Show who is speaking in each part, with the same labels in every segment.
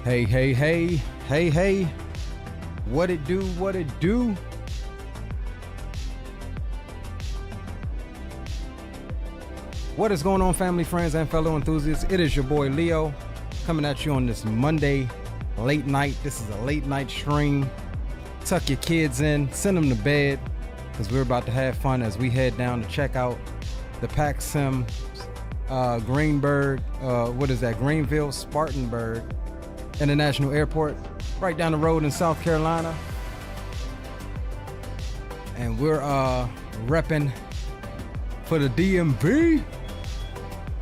Speaker 1: Hey, hey, hey, hey, hey. What it do, what it do? What is going on, family, friends, and fellow enthusiasts? It is your boy Leo coming at you on this Monday late night. This is a late night stream. Tuck your kids in, send them to bed, because we're about to have fun as we head down to check out the PACSIM Greenville Spartanburg International Airport, right down the road in South Carolina. And we're repping for the DMV,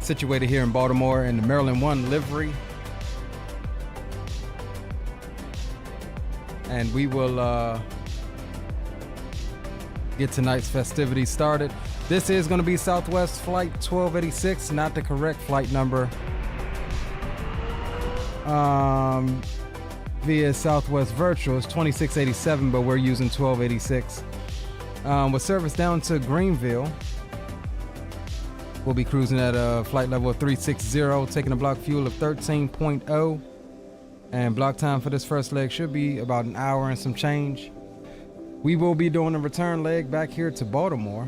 Speaker 1: situated here in Baltimore in the Maryland 1 livery. And we will get tonight's festivities started. This is going to be Southwest Flight 1286, not the correct flight number. Via Southwest Virtual, it's 2687, but we're using 1286. With service down to Greenville, we'll be cruising at a flight level of 360, taking a block fuel of 13.0. And block time for this first leg should be about an hour and some change. We will be doing a return leg back here to Baltimore,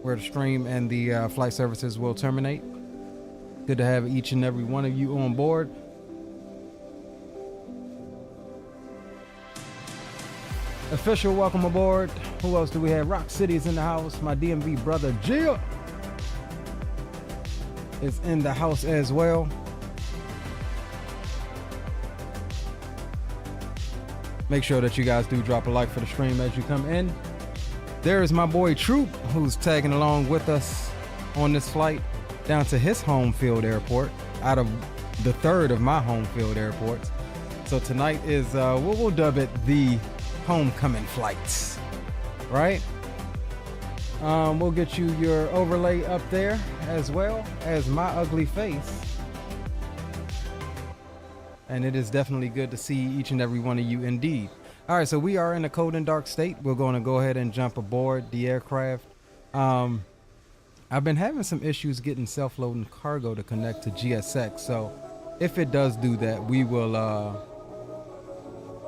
Speaker 1: where the stream and the flight services will terminate. Good to have each and every one of you on board. Official welcome aboard. Who else do we have? Rock City is in the house. My DMV brother Jill is in the house as well. Make sure that you guys do drop a like for the stream as you come in. There is my boy Troop, who's tagging along with us on this flight down to his home field airport, out of the third of my home field airports. So tonight is we'll dub it the homecoming flights, right? We'll get you your overlay up there, as well as my ugly face. And it is definitely good to see each and every one of you indeed. All right, so we are in a cold and dark state. We're going to go ahead and jump aboard the aircraft. I've been having some issues getting self-loading cargo to connect to GSX. So if it does do that, we will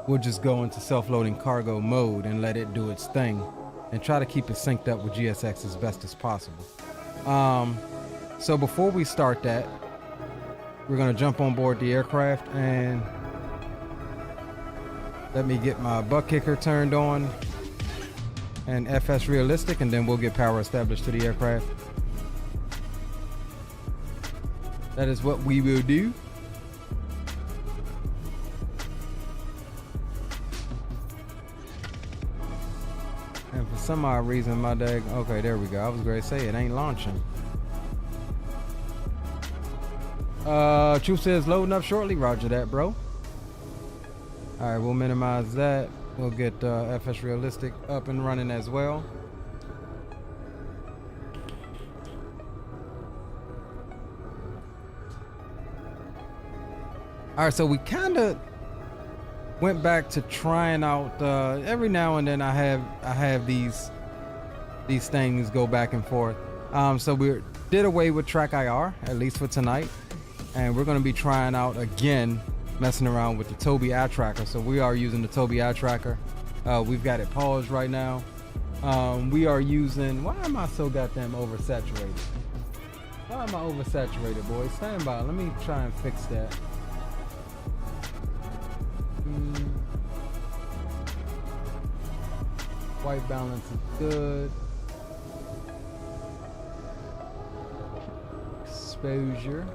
Speaker 1: we'll just go into self-loading cargo mode and let it do its thing and try to keep it synced up with GSX as best as possible. So before we start that, we're going to jump on board the aircraft, and let me get my butt kicker turned on and FS realistic, and then we'll get power established to the aircraft. That is what we will do. And for some odd reason, my dag, okay, there we go. I was going to say it ain't launching. Truth says loading up shortly. Roger that, bro. All right, we'll minimize that. We'll get FS realistic up and running as well. All right, so we kind of went back to trying out every now and then. I have these things go back and forth. So we did away with track IR, at least for tonight, and we're going to be trying out again, messing around with the Tobii eye tracker. So we are using the Tobii eye tracker. We've got it paused right now. We are using, why am I so goddamn oversaturated? Why am I oversaturated, boys? Stand by, let me try and fix that. White balance is good. Exposure.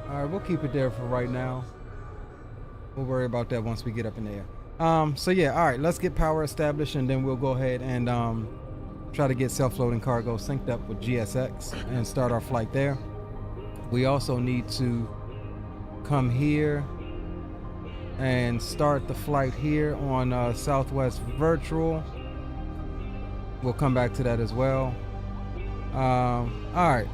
Speaker 1: All right, we'll keep it there for right now. We'll worry about that once we get up in the air. So yeah, all right, let's get power established, and then we'll go ahead and try to get self-loading cargo synced up with GSX and start our flight there. We also need to come here and start the flight here on Southwest Virtual. We'll come back to that as well. All right.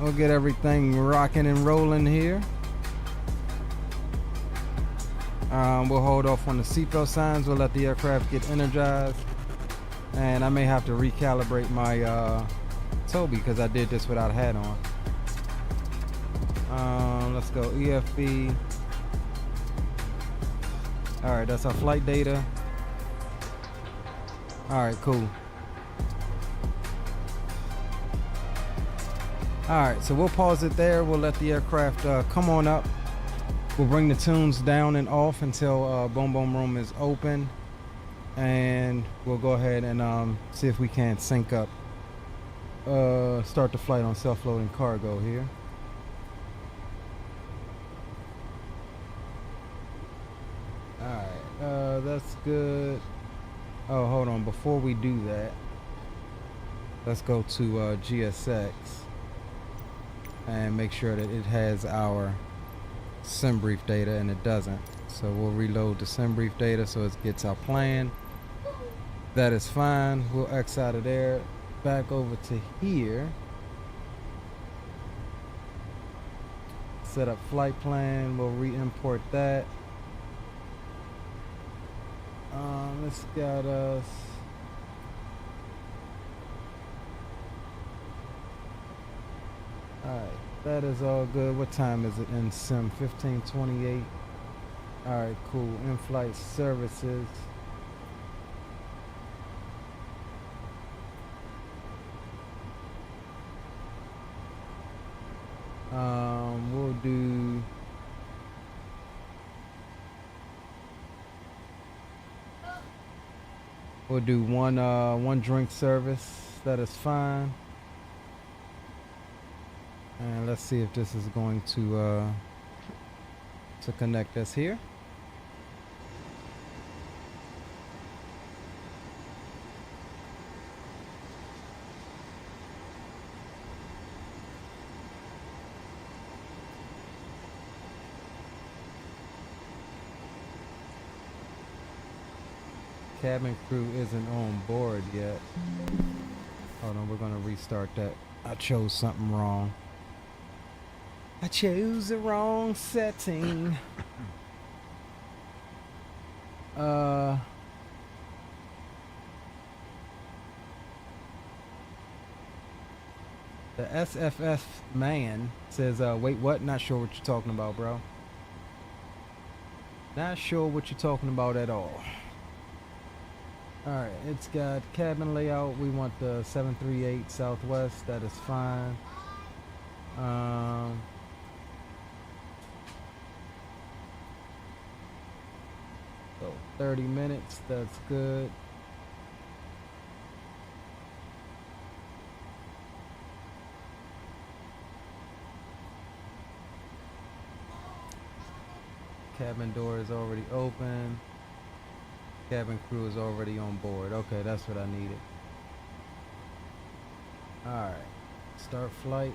Speaker 1: We'll get everything rocking and rolling here. We'll hold off on the seatbelt signs. We'll let the aircraft get energized. And I may have to recalibrate my Toby because I did this without a hat on. Let's go EFB. All right, that's our flight data. All right, cool. All right, so we'll pause it there. We'll let the aircraft come on up. We'll bring the tunes down and off until Boom Boom Room is open. And we'll go ahead and see if we can sync up. Start the flight on self-loading cargo here. Alright, that's good. Oh, hold on. Before we do that, let's go to GSX and make sure that it has our sim brief data, and it doesn't. So we'll reload the sim brief data so it gets our plan. That is fine. We'll X out of there, back over to here. Set up flight plan. We'll re-import that. This got us. Alright, that is all good. What time is it in sim? 15:28. Alright, cool. In-flight services. We'll do one drink service. That is fine. And let's see if this is going to connect us here. Cabin crew isn't on board yet. Hold on, we're gonna restart that. I chose something wrong. I chose the wrong setting. The SFS man says, wait, what? Not sure what you're talking about, bro. Not sure what you're talking about at all. Alright, it's got cabin layout. We want the 738 Southwest. That is fine. So 30 minutes. That's good. Cabin door is already open. Cabin crew is already on board. Okay, that's what I needed. Alright, start flight.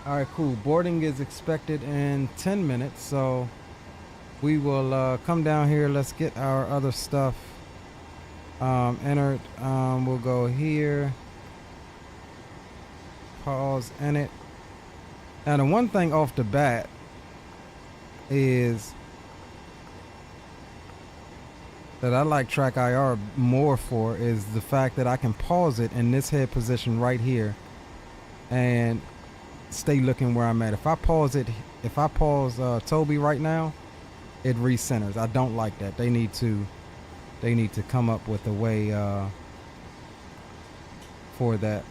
Speaker 1: Alright, cool. Boarding is expected in 10 minutes, so we will come down here. Let's get our other stuff entered. We'll go here. Pause in it. Now the one thing off the bat is that I like Track IR more for is the fact that I can pause it in this head position right here and stay looking where I'm at. If I pause Toby right now, it recenters. I don't like that. They need to come up with a way for that.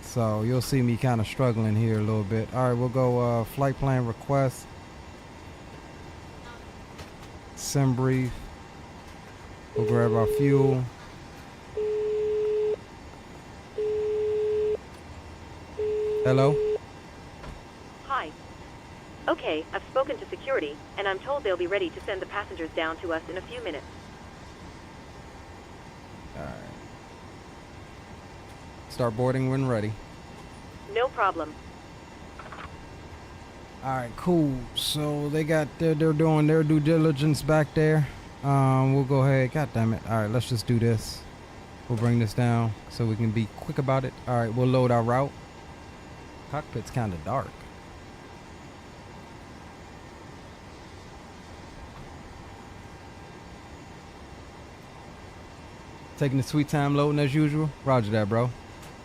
Speaker 1: So you'll see me kind of struggling here a little bit. All right, we'll go flight plan request. Sim brief. We'll grab our fuel. Hello?
Speaker 2: Hi. Okay, I've spoken to security, and I'm told they'll be ready to send the passengers down to us in a few minutes.
Speaker 1: All right. Start boarding when ready.
Speaker 2: No problem.
Speaker 1: All right, cool. So they're doing their due diligence back there. We'll go ahead. God damn it. All right, let's just do this. We'll bring this down so we can be quick about it. All right, we'll load our route. Cockpit's kind of dark. Taking the sweet time loading as usual. Roger that, bro.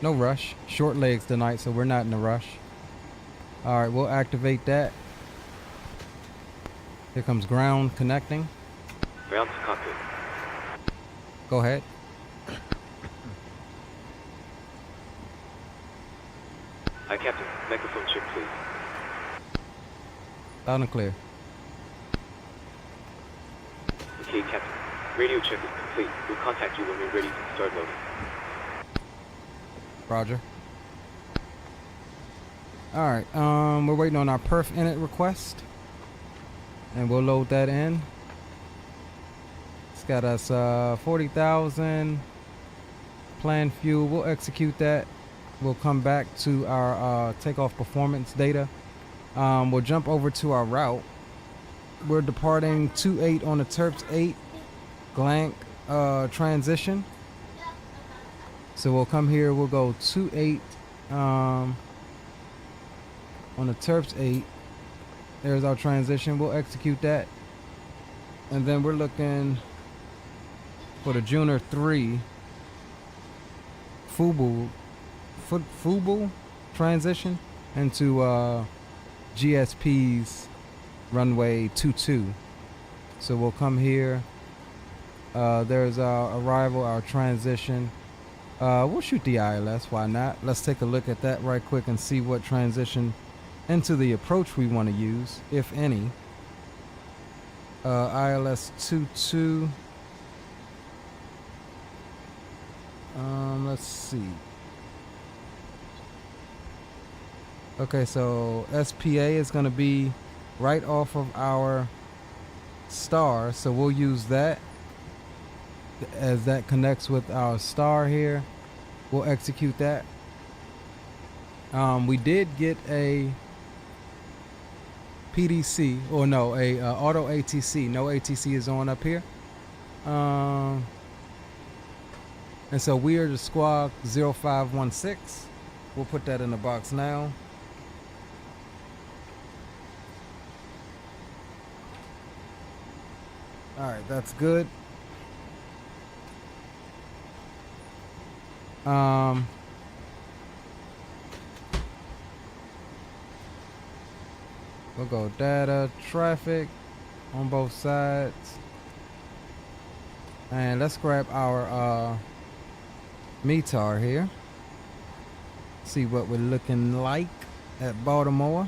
Speaker 1: No rush. Short legs tonight, so we're not in a rush. All right, we'll activate that. Here comes ground connecting.
Speaker 3: Ground to cockpit.
Speaker 1: Go ahead.
Speaker 3: Hi, Captain. Microphone check, please.
Speaker 1: Loud and clear.
Speaker 3: Okay, Captain. Radio check is complete. We'll contact you when we're ready to start loading.
Speaker 1: Roger. All right, we're waiting on our perf init request, and we'll load that in. It's got us 40,000 planned fuel. We'll execute that. We'll come back to our takeoff performance data. We'll jump over to our route. We're departing 28 on the Terps 8 Glank transition. So we'll come here. We'll go 28 on the Terps 8. There's our transition. We'll execute that. And then we're looking for the Juner 3 Fubu transition into GSP's runway 22. So we'll come here. There's our arrival, our transition. We'll shoot the ILS, why not? Let's take a look at that right quick and see what transition into the approach we want to use, if any. ILS 22. Let's see. Okay, so SPA is going to be right off of our star, so we'll use that as that connects with our star here. We'll execute that. We did get a PDC, or no, a auto ATC. No ATC is on up here. And so we are the squawk 0516. We'll put that in the box now. All right, that's good. We'll go data, traffic on both sides. And let's grab our METAR here. See what we're looking like at Baltimore.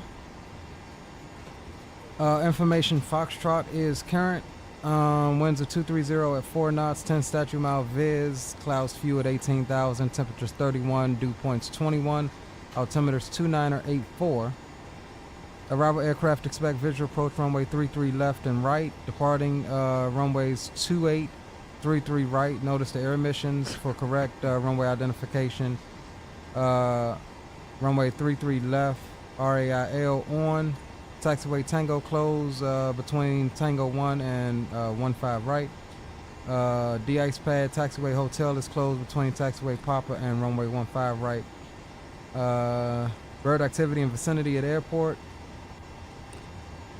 Speaker 1: Information Foxtrot is current. Winds are 230 at 4 knots, 10 statute mile viz. Clouds few at 18,000. Temperatures 31. Dew points 21. Altimeters 2984. Arrival aircraft expect visual approach runway 33 left and right. Departing runways 28, 33 right. Notice the air emissions for correct runway identification. Runway 33 left. RAIL on. Taxiway Tango close between Tango 1 and 15 right. De-ice pad Taxiway Hotel is closed between Taxiway Papa and runway 15 right. Bird activity in vicinity at airport.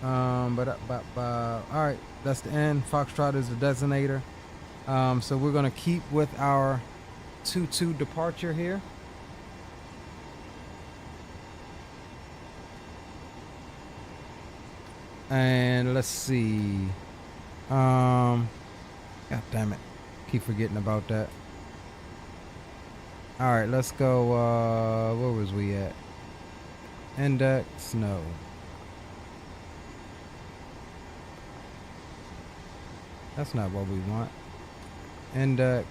Speaker 1: All right, that's the end. Foxtrot is the designator. So we're gonna keep with our 2-2 departure here. And let's see. God damn it. Keep forgetting about that. Alright, let's go. Where was we at? Index, no. That's not what we want. Index.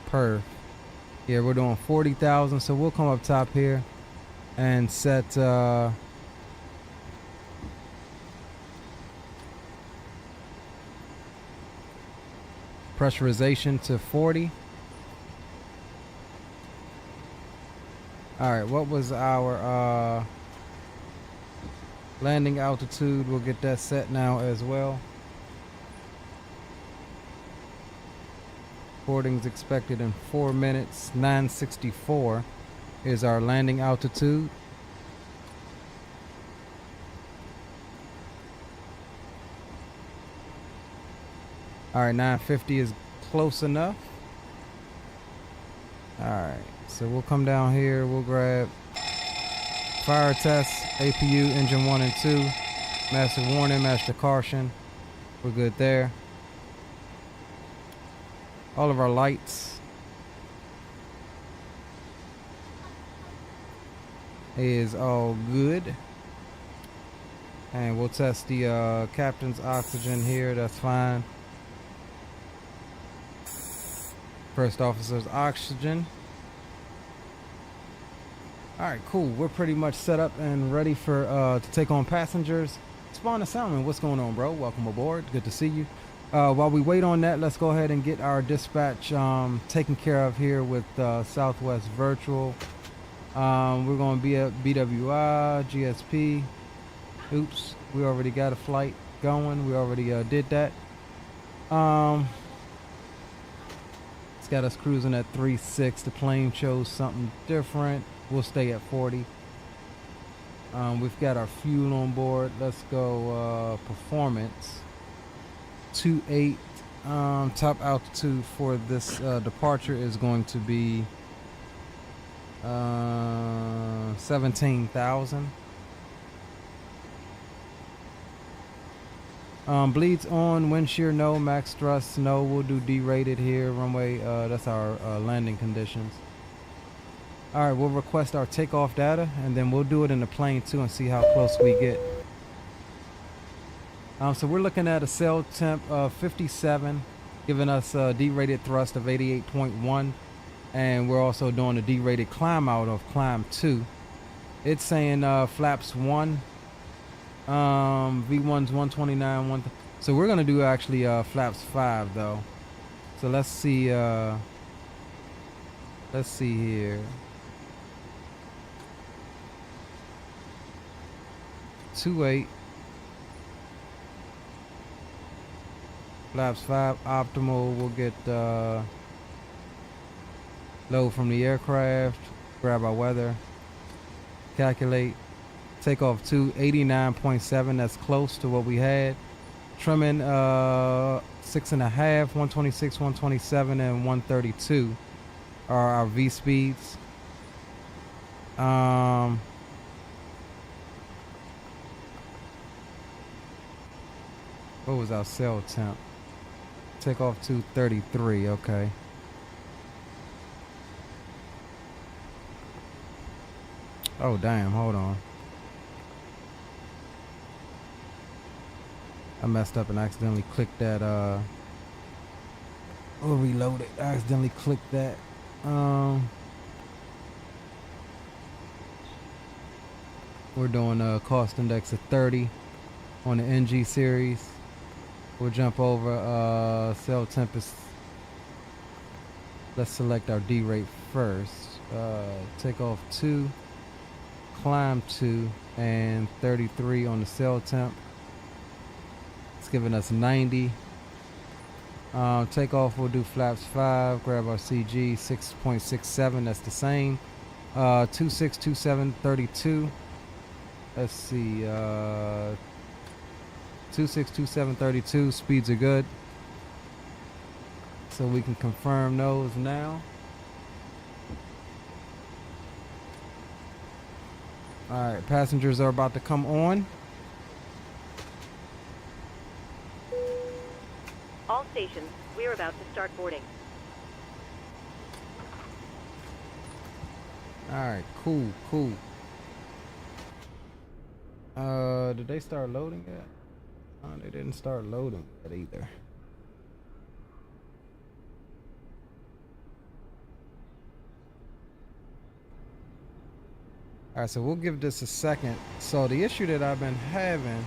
Speaker 1: Perf. Yeah, we're doing 40,000, so we'll come up top here and set pressurization to 40. All right, what was our landing altitude? We'll get that set now as well. Boarding's expected in 4 minutes. 964 is our landing altitude. All right, 950 is close enough. All right, so we'll come down here. We'll grab fire test, APU, engine 1 and 2, master warning, master caution. We're good there. All of our lights is all good. And we'll test the captain's oxygen here. That's fine. First officer's oxygen. All right, cool. We're pretty much set up and ready for to take on passengers. Spawn Salmon, what's going on, bro? Welcome aboard. Good to see you. While we wait on that, let's go ahead and get our dispatch taken care of here with Southwest Virtual. We're going to be at BWI, GSP. Oops, we already got a flight going. We already did that. It's got us cruising at 3.6. The plane chose something different. We'll stay at 40. We've got our fuel on board. Let's go performance. 2.8. Top altitude for this departure is going to be 17,000. Bleeds on, wind shear no, max thrust no. We'll do D-rated here, runway. That's our landing conditions. All right, we'll request our takeoff data, and then we'll do it in the plane too and see how close we get. So we're looking at a sail temp of 57, giving us a D-rated thrust of 88.1, and we're also doing a D-rated climb out of climb 2. It's saying flaps 1. V1's 129. So we're gonna do actually flaps 5 though. So let's see here. 2.8. Flaps 5 optimal. We'll get load from the aircraft, grab our weather, calculate. Takeoff 2, 89.7. That's close to what we had. Trimming 6.5, 126, 127, and 132 are our V speeds. What was our sail temp? Takeoff 233. Okay. Oh damn! Hold on. I messed up and accidentally clicked that, we'll reload it. I accidentally clicked that. We're doing a cost index of 30 on the NG series. We'll jump over, sail tempest. Let's select our D rate first. Takeoff 2, climb 2, and 33 on the sail temp. Giving us 90. Takeoff, we'll do flaps 5, grab our CG 6.67. That's the same. 26, 27, 32. Let's see. 26, 27, 32. Speeds are good. So we can confirm those now. All right, passengers are about to come on.
Speaker 2: All stations, we're about to start boarding.
Speaker 1: Alright, cool. Did they start loading yet? Oh, they didn't start loading yet either. Alright, so we'll give this a second. So the issue that I've been having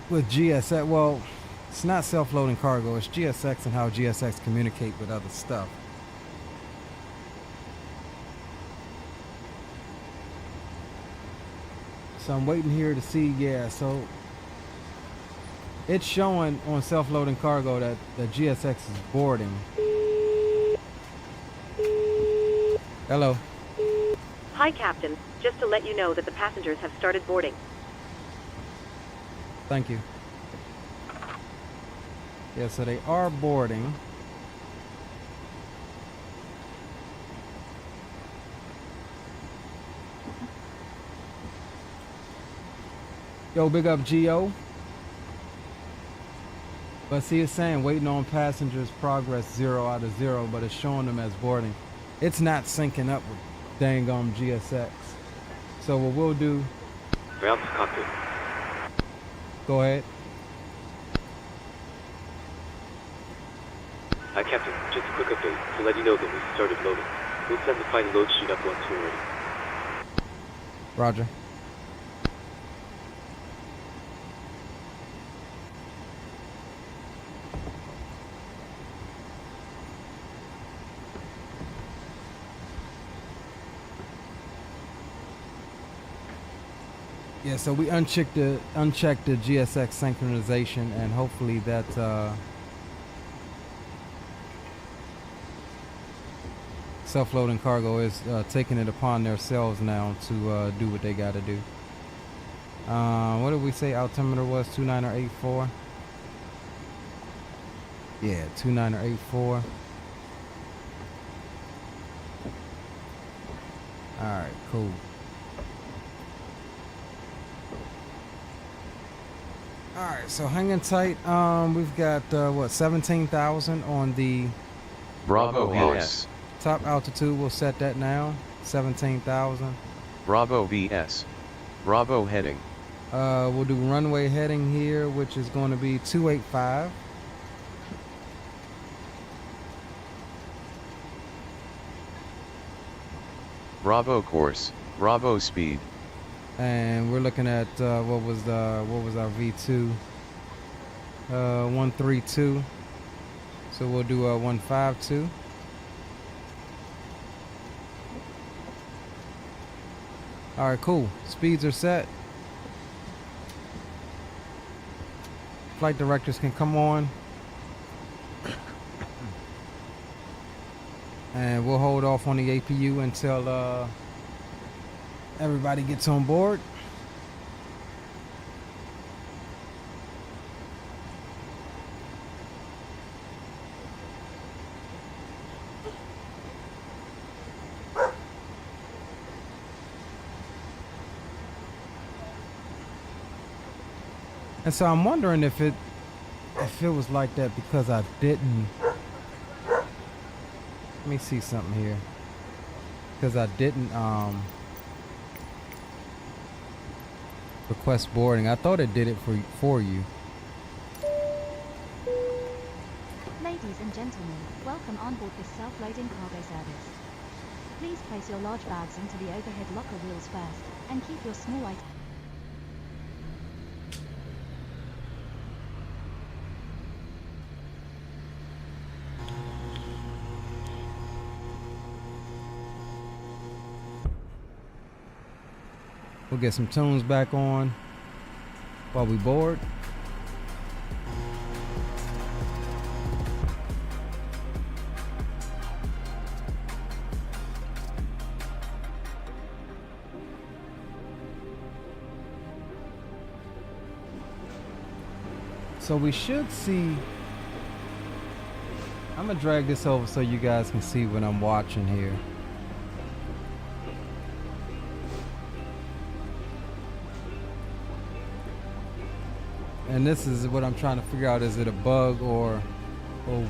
Speaker 1: with GSX, well, it's not self-loading cargo, it's GSX and how GSX communicate with other stuff. So I'm waiting here to see, yeah, so It's showing on self-loading cargo that the GSX is boarding. Hello.
Speaker 2: Hi, Captain. Just to let you know that the passengers have started boarding.
Speaker 1: Thank you. Yeah, so they are boarding. Yo, big up Geo. But see, it's saying waiting on passengers progress 0 out of 0, but it's showing them as boarding. It's not syncing up with dang GSX. So what we'll do,
Speaker 3: Ground to cockpit.
Speaker 1: go ahead.
Speaker 3: Hi, Captain. Just a quick update to let you know that we started loading. We'll send the final load sheet up once we're ready.
Speaker 1: Roger. Yeah, so we unchecked the GSX synchronization, and hopefully that self-loading cargo is taking it upon themselves now to do what they got to do. What did we say altimeter was? 2984. Yeah, 2984. All right, cool. All right, so hanging tight. We've got what, 17,000 on the
Speaker 4: Bravo VS.
Speaker 1: top altitude. We'll set that now. 17,000.
Speaker 4: Bravo VS. Bravo heading.
Speaker 1: We'll do runway heading here, which is going to be 285.
Speaker 4: Bravo course. Bravo speed.
Speaker 1: And we're looking at what was our V2? 132. So we'll do 152. All right, cool. Speeds are set. Flight directors can come on. And we'll hold off on the APU until everybody gets on board. And so I'm wondering if it was like that because I didn't. Let me see something here. Because I didn't request boarding. I thought it did it for you.
Speaker 5: Ladies and gentlemen, welcome on board this self-loading cargo service. Please place your large bags into the overhead locker wheels first, and keep your small items.
Speaker 1: We'll get some tunes back on while we board. So we should see. I'm gonna drag this over so you guys can see what I'm watching here. And this is what I'm trying to figure out, is it a bug or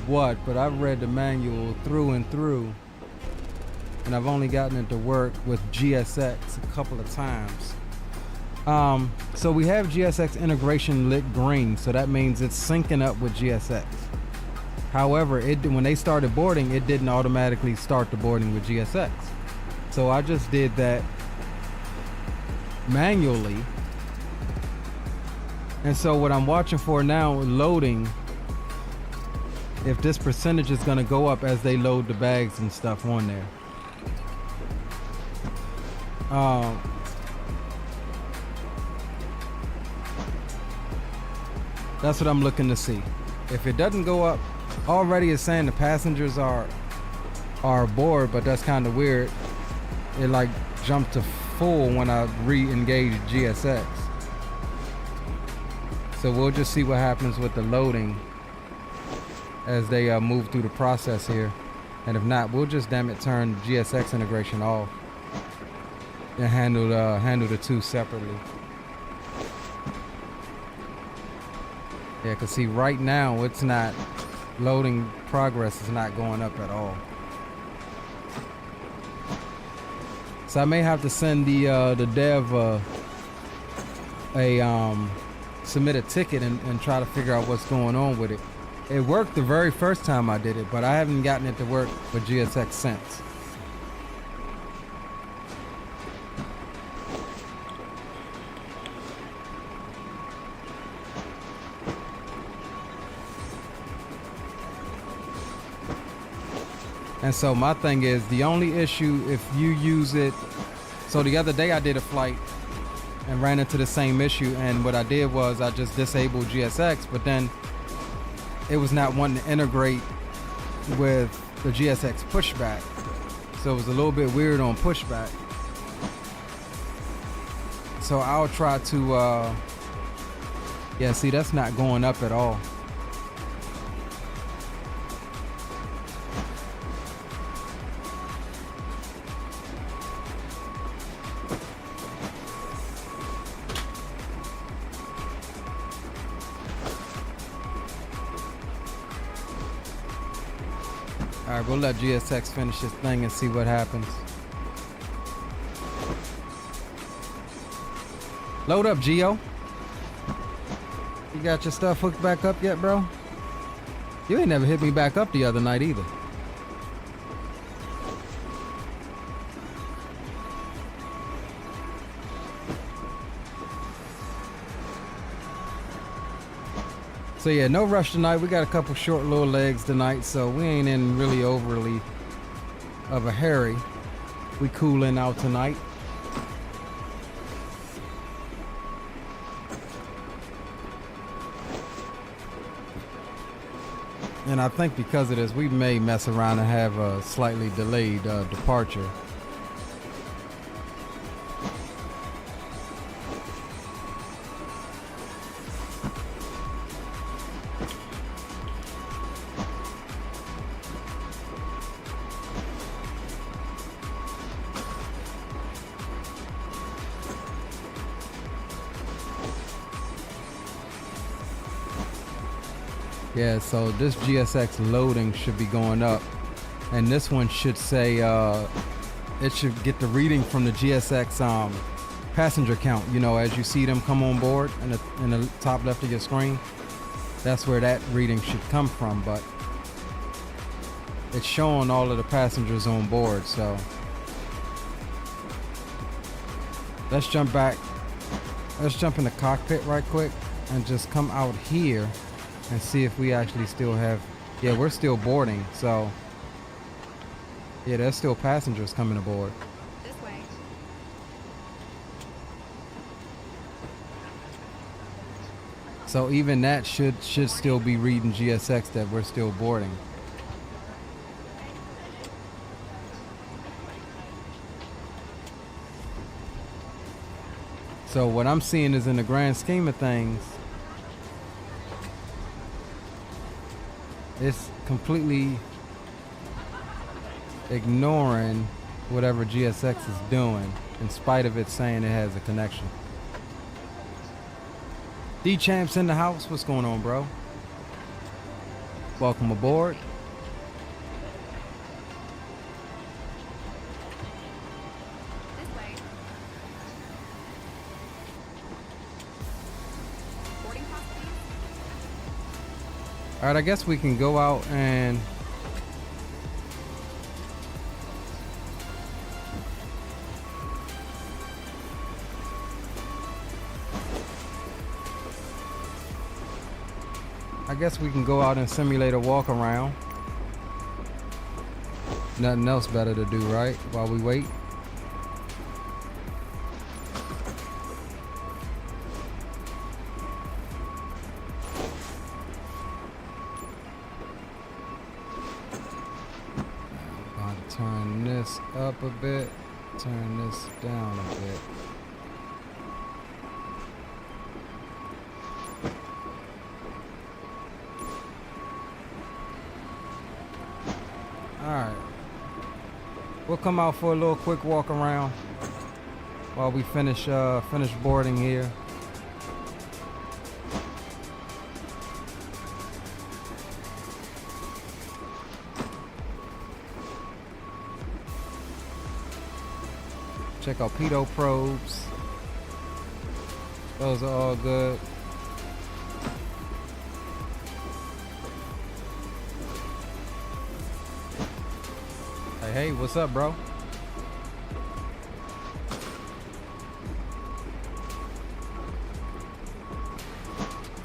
Speaker 1: what? But I've read the manual through and through, and I've only gotten it to work with GSX a couple of times. So we have GSX integration lit green, so that means it's syncing up with GSX. However, when they started boarding, it didn't automatically start the boarding with GSX. So I just did that manually. And so what I'm watching for now, loading, if this percentage is going to go up as they load the bags and stuff on there. That's what I'm looking to see. If it doesn't go up, already it's saying the passengers are aboard, but that's kind of weird. It like jumped to full when I re-engaged GSX. So we'll just see what happens with the loading as they move through the process here. And if not, we'll just damn it turn GSX integration off and handle the two separately. Yeah, cause see right now it's not loading progress is not going up at all. So I may have to send the dev submit a ticket and try to figure out what's going on with it. It worked the very first time I did it, but I haven't gotten it to work with GSX since. And so my thing is, the only issue if you use it, so the other day I did a flight and ran into the same issue, and what I did was I just disabled GSX, but then it was not wanting to integrate with the GSX pushback. So it was a little bit weird on pushback. So I'll try to, yeah, see, that's not going up at all. All right, we'll let GSX finish his thing and see what happens. Load up, Geo. You got your stuff hooked back up yet, bro? You ain't never hit me back up the other night either. So yeah, no rush tonight. We got a couple short little legs tonight, so we ain't in really overly of a hurry. We cooling out tonight. And I think because of this, we may mess around and have a slightly delayed departure. Yeah, so this GSX loading should be going up, and this one should say it should get the reading from the GSX passenger count. You know, as you see them come on board in the top left of your screen, that's where that reading should come from. But it's showing all of the passengers on board. So let's jump back. Let's jump in the cockpit right quick and just come out here and see if we actually still have, yeah, we're still boarding, so yeah, there's still passengers coming aboard.
Speaker 6: This way.
Speaker 1: So even that should still be reading GSX that we're still boarding. So what I'm seeing is, in the grand scheme of things, it's completely ignoring whatever GSX is doing, in spite of it saying it has a connection. D-Champs in the house. What's going on, bro? Welcome aboard.
Speaker 6: This way. Boarding pass, please.
Speaker 1: All right, I guess we can go out and simulate a walk around. Nothing else better to do, right? While we wait. Turn this up a bit. Turn this down a bit. Alright. We'll come out for a little quick walk around while we finish boarding here. Check out pitot probes. Those are all good. Hey, what's up, bro?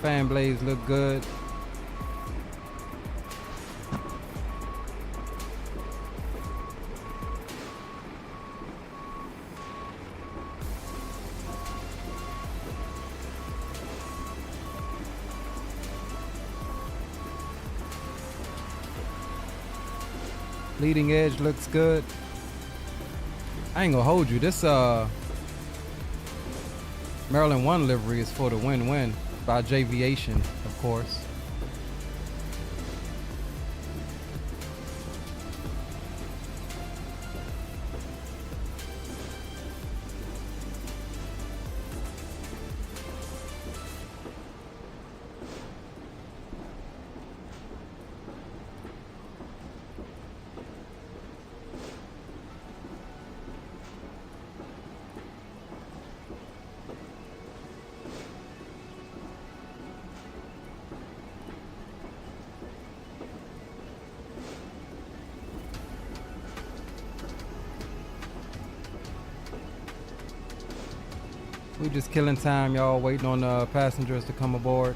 Speaker 1: Fan blades look good. Leading edge looks good. I ain't gonna hold you. This Maryland 1 livery is for the win-win by Jviation, of course. We just killing time, y'all, waiting on passengers to come aboard.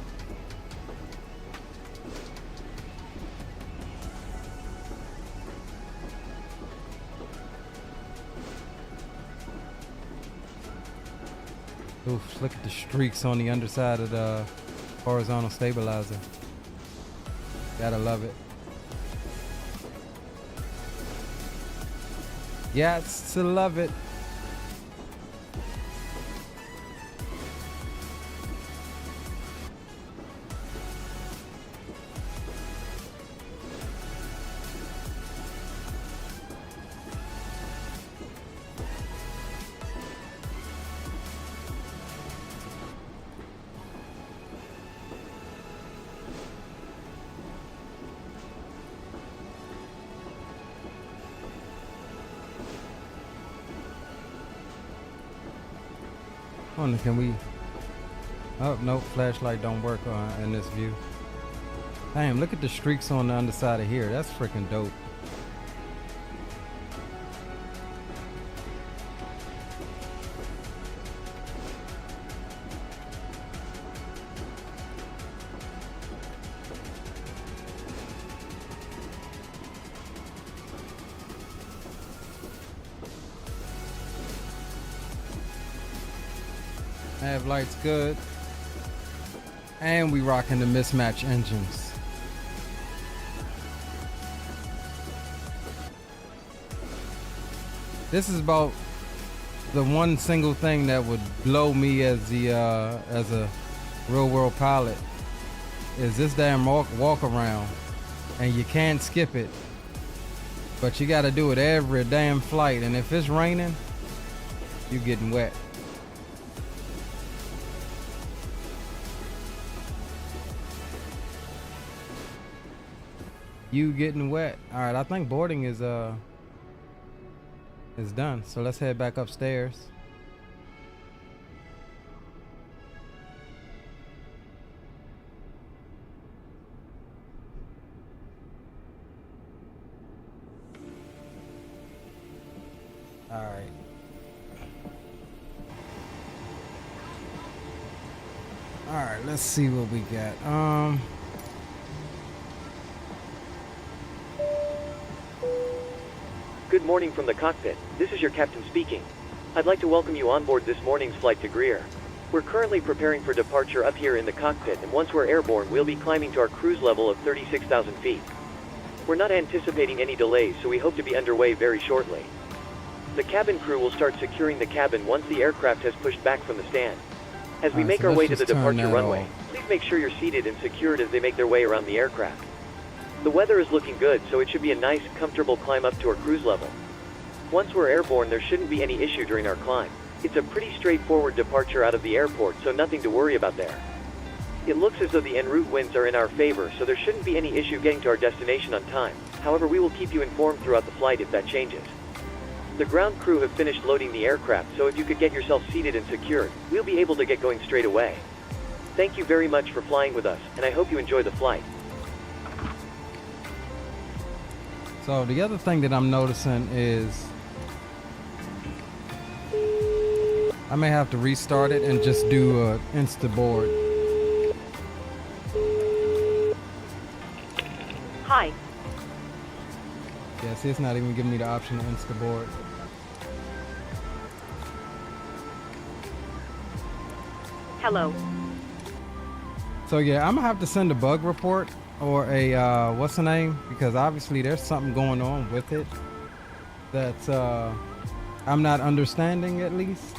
Speaker 1: Oof, look at the streaks on the underside of the horizontal stabilizer. Gotta love it. Yes, to love it. Wonder, can we? Oh, no, flashlight don't work in this view. Damn, look at the streaks on the underside of here. That's freaking dope. Nav lights good. And we rocking the mismatch engines. This is about the one single thing that would blow me as a real world pilot is this damn walk around, and you can't skip it, but you got to do it every damn flight, and if it's raining, you're getting wet. You getting wet. All right, I think boarding is done. So let's head back upstairs. All right. All right, let's see what we got.
Speaker 7: Good morning from the cockpit. This is your captain speaking. I'd like to welcome you on board this morning's flight to Greer. We're currently preparing for departure up here in the cockpit, and once we're airborne, we'll be climbing to our cruise level of 36,000 feet. We're not anticipating any delays, so we hope to be underway very shortly. The cabin crew will start securing the cabin once the aircraft has pushed back from the stand. As we
Speaker 1: Alright,
Speaker 7: make
Speaker 1: so
Speaker 7: our
Speaker 1: let's
Speaker 7: way to the
Speaker 1: just turn
Speaker 7: departure
Speaker 1: that
Speaker 7: runway,
Speaker 1: off.
Speaker 7: please make sure you're seated and secured as they make their way around the aircraft. The weather is looking good, so it should be a nice, comfortable climb up to our cruise level. Once we're airborne, there shouldn't be any issue during our climb. It's a pretty straightforward departure out of the airport, so nothing to worry about there. It looks as though the en route winds are in our favor, so there shouldn't be any issue getting to our destination on time. However, we will keep you informed throughout the flight if that changes. The ground crew have finished loading the aircraft, so if you could get yourself seated and secured, we'll be able to get going straight away. Thank you very much for flying with us, and I hope you enjoy the flight.
Speaker 1: So the other thing that I'm noticing is I may have to restart it and just do a insta board.
Speaker 2: Hi.
Speaker 1: Yeah, see, it's not even giving me the option to insta board.
Speaker 2: Hello.
Speaker 1: So yeah, I'm gonna have to send a bug report or a what's the name, because obviously there's something going on with it that I'm not understanding, at least.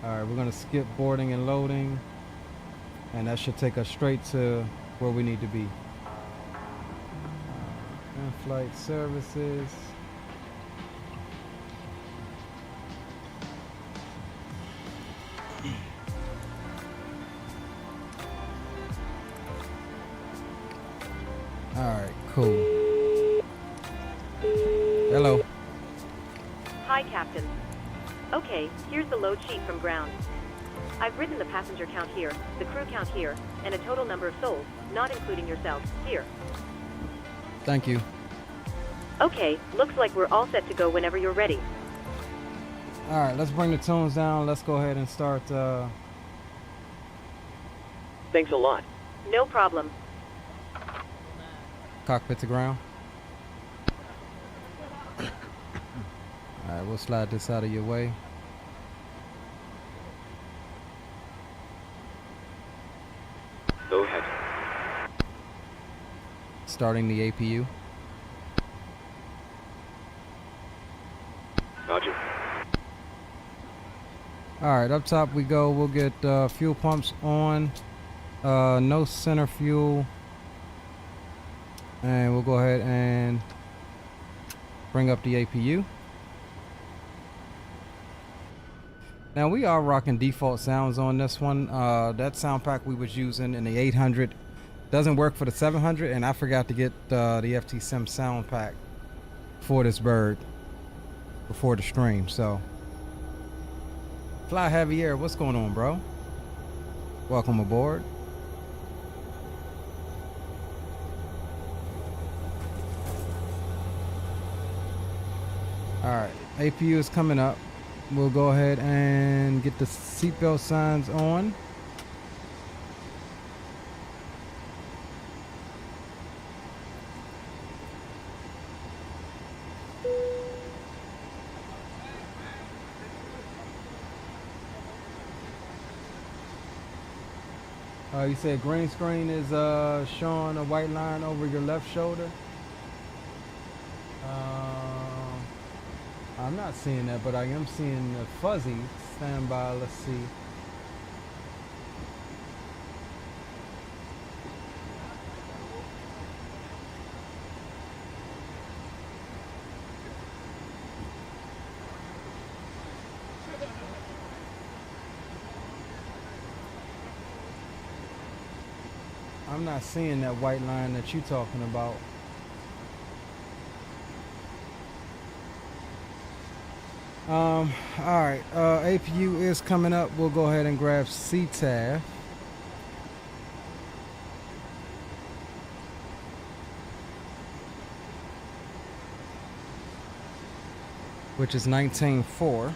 Speaker 1: Alright, we're gonna skip boarding and loading, and that should take us straight to where we need to be. In-flight services. Alright, cool. Hello.
Speaker 2: Hi, Captain. Okay, here's the load sheet from ground. I've written the passenger count here, the crew count here, and a total number of souls, not including yourself, here.
Speaker 1: Thank you.
Speaker 2: Okay, looks like we're all set to go whenever you're ready.
Speaker 1: Alright, let's bring the tones down. Let's go ahead and start.
Speaker 7: Thanks a lot.
Speaker 2: No problem.
Speaker 1: Cockpit to ground. Alright, we'll slide this out of your way.
Speaker 3: Go ahead.
Speaker 1: Starting the APU.
Speaker 3: Roger.
Speaker 1: Alright, up top we go. We'll get fuel pumps on. No center fuel. And we'll go ahead and bring up the APU. Now we are rocking default sounds on this one. That sound pack we was using in the 800 doesn't work for the 700, and I forgot to get the FT Sim sound pack for this bird before the stream. So Fly Heavy Air, what's going on, bro? Welcome aboard. Alright, APU is coming up. We'll go ahead and get the seatbelt signs on. You said green screen is showing a white line over your left shoulder. I'm not seeing that, but I am seeing the fuzzy. Stand by, let's see. I'm not seeing that white line that you're talking about. Alright, APU is coming up. We'll go ahead and grab CTAF. Which is 19.4.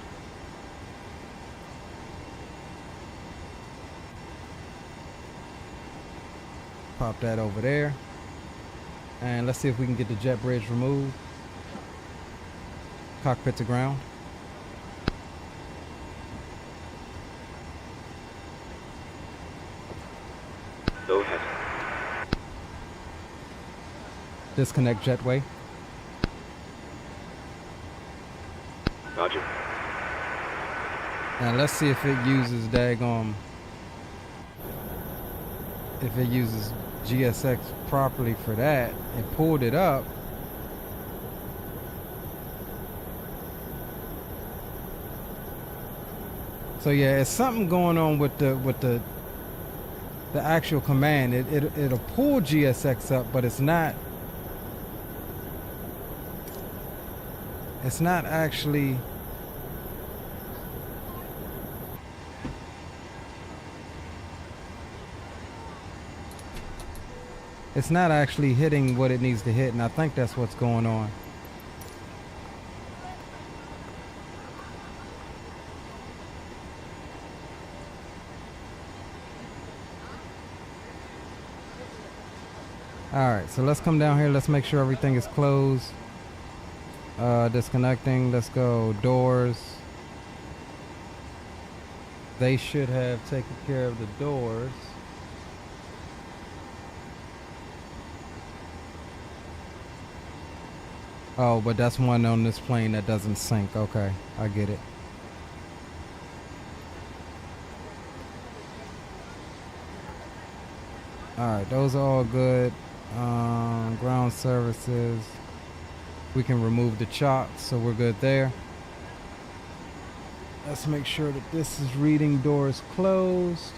Speaker 1: Pop that over there. And let's see if we can get the jet bridge removed. Cockpit to ground.
Speaker 3: Go ahead.
Speaker 1: Disconnect jetway.
Speaker 3: Roger.
Speaker 1: Now let's see if it uses daggone, if it uses GSX properly for that. It pulled it up. So yeah, it's something going on with the actual command. It'll pull GSX up, but it's not actually. It's not actually hitting what it needs to hit, and I think that's what's going on. Alright, so let's come down here. Let's make sure everything is closed. Disconnecting. Let's go. Doors. They should have taken care of the doors. Oh, but that's one on this plane that doesn't sync. Okay, I get it. Alright, those are all good. Ground services. We can remove the chocks, so we're good there. Let's make sure that this is reading doors closed.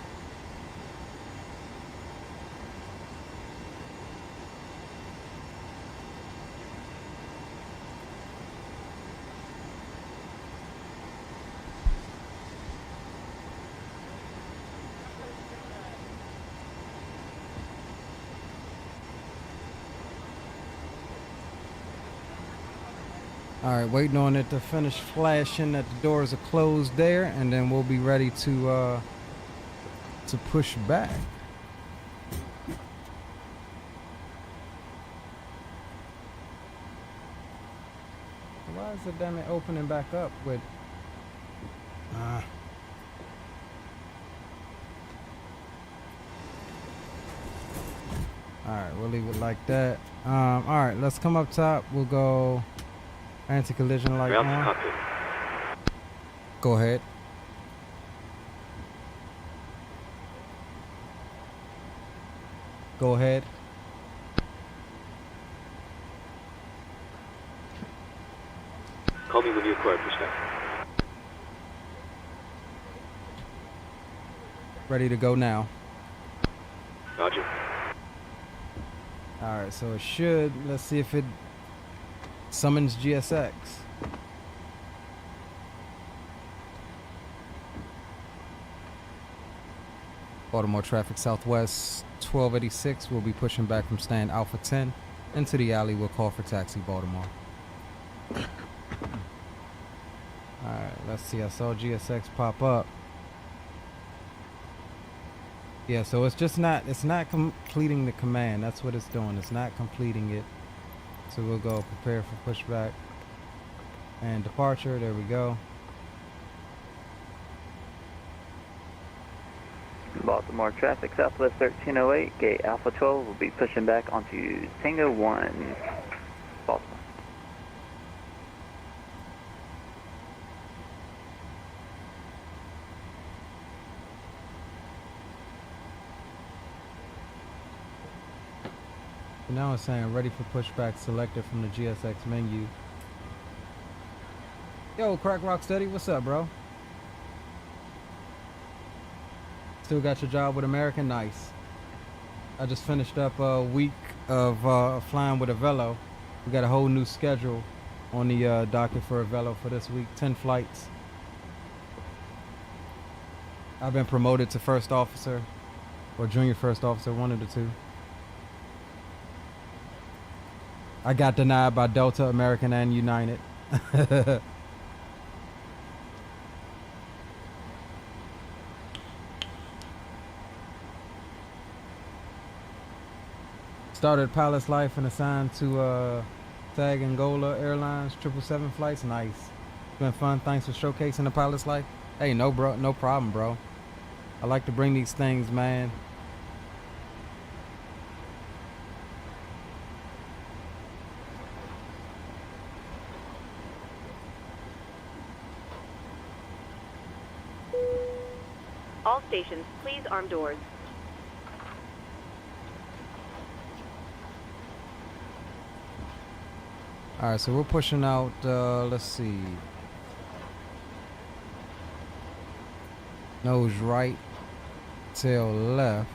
Speaker 1: Alright, waiting on it to finish flashing that the doors are closed there, and then we'll be ready to push back. Why is it damn it opening back up with Alright, we'll leave it like that. Alright, let's come up top. We'll go anti-collision light
Speaker 3: Ground to
Speaker 1: on.
Speaker 3: cockpit.
Speaker 1: Go ahead. Go ahead.
Speaker 3: Call me when you acquire pushback.
Speaker 1: Ready to go now.
Speaker 3: Roger.
Speaker 1: Alright, so it should, let's see if it summons GSX. Baltimore traffic southwest 1286. We'll be pushing back from stand Alpha 10 into the alley. We'll call for taxi Baltimore. Alright, let's see. I saw GSX pop up. Yeah, so it's just not, it's not completing the command. That's what it's doing. It's not completing it. So we'll go prepare for pushback and departure. There we go.
Speaker 8: Baltimore traffic southwest 1308, gate Alpha 12 will be pushing back onto Tango 1, Baltimore.
Speaker 1: Now it's saying ready for pushback selected from the GSX menu. Yo, Crack Rocksteady, what's up, bro? Still got your job with American? Nice. I just finished up a week of flying with a Velo. We got a whole new schedule on the docket for a Velo for this week. 10 flights. I've been promoted to first officer or junior first officer, one of the two. I got denied by Delta, American, and United. Started pilot's life and assigned to Tag Angola Airlines 777 flights. Nice. It's been fun. Thanks for showcasing the pilot's life. Hey, no problem, bro. I like to bring these things, man.
Speaker 2: All stations, please arm doors.
Speaker 1: All right, so we're pushing out, let's see. Nose right, tail left.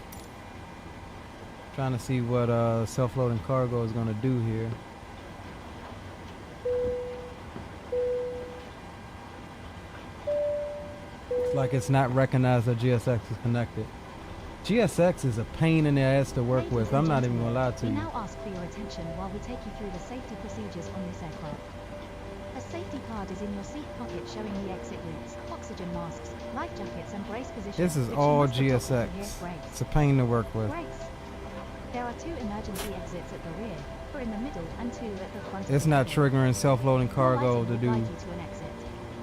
Speaker 1: Trying to see what self-loading cargo is gonna do here. Looks like it's not recognized that GSX is connected. GSX is a pain in the ass to work with. I'm not even gonna lie to
Speaker 5: We
Speaker 1: you.
Speaker 5: now ask for your attention while we take you through the safety procedures on this aircraft. A safety card is in your seat pocket showing the exit routes, oxygen masks, life jackets and brace positions.
Speaker 1: This is
Speaker 5: which you
Speaker 1: all
Speaker 5: must adopt
Speaker 1: GSX.
Speaker 5: with your brace.
Speaker 1: It's a pain to work with.
Speaker 5: Brace. There are 2 emergency exits at the rear, 4 in the middle and 2 at the front.
Speaker 1: It's
Speaker 5: of the
Speaker 1: not
Speaker 5: plane.
Speaker 1: triggering self-loading
Speaker 5: Your
Speaker 1: cargo
Speaker 5: lighting
Speaker 1: to
Speaker 5: will
Speaker 1: do
Speaker 5: guide you to an exit.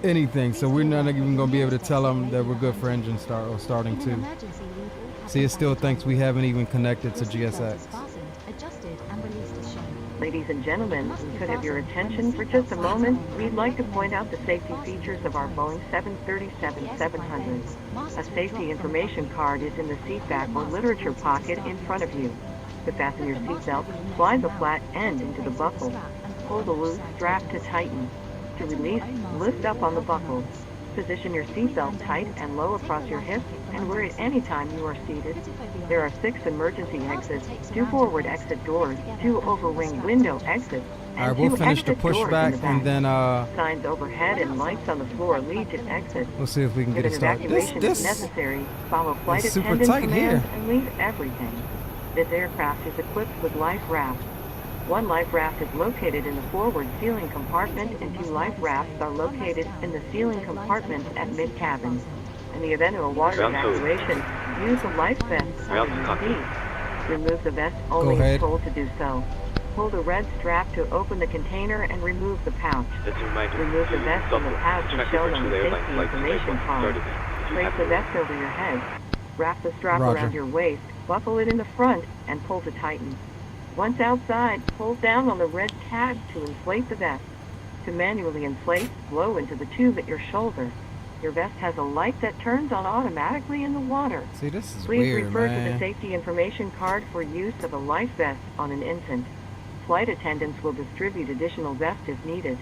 Speaker 1: anything, so we're not even gonna be able to tell them that we're good for engine start or starting
Speaker 5: In an
Speaker 1: too.
Speaker 5: emergency, leave all
Speaker 1: See, it
Speaker 5: cabin
Speaker 1: still
Speaker 5: baggage
Speaker 1: thinks
Speaker 5: on
Speaker 1: we
Speaker 5: board.
Speaker 1: haven't even connected to
Speaker 5: Your seatbelt is
Speaker 1: GSX.
Speaker 5: fastened, adjusted and released as shown.
Speaker 9: Ladies and gentlemen, we could have your attention for just a moment. We'd like to point out the safety features of our Boeing 737-700. A safety information card is in the seat back or literature pocket in front of you. To fasten your seatbelt, slide the flat end into the buckle. Pull the loose strap to tighten. To release, lift up on the buckle. Position your seatbelt tight and low across your hips and where at any time you are seated. There are 6 emergency exits, 2 forward exit doors, 2 over-wing window exits,
Speaker 1: All right,
Speaker 9: and
Speaker 1: we'll
Speaker 9: 2
Speaker 1: finish the
Speaker 9: exit doors in
Speaker 1: pushback
Speaker 9: the
Speaker 1: and
Speaker 9: back.
Speaker 1: then
Speaker 9: Signs overhead and lights on the floor lead to exit.
Speaker 1: we'll see if we can
Speaker 9: If
Speaker 1: get
Speaker 9: an
Speaker 1: it started.
Speaker 9: evacuation is
Speaker 1: This
Speaker 9: necessary, follow flight
Speaker 1: is super
Speaker 9: attendant
Speaker 1: tight
Speaker 9: commands
Speaker 1: here.
Speaker 9: and leave everything. This aircraft is equipped with life rafts. 1 life raft is located in the forward ceiling compartment and 2 life rafts are located in the ceiling compartment at mid-cabin. In the event of a water
Speaker 3: Ground code.
Speaker 9: evacuation, use a life vest
Speaker 3: Ground
Speaker 9: under your
Speaker 3: copy.
Speaker 9: seat. Remove the vest only
Speaker 1: ahead.
Speaker 9: if told to do so. Pull the red strap to open the container and remove the pouch.
Speaker 3: That's a reminder.
Speaker 9: Remove the vest from the pouch as shown on the safety information card. Place the vest over your head. Wrap the strap
Speaker 1: Roger.
Speaker 9: around your waist, buckle it in the front, and pull to tighten. Once outside, pull down on the red tab to inflate the vest. To manually inflate, blow into the tube at your shoulder. Your vest has a light that turns on automatically in the water.
Speaker 1: See, this is
Speaker 9: Please
Speaker 1: weird,
Speaker 9: refer to the
Speaker 1: man.
Speaker 9: safety information card for use of a life vest on an infant. Flight attendants will distribute additional vests if needed.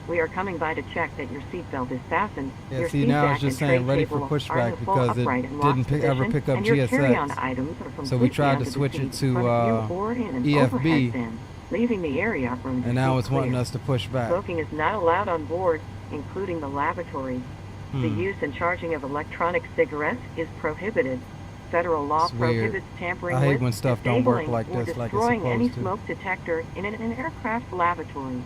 Speaker 9: We are coming by to check that your seatbelt is fastened.
Speaker 1: Yeah,
Speaker 9: your
Speaker 1: see,
Speaker 9: seat
Speaker 1: now
Speaker 9: back
Speaker 1: it's just
Speaker 9: and
Speaker 1: saying
Speaker 9: tray
Speaker 1: ready for
Speaker 9: cable are in
Speaker 1: pushback
Speaker 9: the full
Speaker 1: because it
Speaker 9: upright and locked
Speaker 1: didn't ever
Speaker 9: position,
Speaker 1: pick up
Speaker 9: and your carry-on
Speaker 1: GSX.
Speaker 9: items are
Speaker 1: So we
Speaker 9: completely
Speaker 1: tried to
Speaker 9: under the
Speaker 1: switch
Speaker 9: seat
Speaker 1: it
Speaker 9: in
Speaker 1: to
Speaker 9: front of you or in an
Speaker 1: EFB,
Speaker 9: overhead bin, leaving the area room to
Speaker 1: and now
Speaker 9: stay
Speaker 1: it's wanting
Speaker 9: clear.
Speaker 1: us to push back.
Speaker 9: Smoking is not allowed on board, including the lavatory. The use and charging of electronic cigarettes is prohibited. Federal law
Speaker 1: It's weird.
Speaker 9: prohibits tampering
Speaker 1: I hate
Speaker 9: with,
Speaker 1: when stuff don't work
Speaker 9: disabling,
Speaker 1: like
Speaker 9: or
Speaker 1: this, like it's
Speaker 9: destroying any
Speaker 1: supposed to.
Speaker 9: smoke detector in an aircraft lavatory.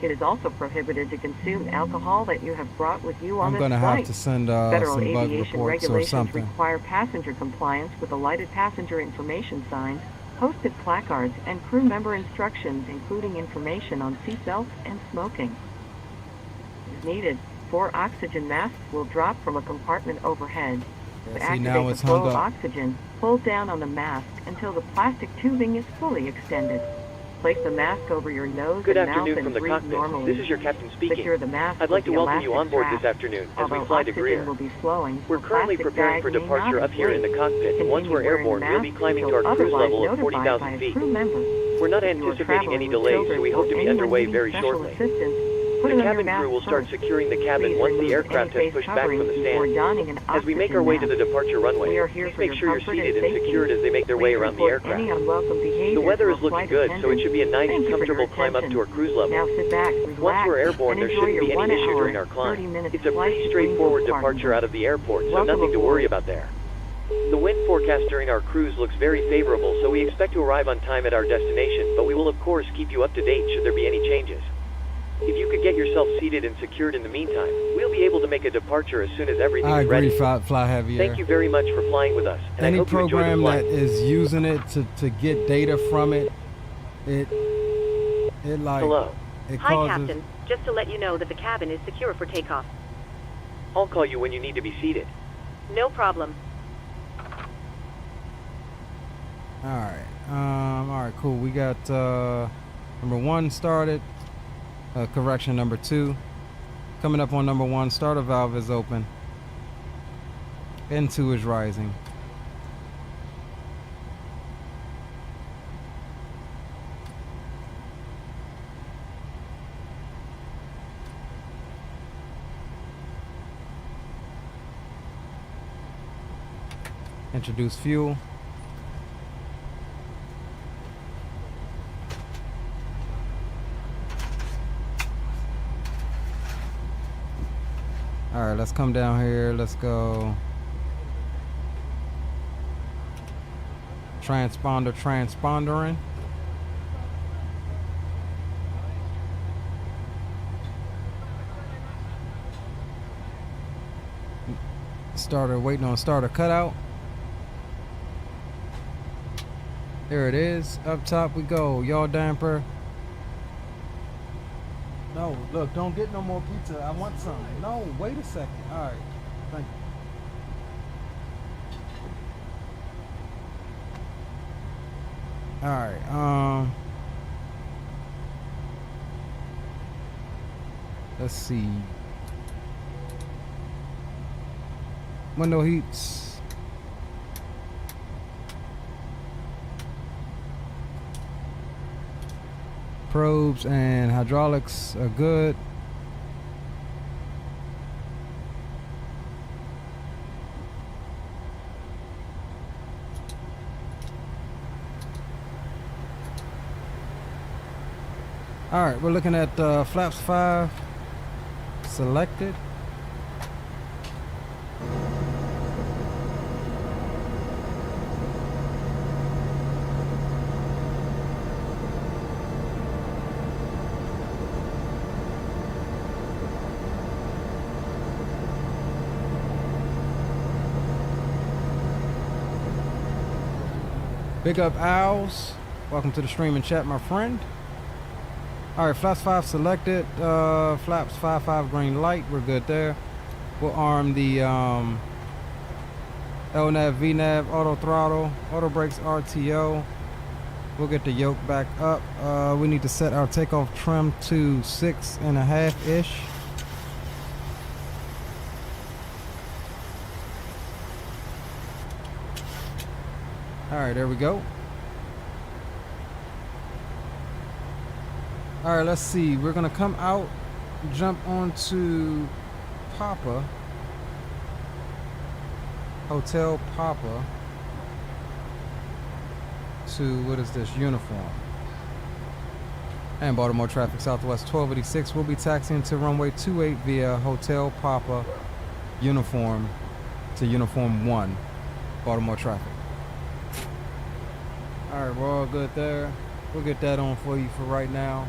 Speaker 9: It is also prohibited to consume alcohol that you have brought with you on
Speaker 1: I'm
Speaker 9: this
Speaker 1: gonna
Speaker 9: flight.
Speaker 1: have to send
Speaker 9: Federal
Speaker 1: some bug
Speaker 9: aviation
Speaker 1: reports or
Speaker 9: regulations
Speaker 1: something.
Speaker 9: require passenger compliance with the lighted passenger information signs, posted placards, and crew member instructions, including information on seatbelts and smoking. As needed, 4 oxygen masks will drop from a compartment overhead. To
Speaker 1: Yeah, see, now
Speaker 9: activate
Speaker 1: it's
Speaker 9: the flow
Speaker 1: hung
Speaker 9: of
Speaker 1: up.
Speaker 9: oxygen, pull down on the mask until the plastic tubing is fully extended. Place the mask over your nose
Speaker 7: Good
Speaker 9: and mouth
Speaker 7: afternoon
Speaker 9: and
Speaker 7: from the
Speaker 9: breathe
Speaker 7: cockpit.
Speaker 9: normally.
Speaker 7: This is your captain speaking.
Speaker 9: Secure the mask
Speaker 7: I'd like
Speaker 9: with
Speaker 7: to
Speaker 9: the
Speaker 7: welcome you on
Speaker 9: elastic
Speaker 7: board
Speaker 9: strap.
Speaker 7: this afternoon as we
Speaker 9: Although
Speaker 7: fly to
Speaker 9: oxygen
Speaker 7: Greer.
Speaker 9: will be flowing,
Speaker 7: We're
Speaker 9: the
Speaker 7: currently
Speaker 9: plastic
Speaker 7: preparing
Speaker 9: bag
Speaker 7: for
Speaker 9: may
Speaker 7: departure
Speaker 9: not
Speaker 7: up here in the
Speaker 9: inflate.
Speaker 7: cockpit, and once
Speaker 9: Continue
Speaker 7: we're
Speaker 9: wearing
Speaker 7: airborne, we'll be
Speaker 9: masks
Speaker 7: climbing to
Speaker 9: until
Speaker 7: our cruise
Speaker 9: otherwise
Speaker 7: level of
Speaker 9: notified by
Speaker 7: 40,000
Speaker 9: a
Speaker 7: feet.
Speaker 9: crew member.
Speaker 7: We're not
Speaker 9: If you are
Speaker 7: anticipating any
Speaker 9: traveling with
Speaker 7: delays,
Speaker 9: children
Speaker 7: so we hope to
Speaker 9: or
Speaker 7: be
Speaker 9: anyone
Speaker 7: underway
Speaker 9: needing
Speaker 7: very
Speaker 9: special
Speaker 7: shortly.
Speaker 9: assistance, put
Speaker 7: The
Speaker 9: on your
Speaker 7: cabin
Speaker 9: mask
Speaker 7: crew will start
Speaker 9: first.
Speaker 7: securing the cabin
Speaker 9: Please
Speaker 7: once the
Speaker 9: remove
Speaker 7: aircraft
Speaker 9: any
Speaker 7: has pushed
Speaker 9: face
Speaker 7: back from the
Speaker 9: covering before
Speaker 7: stand.
Speaker 9: donning an
Speaker 7: As we make
Speaker 9: oxygen
Speaker 7: our way to the
Speaker 9: mask.
Speaker 7: departure runway,
Speaker 9: We are here
Speaker 7: please
Speaker 9: for
Speaker 7: make
Speaker 9: your
Speaker 7: sure you're
Speaker 9: comfort and
Speaker 7: seated and
Speaker 9: safety.
Speaker 7: secured as they make their way
Speaker 9: Please
Speaker 7: around the
Speaker 9: report
Speaker 7: aircraft.
Speaker 9: any unwelcome behavior
Speaker 7: The weather
Speaker 9: to
Speaker 7: is
Speaker 9: a
Speaker 7: looking
Speaker 9: flight
Speaker 7: good, so it
Speaker 9: attendant.
Speaker 7: should be a nice,
Speaker 9: Thank you for your
Speaker 7: comfortable climb up to our
Speaker 9: attention.
Speaker 7: cruise level.
Speaker 9: Now sit back, relax,
Speaker 7: Once we're airborne,
Speaker 9: and
Speaker 7: there
Speaker 9: enjoy
Speaker 7: shouldn't
Speaker 9: your
Speaker 7: be any
Speaker 9: 1
Speaker 7: issue
Speaker 9: hour,
Speaker 7: during our
Speaker 9: 30
Speaker 7: climb.
Speaker 9: minute
Speaker 7: It's a
Speaker 9: flight
Speaker 7: pretty
Speaker 9: to
Speaker 7: straightforward
Speaker 9: Greenville
Speaker 7: departure out of the airport, so
Speaker 9: Welcome
Speaker 7: nothing to worry
Speaker 9: aboard.
Speaker 7: about there. The wind forecast during our cruise looks very favorable, so we expect to arrive on time at our destination, but we will of course keep you up to date should there be any changes. If you could get yourself seated and secured in the meantime, we'll be able to make a departure as soon as everything
Speaker 1: I
Speaker 7: is ready.
Speaker 1: agree, fly heavier.
Speaker 7: Thank you very much for flying with us, and I
Speaker 1: Any
Speaker 7: hope you enjoy the
Speaker 1: program
Speaker 7: flight.
Speaker 1: that is using it to get data from it, it like
Speaker 7: Hello.
Speaker 1: it
Speaker 2: Hi,
Speaker 1: causes.
Speaker 2: Captain. Just to let you know that the cabin is secure for takeoff.
Speaker 7: I'll call you when you need to be seated.
Speaker 2: No problem.
Speaker 1: All right. All right. Cool. We got number 1 started. Correction, number 2. Coming up on number 1. Starter valve is open. N2 is rising. Introduce fuel. All right, let's come down here. Let's go. Transpondering. Starter, waiting on starter cutout. There it is. Up top we go. Yaw damper. No, look, don't get no more pizza. I want some. No, wait a second. All right. Thank you. All right. Let's see. Window heats. Probes and hydraulics are good. All right, we're looking at flaps 5 selected. Big up Owls. Welcome to the stream and chat, my friend. All right, flaps 5 selected. Flaps 5 green light. We're good there. We'll arm the LNAV, VNAV, auto throttle, auto brakes, RTO. We'll get the yoke back up. We need to set our takeoff trim to 6.5-ish. All right, there we go. All right, let's see. We're gonna come out, jump onto Papa, Hotel Papa, to, what is this, uniform. And Baltimore traffic, Southwest 1286. We'll be taxiing to runway 28 via Hotel Papa, uniform to uniform 1, Baltimore traffic. All right, we're all good there. We'll get that on for you for right now.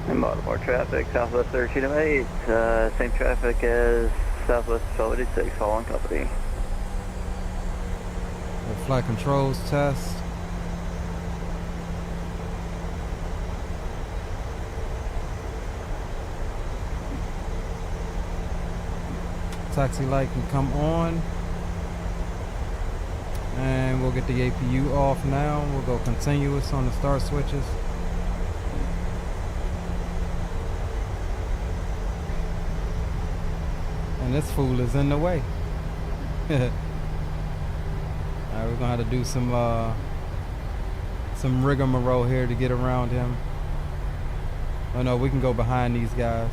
Speaker 8: In Baltimore traffic, Southwest 1308, same traffic as Southwest 1286, following company.
Speaker 1: The flight controls test. Taxi light can come on. And we'll get the APU off now. We'll go continuous on the start switches. And this fool is in the way. Alright, we're gonna have to do some rigmarole here to get around him. Oh no, we can go behind these guys.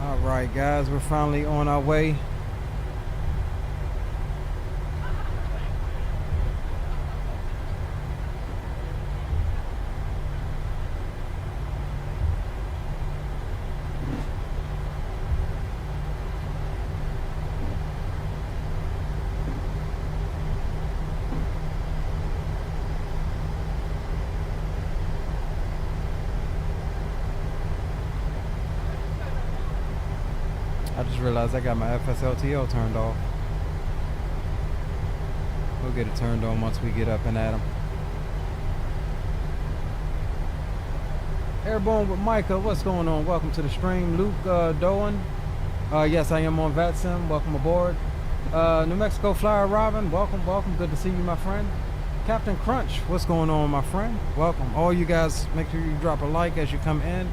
Speaker 1: Alright guys, we're finally on our way. just realized I got my FSLTO turned off. We'll get it turned on once we get up and at 'em. Airborne with Micah, what's going on? Welcome to the stream. Luke Doan. Yes, I am on VATSIM. Welcome aboard. New Mexico Flyer Robin, welcome, welcome. Good to see you, my friend. Captain Crunch, what's going on, my friend? Welcome. All you guys, make sure you drop a like as you come in.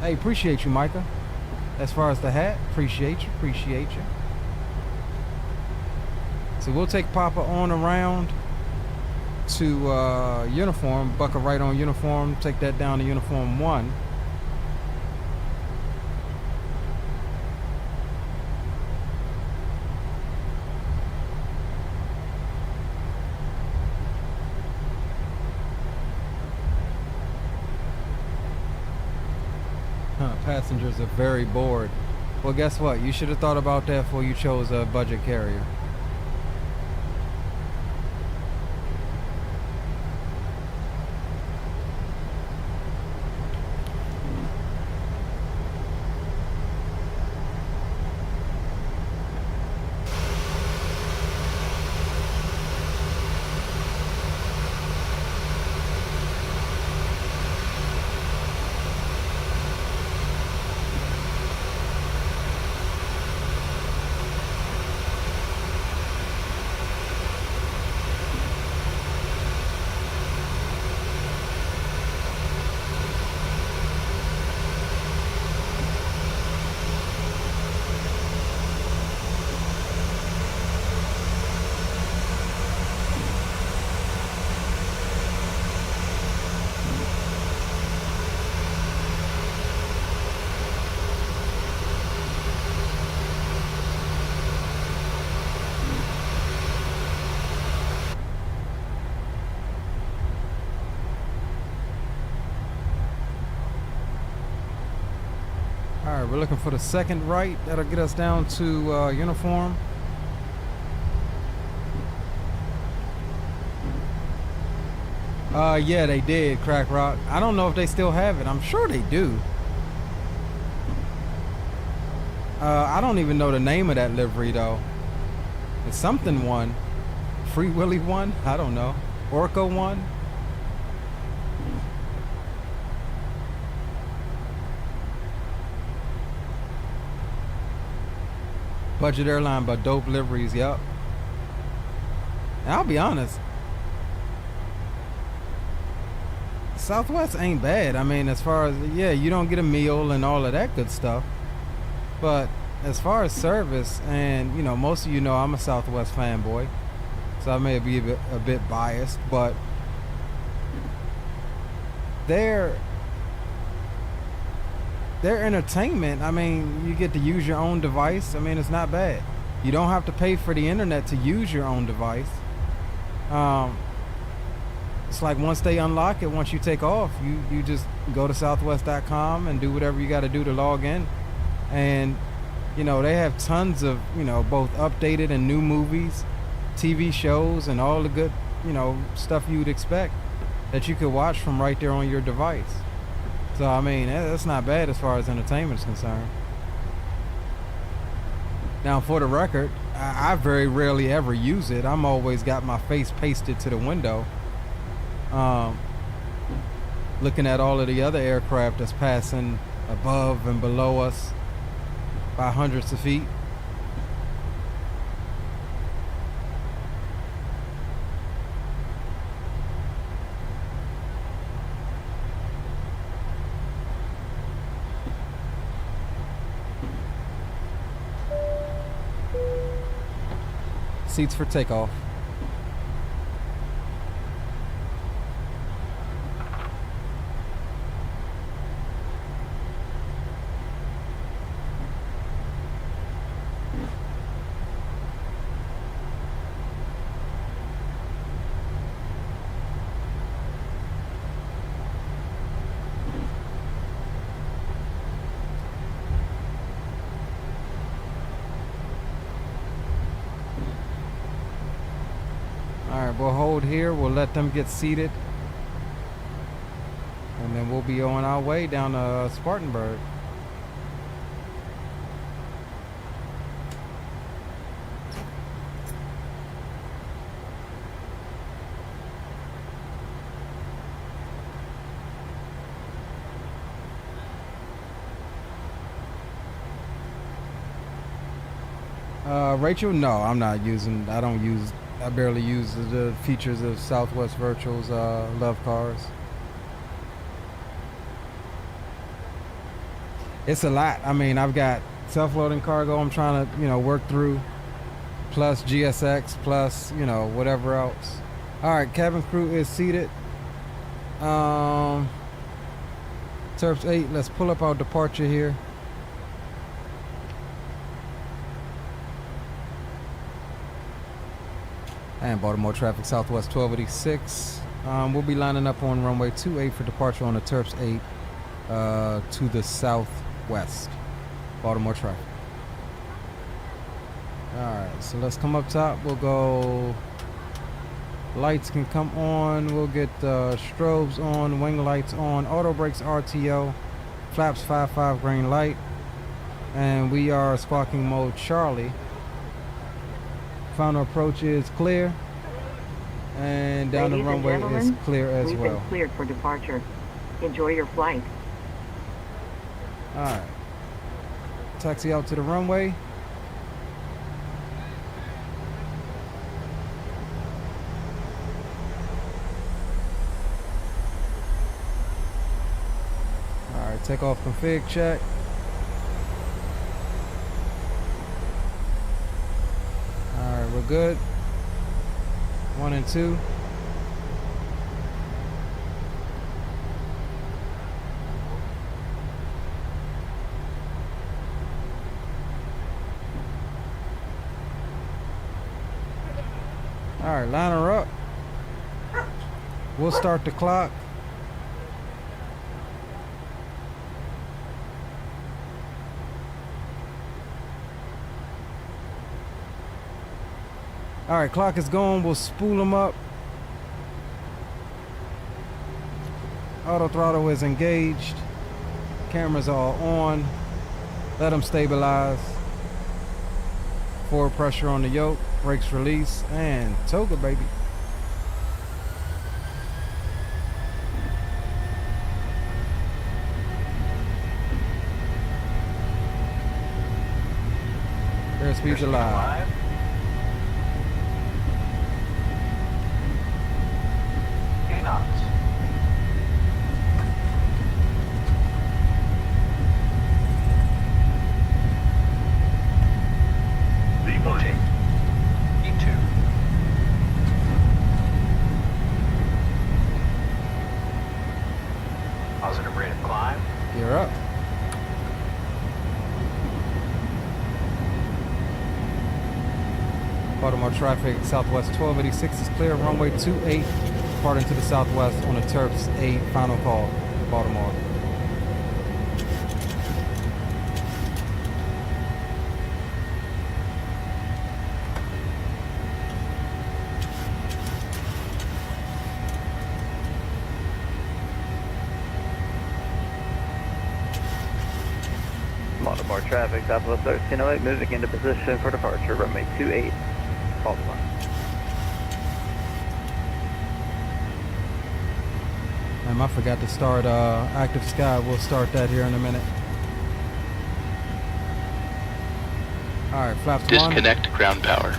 Speaker 1: Hey, appreciate you, Micah. As far as the hat, appreciate you, appreciate you. So we'll take Papa on around to uniform, buckle right on uniform, take that down to uniform 1. Passengers are very bored. Well, guess what? You should have thought about that before you chose a budget carrier. Alright, we're looking for the second right. That'll get us down to uniform. Yeah, they did, Crack Rock. I don't know if they still have it. I'm sure they do. I don't even know the name of that livery, though. It's something 1. Free Willy 1? I don't know. Orca 1? Budget airline, but dope liveries, yep. And I'll be honest, Southwest ain't bad. I mean, as far as, yeah, you don't get a meal and all of that good stuff. But as far as service, and, you know, most of you know I'm a Southwest fanboy, so I may be a bit biased, but their entertainment, I mean, you get to use your own device. I mean, it's not bad. You don't have to pay for the internet to use your own device. It's like once they unlock it, once you take off, you just go to southwest.com and do whatever you got to do to log in. And, you know, they have tons of, you know, both updated and new movies, TV shows, and all the good, you know, stuff you'd expect that you could watch from right there on your device. So, I mean, that's not bad as far as entertainment is concerned. Now, for the record, I very rarely ever use it. I'm always got my face pasted to the window, looking at all of the other aircraft that's passing above and below us by hundreds of feet. Seats for takeoff. We'll hold here, we'll let them get seated, and then we'll be on our way down to Spartanburg. Rachel, no, I'm not using. I barely use the features of Southwest Virtual's Love Cars. It's a lot. I mean, I've got self-loading cargo I'm trying to, work through, plus GSX, plus, whatever else. All right, cabin crew is seated. Terps 8, let's pull up our departure here. And Baltimore traffic, Southwest 1286. We'll be lining up on runway 28 for departure on the Terps 8 to the southwest. Baltimore traffic. Alright, so let's come up top. We'll go. Lights can come on. We'll get strobes on, wing lights on, auto brakes RTO, flaps 5-5 green light. And we are squawking mode Charlie. Final approach is clear, and down the runway is clear as well.
Speaker 9: We've been cleared for departure. Enjoy your flight.
Speaker 1: All right, taxi out to the runway. All right, takeoff config check. We're good. 1 and 2. All right, line her up. We'll start the clock. All right, clock is going. We'll spool them up. Auto throttle is engaged. Cameras are on. Let them stabilize. Forward pressure on the yoke. Brakes release. And toga, baby. Airspeed's alive. Baltimore traffic, Southwest 1286 is clear. Runway 28, departing to the southwest on the Terps 8. Final call, Baltimore.
Speaker 8: Baltimore traffic, Southwest 1308, moving into position for departure, runway 28, Baltimore.
Speaker 1: I forgot to start active sky. We'll start that here in a minute. All right, flaps
Speaker 10: disconnect ground power.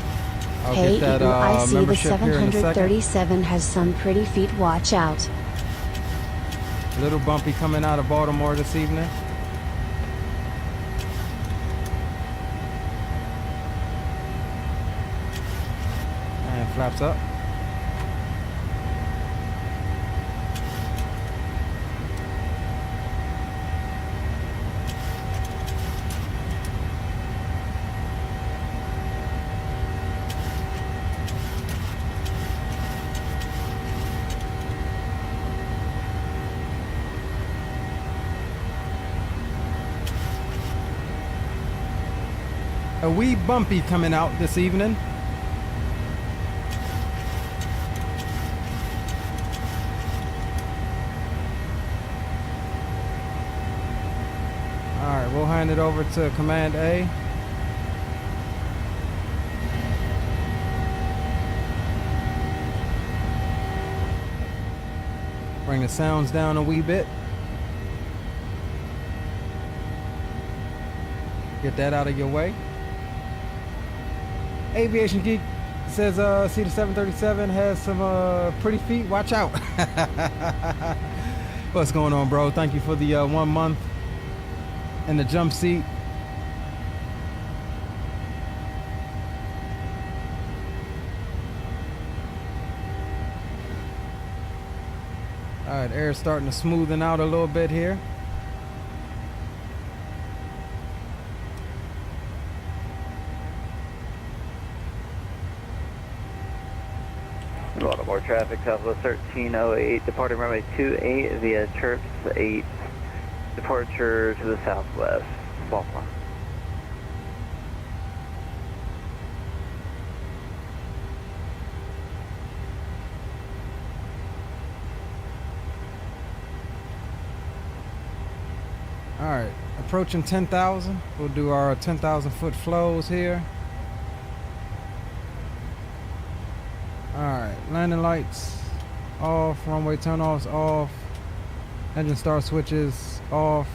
Speaker 1: I'll
Speaker 11: Hey,
Speaker 1: get that
Speaker 11: I see the
Speaker 1: membership here in a second.
Speaker 11: 737 has some pretty feet. Watch out.
Speaker 1: Little bumpy coming out of Baltimore this evening. And flaps up. A wee bumpy coming out this evening. All right, we'll hand it over to Command A. Bring the sounds down a wee bit. Get that out of your way. Aviation Geek says see the 737 has some pretty feet. Watch out. What's going on, bro? Thank you for the 1 month in the jump seat. All right, air's starting to smoothen out a little bit here.
Speaker 8: Baltimore traffic, Southwest 1308, departing runway 28 via Chirps 8, departure to the southwest, Baltimore.
Speaker 1: All right, approaching 10,000. We'll do our 10,000 foot flows here. All right, landing lights off, runway turn-offs off, engine start switches off,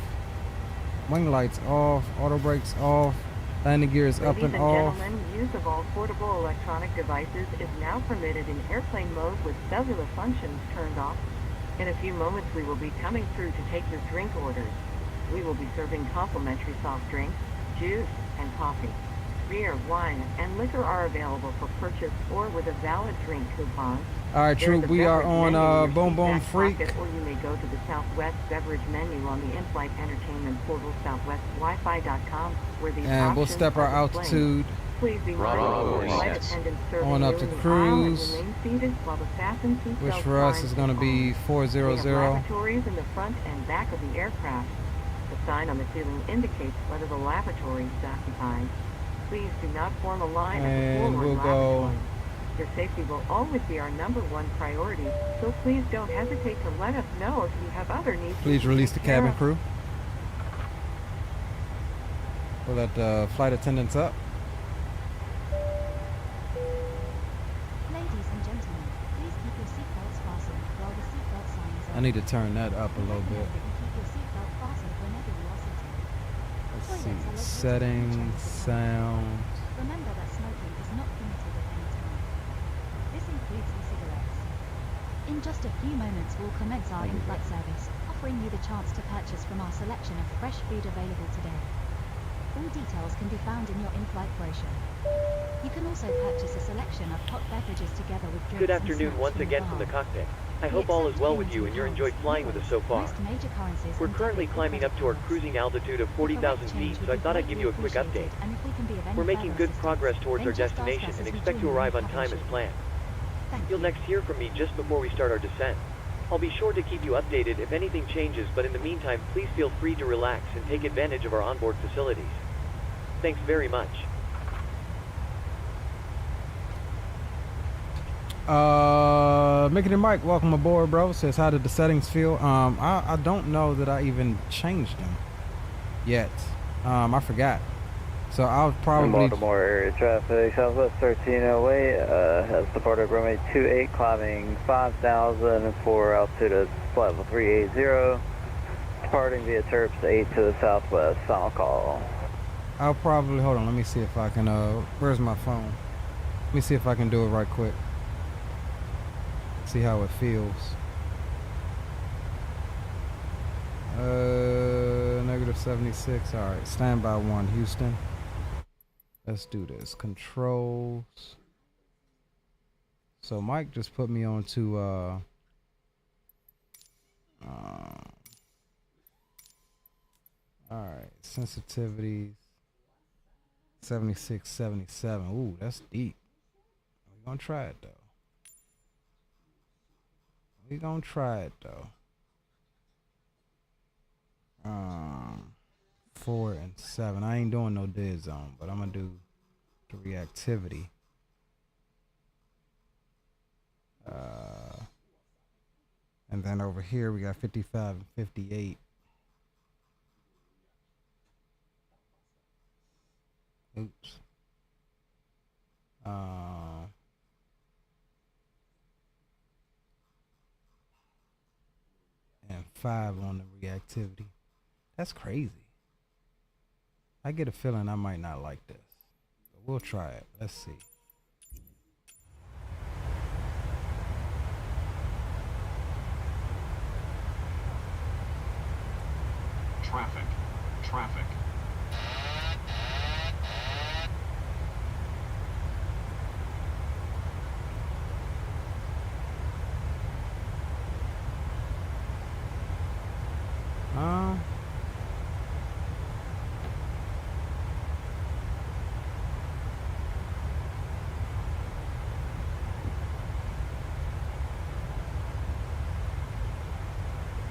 Speaker 1: wing lights off, auto brakes off, landing gears up and off.
Speaker 9: Ladies and gentlemen, use of all portable electronic devices is now permitted in airplane mode with cellular functions turned off. In a few moments, we will be coming through to take your drink orders. We will be serving complimentary soft drinks, juice, and coffee. Beer, wine, and liquor are available for purchase or with a valid drink coupon.
Speaker 1: All right, Troop, we are on Boom Boom Freak.
Speaker 9: Or you may go to the Southwest beverage menu on the in-flight entertainment portal southwestwifi.com, where these
Speaker 1: and we'll step our altitude
Speaker 9: Please be mindful of flight attendants serving
Speaker 1: on up to cruise, which for us is going to be 400.
Speaker 9: We have lavatories in the front and back of the aircraft. The sign on the ceiling indicates whether the lavatory is occupied. Please do not form a line at the
Speaker 1: and
Speaker 9: forward
Speaker 1: we'll go.
Speaker 9: lavatory. Your safety will always be our #1 priority, so please don't hesitate to let us know if you have other needs.
Speaker 1: Please release the cabin crew. We'll let the flight attendants up.
Speaker 5: Ladies and gentlemen, please keep your seatbelts fastened while the seatbelt signs are.
Speaker 1: I need to turn that up a little bit.
Speaker 5: Keep your seatbelt fastened whenever you are sitting.
Speaker 1: Let's
Speaker 5: Toilets
Speaker 1: see.
Speaker 5: are located
Speaker 1: Settings,
Speaker 5: in the
Speaker 1: sound.
Speaker 5: Remember that smoking is not permitted at any time. This includes e-cigarettes. In just a few moments, we'll commence our in-flight service, offering you the chance to purchase from our selection of fresh food available today. All details can be found in your in-flight brochure. You can also purchase a selection of hot beverages together with drinks.
Speaker 7: Good
Speaker 5: and
Speaker 7: afternoon
Speaker 5: snacks
Speaker 7: once
Speaker 5: from
Speaker 7: again
Speaker 5: bar.
Speaker 7: from the cockpit. I
Speaker 5: We
Speaker 7: hope all is
Speaker 5: accept
Speaker 7: well
Speaker 5: payments
Speaker 7: with you
Speaker 5: in
Speaker 7: and you
Speaker 5: pounds,
Speaker 7: enjoyed flying with us so far.
Speaker 5: most major currencies
Speaker 7: We're
Speaker 5: and
Speaker 7: currently
Speaker 5: debit or
Speaker 7: climbing up
Speaker 5: credit
Speaker 7: to our
Speaker 5: cards.
Speaker 7: cruising altitude of
Speaker 5: The
Speaker 7: 40,000
Speaker 5: correct
Speaker 7: feet,
Speaker 5: change
Speaker 7: so
Speaker 5: would
Speaker 7: I
Speaker 5: be
Speaker 7: thought I'd give you a
Speaker 5: greatly
Speaker 7: quick update.
Speaker 5: appreciated, and if we can be of any
Speaker 7: We're making
Speaker 5: further
Speaker 7: good
Speaker 5: assistance,
Speaker 7: progress towards
Speaker 5: then
Speaker 7: our
Speaker 5: just ask us
Speaker 7: destination
Speaker 5: as
Speaker 7: and
Speaker 5: we
Speaker 7: expect to
Speaker 5: join you
Speaker 7: arrive
Speaker 5: in
Speaker 7: on time as
Speaker 5: cabin
Speaker 7: planned.
Speaker 5: Thank
Speaker 7: You'll
Speaker 5: you.
Speaker 7: next hear from me just before we start our descent. I'll be sure to keep you updated if anything changes, but in the meantime, please feel free to relax and take advantage of our onboard facilities. Thanks very much.
Speaker 1: Mickey and Mike, welcome aboard, bro. Says, how did the settings feel? I don't know that I even changed them yet. I forgot. So I'll probably.
Speaker 8: Baltimore area traffic, Southwest 1308, has departed runway 28, climbing 5,000 for altitude of flight level 380, departing via Terps 8 to the southwest, final call.
Speaker 1: I'll probably, hold on, let me see if I can, where's my phone? Let me see if I can do it right quick. See how it feels. -76, all right, standby 1, Houston. Let's do this, controls. So Mike just put me on to, all right, sensitivities. 76, 77. Ooh, that's deep. We're gonna try it though. We're gonna try it though. 4 and 7. I ain't doing no dead zone, but I'm gonna do the reactivity. And then over here we got 55 and 58. Oops. And 5 on the reactivity. That's crazy. I get a feeling I might not like this. But We'll try it. Let's see.
Speaker 10: Traffic.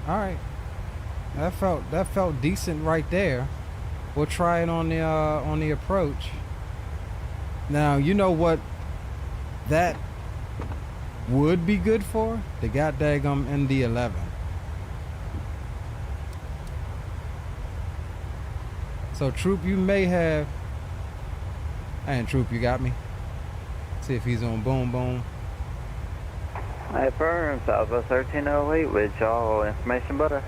Speaker 1: All right. That felt decent right there. We'll try it on the approach. Now, you know what that would be good for? The goddamn MD-11. So Troop, you may have, and Troop, you got me? See if he's on boom boom.
Speaker 8: Affirm, Southwest 1308 with y'all information butter.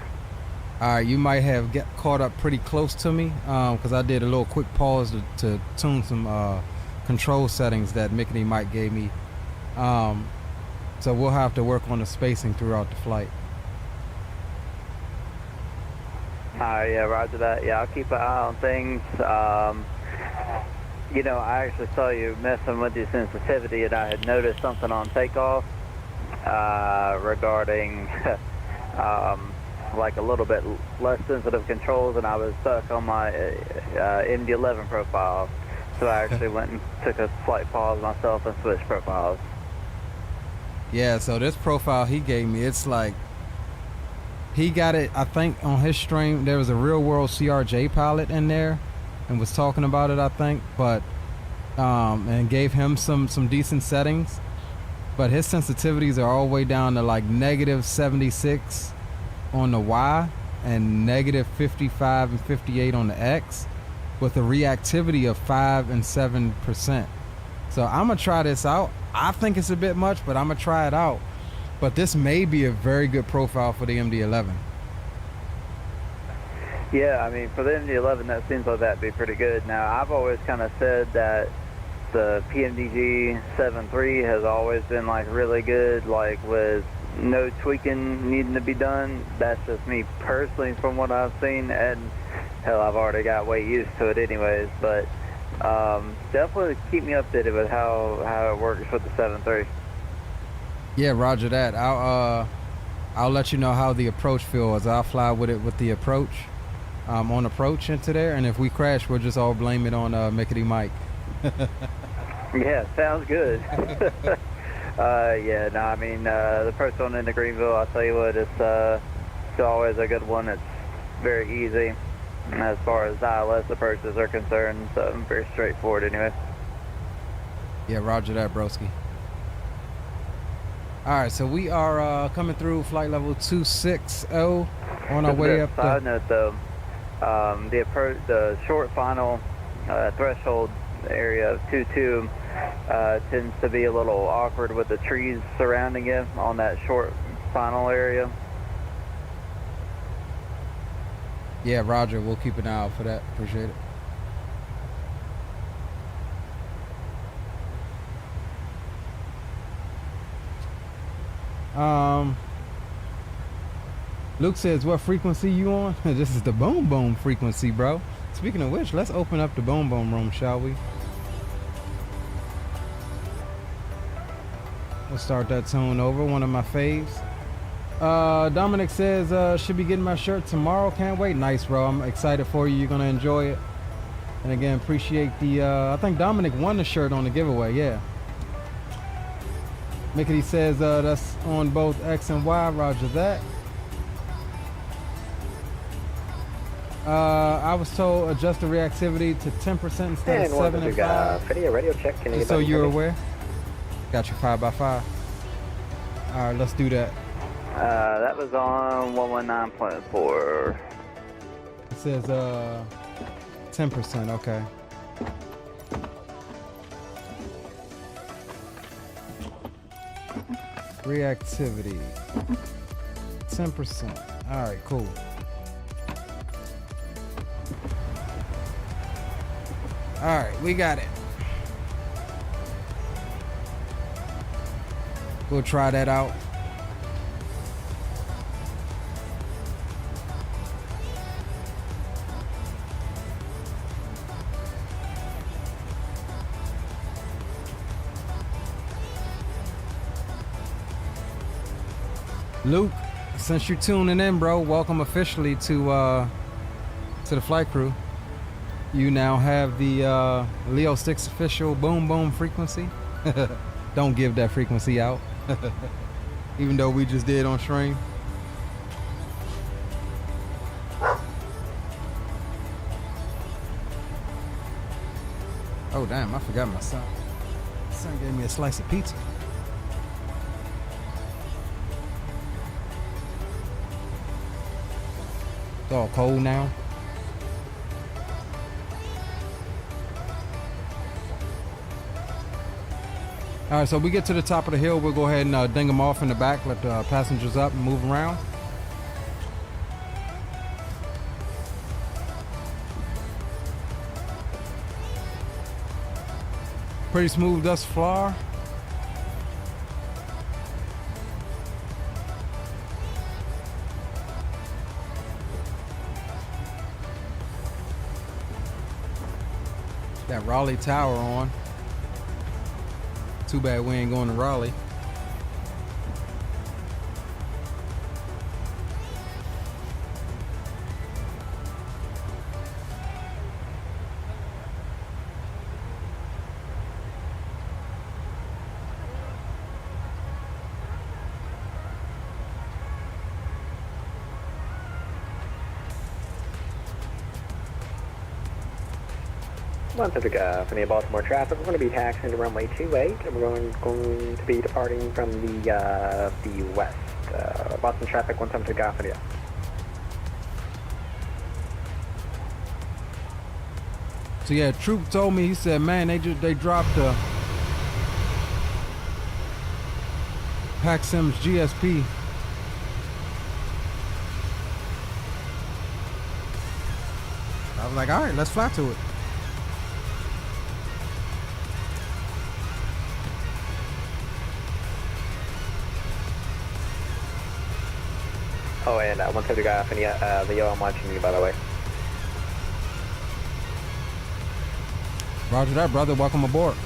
Speaker 1: Alright, you might have caught up pretty close to me because I did a little quick pause to tune some control settings that Mickey Mike gave me. So we'll have to work on the spacing throughout the flight.
Speaker 8: Alright, yeah, roger that. Yeah, I'll keep an eye on things. You know, I actually saw you messing with your sensitivity and I had noticed something on takeoff regarding like a little bit less sensitive controls, and I was stuck on my MD-11 profile. So I actually went and took a slight pause myself and switched profiles.
Speaker 1: Yeah, so this profile he gave me, it's like he got it, I think on his stream there was a real world CRJ pilot in there and was talking about it, I think, but and gave him some decent settings, but his sensitivities are all the way down to like -76 on the Y and -55 and 58 on the X with a reactivity of 5 and 7%. So I'm gonna try this out. I think it's a bit much, but I'm gonna try it out. But this may be a very good profile for the MD-11.
Speaker 8: Yeah, I mean, for the MD-11, that seems like that'd be pretty good. Now, I've always kind of said that the PMDG 7.3 has always been like really good, like with no tweaking needing to be done. That's just me personally from what I've seen, and hell, I've already got way used to it anyways, but definitely keep me updated with how it works with the 7.3.
Speaker 1: Yeah, roger that. I'll let you know how the approach feels. I'll fly with it with the approach, on approach into there, and if we crash, we'll just all blame it on Mickey Mike.
Speaker 8: Yeah, sounds good. Yeah, no, I mean, the approach on into Greenville, I'll tell you what, it's always a good one. It's very easy as far as ILS approaches are concerned, so very straightforward anyway.
Speaker 1: Yeah, roger that, broski. Alright, so we are coming through flight level 260 on our way up.
Speaker 8: Side note though, the approach, the short final threshold area of 22 tends to be a little awkward with the trees surrounding it on that short final area.
Speaker 1: Yeah, roger, we'll keep an eye out for that. Appreciate it. Luke says, what frequency you on? This is the boom boom frequency, bro. Speaking of which, let's open up the boom boom room, shall we? We'll start that tune over, one of my faves. Dominic says, should be getting my shirt tomorrow. Can't wait. Nice, bro. I'm excited for you. You're going to enjoy it. And again, appreciate the, I think Dominic won the shirt on the giveaway. Yeah. Mickey says, that's on both X and Y. Roger that. I was told adjust the reactivity to 10% instead of 7 and 5.
Speaker 8: Video radio check. Can
Speaker 1: Just so you're aware. Got your 5x5. All right, let's do that.
Speaker 8: That was on 119.4.
Speaker 1: It says 10%. Okay. Reactivity 10%. All right, cool. All right, we got it. We'll try that out. Luke, since you're tuning in, bro, welcome officially to the flight crew. You now have the Leo 6 official boom boom frequency. Don't give that frequency out. Even though we just did on stream. Oh damn, I forgot my son. My son gave me a slice of pizza. It's all cold now. All right, so we get to the top of the hill. We'll go ahead and ding them off in the back, let the passengers up and move around. Pretty smooth thus far. Got Raleigh Tower on. Too bad we ain't going to Raleigh.
Speaker 10: For the Baltimore traffic, we're going to be taxiing to runway 28, and we're going to be departing from the west. Boston traffic, 173 for you.
Speaker 1: So yeah, Troop told me, he said, man, they dropped the PACSIM GSP. I was like, all right, let's fly to it.
Speaker 10: Oh, and 170 for you, Leo, I'm watching you, by the way.
Speaker 1: Roger that, brother. Welcome aboard.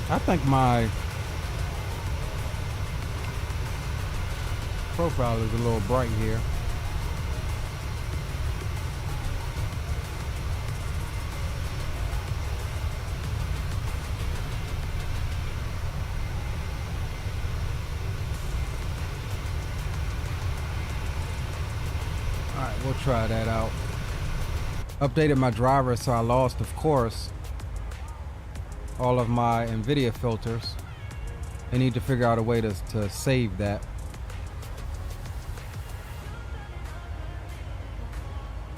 Speaker 1: I think my profile is a little bright here. We'll try that out. Updated my driver, so I lost, of course, all of my NVIDIA filters. I need to figure out a way to save that.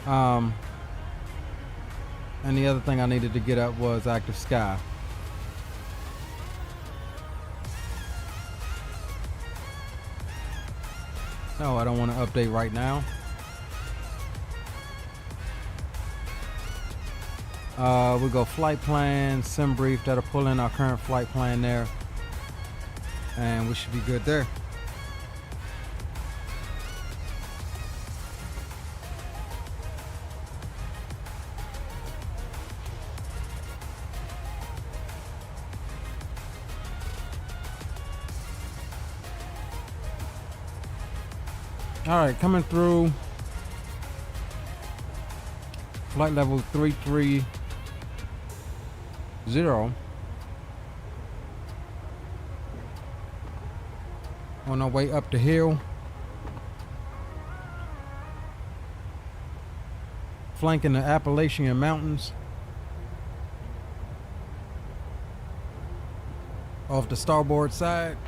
Speaker 1: And the other thing I needed to get up was Active Sky. No, I don't want to update right now. We'll go flight plan, sim brief, that'll pull in our current flight plan there. And we should be good there. All right, coming through flight level 330 on our way up the hill, flanking the Appalachian Mountains off the starboard side.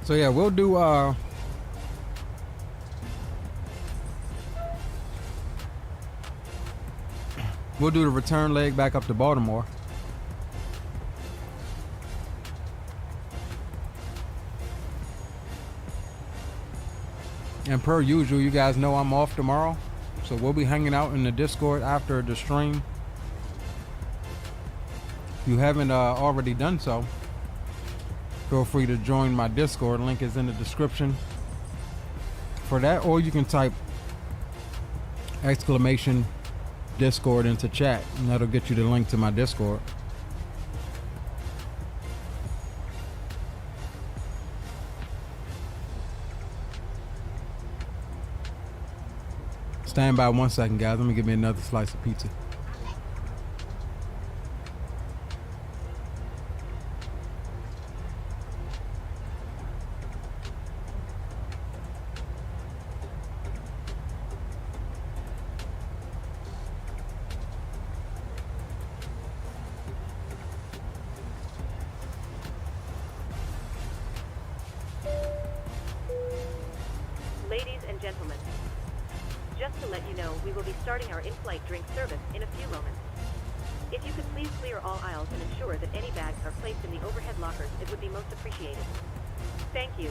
Speaker 1: So yeah, we'll do the return leg back up to Baltimore. And per usual, you guys know I'm off tomorrow, so we'll be hanging out in the Discord after the stream. If you haven't already done so, feel free to join my Discord. Link is in the description for that, or you can type exclamation Discord into chat, and that'll get you the link to my Discord. Stand by 1 second, guys. Let me get me another slice of pizza.
Speaker 2: Ladies and gentlemen, just to let you know, we will be starting our in-flight drink service in a few moments. If you could please clear all aisles and ensure that any bags are placed in the overhead lockers, it would be most appreciated. Thank you.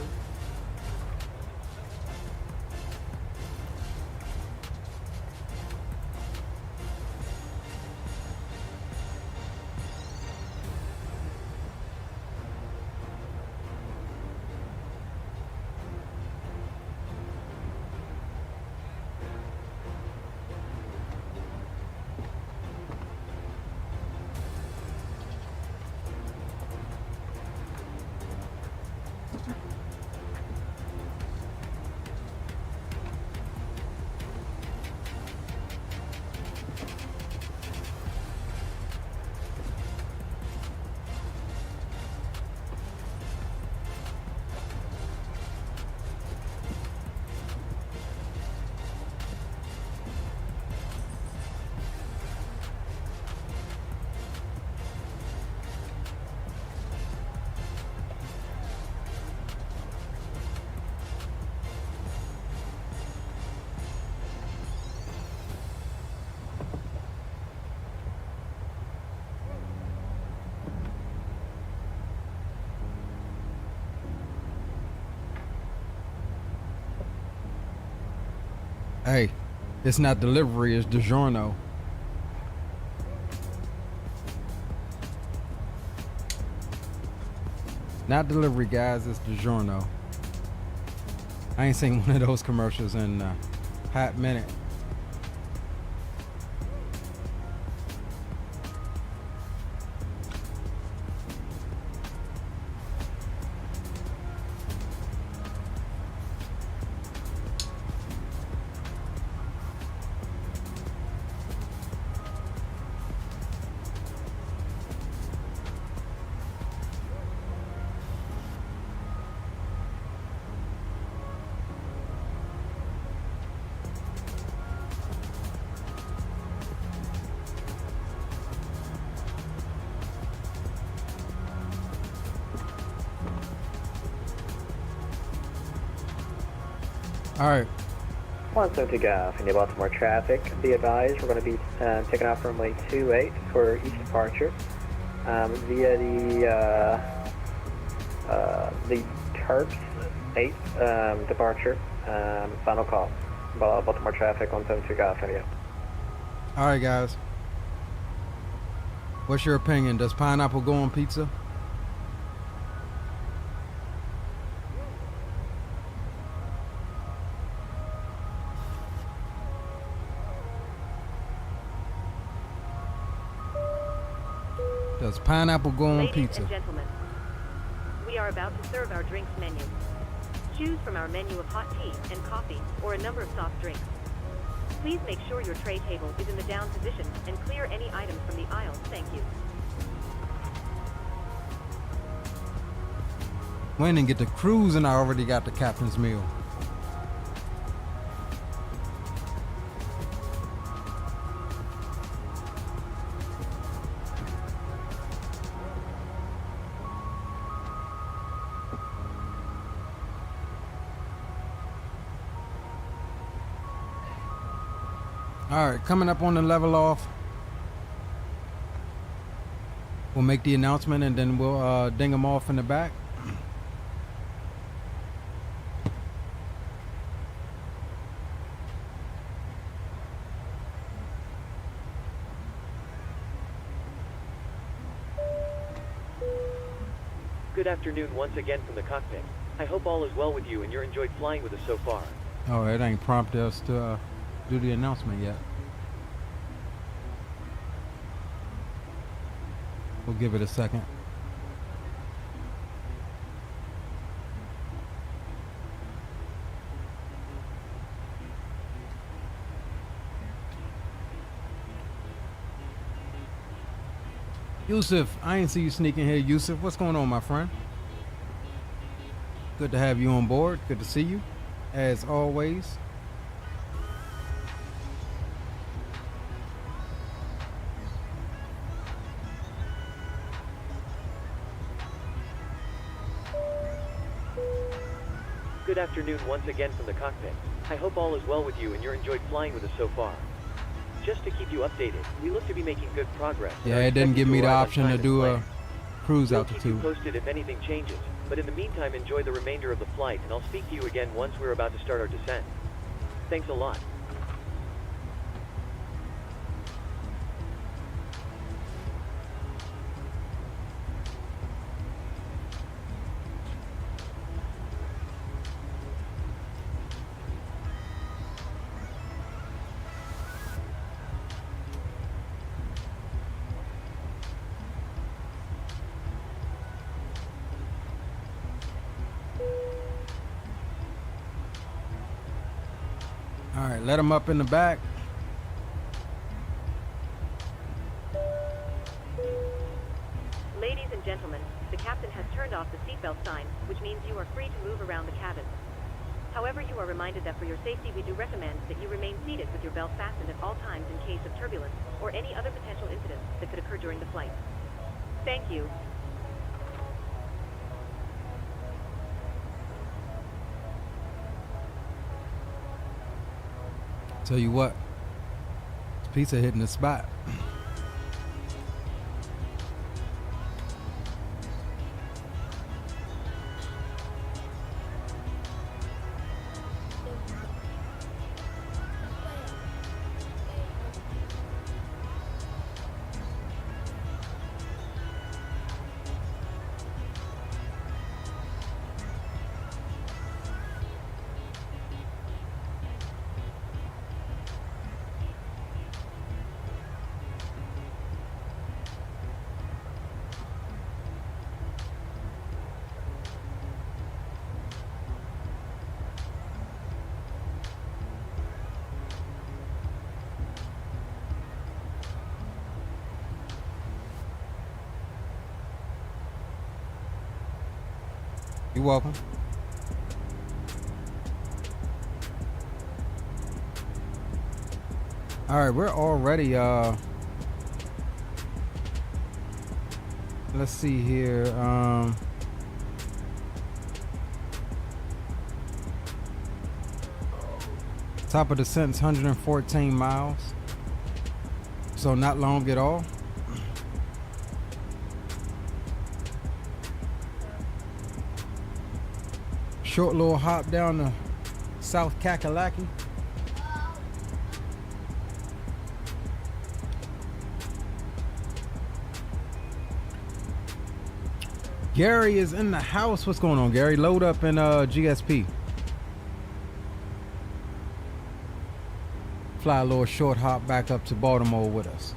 Speaker 1: Hey, it's not delivery, it's DiGiorno. Not delivery, guys, it's DiGiorno. I ain't seen one of those commercials in a hot minute. All right.
Speaker 10: Once so Takeoff in the Baltimore traffic, be advised we're going to be taking off from runway 28 for each departure via the Terps 8 departure. Final call. Baltimore traffic on 7 Takeoff area.
Speaker 1: All right, guys. What's your opinion? Does pineapple go on pizza? Does pineapple go on
Speaker 2: Ladies
Speaker 1: pizza?
Speaker 2: and gentlemen, we are about to serve our drinks menu. Choose from our menu of hot tea and coffee or a number of soft drinks. Please make sure your tray table is in the down position and clear any items from the aisles. Thank you.
Speaker 1: We didn't get the cruise and I already got the captain's meal. All right, coming up on the level off. We'll make the announcement and then we'll ding them off in the back.
Speaker 7: Good afternoon once again from the cockpit. I hope all is well with you and you're enjoyed flying with us so far.
Speaker 1: Oh, it ain't prompted us to do the announcement yet. We'll give it a second. Yusuf, I ain't see you sneaking here. Yusuf, what's going on, my friend? Good to have you on board. Good to see you, as always.
Speaker 7: Good afternoon once again from the cockpit. I hope all is well with you and you're enjoyed flying with us so far. Just to keep you updated, we look to be making good progress.
Speaker 1: Yeah, it didn't give me the option to do a cruise altitude.
Speaker 7: We'll keep you posted if anything changes, but in the meantime, enjoy the remainder of the flight, and I'll speak to you again once we're about to start our descent. Thanks a lot.
Speaker 1: All right, let them up in the back.
Speaker 2: Ladies and gentlemen, the captain has turned off the seatbelt sign, which means you are free to move around the cabin. However, you are reminded that for your safety, we do recommend that you remain seated with your belt fastened at all times in case of turbulence or any other potential incidents that could occur during the flight. Thank you.
Speaker 1: Tell you what, this pizza hitting the spot. You're welcome. All right, we're already let's see here. Top of the descent's 114 miles. So not long at all. Short little hop down to South Kakalaki. Gary is in the house. What's going on, Gary? Load up in GSP. Fly a little short hop back up to Baltimore with us.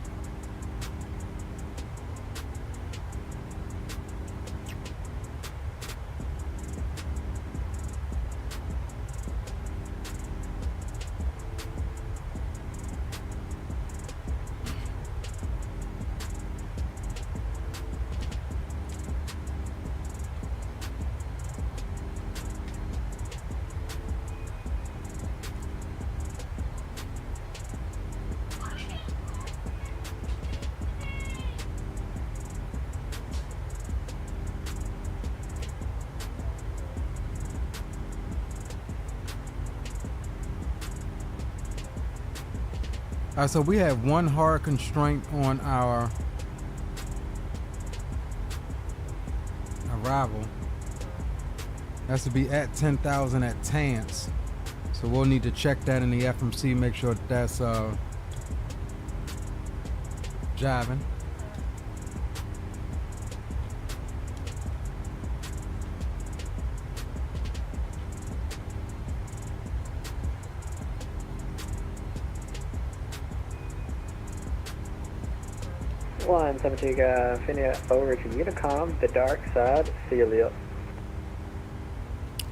Speaker 1: All right, so we have one hard constraint on our arrival. That's to be at 10,000 at Tance. So we'll need to check that in the FMC, make sure that that's jiving.
Speaker 10: One 72 Finia over to Unicom, the dark side, Celia.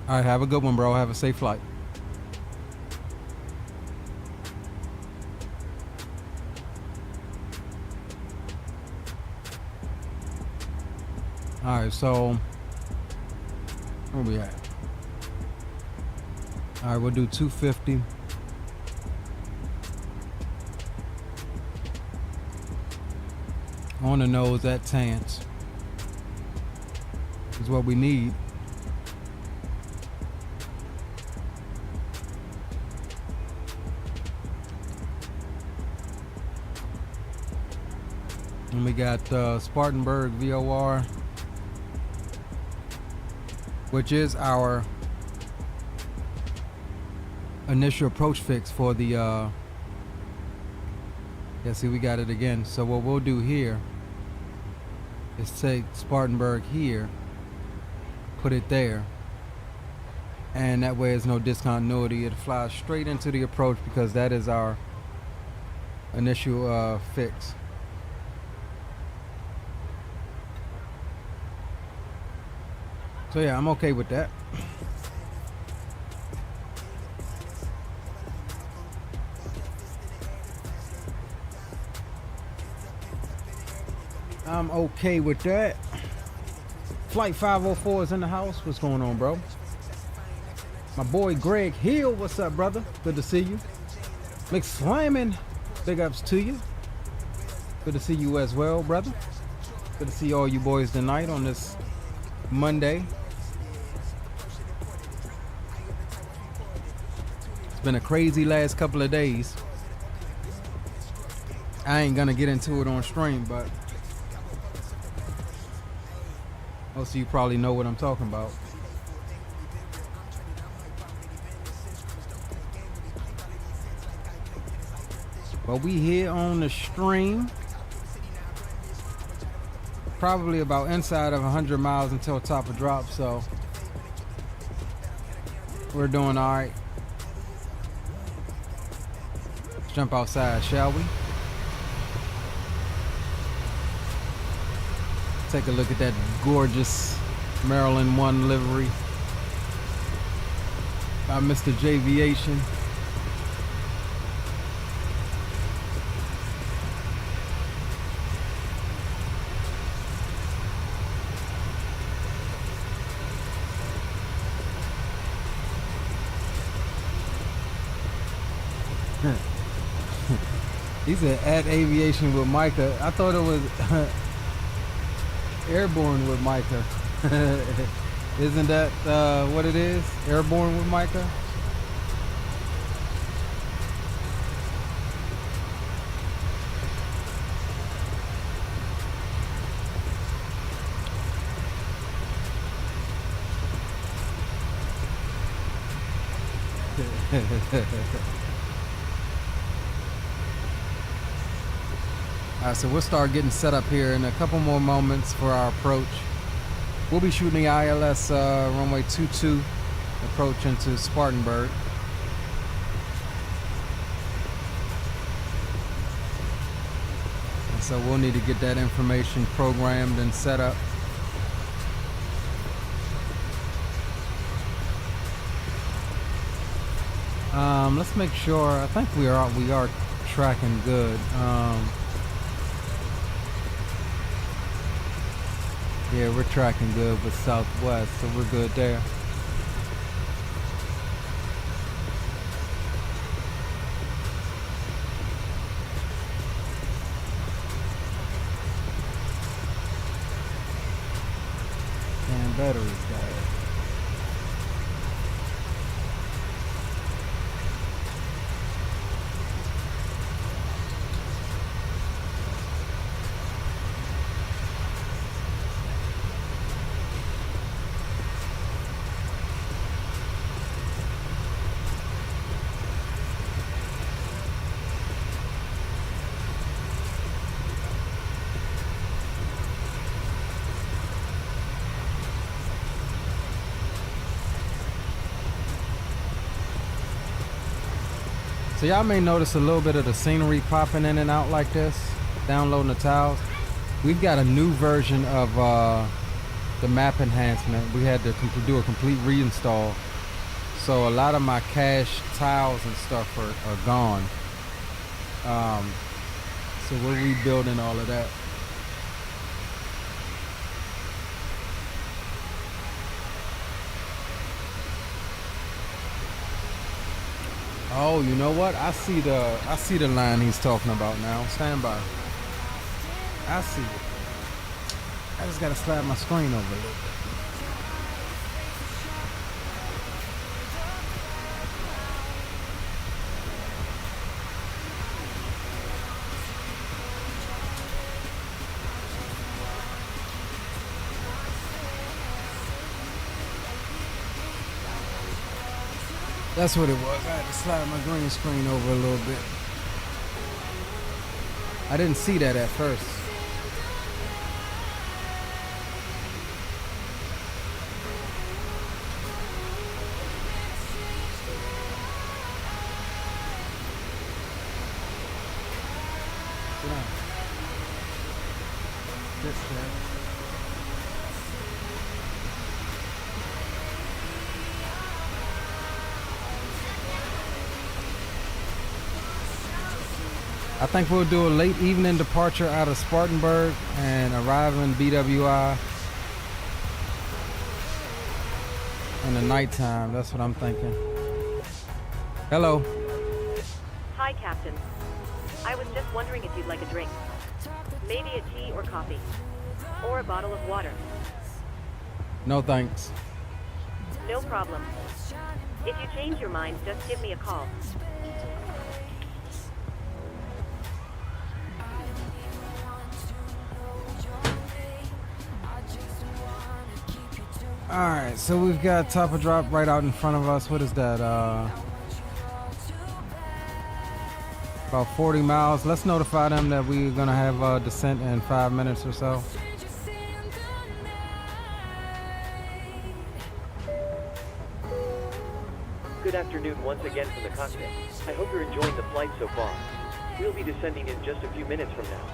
Speaker 1: All right, have a good one, bro. Have a safe flight. All right, so where we at? All right, we'll do 250. On the nose at Tance is what we need. And we got Spartanburg VOR, which is our initial approach fix for the yeah, see, we got it again. So what we'll do here is take Spartanburg here, put it there, and that way there's no discontinuity. It flies straight into the approach because that is our initial fix. So yeah, I'm okay with that. I'm okay with that. Flight 504 is in the house. What's going on, bro? My boy Greg Hill, what's up, brother? Good to see you. McSlamming, big ups to you. Good to see you as well, brother. Good to see all you boys tonight on this Monday. It's been a crazy last couple of days. I ain't gonna get into it on stream, but most of you probably know what I'm talking about. But we here on the stream, probably about inside of 100 miles until top of drop, so we're doing all right. Let's jump outside, shall we? Take a look at that gorgeous Maryland 1 livery by Mr. J'Aviation. He said at aviation with Micah. I thought it was airborne with Micah. Isn't that what it is? Airborne with Micah? Alright, so we'll start getting set up here in a couple more moments for our approach. We'll be shooting the ILS runway 22 approach into Spartanburg. And so we'll need to get that information programmed and set up. Let's make sure. I think we are tracking good. Yeah, we're tracking good with Southwest, so we're good there. And batteries died. So y'all may notice a little bit of the scenery popping in and out like this, downloading the tiles. We've got a new version of the map enhancement. We had to do a complete reinstall. So a lot of my cache tiles and stuff are gone. So we're rebuilding all of that. Oh, you know what? I see the line he's talking about now. Stand by. I see it. I just gotta slide my screen over a little bit. That's what it was. I had to slide my green screen over a little bit. I didn't see that at first. I think we'll do a late evening departure out of Spartanburg and arrive in BWI in the nighttime. That's what I'm thinking. Hello.
Speaker 2: Hi, Captain. I was just wondering if you'd like a drink. Maybe a tea or coffee. Or a bottle of water.
Speaker 1: No thanks.
Speaker 2: No problem. If you change your mind, just give me a call.
Speaker 1: Alright, so we've got top of drop right out in front of us. What is that? About 40 miles. Let's notify them that we're going to have a descent in 5 minutes or so.
Speaker 7: Good afternoon once again from the cockpit. I hope you're enjoying the flight so far. We'll be descending in just a few minutes from now.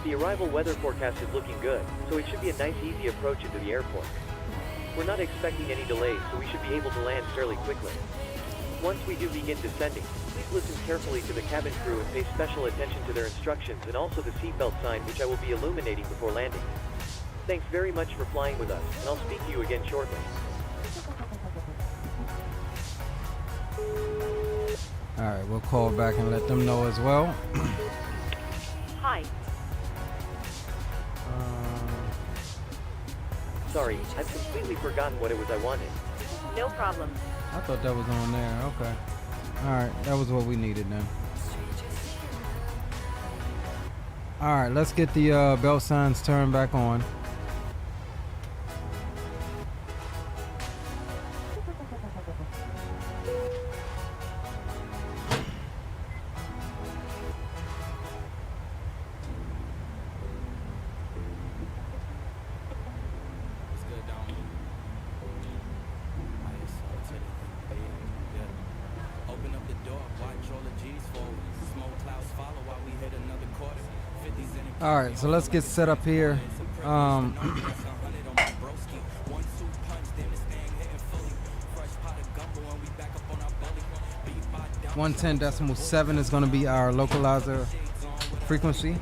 Speaker 7: The arrival weather forecast is looking good, so it should be a nice easy approach into the airport. We're not expecting any delays, so we should be able to land fairly quickly. Once we do begin descending, please listen carefully to the cabin crew and pay special attention to their instructions and also the seatbelt sign, which I will be illuminating before landing. Thanks very much for flying with us, and I'll speak to you again shortly.
Speaker 1: Alright, we'll call back and let them know as well.
Speaker 2: Hi.
Speaker 7: Sorry, I've completely forgotten what it was I wanted.
Speaker 2: No problem.
Speaker 1: I thought that was on there. Okay. Alright, that was what we needed then. Alright, let's get the belt signs turned back on. Alright, so let's get set up here. 110.7 is going to be our localizer frequency.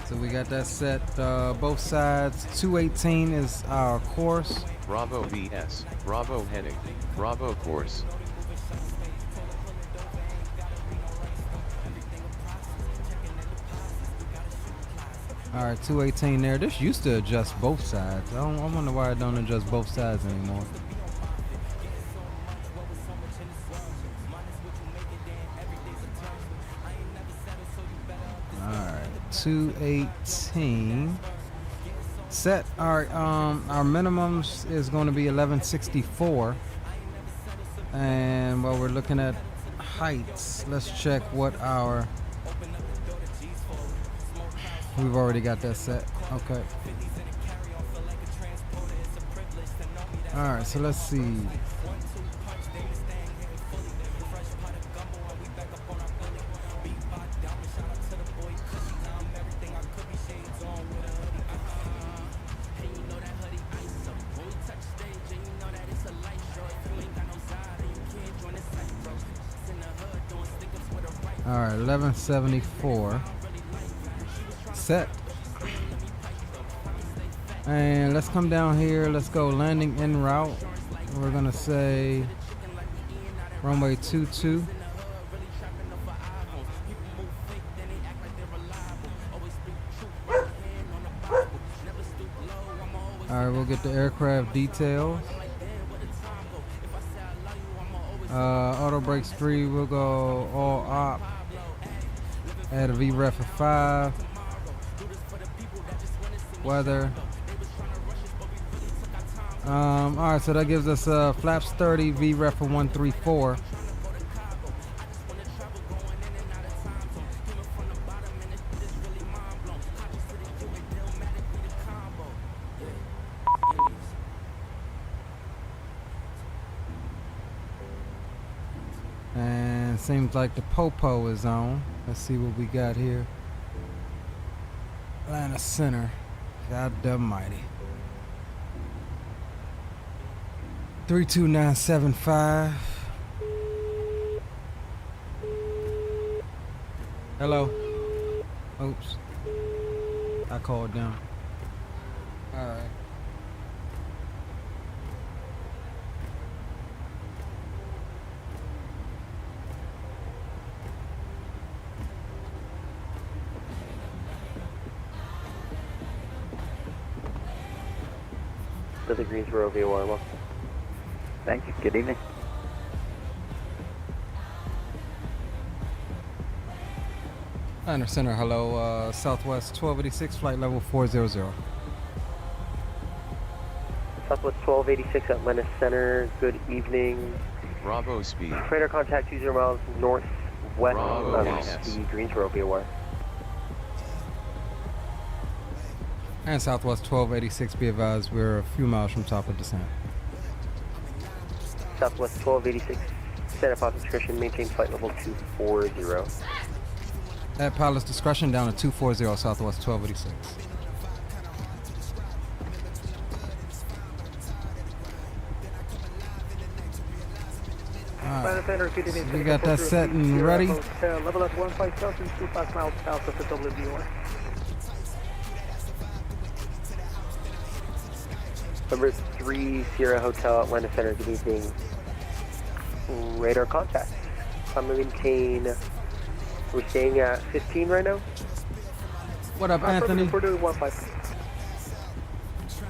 Speaker 1: So we got that set both sides. 218 is our course.
Speaker 4: Bravo VS, Bravo heading, Bravo course.
Speaker 1: Alright, 218 there. This used to adjust both sides. I wonder why it don't adjust both sides anymore. Alright, 218. Set our minimums is going to be 1164, and while we're looking at heights, let's check what our We've already got that set. Okay. All right, so let's see. All right, 1174 set. And let's come down here. Let's go landing en route. We're gonna say runway 22. All right, we'll get the aircraft details. Auto brakes 3, we'll go all op. Add a VREF of 5. Weather. Alright, so that gives us flaps 30, VREF of 134. And seems like the Popo is on. Let's see what we got here. Atlanta Center. God almighty. 32975. Hello. Oops. I called down. Alright.
Speaker 12: To the Greensboro VOR.
Speaker 8: Thank you. Good evening.
Speaker 1: Atlanta Center, hello. Southwest 1286, flight level 400.
Speaker 12: Southwest 1286 Atlanta Center, good evening.
Speaker 4: Bravo speed.
Speaker 12: Radar contact 20 miles northwest
Speaker 4: Bravo,
Speaker 12: of
Speaker 4: yes.
Speaker 12: the Greensboro VOR.
Speaker 1: And Southwest 1286, be advised, we're a few miles from top of descent.
Speaker 12: Southwest 1286, set up pilot's discretion, maintain flight level 240.
Speaker 1: At pilot's discretion down to 240, Southwest 1286. Alright, so we got that set and ready.
Speaker 10: Level at 15,025 miles south of the WVOR.
Speaker 12: Number 3 Sierra Hotel Atlanta Center, good evening. Radar contact. I'm going to maintain, we're staying at 15 right now.
Speaker 1: What up, Anthony?
Speaker 10: We're doing 15.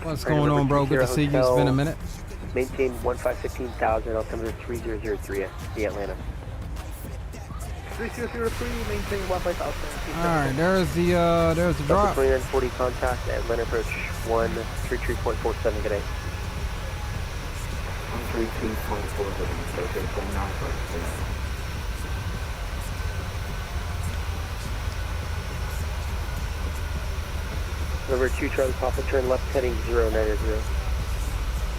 Speaker 1: What's going on, bro? Good to see you. It's been a minute.
Speaker 12: Maintain 15,000, altimeter 3003 at the Atlanta.
Speaker 10: 3003, maintain 15,000.
Speaker 1: Alright, there's the drop.
Speaker 12: 2940 contact, Atlanta approach 133.47 today. 133.47. Number 2 Charlie Papa, turn left heading 090.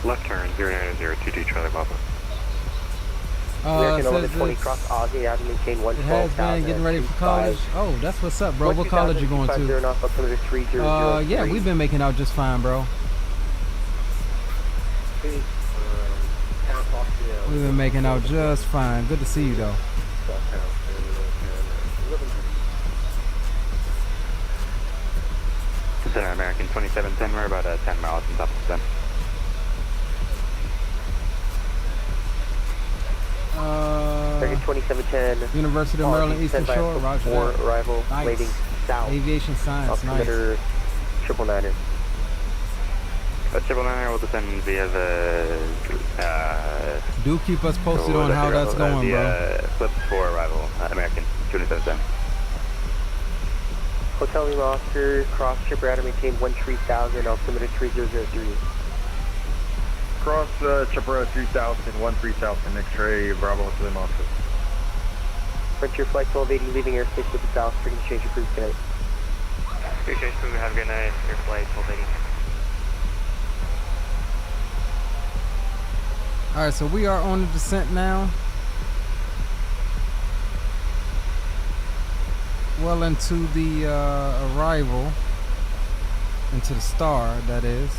Speaker 13: Left turn 090, 22 Charlie Papa.
Speaker 12: American 1120 cross Aussie, out to maintain 112,000.
Speaker 1: It has been getting ready for college. Oh, that's what's up, bro. What college you going to? Yeah, we've been making out just fine, bro. We've been making out just fine. Good to see you, though.
Speaker 13: Center American 2710, we're about 10 miles from top of the
Speaker 12: American 2710.
Speaker 1: University of Maryland Eastern Shore, roger that.
Speaker 12: Arrival,
Speaker 1: Nice.
Speaker 12: waiting south.
Speaker 1: Aviation science, nice.
Speaker 12: Altimeter 999er.
Speaker 13: 999 will descend via the...
Speaker 1: Do keep us posted on how that's going, bro.
Speaker 13: Flips for arrival, American 2710.
Speaker 12: Hotel Lima Oscar, cross ship radar, maintain 13,000, altimeter 3003.
Speaker 14: Cross Chipper 3000, 13,000, X-ray, Bravo to the Oscar.
Speaker 12: Frontier Flight 1280, leaving airspace with the south, frequency change approved tonight. Appreciate it. Have a good night. Your flight 1280.
Speaker 1: All right, so we are on the descent now. Well into the arrival, into the star, that is.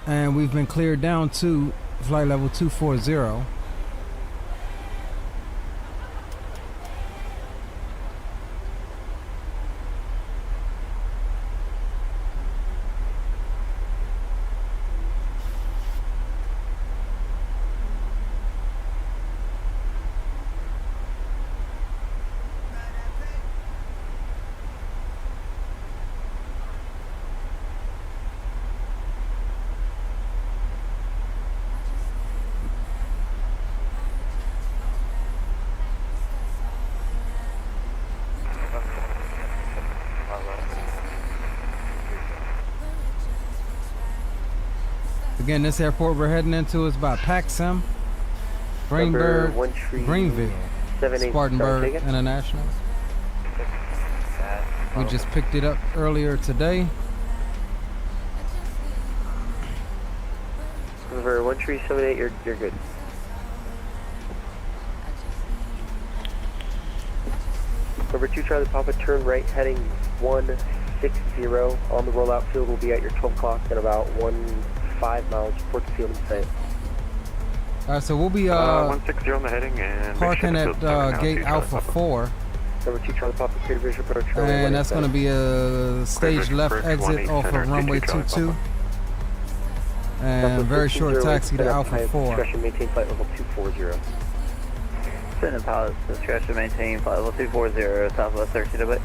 Speaker 1: And we've been cleared down to flight level 240. Again, this airport we're heading into is by PACSIM, Greenville Spartanburg International. We just picked it up earlier today.
Speaker 12: Over 1378, you're good. Number 2 Charlie Papa, turn right heading 160 on the rollout field. Will be at your 12 o'clock at about 5 miles port to field in sight.
Speaker 1: Alright, so we'll be
Speaker 13: 160 on the heading and
Speaker 1: parking at gate Alpha 4.
Speaker 12: Number 2 Charlie Papa, clear visual approach.
Speaker 1: And that's going to be a stage left exit off of runway 22. And very short taxi to Alpha 4.
Speaker 12: Discretion, maintain flight level 240.
Speaker 8: Send in pilots, discretion, maintain flight level 240, Southwest 13 away.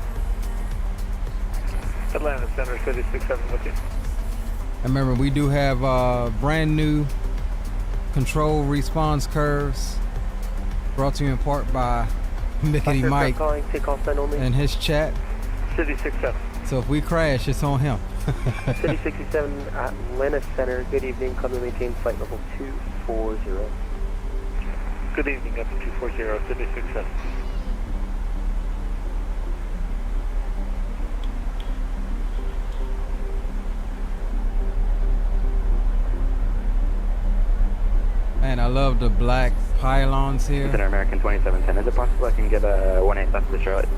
Speaker 12: Atlanta Center, 36-7 with you.
Speaker 1: And remember, we do have brand new control response curves brought to you in part by Mickey Mike and his chat.
Speaker 12: City 67.
Speaker 1: So if we crash, it's on him.
Speaker 12: City 67, Atlanta Center. Good evening. Come to maintain flight level 240. Good evening, up to 240, City 67.
Speaker 1: Man, I love the black pylons here.
Speaker 15: Center American 2710. Is it possible I can get a 18 left to Charlotte?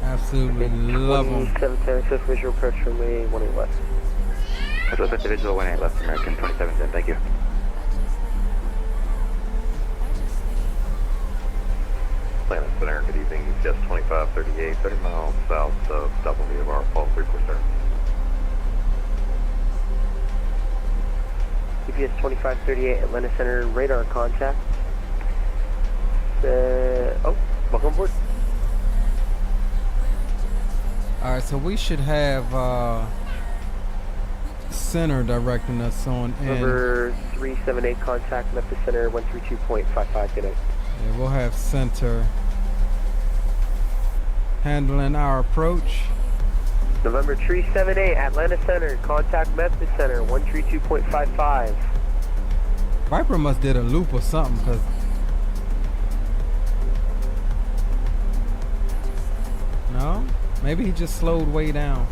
Speaker 1: Absolutely love them.
Speaker 12: 2710, swift visual approach from me, 18 left.
Speaker 15: That's with the visual 18 left, American 2710. Thank you.
Speaker 13: Atlanta Center, good evening. Just 2538, 30 miles south of WVR, fall 347.
Speaker 12: GPS 2538, Atlanta Center, radar contact. Welcome aboard.
Speaker 1: Alright, so we should have center directing us on in.
Speaker 12: Number 378, contact Memphis Center, 132.55, good night.
Speaker 1: Yeah, we'll have center handling our approach.
Speaker 12: November 378, Atlanta Center, contact Memphis Center, 132.55.
Speaker 1: Viper must did a loop or something, cause no, maybe he just slowed way down.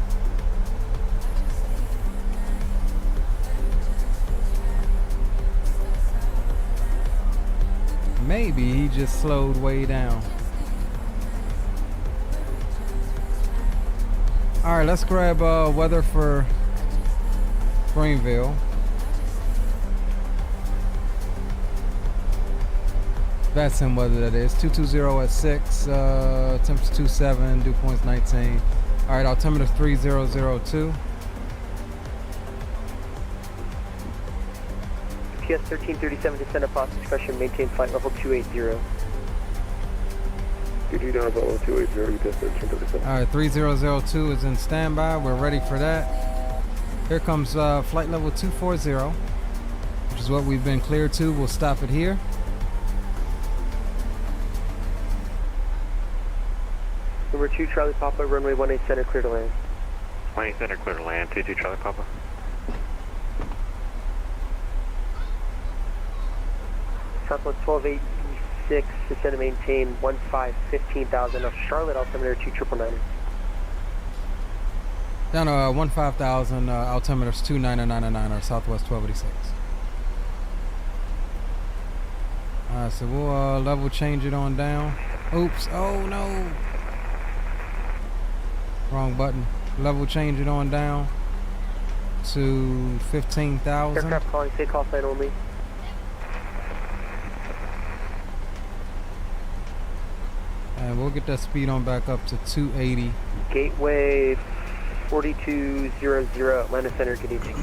Speaker 1: Maybe he just slowed way down. All right, let's grab weather for Greenville. That's in weather, that is. 220 at 6, temperature 27, dew points 19. All right, altimeter 3002.
Speaker 12: PS 1337, descend upon discretion, maintain flight level 280.
Speaker 13: Good down level 280, PS 1337.
Speaker 1: All right, 3002 is in standby. We're ready for that. Here comes flight level 240, which is what we've been cleared to. We'll stop it here.
Speaker 12: Number 2 Charlie Papa, runway 18 center, clear to land.
Speaker 13: 18 center, clear to land, 22 Charlie Papa.
Speaker 12: Southwest 1287, 1286, descend and maintain 15,000 of Charlotte, altimeter 2999.
Speaker 1: Down to 15,000, altimeters 2999 or Southwest 1286. Alright, so we'll level change it on down. Oops, oh no. Wrong button. Level change it on down to 15,000.
Speaker 12: Aircraft calling takeoff line only.
Speaker 1: And we'll get that speed on back up to 280.
Speaker 12: Gateway 4200, Atlanta Center, good evening.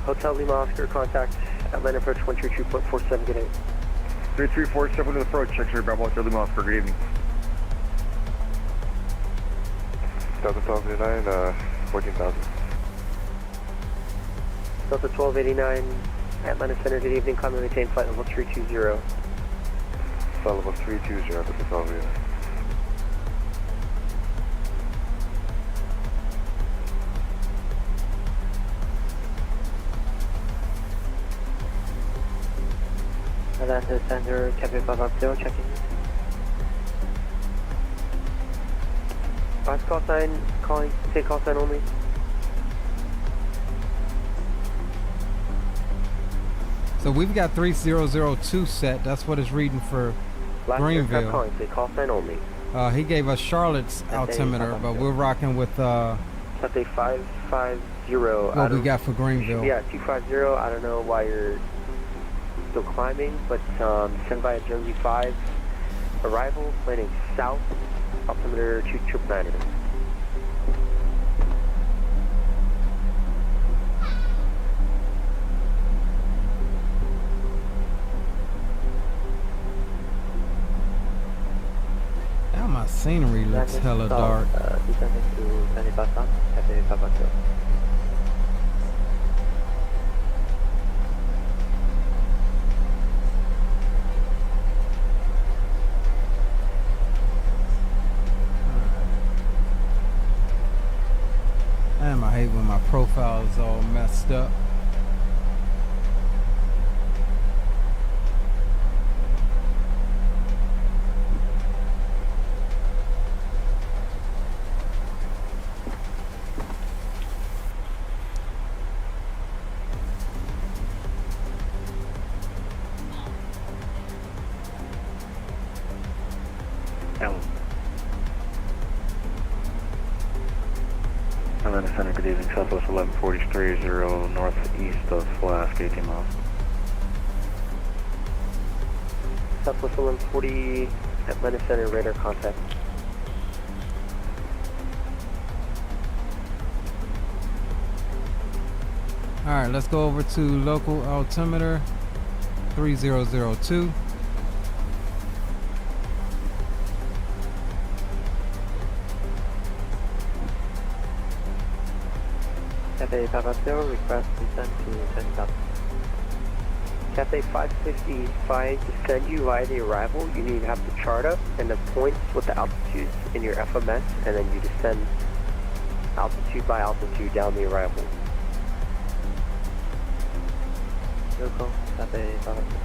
Speaker 12: Hotel Lima Oscar, contact Atlanta approach 122.47, good evening.
Speaker 14: 3347 to the approach, X-ray Bravo Hotel Lima Oscar, good evening.
Speaker 13: Delta 1289, 14,000.
Speaker 12: Delta 1289, Atlanta Center, good evening, climb and maintain flight level 320.
Speaker 13: Flight level 320, Delta 1289.
Speaker 12: Atlanta Center, Captain 550, checking. Last call sign, calling, takeoff sign only.
Speaker 1: So we've got 3002 set. That's what it's reading for
Speaker 12: Last
Speaker 1: Greenville.
Speaker 12: aircraft calling, takeoff sign only.
Speaker 1: He gave us Charlotte's altimeter, but we're rocking with
Speaker 12: Cathay 550.
Speaker 1: what we got for Greenville.
Speaker 12: Yeah, 250. I don't know why you're still climbing, but send by a Jonesy 5. Arrival, landing south, altimeter 2999.
Speaker 1: Now my scenery looks hella dark.
Speaker 12: Descending to Cathay 550.
Speaker 1: Damn, I hate when my profile is all messed up.
Speaker 13: Atlanta Center, good evening. Southwest 1143, northeast of Flask, 18 miles.
Speaker 12: Southwest 1140, Atlanta Center, radar contact.
Speaker 1: Alright, let's go over to local altimeter 3002.
Speaker 12: Cathay 550, request descent to 10,000. Cathay 555, to send you via the arrival, you need to have the chart up and the points with the altitudes in your FMS, and then you descend altitude by altitude down the arrival. Local, Cathay 550.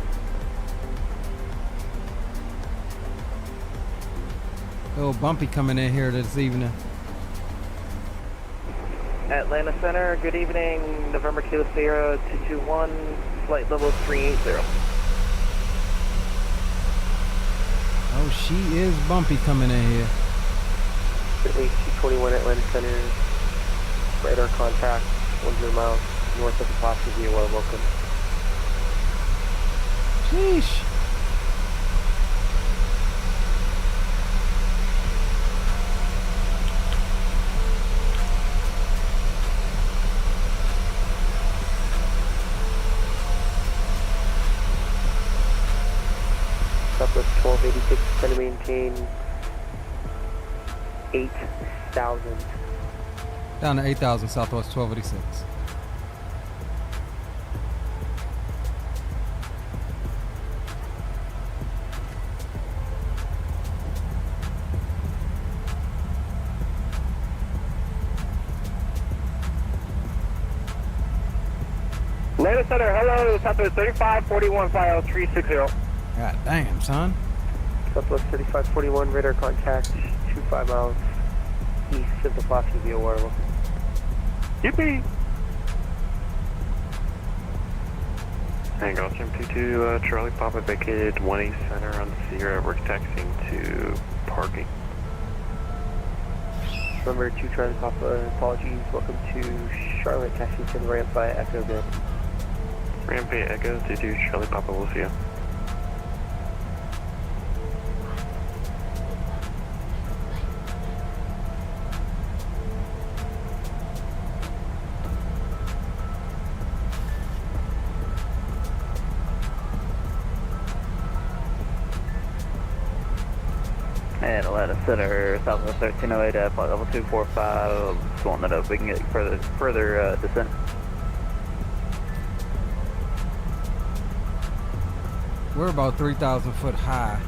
Speaker 1: Little bumpy coming in here this evening.
Speaker 12: Atlanta Center, good evening, November Kilo Sierra 221, flight level 380.
Speaker 1: Oh, she is bumpy coming in here.
Speaker 12: Sydney 221 Atlanta Center, radar contact, 100 miles north of the Plaza View, welcome.
Speaker 1: Sheesh.
Speaker 12: Southwest 1286, trying to maintain 8,000.
Speaker 1: Down to 8,000, Southwest 1286.
Speaker 12: Atlanta Center, hello, Southwest 3541, file 360.
Speaker 1: God damn, son.
Speaker 12: Southwest 3541, radar contact 25 miles east of the Pulaski via Waterloo. Yippee!
Speaker 13: Tango M22, Charlie Papa vacated 1 East Center on Sierra. We're taxiing to parking.
Speaker 12: Number 2 Charlie Papa, apologies. Welcome to Charlotte, taxi to the ramp by Echo Good.
Speaker 13: Ramp by Echo, 22 Charlie Papa, we'll see you.
Speaker 8: And Atlanta Center, Southwest 1308, flight level 245. Just wanting to know if we can get further descent.
Speaker 1: We're about 3,000 foot high.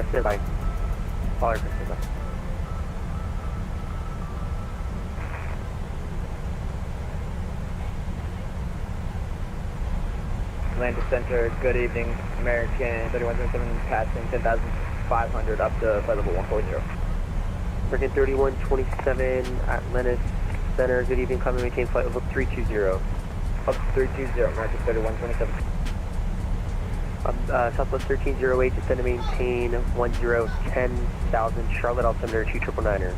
Speaker 12: Stand by. Stand by.
Speaker 8: Atlanta Center, good evening. American 3177 passing 10,500 up to flight level 140.
Speaker 12: American 3127, Atlanta Center, good evening. Come and maintain flight level 320.
Speaker 8: Up to 320, American 3127.
Speaker 12: Southwest 1308, descend to maintain 10,000, Charlotte, altimeter 2999er.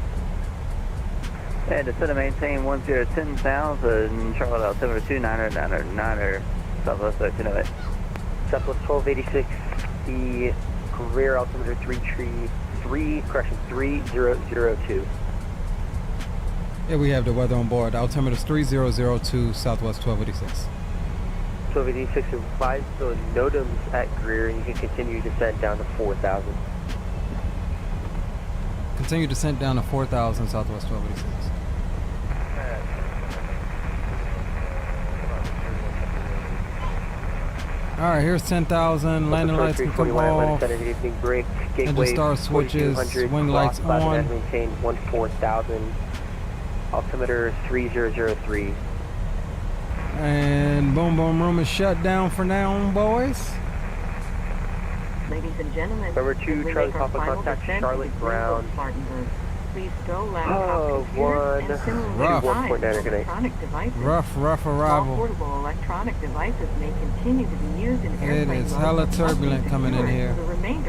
Speaker 8: And descend to maintain 10,000, Charlotte, altimeter 2999er, Southwest 1308.
Speaker 12: Southwest 1286, the rear altimeter 3002.
Speaker 1: Yeah, we have the weather on board. Altimeter 3002, Southwest 1286.
Speaker 12: 1286, advise the NOTAMs at Greer, and you can continue descent down to 4,000.
Speaker 1: Continue descent down to 4,000, Southwest 1286. All right, here's 10,000. Landing lights can come off. Engine star switches. Wing lights on.
Speaker 12: Maintain 14,000. Altimeter 3003.
Speaker 1: And boom boom room is shut down for now, boys.
Speaker 9: Ladies and gentlemen,
Speaker 12: Number 2 Charlie Papa, contact Charlotte Brown.
Speaker 9: Please go loud.
Speaker 1: Rough arrival.
Speaker 9: Portable electronic devices may continue to be used in
Speaker 1: It is hella turbulent coming in here.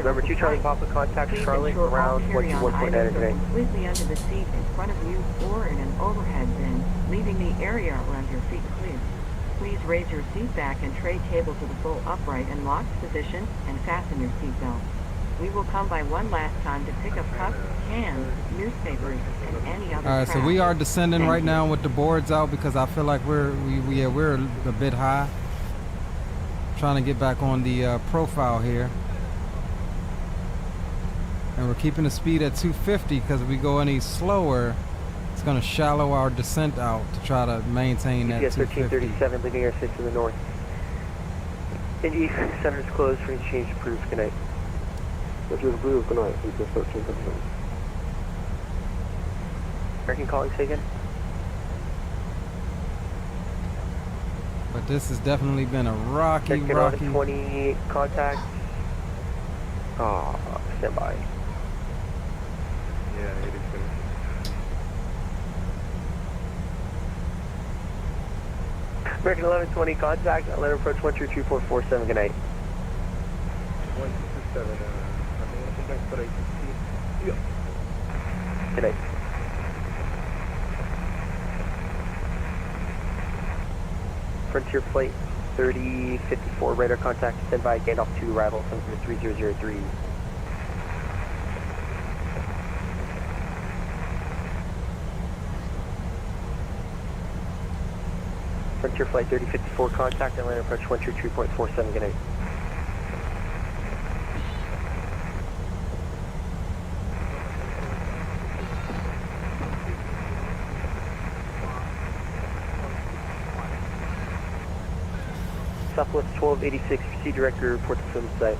Speaker 12: Number 2 Charlie Papa, contact Charlotte Brown 21.9 today.
Speaker 9: Completely under the seat in front of you or in an overhead bin, leaving the area around your feet clear. Please raise your seat back and tray table to the full upright and locked position and fasten your seat belt. We will come by one last time to pick up cups, cans, newspapers, and any other.
Speaker 1: All right, so we are descending right now with the boards out because I feel like we're a bit high. Trying to get back on the profile here, and we're keeping the speed at 250 because if we go any slower, it's going to shallow our descent out to try to maintain that 250.
Speaker 12: 1337, leaving airspace to the north. Indy Center is closed for exchange approved. Good night. Good night. American calling, say again.
Speaker 1: But this has definitely been a rocky.
Speaker 12: 20 contact. Stand by.
Speaker 14: Yeah, it is good.
Speaker 12: American 1120 contact, Atlanta approach 123.47, good night.
Speaker 14: 127,
Speaker 12: Good night. Frontier Flight 3054, radar contact, stand by, Gandalf 2, arrival, altimeter 3003. Frontier Flight 3054, contact, Atlanta approach 123.47, good night. Southwest 1286, proceed direct to report the field in sight.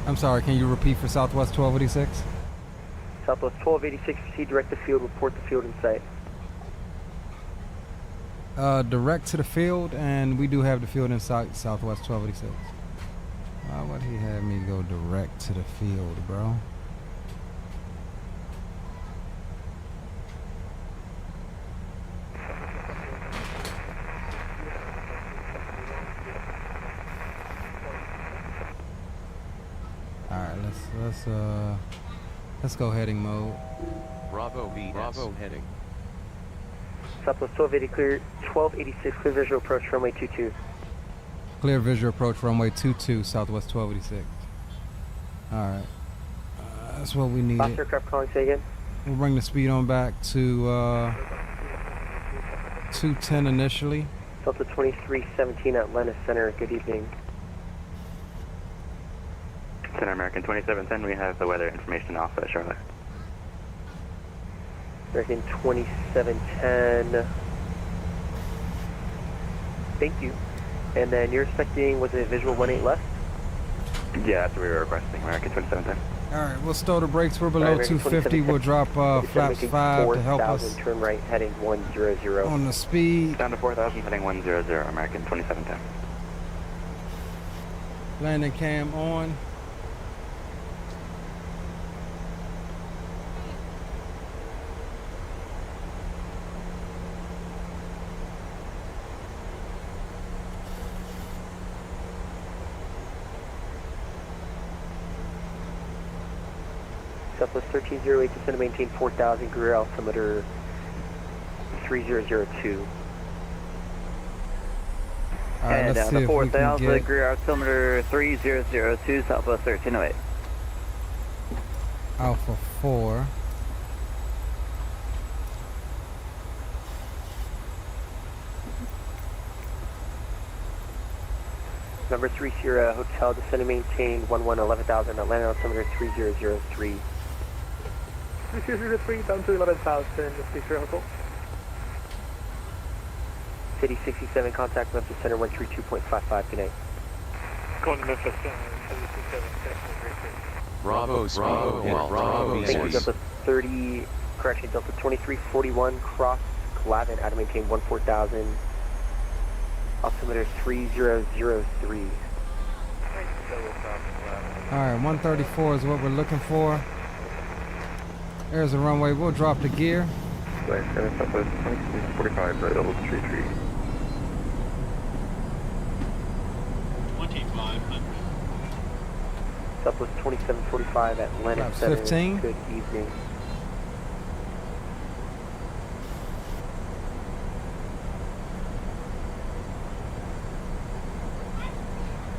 Speaker 1: I'm sorry, can you repeat for Southwest 1286?
Speaker 12: Southwest 1286, proceed direct to field, report the field in sight.
Speaker 1: Direct to the field, and we do have the field in sight, Southwest 1286. Why would he have me go direct to the field, bro? Alright, let's go heading mode.
Speaker 4: Bravo VS. Bravo heading.
Speaker 12: Southwest 1280 clear, 1286 clear visual approach runway 22.
Speaker 1: Clear visual approach runway 22, Southwest 1286. Alright. That's what we need.
Speaker 12: Last aircraft calling, say again.
Speaker 1: We'll bring the speed on back to 210 initially.
Speaker 12: Delta 2317 at Lennis Center, good evening.
Speaker 15: Center American 2710, we have the weather information off at Charlotte.
Speaker 12: American 2710. Thank you. And then you're expecting, was it visual 18 left?
Speaker 15: Yeah, that's what we were requesting, American 2710.
Speaker 1: Alright, we'll stow the brakes. We're below 250. We'll drop flaps 5 to help us.
Speaker 12: Turn right, heading 100.
Speaker 1: On the speed.
Speaker 15: Down to 4,000, heading 100, American 2710.
Speaker 1: Landing cam on.
Speaker 12: Southwest 1308, descend to maintain 4,000, rear altimeter 3002.
Speaker 1: Alright,
Speaker 8: and
Speaker 1: let's
Speaker 8: down
Speaker 1: see
Speaker 8: to
Speaker 1: if we can
Speaker 8: 4,000,
Speaker 1: get...
Speaker 8: rear altimeter 3002, Southwest 1308.
Speaker 1: Alpha 4.
Speaker 12: Number 3 Sierra Hotel, descend to maintain 11,000, Atlanta altimeter 3003. 3003, down to 11,000, please Sierra Hotel. City 67, contact Memphis Center 132.55, good night.
Speaker 13: Going to Memphis Center, 67,
Speaker 4: Bravo, Bravo, Bravo,
Speaker 12: Thank you, Delta 30, correction, Delta 2341, cross Glavin, out to maintain 14,000. Altimeter 3003.
Speaker 1: Alright, 134 is what we're looking for. There's the runway. We'll drop the gear.
Speaker 13: Southwest 2345, right over the tree.
Speaker 16: 2500.
Speaker 12: Southwest 2745 at Lennox Center.
Speaker 1: 15.
Speaker 12: Good evening.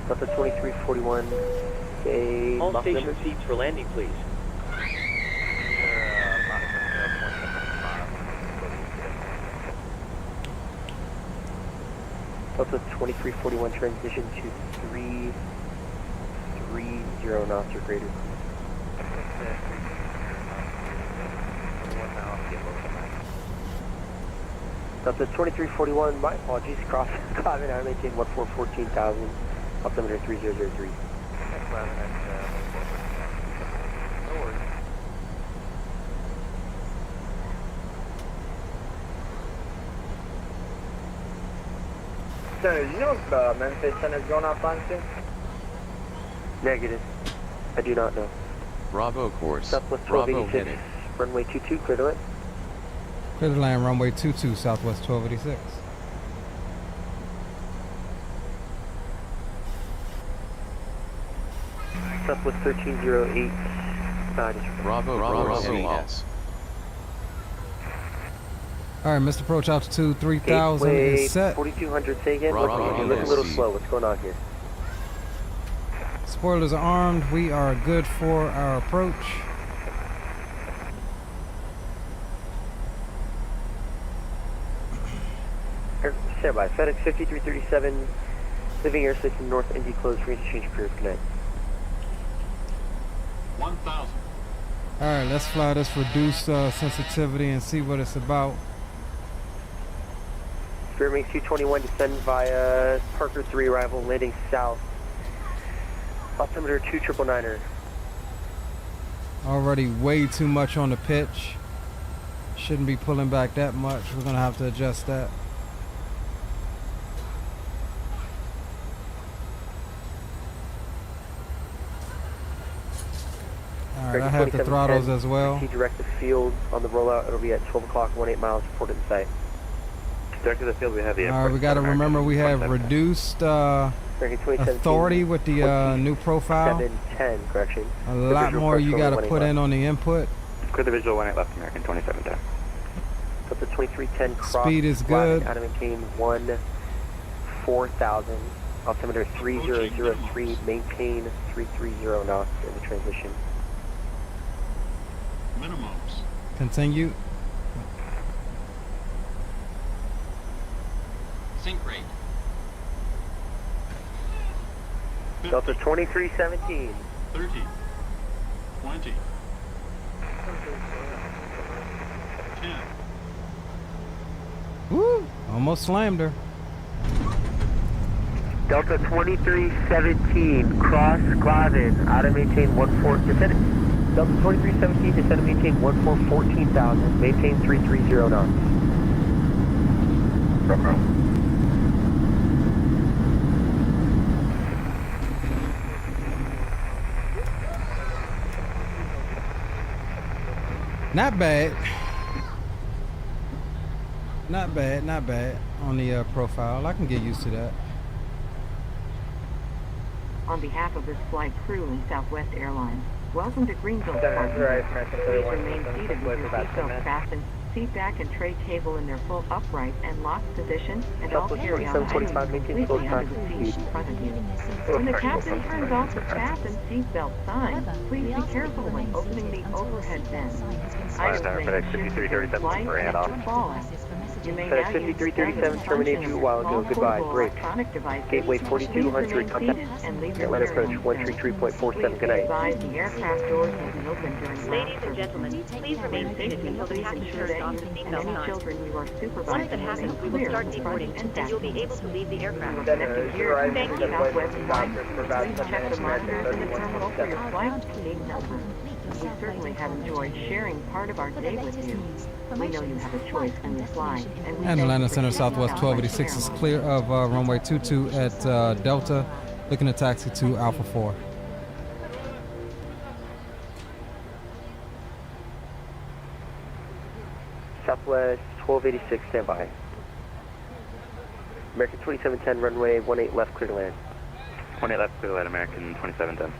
Speaker 12: Delta 2341, say...
Speaker 7: All station seats for landing, please.
Speaker 12: Delta 2341, transition to 330 knots or greater. Delta 2341, my apologies, cross Clavin, I maintain 14,000. Altimeter 3003.
Speaker 13: No worries.
Speaker 10: Center, do you know if Memphis Center's going offline soon?
Speaker 12: Negative. I do not know.
Speaker 4: Bravo course.
Speaker 12: Southwest
Speaker 4: Bravo
Speaker 12: 1286,
Speaker 4: heading.
Speaker 12: runway 22, clear to land.
Speaker 1: Clear to land runway 22, Southwest 1286.
Speaker 12: Southwest 1308.
Speaker 4: Bravo, Bravo, CES.
Speaker 1: Alright, Mr. Approach altitude 3000 is set.
Speaker 12: 4200, say again.
Speaker 4: Bravo,
Speaker 12: You look a little slow. What's going on here?
Speaker 1: Spoilers are armed. We are good for our approach.
Speaker 12: Stand by. FedEx 5337, living airspace in North Indy closed for interchange period. Good night.
Speaker 16: 1000.
Speaker 1: Alright, let's fly this reduced sensitivity and see what it's about.
Speaker 12: Spirit 221, descend via Parker 3 arrival, landing south. Altimeter 2999er.
Speaker 1: Already way too much on the pitch. Shouldn't be pulling back that much. We're gonna have to adjust that. Alright, I have the throttles as well.
Speaker 12: Direct to field on the rollout. It'll be at 12 o'clock, 18 miles, reported in sight.
Speaker 13: Direct to the field, we have the
Speaker 1: Alright, we gotta remember we have reduced authority with the new profile.
Speaker 12: 710, correction.
Speaker 1: A lot more you gotta put in on the input.
Speaker 15: Clear the visual 18 left, American 2710.
Speaker 12: Up to 2310 cross.
Speaker 1: Speed is good.
Speaker 12: Addon maintain 14,000. Altimeter 3003, maintain 330 knots in the transition.
Speaker 16: Minimums.
Speaker 1: Continue.
Speaker 16: Sync rate.
Speaker 12: Delta 2317.
Speaker 16: 30. 20. 10.
Speaker 1: Woo! Almost slammed her.
Speaker 12: Delta 2317, cross Glavin, Addon maintain 14, descend. Delta 2317, descend and maintain 14,000, maintain 330 knots.
Speaker 1: Not bad. Not bad, not bad on the profile. I can get used to that.
Speaker 9: On behalf of this flight crew and Southwest Airlines, welcome to Greenville Spartanburg. Please remain seated with your seatbelts fastened, seat back and tray table in their full upright and locked position, and all carry-on items completely under the seat in front of you. When the captain turns off the fasten seatbelt sign, please be careful when opening the overhead bin. Items may shift during flight and fall. You may now use
Speaker 12: 5337 terminate you a while ago. Goodbye. Break. Gateway 4200 contact. Atlanta approach 133.47. Good night.
Speaker 9: The aircraft doors will be open during
Speaker 2: Ladies and gentlemen, please remain seated until the captain turns off the seatbelt sign.
Speaker 9: children you are supervising.
Speaker 2: Once that happens, we will start deboarding, and you'll be able to leave the aircraft. Thank you.
Speaker 9: Southwest flight. Please check the monitors in the terminal for your flight gate number. We certainly have enjoyed sharing part of our day with you. We know you have a choice when you fly.
Speaker 1: And Atlanta Center Southwest 1286 is clear of runway 22 at Delta, looking to taxi to Alpha 4.
Speaker 12: Southwest 1286, standby. American 2710, runway 18 left, clear to land.
Speaker 15: 18 left, clear to land, American 2710.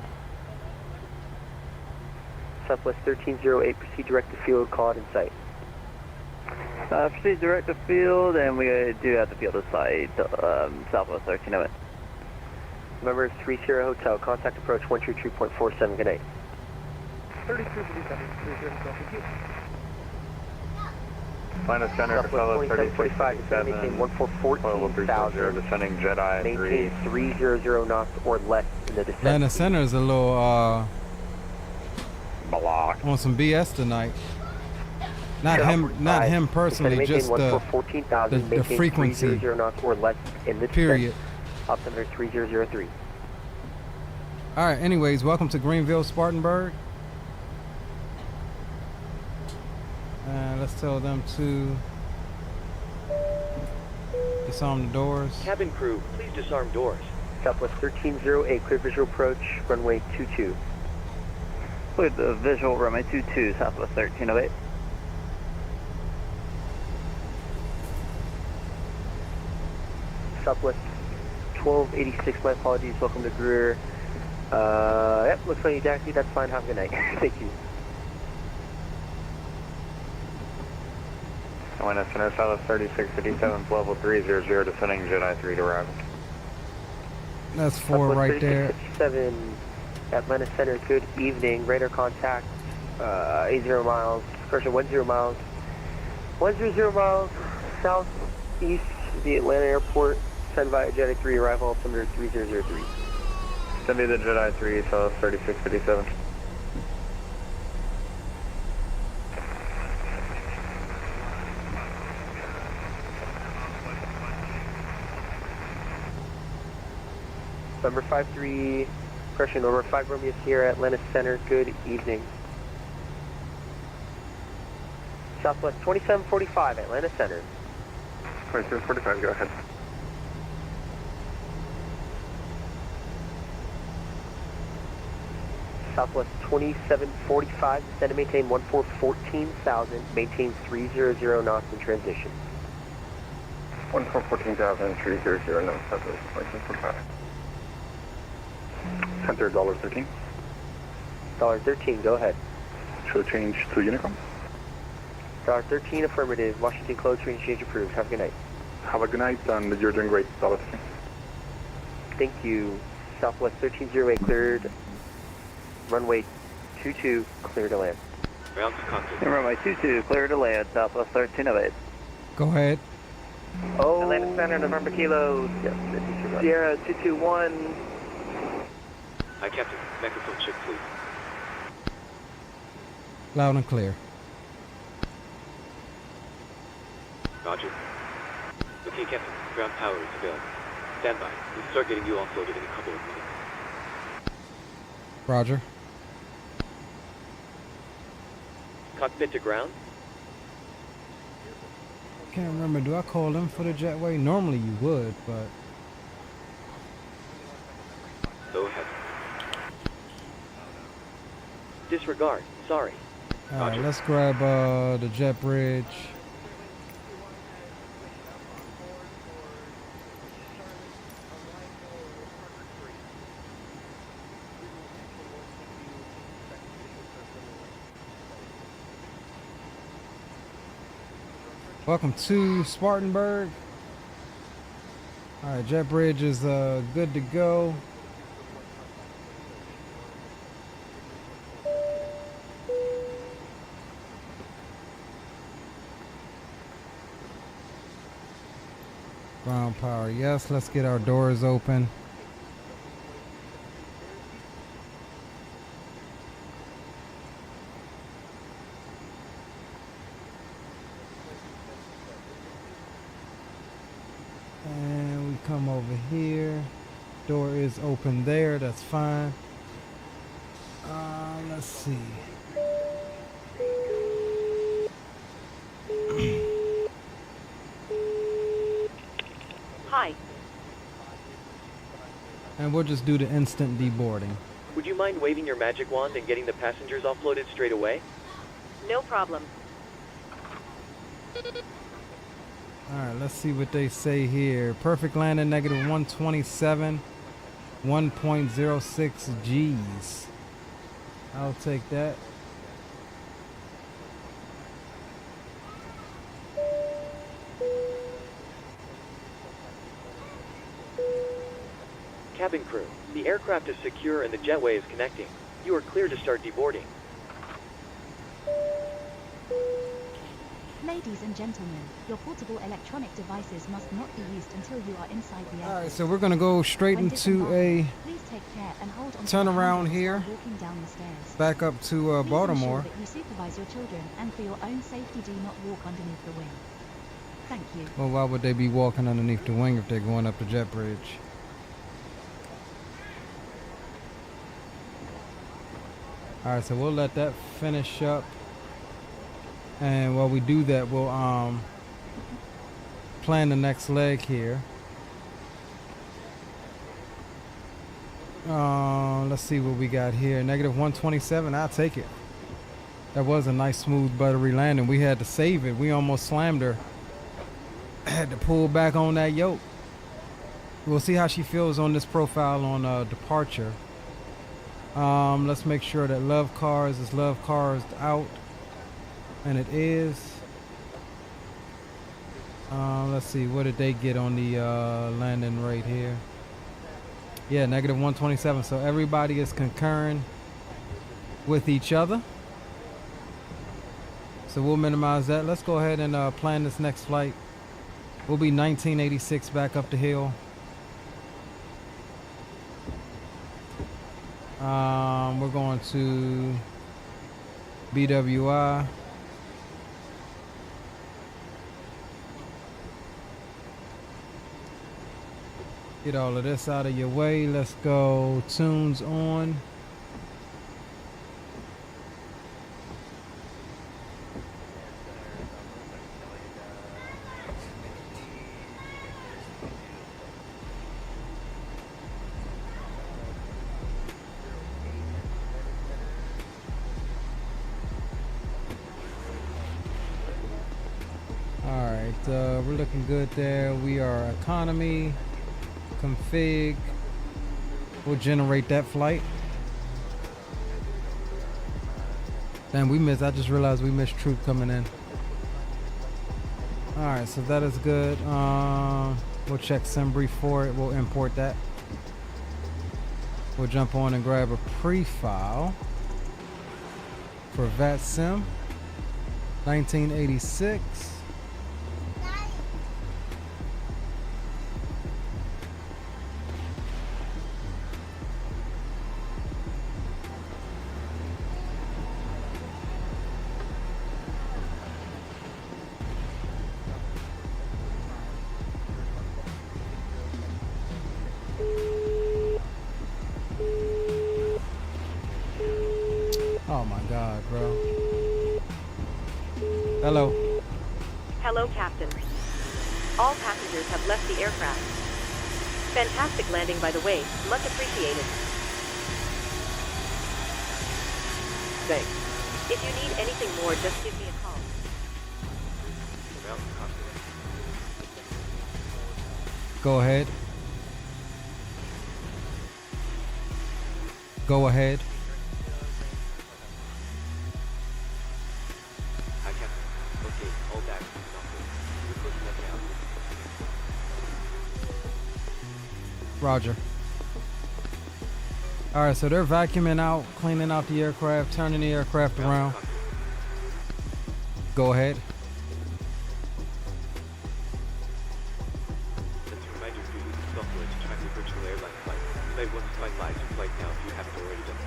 Speaker 12: Southwest 1308, proceed direct to field, call out in sight.
Speaker 8: Proceed direct to field, and we do have the field of sight, Southwest 1308.
Speaker 12: Remember, 30 Hotel, contact approach 123.47, good night.
Speaker 14: 3337,
Speaker 13: Atlanta Center, Capella
Speaker 12: 3667, 1414,000,
Speaker 13: descending Jedi 3.
Speaker 12: Maintain 300 knots or less in the descent.
Speaker 1: Atlanta Center is a little
Speaker 13: Block.
Speaker 1: on some BS tonight. Not him personally, just the frequency.
Speaker 12: 300 knots or less in the
Speaker 1: period.
Speaker 12: Altimeter 3003.
Speaker 1: All right. Anyways, welcome to Greenville Spartanburg. Let's tell them to disarm the doors.
Speaker 7: Cabin crew, please disarm doors.
Speaker 12: Southwest 1308, clear visual approach, runway 22.
Speaker 8: Clear the visual, runway 22, Southwest 1308.
Speaker 12: Southwest 1286, my apologies, welcome to Greer. Yep, looks like you taxi, that's fine, have a good night. Thank you.
Speaker 13: Atlanta Center, Southwest 3657, level 300, descending Jedi 3 to arrival.
Speaker 1: That's 4 right there.
Speaker 12: 7 Atlanta Center, good evening. Radar contact, 80 miles, correction, 10 miles. 100 miles southeast of the Atlanta airport. Send via Jedi 3, arrival altimeter 3003.
Speaker 13: Send me the Jedi 3, Southwest 3657.
Speaker 12: Number 53, correction, number 5 Romeo Sierra, Atlanta Center, good evening. Southwest 2745, Atlanta Center.
Speaker 13: 2745, go ahead.
Speaker 12: Southwest 2745, descend and maintain 1414,000, maintain 300 knots in transition.
Speaker 13: 14,000, 300 knots, Southwest 2745. Center $13.
Speaker 12: $13, go ahead.
Speaker 13: Show change to Unicom.
Speaker 12: $13 affirmative, Washington close, range change approved. Have a good night.
Speaker 13: Have a good night, and you're doing great, $13.
Speaker 12: Thank you. Southwest 1308 cleared. Runway 22 clear to land.
Speaker 3: Ground to contact.
Speaker 8: Runway 22 clear to land, Southwest 1308.
Speaker 1: Go ahead.
Speaker 12: Oh. Atlanta Center, November Kilo. Yes, Sierra 221.
Speaker 3: Hi, Captain. Microphone check, please.
Speaker 1: Loud and clear.
Speaker 3: Roger. Okay, Captain. Ground power is available. Stand by. We'll start getting you offloaded in a couple of minutes.
Speaker 1: Roger.
Speaker 7: Cockpit to ground?
Speaker 1: Can't remember. Do I call them for the jetway? Normally you would, but...
Speaker 3: Go ahead.
Speaker 7: Disregard. Sorry.
Speaker 1: Alright, let's grab the jet bridge. Welcome to Spartanburg. Alright, jet bridge is good to go. Ground power, yes. Let's get our doors open. And we come over here. Door is open there, that's fine. Let's see.
Speaker 2: Hi.
Speaker 1: And we'll just do the instant deboarding.
Speaker 7: Would you mind waving your magic wand and getting the passengers offloaded straight away?
Speaker 2: No problem.
Speaker 1: Alright, let's see what they say here. Perfect landing, negative 127, 1.06 G's. I'll take that.
Speaker 7: Cabin crew, the aircraft is secure and the jetway is connecting. You are clear to start deboarding.
Speaker 5: Ladies and gentlemen, your portable electronic devices must not be used until you are inside the aircraft.
Speaker 1: Alright, so we're going to go straight into a
Speaker 5: please take care and hold on
Speaker 1: turnaround
Speaker 5: to
Speaker 1: here.
Speaker 5: walking down the stairs.
Speaker 1: Back up to
Speaker 5: Please
Speaker 1: Baltimore.
Speaker 5: ensure that you supervise your children, and for your own safety do not walk underneath the wing. Thank you.
Speaker 1: Well, why would they be walking underneath the wing if they're going up the jet bridge? Alright, so we'll let that finish up. And while we do that, we'll plan the next leg here. Let's see what we got here. Negative 127, I'll take it. That was a nice, smooth, buttery landing. We had to save it. We almost slammed her. Had to pull back on that yoke. We'll see how she feels on this profile on departure. Let's make sure that Love Cars is Love Cars out. And it is. Let's see, what did they get on the landing rate here? Yeah, negative 127. So everybody is concurring with each other. So we'll minimize that. Let's go ahead and plan this next flight. We'll be 1986 back up the hill. We're going to BWI. Get all of this out of your way. Let's go. Tunes on. We're looking good there. We are economy, config. We'll generate that flight. Damn, we missed. I just realized we missed troop coming in. All right, so that is good. We'll check SimBrief for it. We'll import that. We'll jump on and grab a pre-file for VATSIM 1986. Oh my God, bro. Hello.
Speaker 2: Hello, Captain. All passengers have left the aircraft. Fantastic landing, by the way. Much appreciated.
Speaker 7: Thanks.
Speaker 2: If you need anything more, just give me a call.
Speaker 1: Go ahead. Go ahead. Roger. All right, so they're vacuuming out, cleaning out the aircraft, turning the aircraft around. Go ahead.
Speaker 3: Let's remind you to use the software to track your virtual airline flight. You might want to finalize your flight now if you haven't already done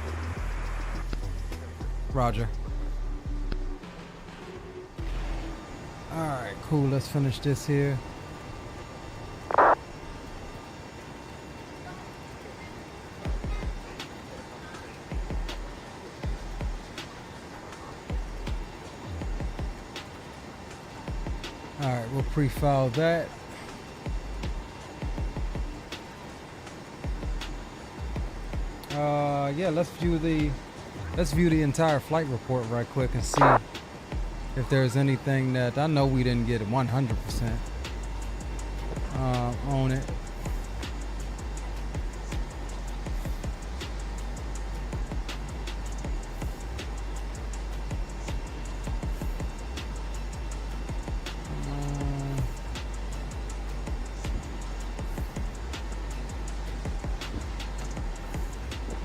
Speaker 3: so.
Speaker 1: Roger. All right, cool. Let's finish this here. All right, we'll pre-file that. Yeah, let's view the entire flight report right quick and see if there's anything that I know we didn't get 100% on it.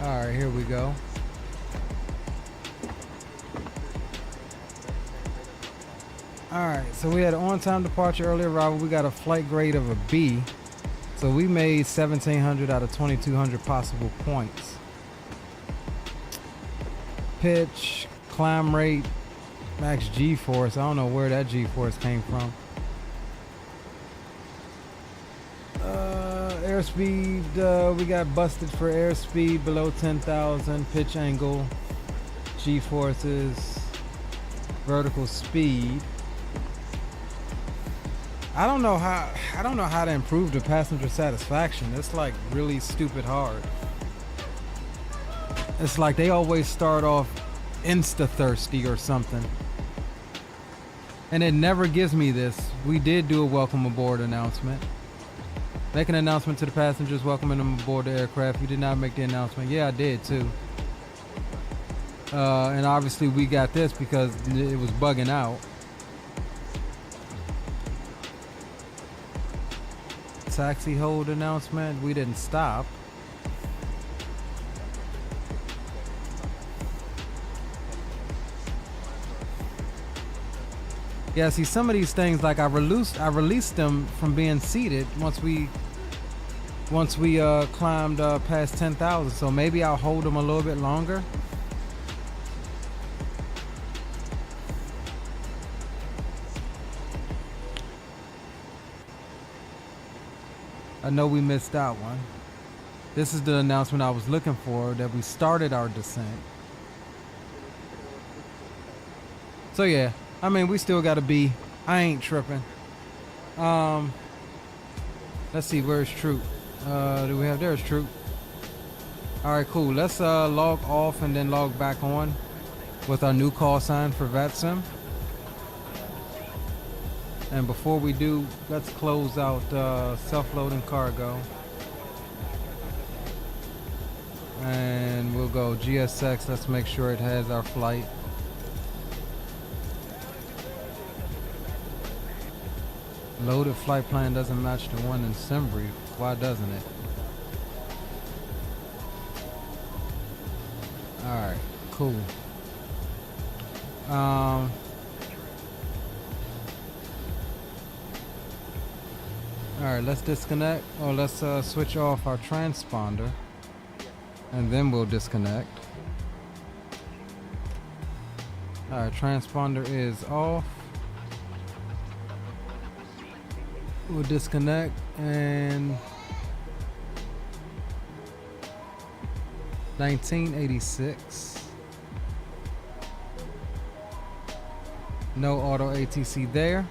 Speaker 1: All right, here we go. All right, so we had an on-time departure, early arrival. We got a flight grade of a B. So we made 1,700 out of 2,200 possible points. Pitch, climb rate, max G-force. I don't know where that G-force came from. Airspeed, we got busted for airspeed below 10,000. Pitch angle, G-forces, vertical speed. I don't know how to improve the passenger satisfaction. It's like really stupid hard. It's like they always start off insta-thirsty or something. And it never gives me this. We did do a welcome aboard announcement. Make an announcement to the passengers welcoming them aboard the aircraft. You did not make the announcement. Yeah, I did too. And obviously we got this because it was bugging out. Taxi hold announcement. We didn't stop. Yeah, see, some of these things, like I released them from being seated once we climbed past 10,000. So maybe I'll hold them a little bit longer. I know we missed that one. This is the announcement I was looking for, that we started our descent. So yeah, I mean, we still gotta be, I ain't tripping. Let's see, where's Troop? Do we have, there's Troop. All right, cool. Let's log off and then log back on with our new call sign for PACSIM. And before we do, let's close out self-loading cargo. And we'll go GSX. Let's make sure it has our flight. Loaded flight plan doesn't match the one in Simbri. Why doesn't it? Alright, cool. Alright, let's disconnect. Or let's switch off our transponder. And then we'll disconnect. Alright, transponder is off. We'll disconnect and 1986. No auto ATC there.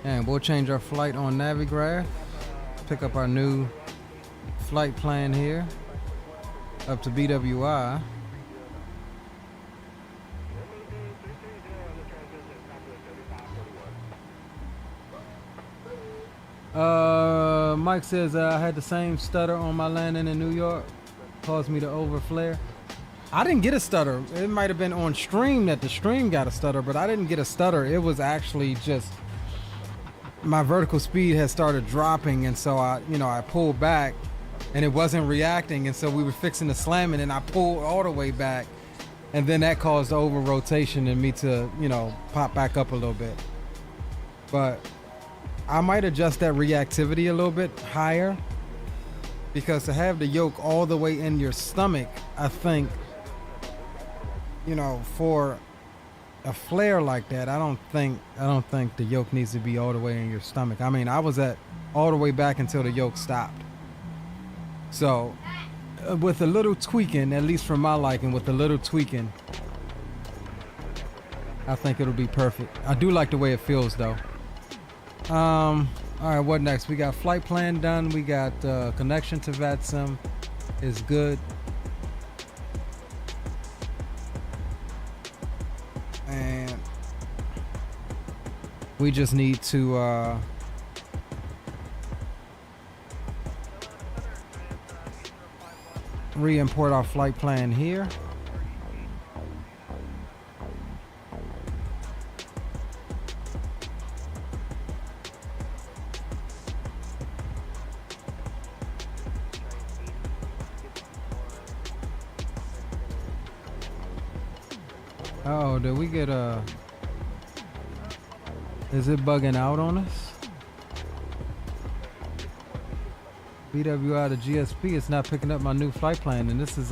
Speaker 1: And we'll change our flight on Navigraph. Pick up our new flight plan here. Up to BWI. Mike says I had the same stutter on my landing in New York, caused me to overflare. I didn't get a stutter. It might have been on stream that the stream got a stutter, but I didn't get a stutter. It was actually just my vertical speed had started dropping, and so I pulled back, and it wasn't reacting, and so we were fixing to slam it, and I pulled all the way back, and then that caused the over rotation and me to pop back up a little bit. But I might adjust that reactivity a little bit higher, because to have the yoke all the way in your stomach, I think, for a flare like that, I don't think the yoke needs to be all the way in your stomach. I mean, I was at all the way back until the yoke stopped. So with a little tweaking, at least for my liking, with a little tweaking, I think it'll be perfect. I do like the way it feels though. All right, what next? We got flight plan done. We got connection to PACSIM is good. And we just need to re-import our flight plan here. Oh, did we get a... Is it bugging out on us? BWI to GSP, it's not picking up my new flight plan, and this is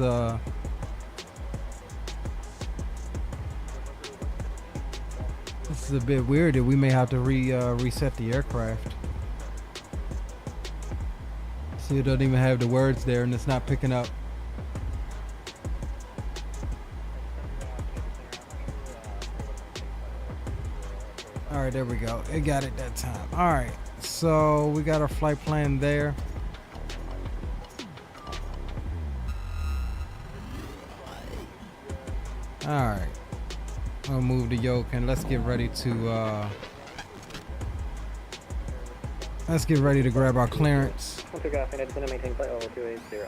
Speaker 1: this is a bit weird that we may have to reset the aircraft. See, it doesn't even have the words there, and it's not picking up. All right, there we go. It got it that time. All right, so we got our flight plan there. All right, I'll move the yoke and let's get ready to grab our clearance.
Speaker 10: Takeoff and descend and maintain flight level 280.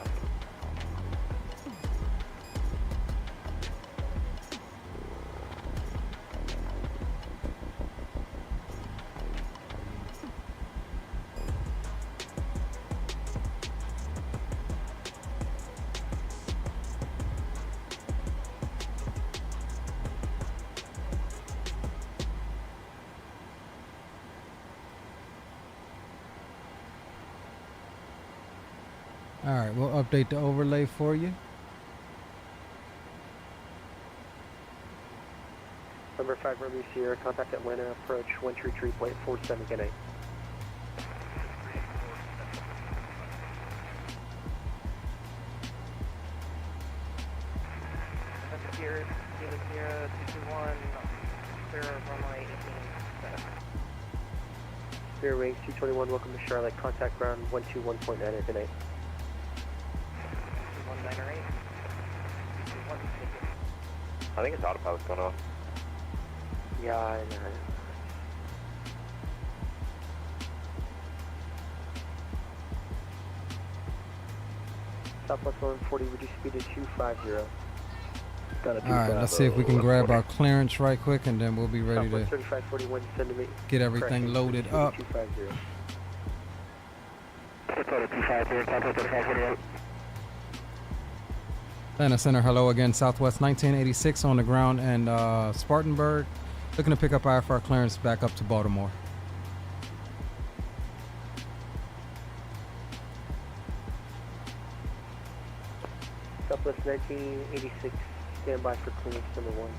Speaker 1: All right, we'll update the overlay for you.
Speaker 12: Number 5 Romeo Sierra, contact Atlanta, approach 133.47 Gate 8. here, Kilo Sierra 221, clear runway 18.
Speaker 17: Clear range 221, welcome to Charlotte, contact ground 121.9 at good night.
Speaker 12: 1908.
Speaker 13: I think it's autopilot's going off.
Speaker 17: Yeah, I know. Southwest 140, reduce speed to 250.
Speaker 1: Alright, let's see if we can grab our clearance right quick and then we'll be ready to
Speaker 17: 3541, send me.
Speaker 1: get everything loaded up.
Speaker 17: 250.
Speaker 1: Atlanta Center, hello again. Southwest 1986 on the ground and Spartanburg. Looking to pick up IFR clearance back up to Baltimore.
Speaker 17: Southwest 1986, stand by for clearance number 1.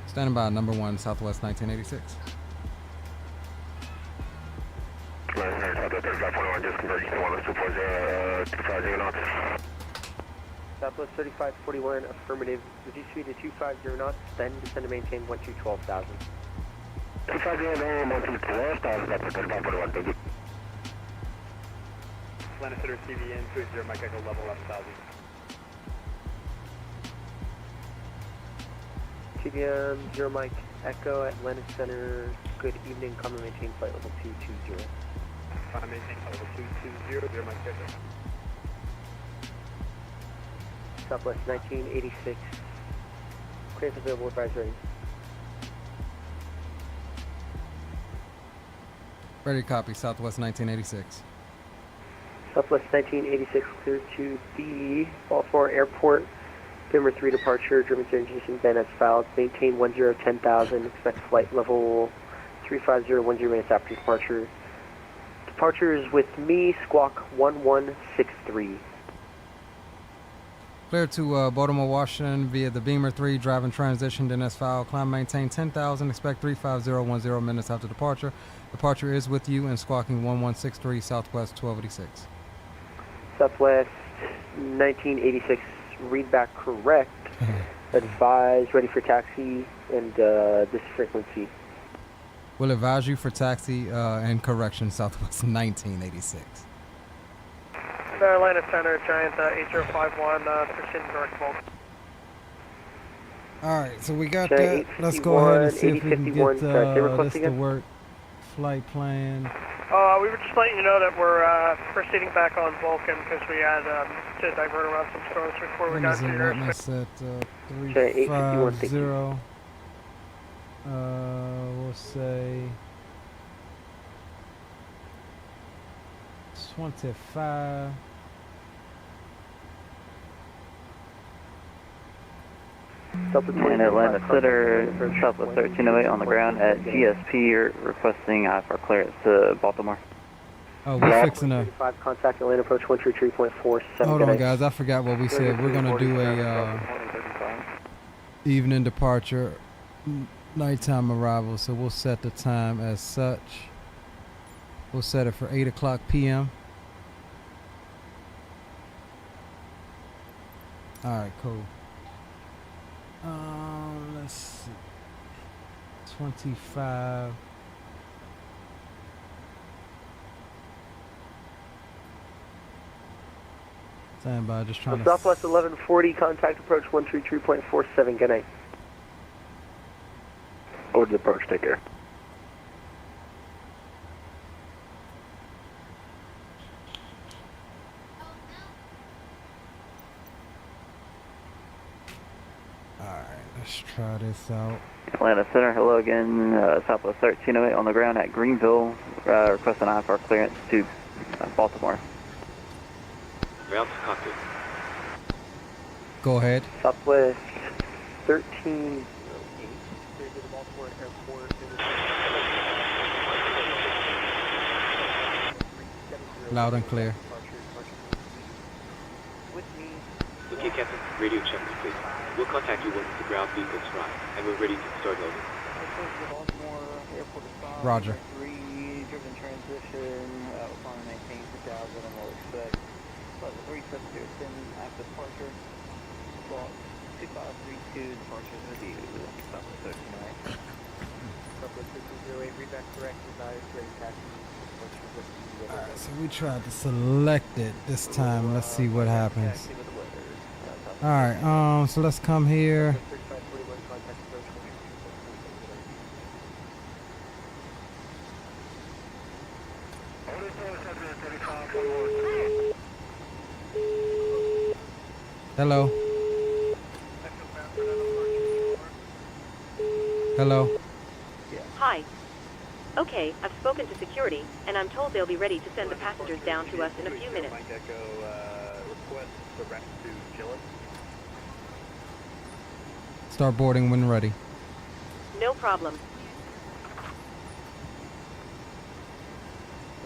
Speaker 1: Standing by number 1, Southwest 1986.
Speaker 17: Southwest 3541, affirmative. Reduce speed to 250 knots, then descend to maintain 121,000.
Speaker 13: 250,
Speaker 12: Atlanta Center CVN 20 Mike Echo level 11,000.
Speaker 17: TDM 0 Mike Echo, Atlanta Center, good evening, come and maintain flight level 220.
Speaker 12: Maintain flight level 220, 0 Mike Echo.
Speaker 17: Southwest 1986, clearance available, advisory.
Speaker 1: Ready to copy, Southwest 1986.
Speaker 17: Southwest 1986, clear to the Baltimore Airport. Denver 3 departure, German transition, bandits filed. Maintain 10,000, expect flight level 350, 10 minutes after departure. Departure is with me, squawk 1163.
Speaker 1: Clear to Baltimore, Washington via the Beamer 3, driving transition, then as filed. Climb, maintain 10,000, expect 350, 10 minutes after departure. Departure is with you and squawking 1163, Southwest 1286.
Speaker 17: Southwest 1986, read back correct. Advise, ready for taxi, and this frequency.
Speaker 1: We'll advise you for taxi and correction, Southwest 1986.
Speaker 12: Atlanta Center, Giant 8051, precision direct volt.
Speaker 1: Alright, so we got that. Let's go ahead and see if we can get this to work. Flight plan.
Speaker 12: We were just letting you know that we're proceeding back on Vulcan because we had to divert around some storms before we got to your
Speaker 1: airspace. At 350. We'll say 25.
Speaker 8: In Atlanta Center, Southwest 1308 on the ground at GSP, requesting IFR clearance to Baltimore.
Speaker 1: Oh, we're fixing a...
Speaker 17: Contact Atlanta approach 133.47.
Speaker 1: Hold on, guys. I forgot what we said. We're going to do a evening departure, nighttime arrival. So we'll set the time as such. We'll set it for 8 o'clock p.m. All right, cool. Let's see. 25. Stand by, just trying to...
Speaker 17: Southwest 1140, contact approach 133.47, good night.
Speaker 13: Over to the approach, take care.
Speaker 1: Alright, let's try this out.
Speaker 8: Atlanta Center, hello again. Southwest 1308 on the ground at Greenville, requesting IFR clearance to Baltimore.
Speaker 3: Ground to cockpit.
Speaker 1: Go ahead.
Speaker 17: Southwest 1308, clear to the Baltimore Airport.
Speaker 1: Loud and clear.
Speaker 3: Okay, Captain. Radio check, please. We'll contact you once the ground vehicles arrive, and we're ready to start loading.
Speaker 1: Roger.
Speaker 8: Driven transition, upon maintain 2,000, and we'll expect level 370 after departure. 2532, departures with you. Southwest 1308.
Speaker 17: Southwest 1308, read back correct, advise, ready taxi. Departures with you.
Speaker 1: Alright, so we tried to select it this time. Let's see what happens.
Speaker 17: Taxi with the weather.
Speaker 1: Alright, so let's come here.
Speaker 17: 3541, contact approach.
Speaker 1: Hello. Hello.
Speaker 2: Hi. Okay, I've spoken to security, and I'm told they'll be ready to send the passengers down to us in a few minutes.
Speaker 14: Mike Echo, request direct to Gillett.
Speaker 1: Start boarding when ready.
Speaker 2: No problem.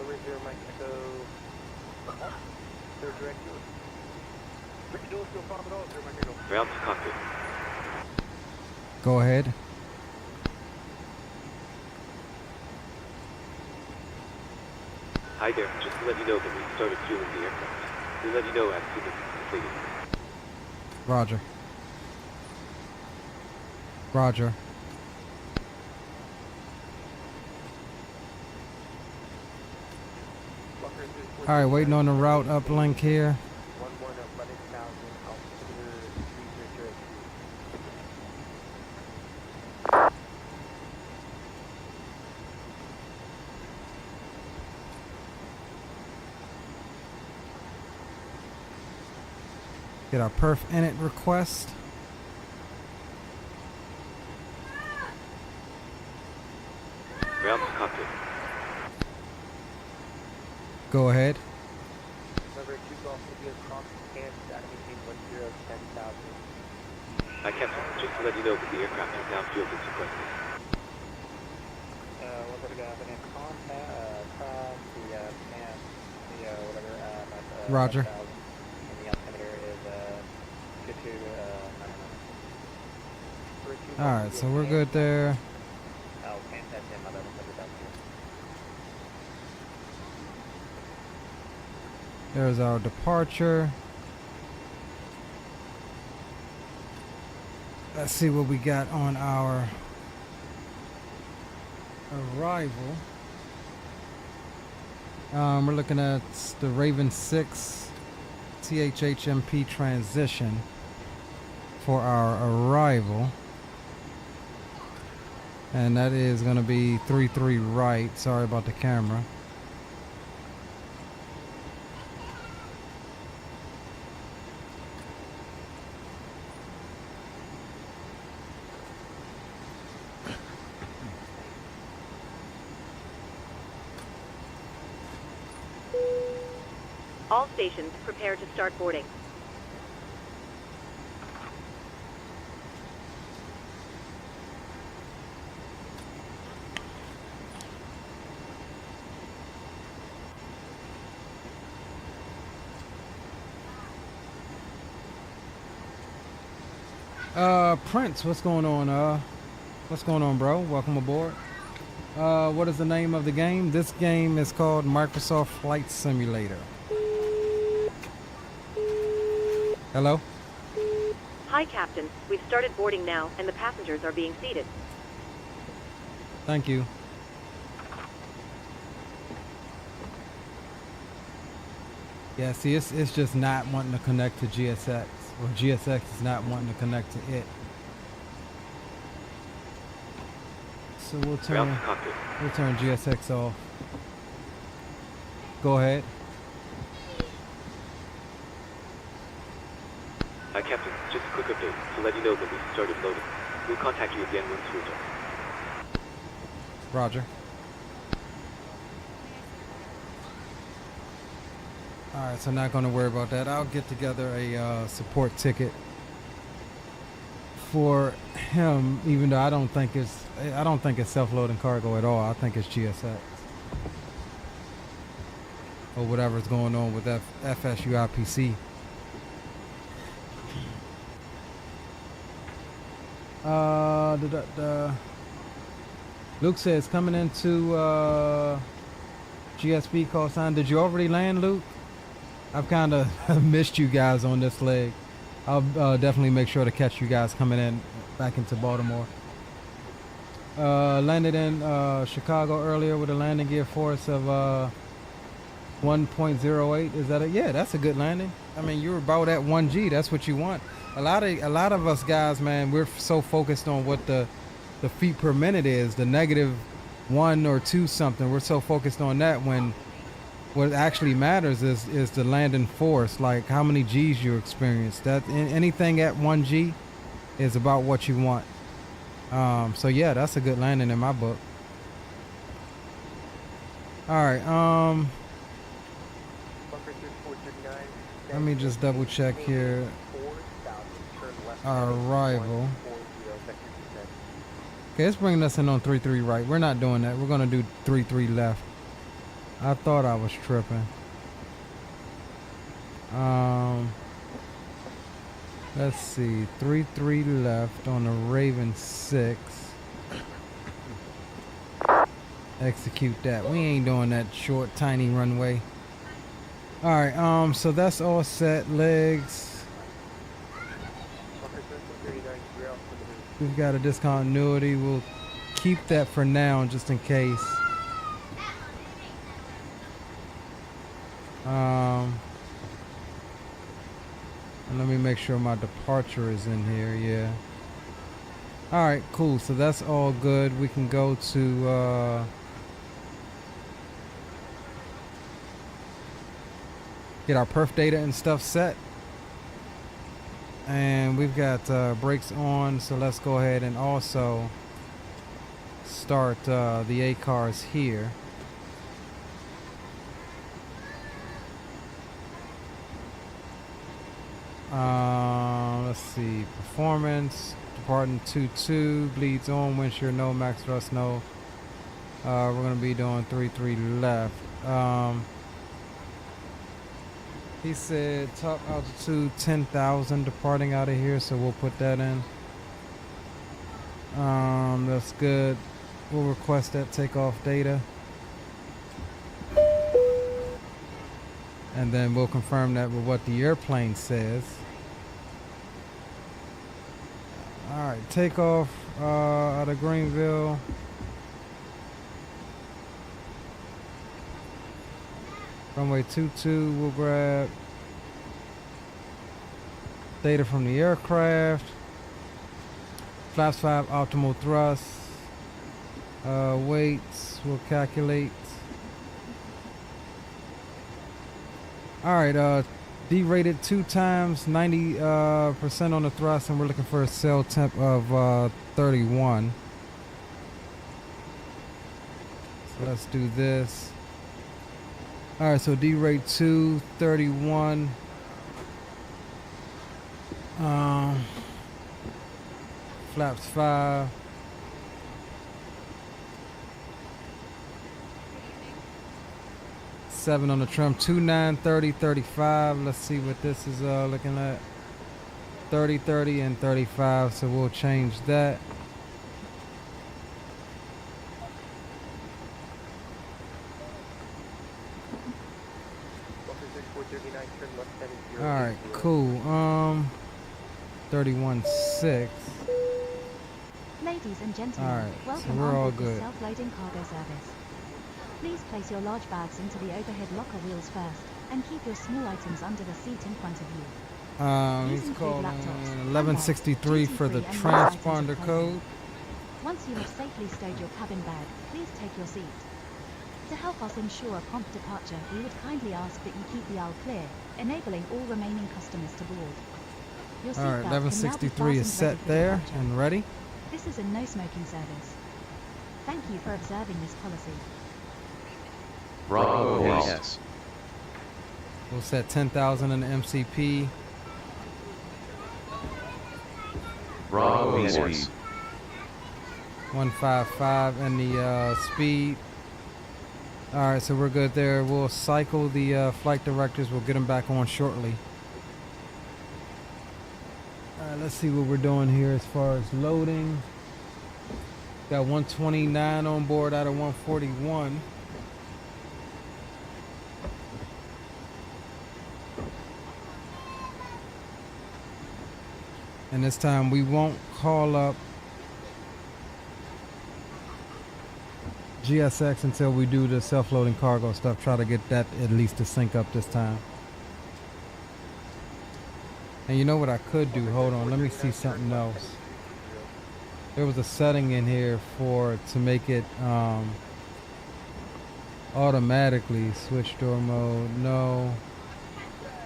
Speaker 17: Over 0, Mike Echo. Third direct to us.
Speaker 3: Ground to cockpit.
Speaker 1: Go ahead.
Speaker 3: Hi there, just to let you know that we started fueling the aircraft. We'll let you know as soon as it's completed.
Speaker 1: Roger. Roger. Alright, waiting on the route uplink here. Get our perf init request.
Speaker 3: Ground to cockpit.
Speaker 1: Go ahead.
Speaker 17: Number 2 Golf India cross and data maintain 10,000.
Speaker 3: Hi, Captain. Just to let you know that the aircraft is now fueled as requested.
Speaker 17: What's up, guys? I'm in contact, cross the pan, the whatever,
Speaker 1: Roger.
Speaker 17: and the altimeter is good to, I don't know.
Speaker 1: Alright, so we're good there.
Speaker 17: Oh, pan test in, my bad,
Speaker 1: There's our departure. Let's see what we got on our arrival. We're looking at the Raven 6 THHMP transition for our arrival. And that is going to be 33 right. Sorry about the camera.
Speaker 2: All stations prepare to start boarding.
Speaker 1: Prince, what's going on? What's going on, bro? Welcome aboard. What is the name of the game? This game is called Microsoft Flight Simulator. Hello?
Speaker 2: Hi, Captain. We've started boarding now, and the passengers are being seated.
Speaker 1: Thank you. Yeah, see, it's just not wanting to connect to GSX, or GSX is not wanting to connect to it. So we'll turn GSX off. Go ahead.
Speaker 3: Hi, Captain. Just a quick update to let you know that we've started loading. We'll contact you again once we're done.
Speaker 1: Roger. Alright, so not going to worry about that. I'll get together a support ticket for him, even though I don't think it's self-loading cargo at all. I think it's GSX or whatever's going on with FSU IPC. Luke says coming into GSP call sign. Did you already land, Luke? I've kind of missed you guys on this leg. I'll definitely make sure to catch you guys coming in back into Baltimore. Landed in Chicago earlier with a landing gear force of 1.08. Is that it? Yeah, that's a good landing. I mean, you're about at 1G. That's what you want. A lot of us guys, man, we're so focused on what the feet per minute is, the negative 1 or 2 something. We're so focused on that when what actually matters is the landing force, like how many G's you experience. That anything at 1G is about what you want. So yeah, that's a good landing in my book. All right. Let me just double check here. Our arrival. Okay, it's bringing us in on 33 right. We're not doing that. We're gonna do 33 left. I thought I was tripping. Let's see. 33 left on the Raven 6. Execute that. We ain't doing that short, tiny runway. Alright, so that's all set. Legs. We've got a discontinuity. We'll keep that for now just in case. And let me make sure my departure is in here. Yeah. Alright, cool. So that's all good. We can go to get our perf data and stuff set. And we've got brakes on, so let's go ahead and also start the A cars here. Let's see, performance, departing 2-2, bleeds on, wind shear no, max thrust no. We're gonna be doing 3-3 left. He said top altitude 10,000 departing out of here, so we'll put that in. That's good. We'll request that takeoff data. And then we'll confirm that with what the airplane says. Alright, takeoff out of Greenville. Runway 22, we'll grab data from the aircraft. Flaps 5, optimal thrust. Weights, we'll calculate. Alright, derated 2 times, 90% on the thrust, and we're looking for a cell temp of 31. So let's do this. Alright, so derate 2, 31. Flaps 5. Seven on the trim, 29, 30, 35. Let's see what this is looking at. 30, 30, and 35. So we'll change that. All right, cool. 31.6.
Speaker 5: Ladies and gentlemen,
Speaker 1: all right,
Speaker 5: welcome
Speaker 1: so we're all
Speaker 5: on board the
Speaker 1: good.
Speaker 5: self-loading cargo service. Please place your large bags into the overhead locker wheels first, and keep your small items under the seat in front of you.
Speaker 1: He's calling 1163 for the transponder code.
Speaker 5: Once you have safely stowed your cabin bag, please take your seat. To help us ensure a prompt departure, we would kindly ask that you keep the aisle clear, enabling all remaining customers to board. Your
Speaker 1: All right,
Speaker 5: seatbelt can now be
Speaker 1: 1163 is
Speaker 5: fastened
Speaker 1: set
Speaker 5: ready for
Speaker 1: there
Speaker 5: departure.
Speaker 1: and ready.
Speaker 5: This is a no-smoking service. Thank you for observing this policy.
Speaker 4: Bravo,
Speaker 3: yes.
Speaker 1: We'll set 10,000 in the MCP.
Speaker 4: Bravo,
Speaker 3: yes.
Speaker 4: yes.
Speaker 1: 155 and the speed. All right, so we're good there. We'll cycle the flight directors. We'll get them back on shortly. All right, let's see what we're doing here as far as loading. Got 129 on board out of 141. And this time we won't call up GSX until we do the self-loading cargo stuff. Try to get that at least to sync up this time. And you know what I could do? Hold on, let me see something else. There was a setting in here to make it automatically switch door mode. No.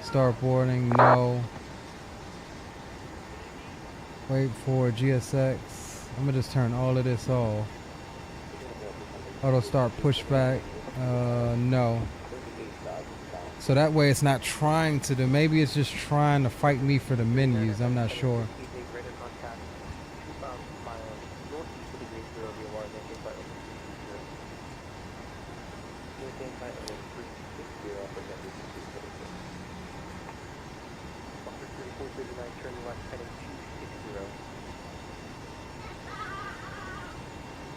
Speaker 1: Start boarding. No. Wait for GSX. I'm gonna just turn all of this off. Auto start pushback. No. So that way it's not trying to do. Maybe it's just trying to fight me for the menus. I'm not sure.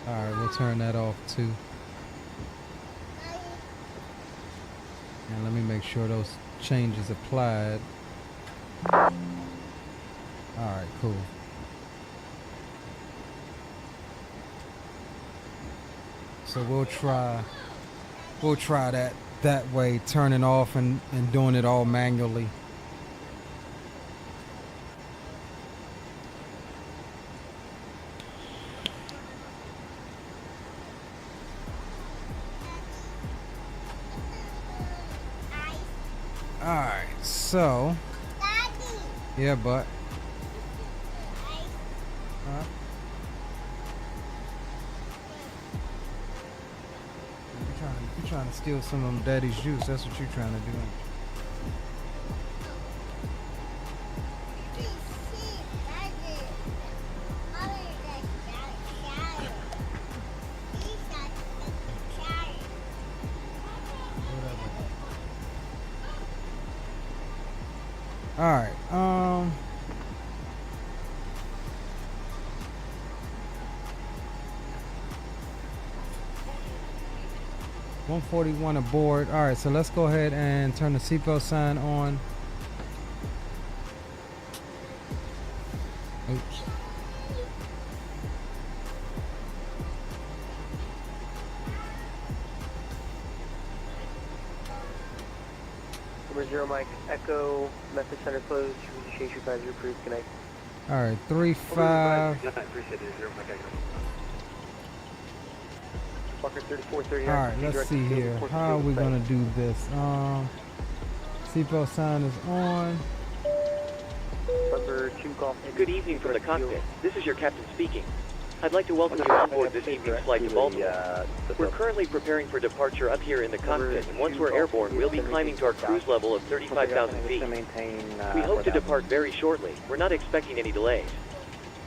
Speaker 1: Alright, we'll turn that off too. And let me make sure those changes applied. Alright, cool. So we'll try that way, turning off and doing it all manually. Alright, so yeah, but you're trying to steal some of them daddy's juice. That's what you're trying to do. Alright, 141 aboard. Alright, so let's go ahead and turn the seatbelt sign on. Oops.
Speaker 17: Number 0 Mike, Echo, message center closed, change your advisory approved, good night.
Speaker 1: Alright, 3-5.
Speaker 17: Appreciate it, 0 Mike, Echo. Walker 3439.
Speaker 1: Alright, let's see here. How are we gonna do this? Seatbelt sign is on.
Speaker 17: Number 2 Golf.
Speaker 7: Good evening from the cockpit. This is your captain speaking. I'd like to welcome you on board this evening's flight to Baltimore. We're currently preparing for departure up here in the cockpit, and once we're airborne, we'll be climbing to our cruise level of 35,000 feet. We hope to depart very shortly. We're not expecting any delays.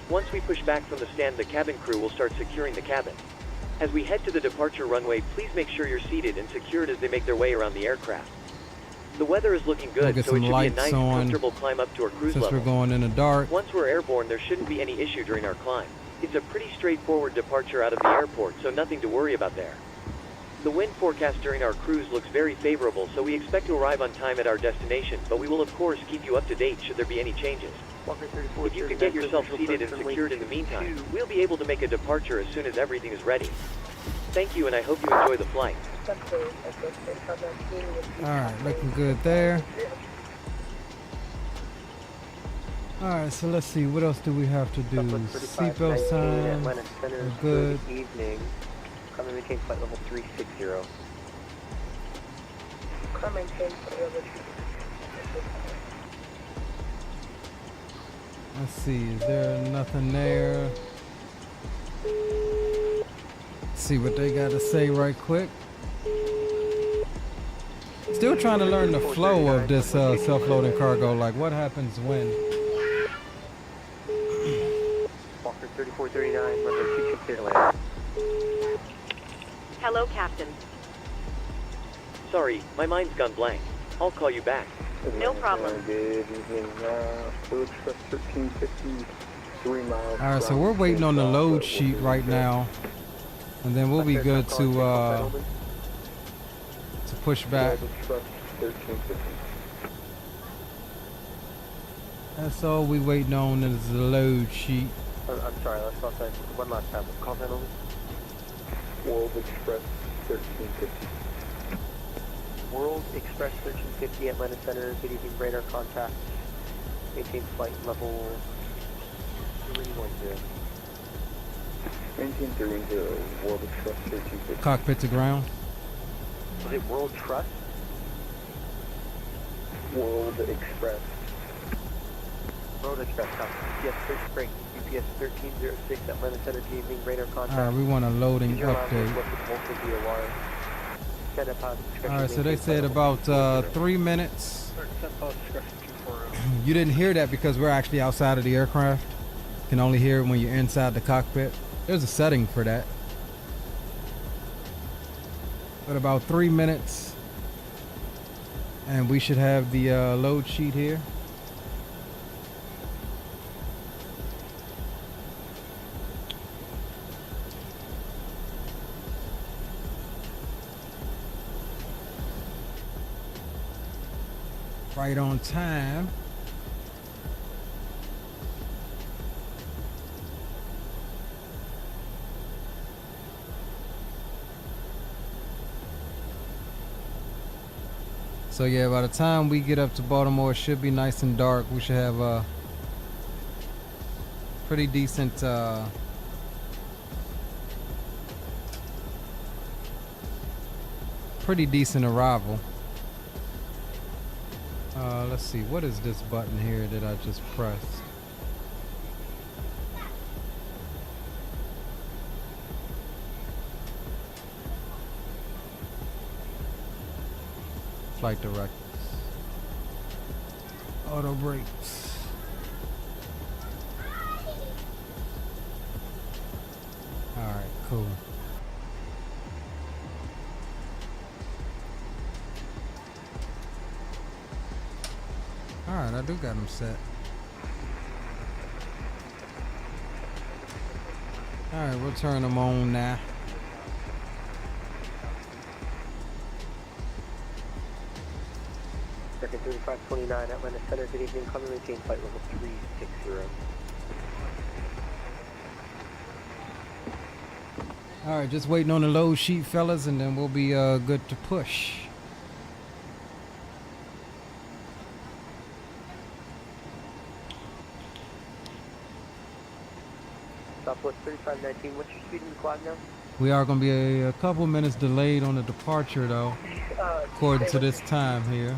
Speaker 7: Once we push back from the stand, the cabin crew will start securing the cabin. As we head to the departure runway, please make sure you're seated and secured as they make their way around the aircraft. The weather is looking good, so it should be a nice, comfortable climb up to our cruise level.
Speaker 1: Since we're going in the dark.
Speaker 7: Once we're airborne, there shouldn't be any issue during our climb. It's a pretty straightforward departure out of the airport, so nothing to worry about there. The wind forecast during our cruise looks very favorable, so we expect to arrive on time at our destination, but we will of course keep you up to date should there be any changes. If you could get yourself seated and secured in the meantime, we'll be able to make a departure as soon as everything is ready. Thank you, and I hope you enjoy the flight.
Speaker 1: Alright, looking good there. Alright, so let's see, what else do we have to do? Seatbelt sign, we're good.
Speaker 17: Evening. Come and maintain flight level 360. Come maintain flight level 360.
Speaker 1: Let's see, is there nothing there? Let's see what they got to say right quick. Still trying to learn the flow of this self-loading cargo, like what happens when.
Speaker 17: Walker 3439, runway 26 clear land.
Speaker 2: Hello, Captain.
Speaker 7: Sorry, my mind's gone blank. I'll call you back.
Speaker 2: No problem.
Speaker 1: Alright, so we're waiting on the load sheet right now. And then we'll be good to push back. That's all we waiting on is the load sheet.
Speaker 17: I'm sorry, let's call sign one last time. Call sign only.
Speaker 12: World Express 1350.
Speaker 17: World Express 1350 Atlanta Center. Good evening, radar contact. Maintain flight level. Where are you going to?
Speaker 12: Maintain 310, World Express 1350.
Speaker 1: Cockpit to ground.
Speaker 17: Was it World Trust?
Speaker 12: World Express.
Speaker 17: World Express, copy. UPS 13, UPS 1306 Atlanta Center. Good evening, radar contact.
Speaker 1: Alright, we want a loading update. Alright, so they said about 3 minutes. You didn't hear that because we're actually outside of the aircraft. You can only hear it when you're inside the cockpit. There's a setting for that. But about 3 minutes and we should have the load sheet here. Right on time. So yeah, by the time we get up to Baltimore, it should be nice and dark. We should have a pretty decent arrival. Let's see, what is this button here that I just pressed? Flight directives. Auto brakes. Alright, cool. Alright, I do got them set. Alright, we'll turn them on now.
Speaker 17: Second 3529 Atlanta Center. Good evening. Come and maintain flight level 360.
Speaker 1: Alright, just waiting on the load sheet, fellas, and then we'll be good to push.
Speaker 17: Southwest 3519. What's your speed in the cloud now?
Speaker 1: We are going to be a couple minutes delayed on the departure, though, according to this time here.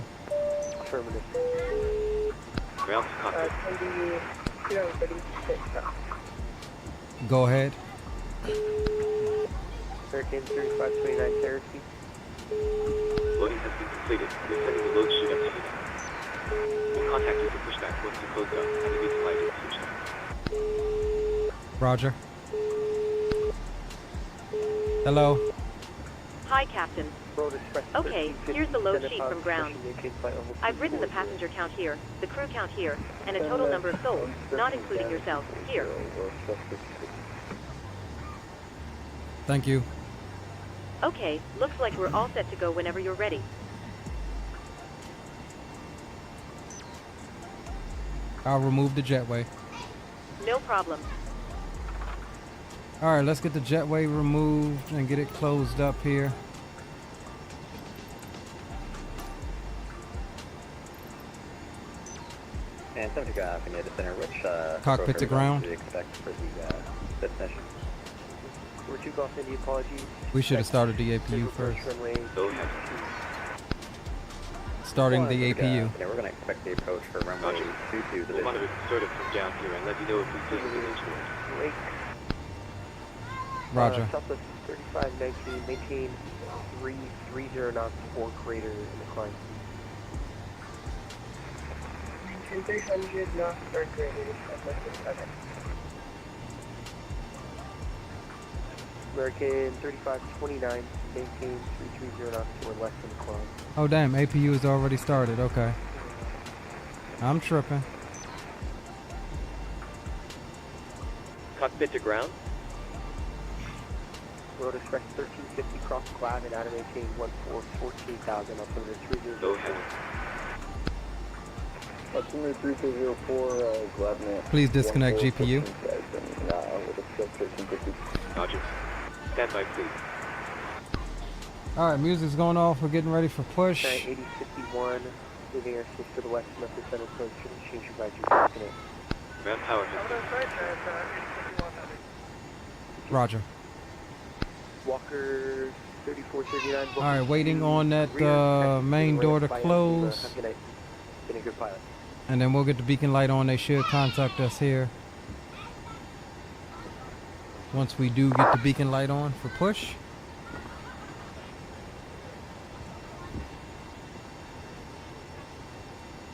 Speaker 17: Affirmative.
Speaker 3: Ground to cockpit.
Speaker 1: Go ahead.
Speaker 17: American 3529 Cherokee.
Speaker 3: Loading has been completed. We're sending the load sheet up to you now. We'll contact you for pushback once you close up and the resupply is switched up.
Speaker 1: Roger. Hello.
Speaker 2: Hi, Captain. Okay, here's the load sheet from ground. I've written the passenger count here, the crew count here, and a total number of souls, not including yourself, here.
Speaker 1: Thank you.
Speaker 2: Okay, looks like we're all set to go whenever you're ready.
Speaker 1: I'll remove the jetway.
Speaker 2: No problem.
Speaker 1: Alright, let's get the jetway removed and get it closed up here.
Speaker 15: And 75 in the center, which
Speaker 1: cockpit to ground.
Speaker 15: do you expect for the destination?
Speaker 17: Number 2 Golf India, apologies.
Speaker 1: We should have started the APU first. Starting the APU.
Speaker 15: Yeah, we're going to expect the approach for runway 22 to
Speaker 3: We'll monitor the sort of from down here and let you know if we see anything untoward.
Speaker 1: Roger.
Speaker 17: Southwest 3519, maintain 330 knots or greater in the climb.
Speaker 12: Maintain 300 knots or greater, Southwest 37.
Speaker 17: American 3529, maintain 330 knots or less in the climb.
Speaker 1: Oh damn, APU is already started, okay. I'm tripping.
Speaker 7: Cockpit to ground.
Speaker 17: World Express 1350 cross climb and addon maintain 14,000 altimeter 30.
Speaker 3: Go ahead.
Speaker 14: Altimeter 3204, Gladman.
Speaker 1: Please disconnect GPU.
Speaker 3: Roger. Stand by, please.
Speaker 1: All right, music's going off. We're getting ready for push.
Speaker 17: 8051, leaving airspace to the west, Memphis Center, approach, change your guide, you disconnect.
Speaker 3: Ground power system.
Speaker 1: Roger.
Speaker 17: Walker 3439.
Speaker 1: All right, waiting on that main door to close.
Speaker 17: Been a good pilot.
Speaker 1: And then we'll get the beacon light on. They should contact us here once we do get the beacon light on for push.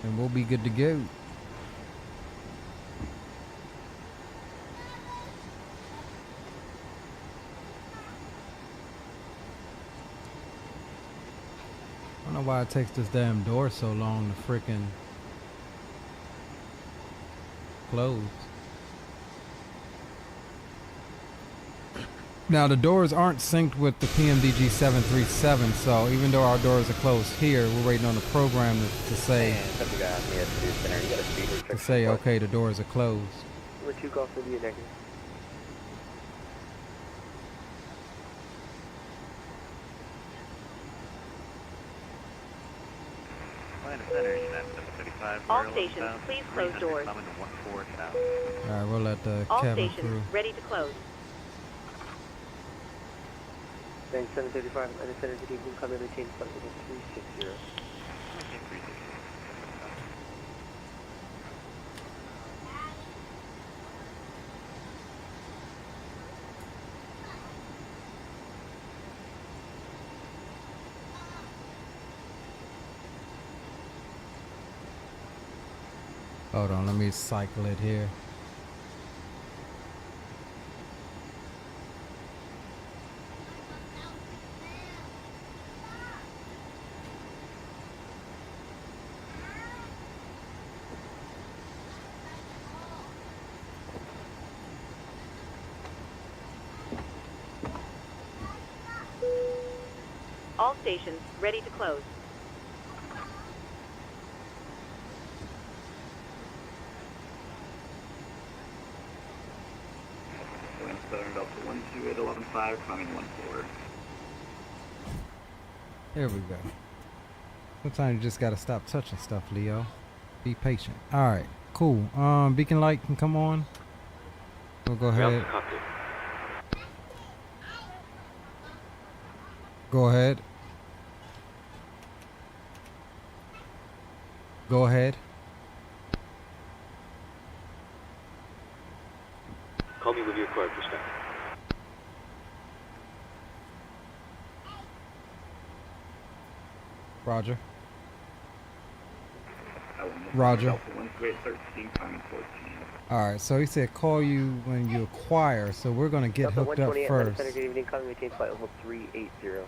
Speaker 1: And we'll be good to go. I don't know why it takes this damn door so long to frickin' close. Now the doors aren't synced with the PMDG 737, so even though our doors are closed here, we're waiting on the program to say okay, the doors are closed.
Speaker 17: We're 2 Golf for the negative.
Speaker 2: All stations, please close doors.
Speaker 1: Alright, we'll let the
Speaker 2: All
Speaker 1: cabin
Speaker 2: stations,
Speaker 1: crew.
Speaker 2: ready to close.
Speaker 17: Then 735, and the center to deep come in maintain flight level 360.
Speaker 1: Hold on, let me cycle it here.
Speaker 2: All stations, ready to close.
Speaker 15: Southern Delta 128.11.5, climbing 14.
Speaker 1: There we go. Sometimes you just gotta stop touching stuff, Leo. Be patient. Alright, cool. Beacon light can come on. We'll go ahead. Go ahead. Go ahead.
Speaker 3: Call me when you acquire Pushback.
Speaker 1: Roger. Roger. Alright, so he said call you when you acquire, so we're gonna get hooked up first.
Speaker 17: Good evening, coming maintain flight level 380.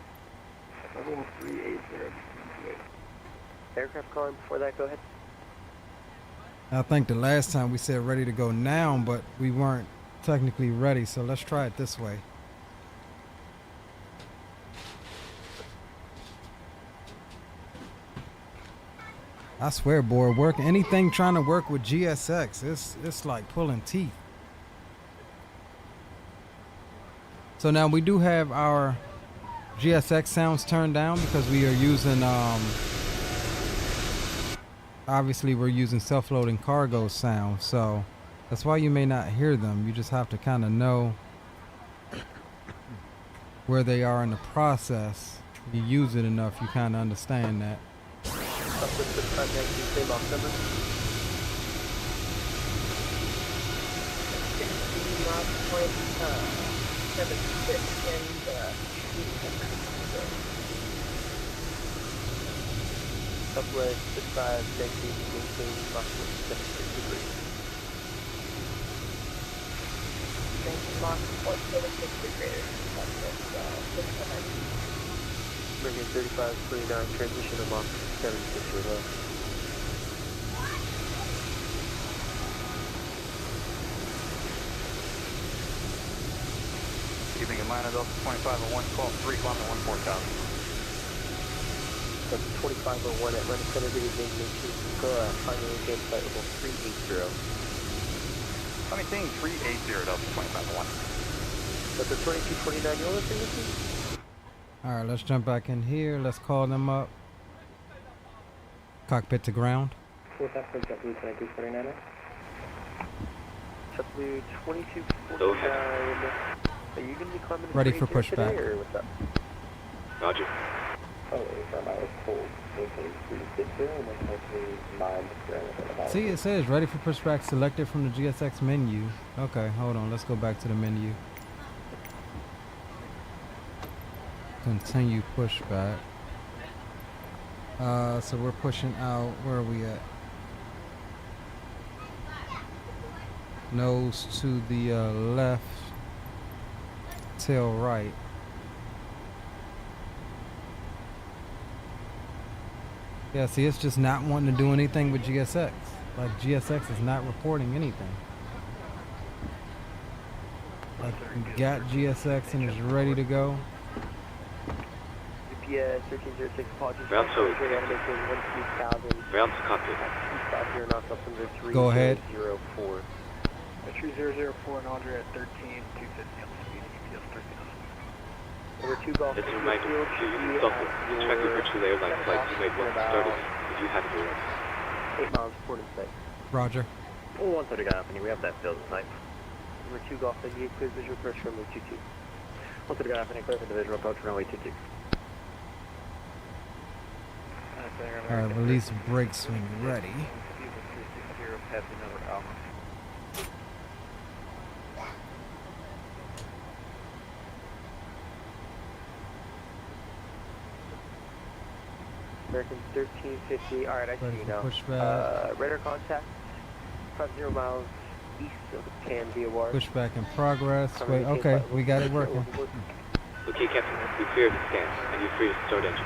Speaker 15: Level 380.
Speaker 17: Aircraft calling before that, go ahead.
Speaker 1: I think the last time we said ready to go now, but we weren't technically ready, so let's try it this way. I swear, boy, anything trying to work with GSX, it's like pulling teeth. So now we do have our GSX sounds turned down because we are using obviously we're using self-loading cargo sound, so that's why you may not hear them. You just have to kind of know where they are in the process. If you use it enough, you kind of understand that.
Speaker 17: Southwest 65, Yankee, maintain Boston 76 degrees.
Speaker 18: Mach 0.76 degrees.
Speaker 17: American 3529, transition to Mach 76 or less.
Speaker 15: Evening, Atlanta, Delta 25 and 1, call 3, climbing 14,000.
Speaker 17: That's 2501 Atlanta Center, good evening, finally again, flight level 380.
Speaker 15: I'm saying 380 Delta 2501.
Speaker 17: That's the 2249 Yola frequency?
Speaker 1: All right, let's jump back in here. Let's call them up. Cockpit to ground.
Speaker 17: What's that for JetBlue 2249er? JetBlue 2249. Are you going to be climbing
Speaker 1: Ready for pushback.
Speaker 17: today, or what's up?
Speaker 3: Roger.
Speaker 17: Oh, from I was told, maintain 360 and then hopefully 9.
Speaker 1: See, it says ready for pushback selected from the GSX menu. Okay, hold on. Let's go back to the menu. Continue pushback. So we're pushing out. Where are we at? Nose to the left, tail right. Yeah, see, it's just not wanting to do anything with GSX. Like, GSX is not reporting anything. Like, we got GSX and it's ready to go.
Speaker 17: UPS 1306, apologies.
Speaker 3: Round to cockpit.
Speaker 1: Go ahead.
Speaker 17: 3004.
Speaker 10: 3004 and Andre at 13, 250 on the speed, UPS 1306.
Speaker 17: Number 2 Golf.
Speaker 3: It's a reminder, if you're using Delta, check the virtual airline flights you may want to start it if you haven't already.
Speaker 17: 8 miles, port in sight.
Speaker 1: Roger.
Speaker 8: 130 Company, we have that field tonight.
Speaker 17: Number 2 Golf, NDA, clear visual approach runway 22.
Speaker 8: 130 Company, clear for the visual approach runway 22.
Speaker 1: Alright, release brakes when you're ready.
Speaker 17: American 1350. Alright, I see
Speaker 1: Ready
Speaker 17: you
Speaker 1: for
Speaker 17: now.
Speaker 1: pushback.
Speaker 17: Radar contact 50 miles east of PMDG.
Speaker 1: Pushback in progress. Wait, okay, we got it working.
Speaker 3: Okay, Captain, we cleared the scan, and you're free to start engine.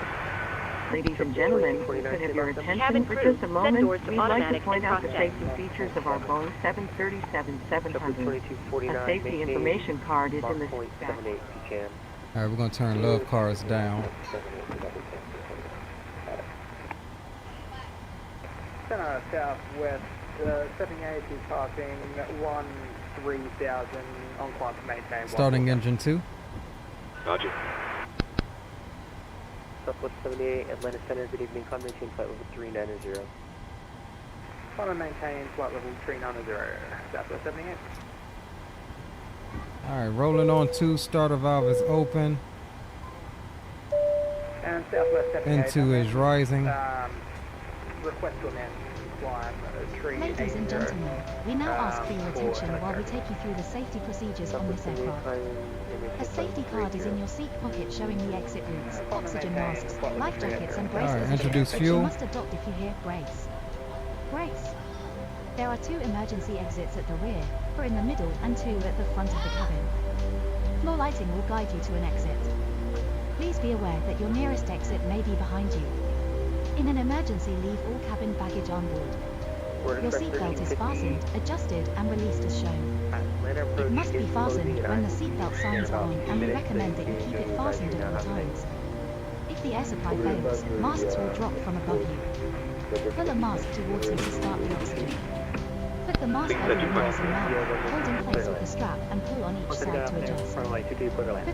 Speaker 9: Ladies and gentlemen, could I have your attention for just a moment? We'd like to point out the safety features of our Boeing 737-700. A safety information card is in the seat back.
Speaker 1: Alright, we're gonna turn love cars down.
Speaker 10: Center Southwest, 780 parking 13,000 on climb to maintain.
Speaker 1: Starting engine 2.
Speaker 3: Roger.
Speaker 17: Southwest 78, Atlanta Center, good evening, climb maintain flight level 390.
Speaker 10: Climb and maintain flight level 390, Southwest 78.
Speaker 1: Alright, rolling on 2. Starter valve is open.
Speaker 10: And Southwest 78.
Speaker 1: N2 is rising.
Speaker 10: Request to amend climb 380.
Speaker 5: Ladies and gentlemen, we now ask for your attention while we take you through the safety procedures on this aircraft. A safety card is in your seat pocket showing the exit routes, oxygen masks, life jackets and brace
Speaker 1: Alright,
Speaker 5: positions,
Speaker 1: introduce
Speaker 5: which
Speaker 1: fuel.
Speaker 5: you must adopt if you hear brace. Brace. There are 2 emergency exits at the rear, 4 in the middle and 2 at the front of the cabin. Floor lighting will guide you to an exit. Please be aware that your nearest exit may be behind you. In an emergency, leave all cabin baggage on board. Your seatbelt is fastened, adjusted and released as shown. It must be fastened when the seatbelt signs are on, and we recommend that you keep it fastened at all times. If the air supply fails, masks will drop from above you. Pull a mask towards you to start the oxygen. Put the mask over your nose and mouth, hold in place with the strap and pull on each side to adjust. Put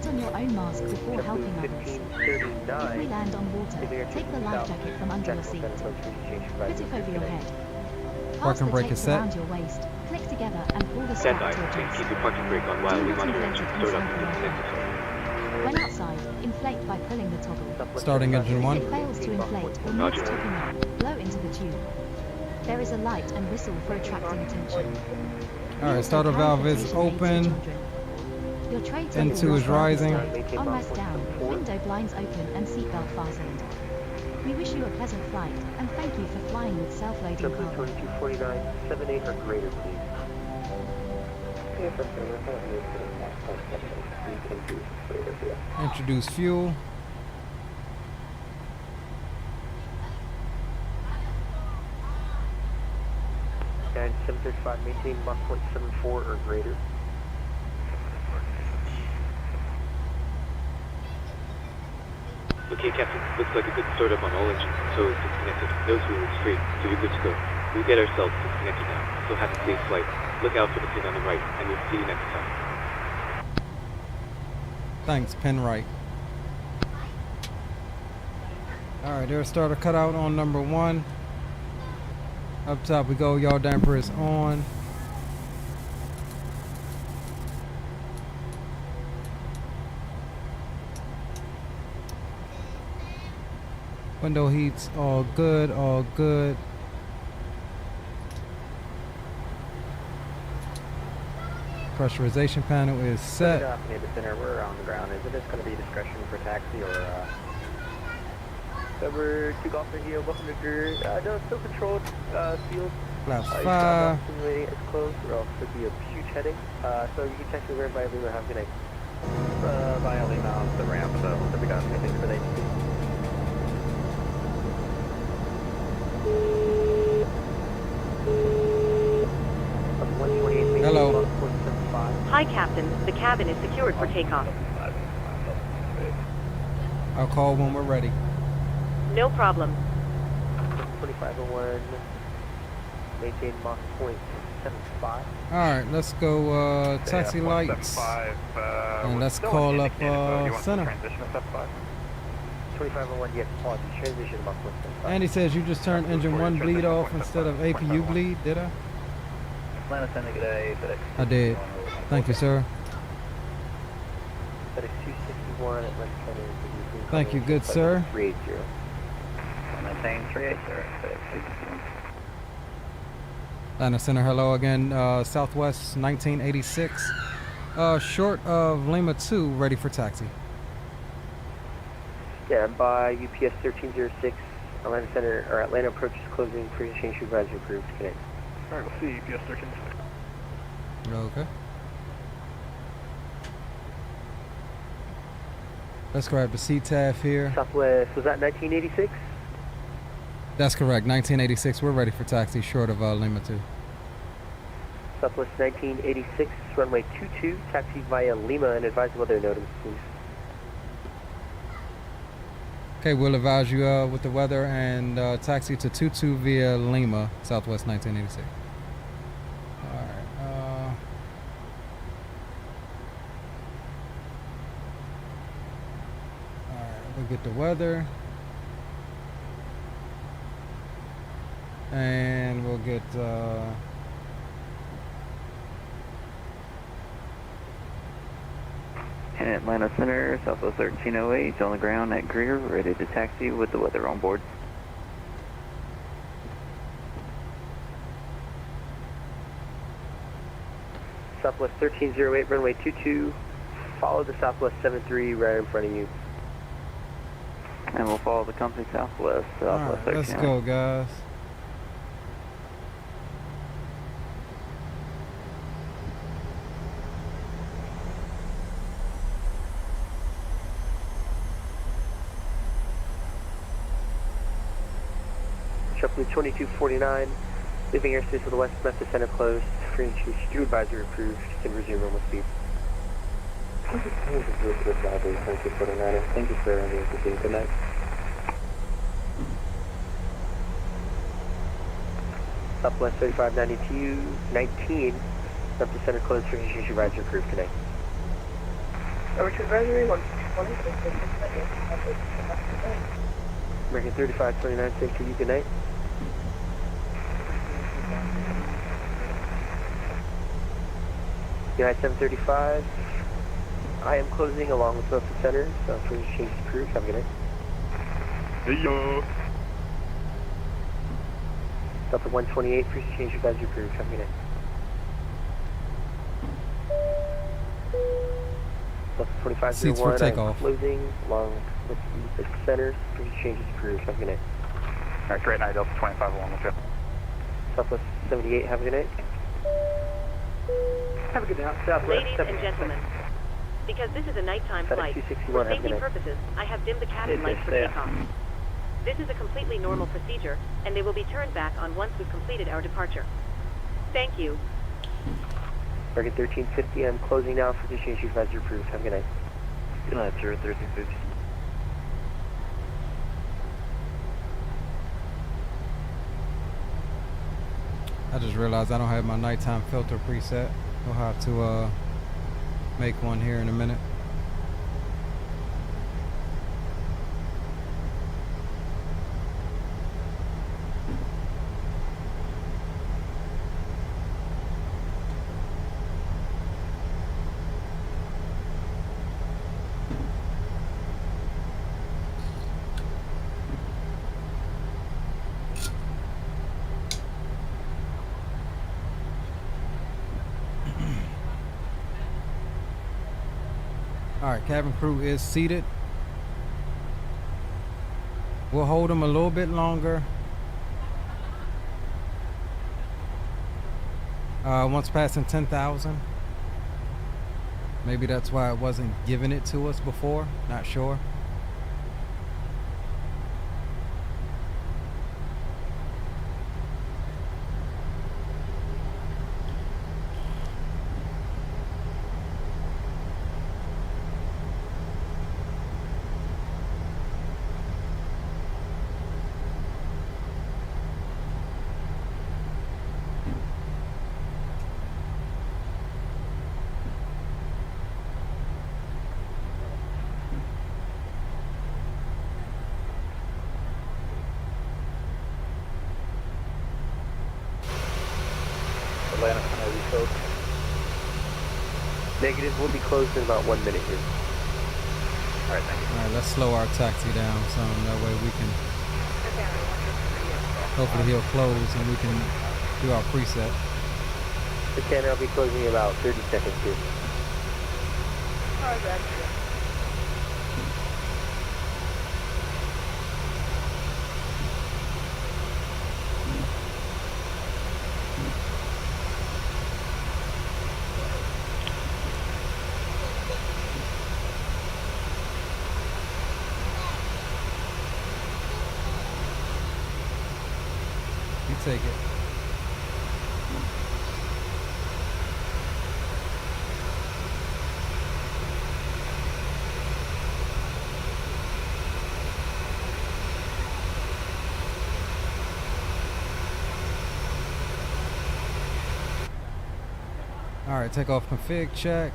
Speaker 5: on your own mask before helping others. If we land on water, take the life jacket from under your seat. Put it over your head. Pass the
Speaker 1: Parking brake
Speaker 5: tapes
Speaker 1: is set.
Speaker 5: around your waist, click together and pull the
Speaker 3: Stand
Speaker 5: strap
Speaker 3: by,
Speaker 5: to
Speaker 3: and
Speaker 5: adjust.
Speaker 3: keep your parking brake on while
Speaker 5: Do
Speaker 3: we
Speaker 5: not
Speaker 3: monitor
Speaker 5: inflate
Speaker 3: engine
Speaker 5: it
Speaker 3: start up
Speaker 5: inside
Speaker 3: and
Speaker 5: the
Speaker 3: disconnect.
Speaker 5: When outside, inflate by pulling the toggle.
Speaker 1: Starting engine 1.
Speaker 5: If it fails to inflate or needs topping up, blow into the tube. There is a light and whistle for attracting attention.
Speaker 1: Alright, starter valve is open.
Speaker 5: Your tray table
Speaker 1: N2
Speaker 5: will
Speaker 1: is
Speaker 5: slide this
Speaker 1: rising.
Speaker 5: way, armrest down, window blinds open and seatbelt fastened. We wish you a pleasant flight and thank you for flying with self-loading cargo.
Speaker 17: 2249, 78 or greater, please.
Speaker 1: Introduce fuel.
Speaker 17: And 735, maintain 1.74 or greater.
Speaker 3: Okay, Captain. Looks like a good startup on all engines. So it's disconnected. Nose wheel is free, so you're good to go. We'll get ourselves disconnected now. So have a safe flight. Look out for the pin on the right, and we'll see you next time.
Speaker 1: Thanks, pin right. Alright, there's starter cutout on number 1. Up top we go, yaw damper is on. Window heats, all good, all good. Pressurization panel is set.
Speaker 10: Near the center, we're on the ground. Is it just going to be discretion for taxi or Number 2 Golf here, welcome to Drew. No, still controlled field.
Speaker 1: Flaps 5.
Speaker 10: It's closed, or else could be a huge heading. So you can text me where by Lima, have a good night. Via Lima on the ramp, so we got anything for the
Speaker 1: Hello.
Speaker 2: Hi, Captain. The cabin is secured for takeoff.
Speaker 1: I'll call when we're ready.
Speaker 2: No problem.
Speaker 10: 2501, maintain Mach point 75.
Speaker 1: Alright, let's go taxi lights. And let's call up center.
Speaker 10: 2501, yes, pause. Transition Mach point 75.
Speaker 1: Andy says you just turned engine 1 bleed off instead of APU bleed, did I?
Speaker 8: Atlanta Center, good day.
Speaker 1: I did. Thank you, sir.
Speaker 10: FedEx 261, Atlanta Center.
Speaker 1: Thank you, good sir.
Speaker 10: 380.
Speaker 8: Maintain 38, sir. FedEx 261.
Speaker 1: Atlanta Center, hello again. Southwest 1986. Short of Lima 2, ready for taxi.
Speaker 10: Yeah, by UPS 1306, Atlanta Center, or Atlanta approach is closing. Please change supervisor approved. Connect.
Speaker 13: Alright, we'll see UPS 1306.
Speaker 1: Okay. Let's grab the C-tab here.
Speaker 10: Southwest, was that 1986?
Speaker 1: That's correct, 1986. We're ready for taxi short of Lima 2.
Speaker 10: Southwest 1986, runway 22, taxi via Lima, and advise weather notice, please.
Speaker 1: Okay, we'll advise you with the weather and taxi to 22 via Lima, Southwest 1986. Alright, we'll get the weather. And we'll get
Speaker 8: Atlanta Center, Southwest 1308, on the ground at Greer, ready to taxi with the weather on board.
Speaker 10: Southwest 1308, runway 22, follow the Southwest 73 right in front of you.
Speaker 8: And we'll follow the company Southwest, Southwest 1308.
Speaker 1: Let's go, guys.
Speaker 10: JetBlue 2249, leaving airspace for the West Memphis Center closed. Free and choose. Drew advisory approved. Can resume normal speed.
Speaker 12: Thank you, sir. Good night.
Speaker 10: Southwest 3592, 19, Memphis Center closed. Free and choose. Advisory approved. Good night.
Speaker 18: Over to advisory 120.
Speaker 10: American 3529, same to you. Good night. United 735, I am closing along with Memphis Center, so please change the crew. Have a good night.
Speaker 13: Hey yo!
Speaker 10: Delta 128, please change your advisory crew. Have a good night. Delta 2501,
Speaker 1: Seats for takeoff.
Speaker 10: I'm closing along with Memphis Center, please change the crew. Have a good night.
Speaker 13: Alright, great night, Delta 2501, let's go.
Speaker 10: Southwest 78, have a good night. Have a good night. Southwest
Speaker 2: Ladies and
Speaker 10: 78.
Speaker 2: gentlemen, because this is a nighttime
Speaker 10: FedEx
Speaker 2: flight,
Speaker 10: 261,
Speaker 2: for
Speaker 10: have a good
Speaker 2: safety
Speaker 10: night.
Speaker 2: purposes, I have dimmed the cabin lights for takeoff. This is a completely normal procedure, and they will be turned back on once we've completed our departure. Thank you.
Speaker 10: American 1350, I'm closing now for the change advisory approved. Have a good night.
Speaker 8: Good night, sir. 1350.
Speaker 1: I just realized I don't have my nighttime filter preset. We'll have to make one here in a minute. Alright, cabin crew is seated. We'll hold them a little bit longer. Once passing 10,000. Maybe that's why it wasn't giving it to us before. Not sure.
Speaker 17: Atlanta, are we closed? Negative, we'll be closed in about 1 minute here. Alright, thank you.
Speaker 1: Alright, let's slow our taxi down some. That way we can... Hopefully he'll close and we can do our preset.
Speaker 17: The cannon will be closing in about 30 seconds here.
Speaker 1: You take it. Alright, takeoff config check.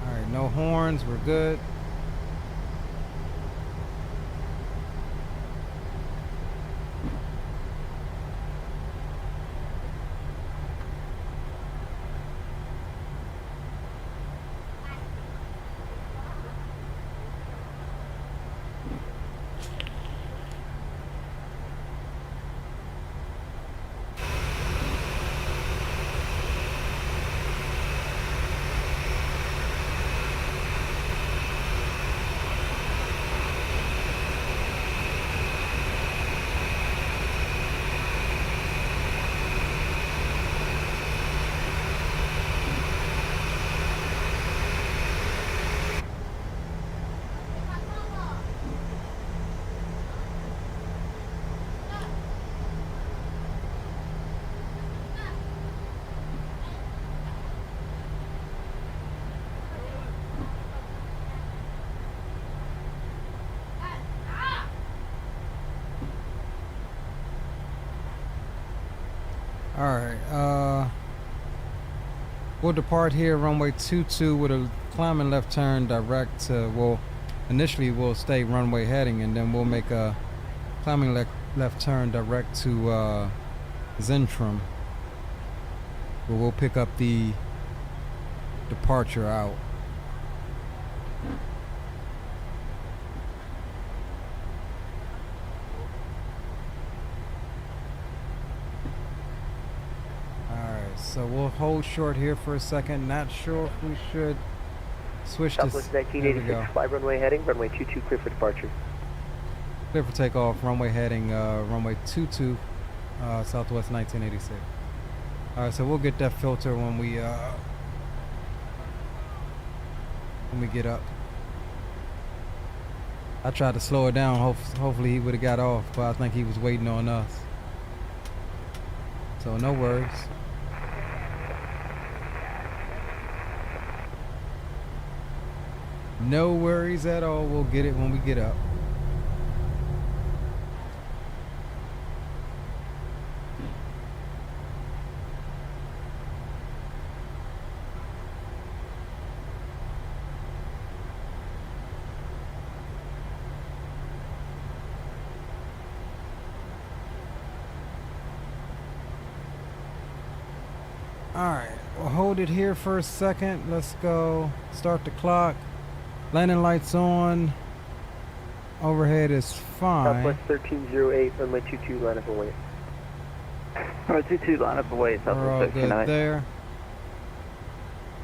Speaker 1: Alright, no horns, we're good. Alright, we'll depart here runway 22 with a climbing left turn direct to, well, initially we'll stay runway heading and then we'll make a climbing left turn direct to Zentrum, where we'll pick up the departure out. So we'll hold short here for a second. Not sure if we should switch to...
Speaker 17: Southwest 1986, fly runway heading, runway 22 clear for departure.
Speaker 1: Clear for takeoff, runway heading, runway 22, Southwest 1986. Alright, so we'll get that filter when we get up. I tried to slow it down, hopefully he would have got off, but I think he was waiting on us. So no worries. No worries at all. We'll get it when we get up. Alright, we'll hold it here for a second. Let's go. Start the clock. Landing lights on. Overhead is fine.
Speaker 17: Southwest 1308, runway 22, line up and wait.
Speaker 8: Alright, 22, line up and wait.
Speaker 1: We're all
Speaker 8: Southwest
Speaker 1: good
Speaker 8: 1308.
Speaker 1: there.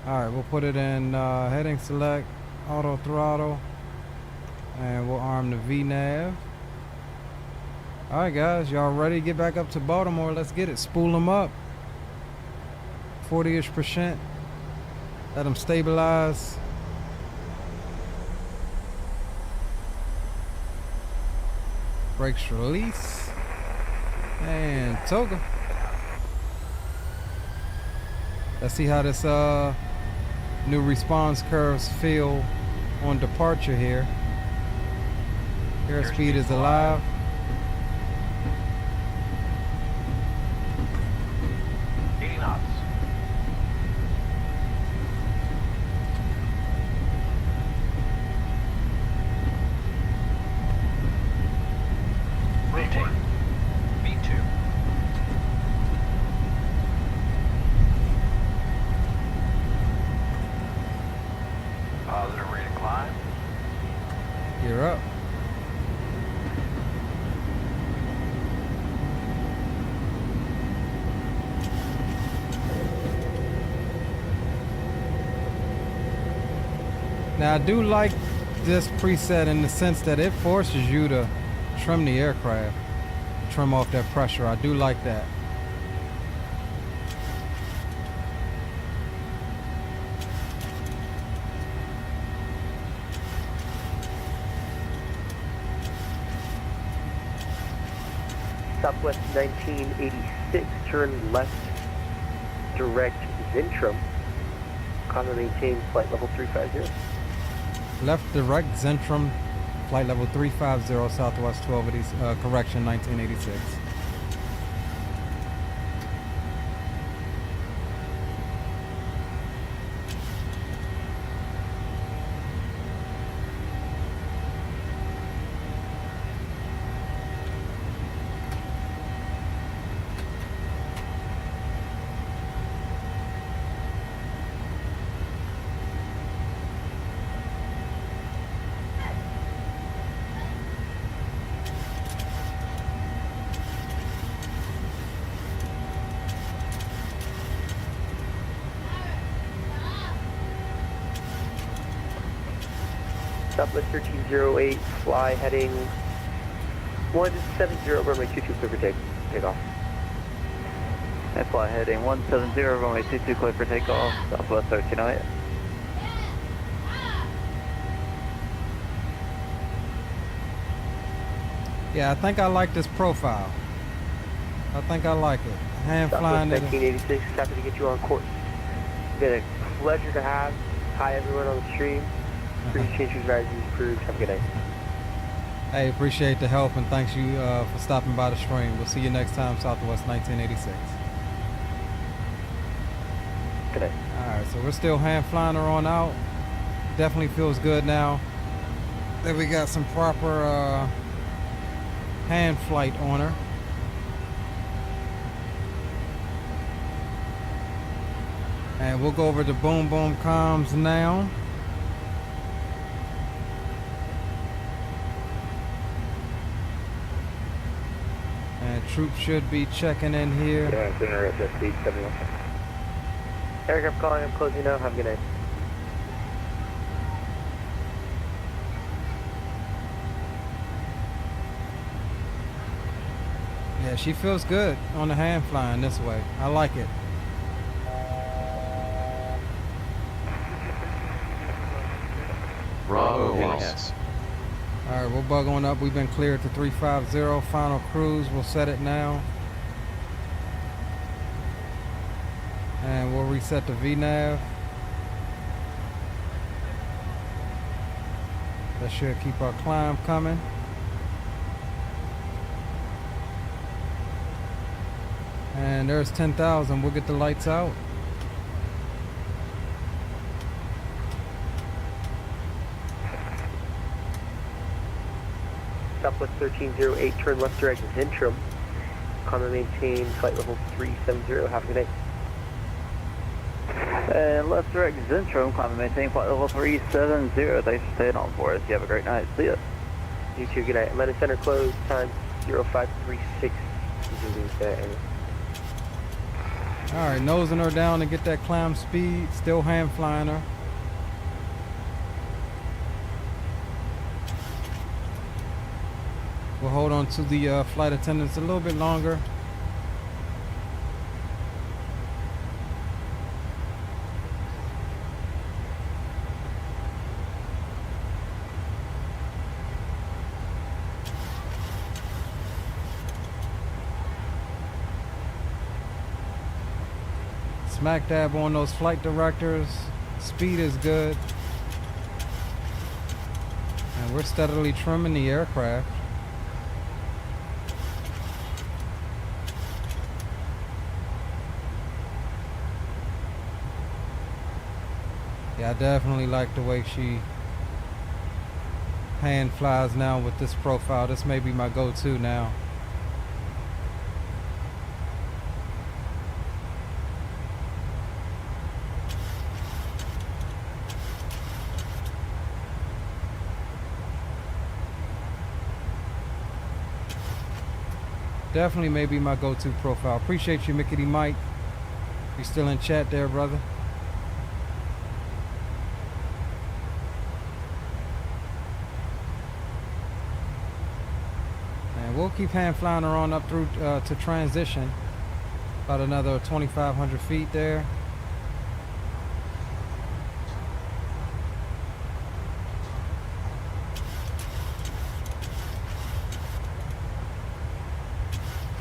Speaker 1: Alright, we'll put it in heading select, auto throttle, and we'll arm the VNAV. Alright guys, y'all ready to get back up to Baltimore? Let's get it. Spool them up. 40-ish%. Let them stabilize. Brakes release. And toga. Let's see how this new response curves feel on departure here. Airspeed is alive. You're up. Now I do like this preset in the sense that it forces you to trim the aircraft, trim off that pressure. I do like that.
Speaker 17: Southwest 1986, turn left, direct Zentrum. Comma maintain flight level 350.
Speaker 1: Left direct Zentrum, flight level 350, Southwest 1280, correction 1986.
Speaker 17: Southwest 1308, fly heading 170, runway 22, clear for takeoff.
Speaker 8: And fly heading 170, runway 22, clear for takeoff. Southwest 1308.
Speaker 1: Yeah, I think I like this profile. I think I like it. Hand flying
Speaker 17: Southwest
Speaker 1: it.
Speaker 17: 1986, happy to get you on course. It's been a pleasure to have. Hi everyone on the stream. Please change your strategies approved. Have a good day.
Speaker 1: Hey, appreciate the help and thanks you for stopping by the stream. We'll see you next time, Southwest 1986.
Speaker 17: Good day.
Speaker 1: Alright, so we're still hand flying her on out. Definitely feels good now that we got some proper hand flight on her. And we'll go over to boom boom comms now. And troops should be checking in here.
Speaker 10: Yeah, it's interesting. Speed 71.
Speaker 17: Aircraft calling, I'm closing now. Have a good night.
Speaker 1: Yeah, she feels good on the hand flying this way. I like it.
Speaker 4: Bravo House.
Speaker 1: Alright, we'll bug on up. We've been cleared to 350. Final cruise. We'll set it now. And we'll reset the VNAV. That should keep our climb coming. And there's 10,000. We'll get the lights out.
Speaker 17: Southwest 1308, turn left direct Zentrum. Comma maintain flight level 370. Have a good day.
Speaker 8: And left direct Zentrum, climb and maintain flight level 370. Thanks for staying on board us. You have a great night. See ya.
Speaker 17: You too, good night. Atlanta Center closed, time 0536.
Speaker 1: Alright, nosing her down to get that climb speed. Still hand flying her. We'll hold on to the flight attendants a little bit longer. Smack dab on those flight directors. Speed is good. And we're steadily trimming the aircraft. Yeah, I definitely like the way she hand flies now with this profile. This may be my go-to now. Definitely may be my go-to profile. Appreciate you, Mickey Mike. You still in chat there, brother? And we'll keep hand flying her on up through to transition. About another 2,500 feet there.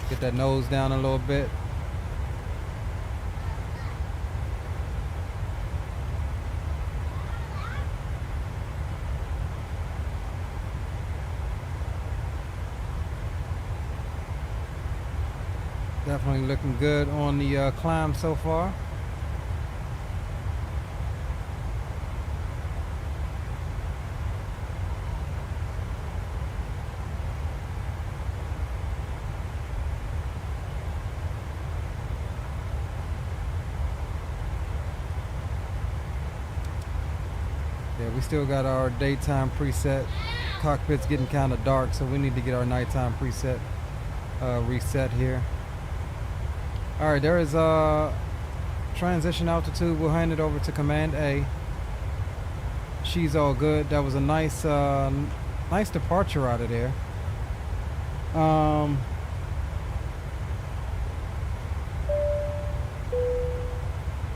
Speaker 1: Get that nose down a little bit. Definitely looking good on the climb so far. Yeah, we still got our daytime preset. Cockpit's getting kind of dark, so we need to get our nighttime preset reset here. All right, there is transition altitude. We'll hand it over to Command A. She's all good. That was a nice, nice departure out of there.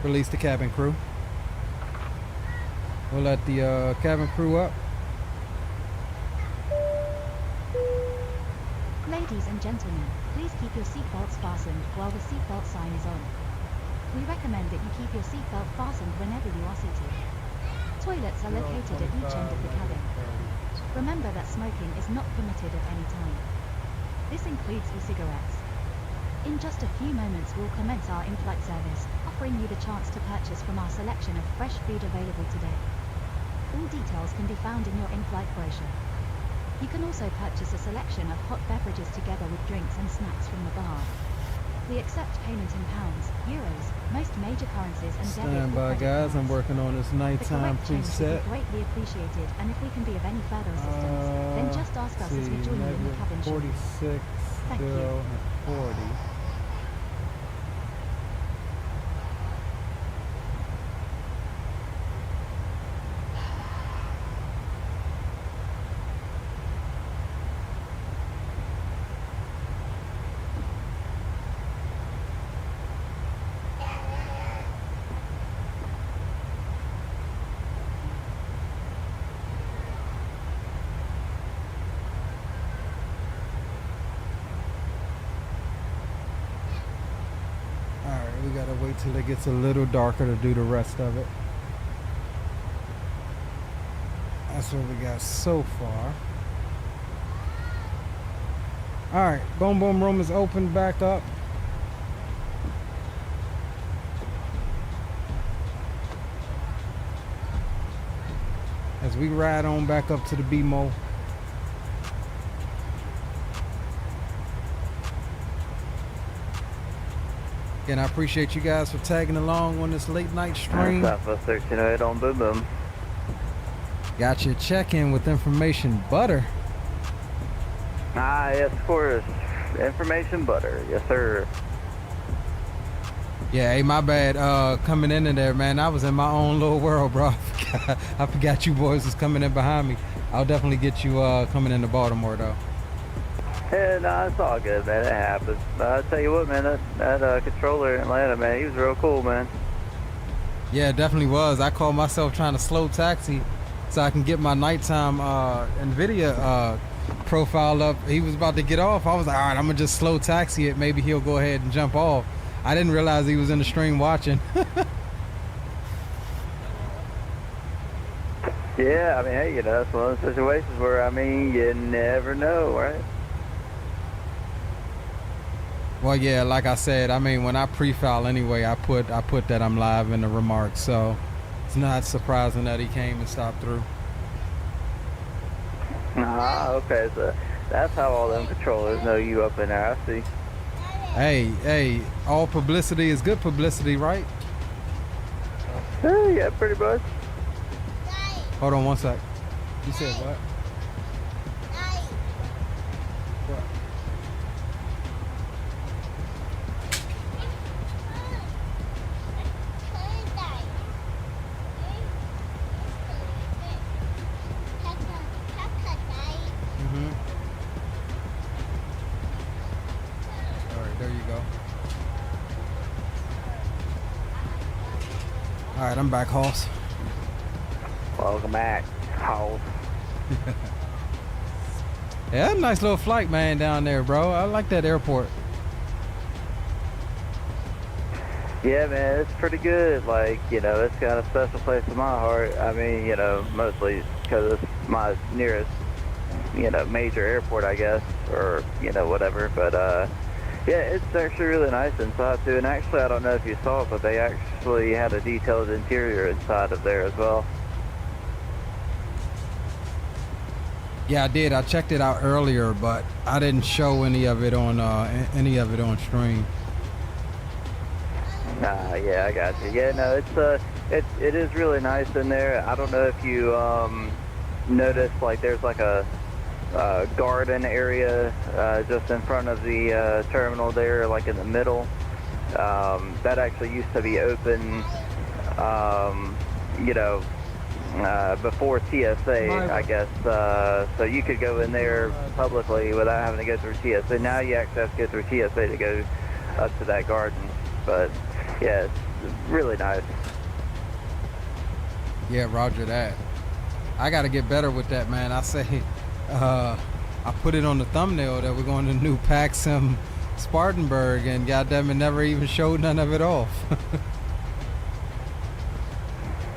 Speaker 1: Release the cabin crew. We'll let the cabin crew up.
Speaker 5: Ladies and gentlemen, please keep your seatbelts fastened while the seatbelt sign is on. We recommend that you keep your seatbelt fastened whenever you are seated. Toilets are located at each end of the cabin. Remember that smoking is not permitted at any time. This includes e-cigarettes. In just a few moments we'll commence our in-flight service, offering you the chance to purchase from our selection of fresh food available today. All details can be found in your in-flight brochure. You can also purchase a selection of hot beverages together with drinks and snacks from the bar. We accept payment in pounds, euros, most major currencies and debit.
Speaker 1: Stand by, guys. I'm working on this nighttime preset.
Speaker 5: Greatly appreciated, and if we can be of any further assistance, then just ask us as we join you in the cabin shortly.
Speaker 1: 46,
Speaker 5: Thank
Speaker 1: 0,
Speaker 5: you.
Speaker 1: and 40. We gotta wait till it gets a little darker to do the rest of it. That's what we got so far. Alright, boom boom room is open back up. As we ride on back up to the BMO. And I appreciate you guys for tagging along on this late night stream.
Speaker 8: Southwest 1308 on Boom Boom.
Speaker 1: Got your check-in with information butter.
Speaker 8: Ah, yes, of course. Information butter. Yes, sir.
Speaker 1: Yeah, hey, my bad. Coming in there, man. I was in my own little world, bro. I forgot you boys was coming in behind me. I'll definitely get you coming into Baltimore, though.
Speaker 8: Yeah, no, it's all good, man. It happens. I'll tell you what, man, that controller in Atlanta, man, he was real cool, man.
Speaker 1: Yeah, it definitely was. I called myself trying to slow taxi so I can get my nighttime NVIDIA profile up. He was about to get off. I was like, all right, I'm going to just slow taxi it. Maybe he'll go ahead and jump off. I didn't realize he was in the stream watching.
Speaker 8: Yeah, I mean, hey, you know, that's one of those situations where, I mean, you never know, right?
Speaker 1: Well, yeah, like I said, I mean, when I pre-file anyway, I put that I'm live in the remarks, so it's not surprising that he came and stopped through.
Speaker 8: Ah, okay, so that's how all them controllers know you up in there, I see.
Speaker 1: Hey, all publicity is good publicity, right?
Speaker 8: Yeah, pretty much.
Speaker 1: Hold on one sec. You said what? What? All right, there you go. All right, I'm back, Hoss.
Speaker 8: Welcome back, Hoss.
Speaker 1: Yeah, nice little flight, man, down there, bro. I like that airport.
Speaker 8: Yeah, man, it's pretty good. Like, you know, it's got a special place in my heart. I mean, you know, mostly because it's my nearest, you know, major airport, I guess, or, you know, whatever. But, yeah, it's actually really nice inside, too. And actually, I don't know if you saw it, but they actually had a detailed interior inside of there as well.
Speaker 1: Yeah, I did. I checked it out earlier, but I didn't show any of it on stream.
Speaker 8: Yeah, I got you. Yeah, no, it is really nice in there. I don't know if you noticed, like, there's like a garden area just in front of the terminal there, like in the middle. That actually used to be open, you know, before TSA, I guess. So you could go in there publicly without having to go through TSA. Now you actually have to go through TSA to go up to that garden. But yeah, it's really nice.
Speaker 1: Yeah, roger that. I got to get better with that, man. I say, I put it on the thumbnail that we're going to new PACSIM Spartanburg, and goddamn it, never even showed none of it off.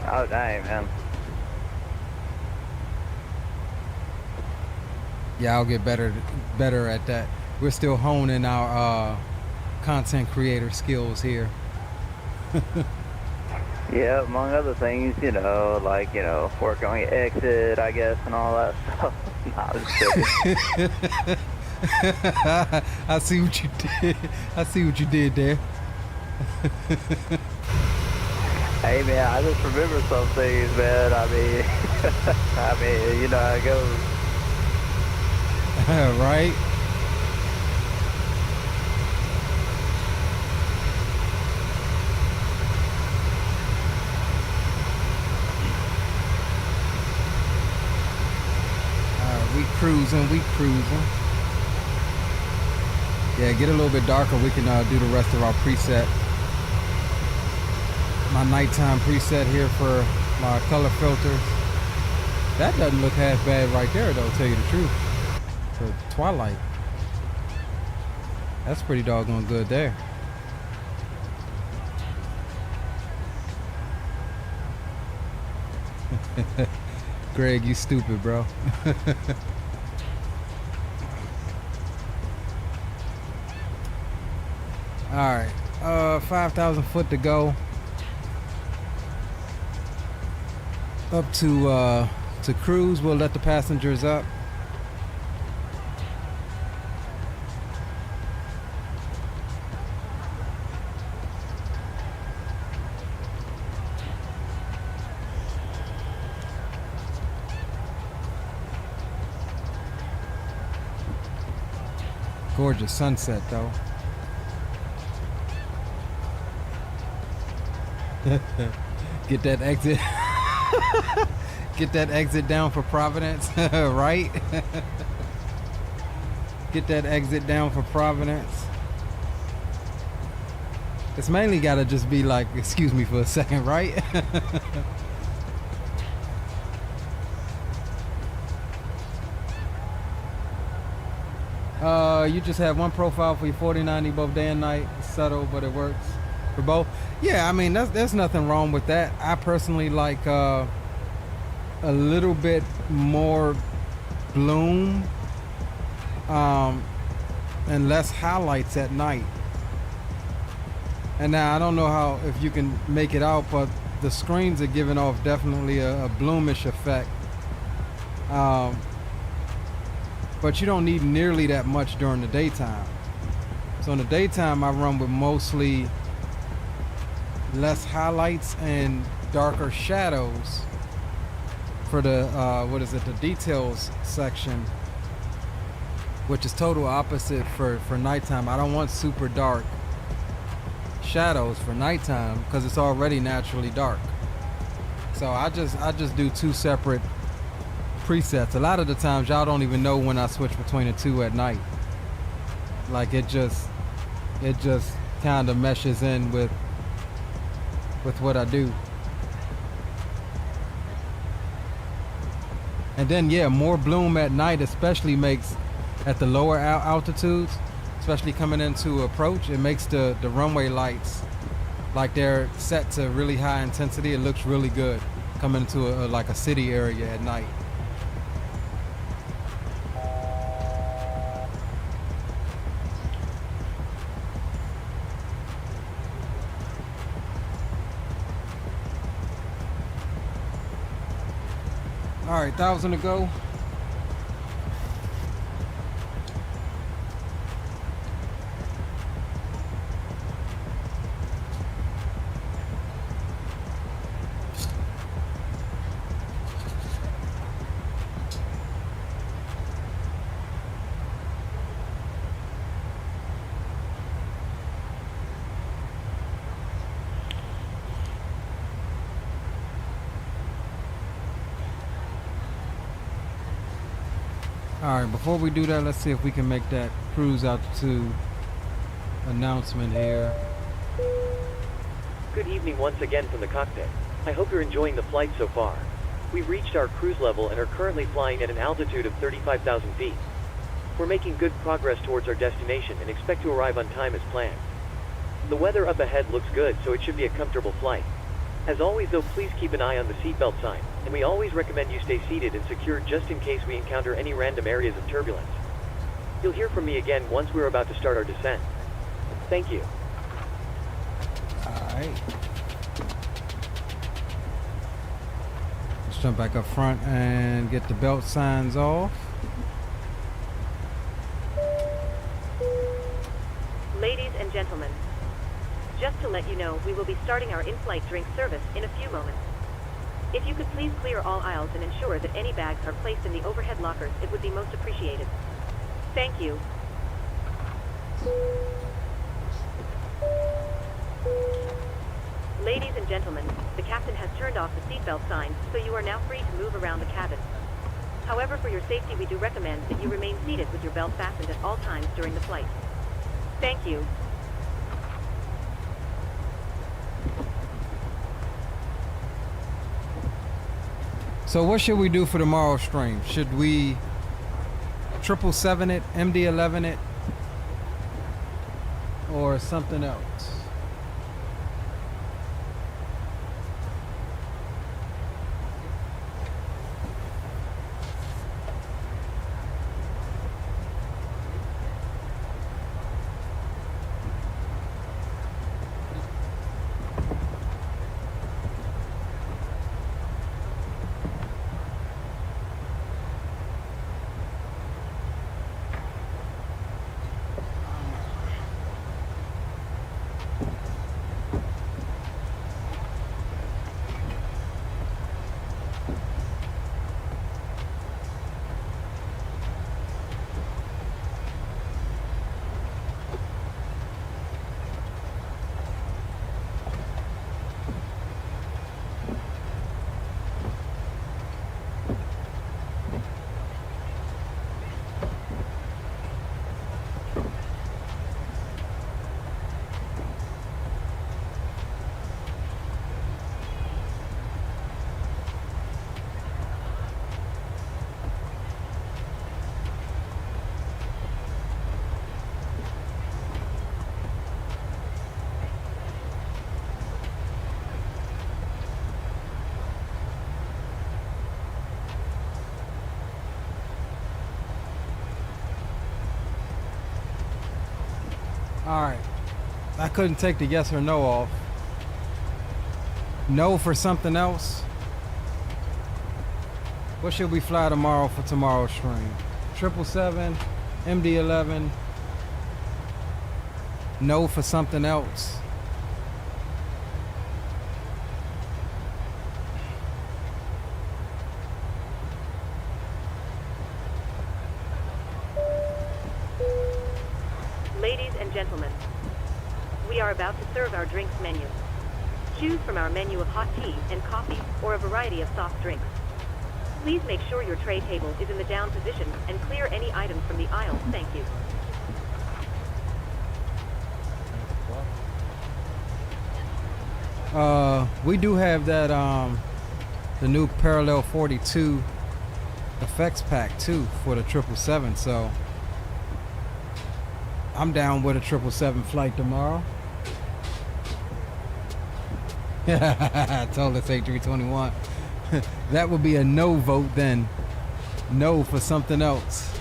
Speaker 8: Oh, dang, man.
Speaker 1: Yeah, I'll get better at that. We're still honing our content creator skills here.
Speaker 8: Yeah, among other things, you know, like, you know, work on your exit, I guess, and all that stuff. Nah, I'm just joking.
Speaker 1: I see what you did. I see what you did there.
Speaker 8: Hey, man, I just remember some things, man. I mean, you know how it goes.
Speaker 1: Right? We cruising. Yeah, get a little bit darker. We can do the rest of our preset. My nighttime preset here for my color filters. That doesn't look half bad right there, though, to tell you the truth. For twilight. That's pretty doggone good there. Greg, you stupid, bro. All right, 5,000 foot to go. Up to cruise. We'll let the passengers up. Gorgeous sunset though. Get that exit. Get that exit down for Providence, right? Get that exit down for Providence. It's mainly gotta just be like, excuse me for a second, right? You just have one profile for your 4090, both day and night. It's subtle, but it works for both. Yeah, I mean, there's nothing wrong with that. I personally like a little bit more bloom and less highlights at night. And now I don't know how, if you can make it out, but the screens are giving off definitely a bloomish effect. But you don't need nearly that much during the daytime. So in the daytime, I run with mostly less highlights and darker shadows for the the details section, which is total opposite for nighttime. I don't want super dark shadows for nighttime because it's already naturally dark. So I just do two separate presets. A lot of the times y'all don't even know when I switch between the two at night. Like it just kind of meshes in with what I do. And then yeah, more bloom at night especially makes, at the lower altitudes, especially coming into approach, it makes the runway lights, like they're set to really high intensity. It looks really good coming into like a city area at night. All right, 1,000 to go. All right, before we do that, let's see if we can make that cruise altitude announcement here.
Speaker 7: Good evening once again from the cockpit. I hope you're enjoying the flight so far. We've reached our cruise level and are currently flying at an altitude of 35,000 feet. We're making good progress towards our destination and expect to arrive on time as planned. The weather up ahead looks good, so it should be a comfortable flight. As always though, please keep an eye on the seatbelt sign, and we always recommend you stay seated and secured just in case we encounter any random areas of turbulence. You'll hear from me again once we're about to start our descent. Thank you.
Speaker 1: Alright. Let's jump back up front and get the belt signs off.
Speaker 2: Ladies and gentlemen, just to let you know, we will be starting our in-flight drink service in a few moments. If you could please clear all aisles and ensure that any bags are placed in the overhead lockers, it would be most appreciated. Thank you. Ladies and gentlemen, the captain has turned off the seatbelt signs, so you are now free to move around the cabin. However, for your safety, we do recommend that you remain seated with your belt fastened at all times during the flight. Thank you.
Speaker 1: So what should we do for tomorrow's stream? Should we 777 it, MD-11 it, or something else? All right. I couldn't take the yes or no off. No for something else. What should we fly tomorrow for tomorrow's stream? 777, MD-11. No for something else.
Speaker 2: Ladies and gentlemen, we are about to serve our drinks menu. Choose from our menu of hot tea and coffee or a variety of soft drinks. Please make sure your tray table is in the down position and clear any items from the aisles. Thank you.
Speaker 1: We do have that, the new Parallel 42 effects pack too for the 777, so I'm down with a 777 flight tomorrow. I told us A321. That would be a no vote then. No for something else.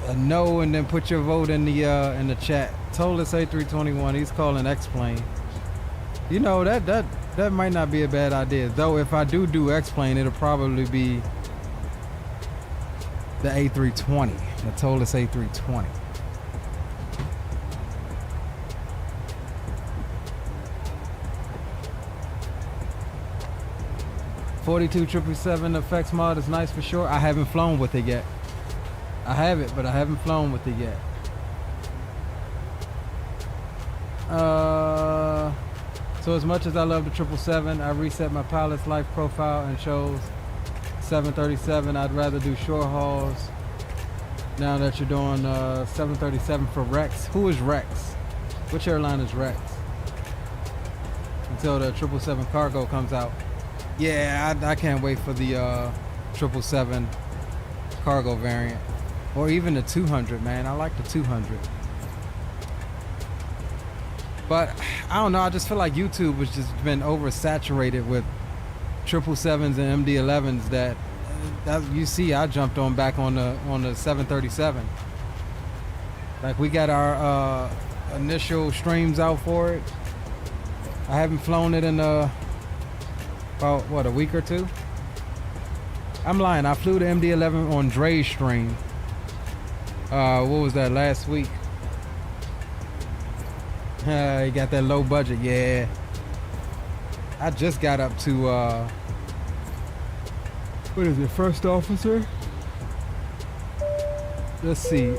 Speaker 1: A no, and then put your vote in the chat. Told us A321. He's calling X-Plane. You know, that might not be a bad idea. Though if I do X-Plane, it'll probably be the A320. I told us A320. .42 777 effects mod is nice for sure. I haven't flown with it yet. I have it, but I haven't flown with it yet. So as much as I love the 777, I reset my pilot's life profile and chose 737. I'd rather do short hauls. Now that you're doing 737 for Rex. Who is Rex? Which airline is Rex? Until the 777 cargo comes out. Yeah, I can't wait for the 777 cargo variant. Or even the 200, man. I like the 200. But I don't know, I just feel like YouTube has just been oversaturated with 777s and MD-11s that you see I jumped on back on the 737. Like we got our initial streams out for it. I haven't flown it in about what, a week or two? I'm lying, I flew the MD-11 on Dre's stream. What was that, last week? You got that low budget, yeah. I just got up to what is it, first officer? Let's see.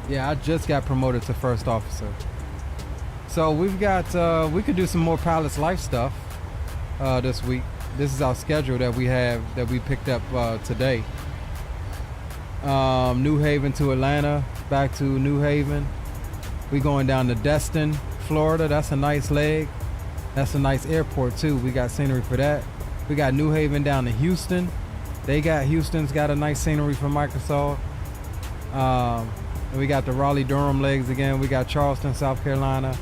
Speaker 1: Yeah, I just got promoted to first officer. So we've got we could do some more pilot's life stuff this week. This is our schedule that we have, that we picked up today. New Haven to Atlanta, back to New Haven. We going down to Destin, Florida. That's a nice leg. That's a nice airport too. We got scenery for that. We got New Haven down to Houston. Houston's got a nice scenery for Microsoft. And we got the Raleigh-Durham legs again. We got Charleston, South Carolina.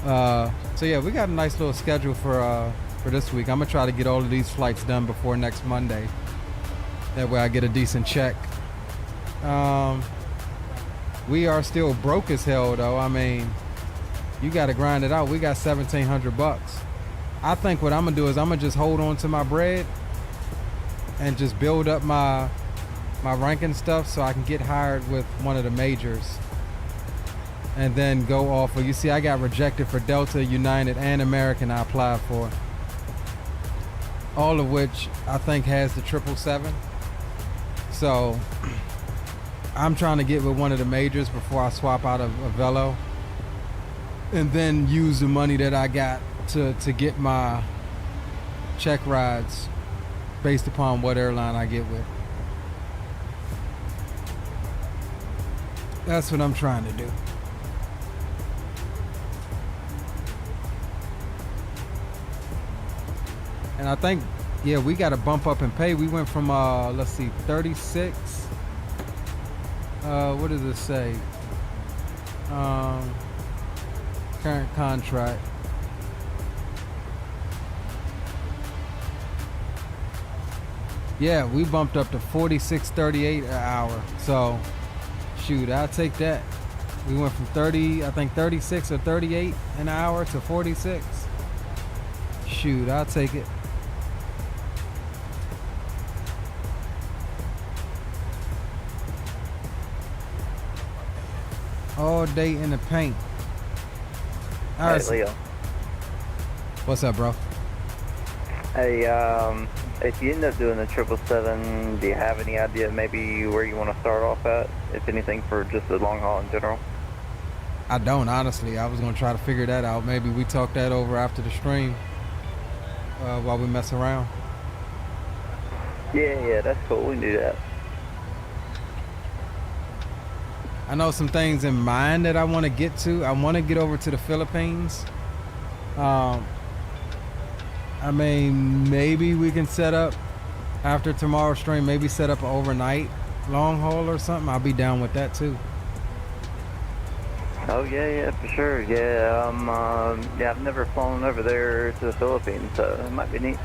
Speaker 1: So yeah, we got a nice little schedule for this week. I'm gonna try to get all of these flights done before next Monday. That way I get a decent check. We are still broke as hell though. I mean, you gotta grind it out. We got $1,700. I think what I'm gonna do is I'm gonna just hold on to my bread and just build up my ranking stuff so I can get hired with one of the majors. And then go off of, you see I got rejected for Delta, United, and American I applied for. All of which I think has the 777. So I'm trying to get with one of the majors before I swap out of Velo, and then use the money that I got to get my check rides based upon what airline I get with. That's what I'm trying to do. And I think, yeah, we got a bump up in pay. We went from, let's see, 36. What does it say? Current contract. . Yeah, we bumped up to 46.38 an hour. So, shoot, I'll take that. We went from 30, I think 36 or 38 an hour to 46. Shoot, I'll take it. All day in the paint. All right,
Speaker 8: Hey, Leo.
Speaker 1: What's up, bro?
Speaker 8: Hey, if you end up doing the 777, do you have any idea maybe where you want to start off at, if anything, for just the long haul in general?
Speaker 1: I don't, honestly. I was going to try to figure that out. Maybe we talk that over after the stream while we mess around.
Speaker 8: Yeah, that's cool. We can do that.
Speaker 1: I know some things in mind that I want to get to. I want to get over to the Philippines. I mean, maybe we can set up after tomorrow's stream, maybe set up an overnight long haul or something. I'll be down with that too.
Speaker 8: Oh, yeah, for sure. Yeah, yeah, I've never flown over there to the Philippines, so it might be neat.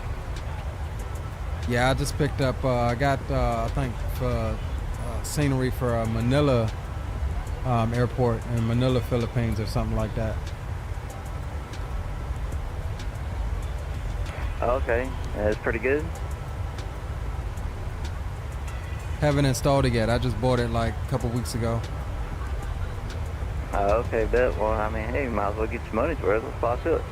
Speaker 1: Yeah, I just picked up, I got, I think, scenery for Manila airport in Manila, Philippines or something like that.
Speaker 8: Okay, that's pretty good.
Speaker 1: Haven't installed it yet. I just bought it like a couple weeks ago.
Speaker 8: Okay, bet. Well, I mean, hey, might as well get your money's worth. Let's fly to it.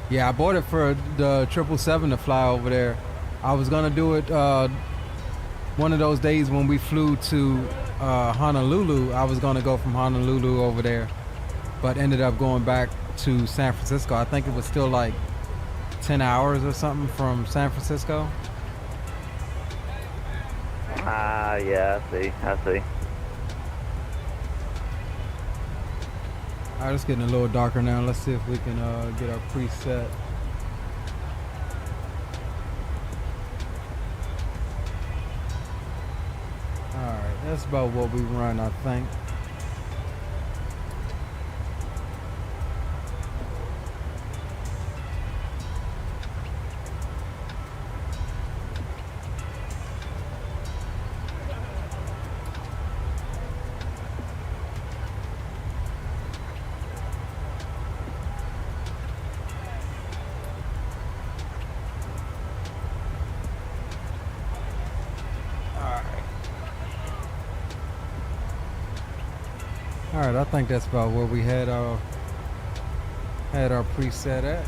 Speaker 1: Yeah, I bought it for the 777 to fly over there. I was gonna do it one of those days when we flew to Honolulu. I was gonna go from Honolulu over there, but ended up going back to San Francisco. I think it was still like 10 hours or something from San Francisco.
Speaker 8: Yeah, I see.
Speaker 1: Alright, it's getting a little darker now. Let's see if we can get our preset. Alright, that's about what we run, I think. Alright, I think that's about where we had our preset at.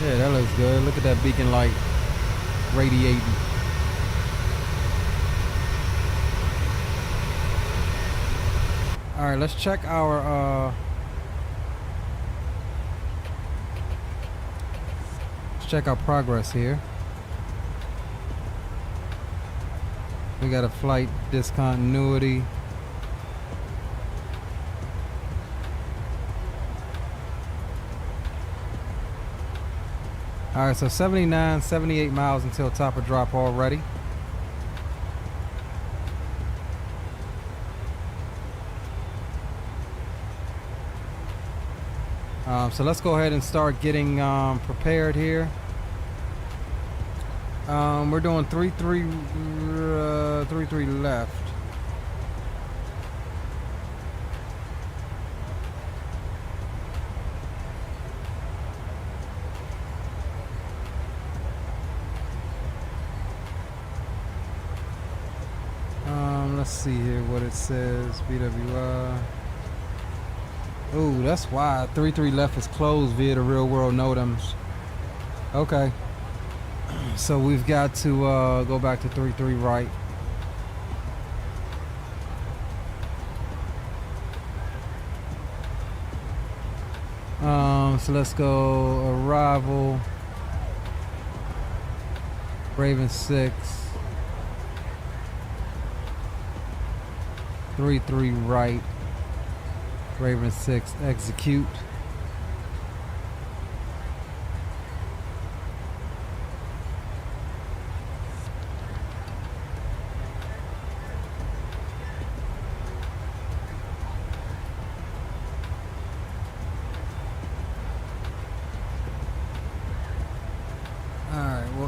Speaker 1: Yeah, that looks good. Look at that beacon light radiating. Alright, let's check our progress here. We got a flight discontinuity. All right, so 78 miles until top of drop already. So let's go ahead and start getting prepared here. We're doing 33 left. Let's see here what it says. BWI. Oh, that's why 33 left is closed via the real world NOTAMs. Okay. So we've got to go back to 33 right. So let's go arrival. Raven 6. 33 right. Raven 6 execute.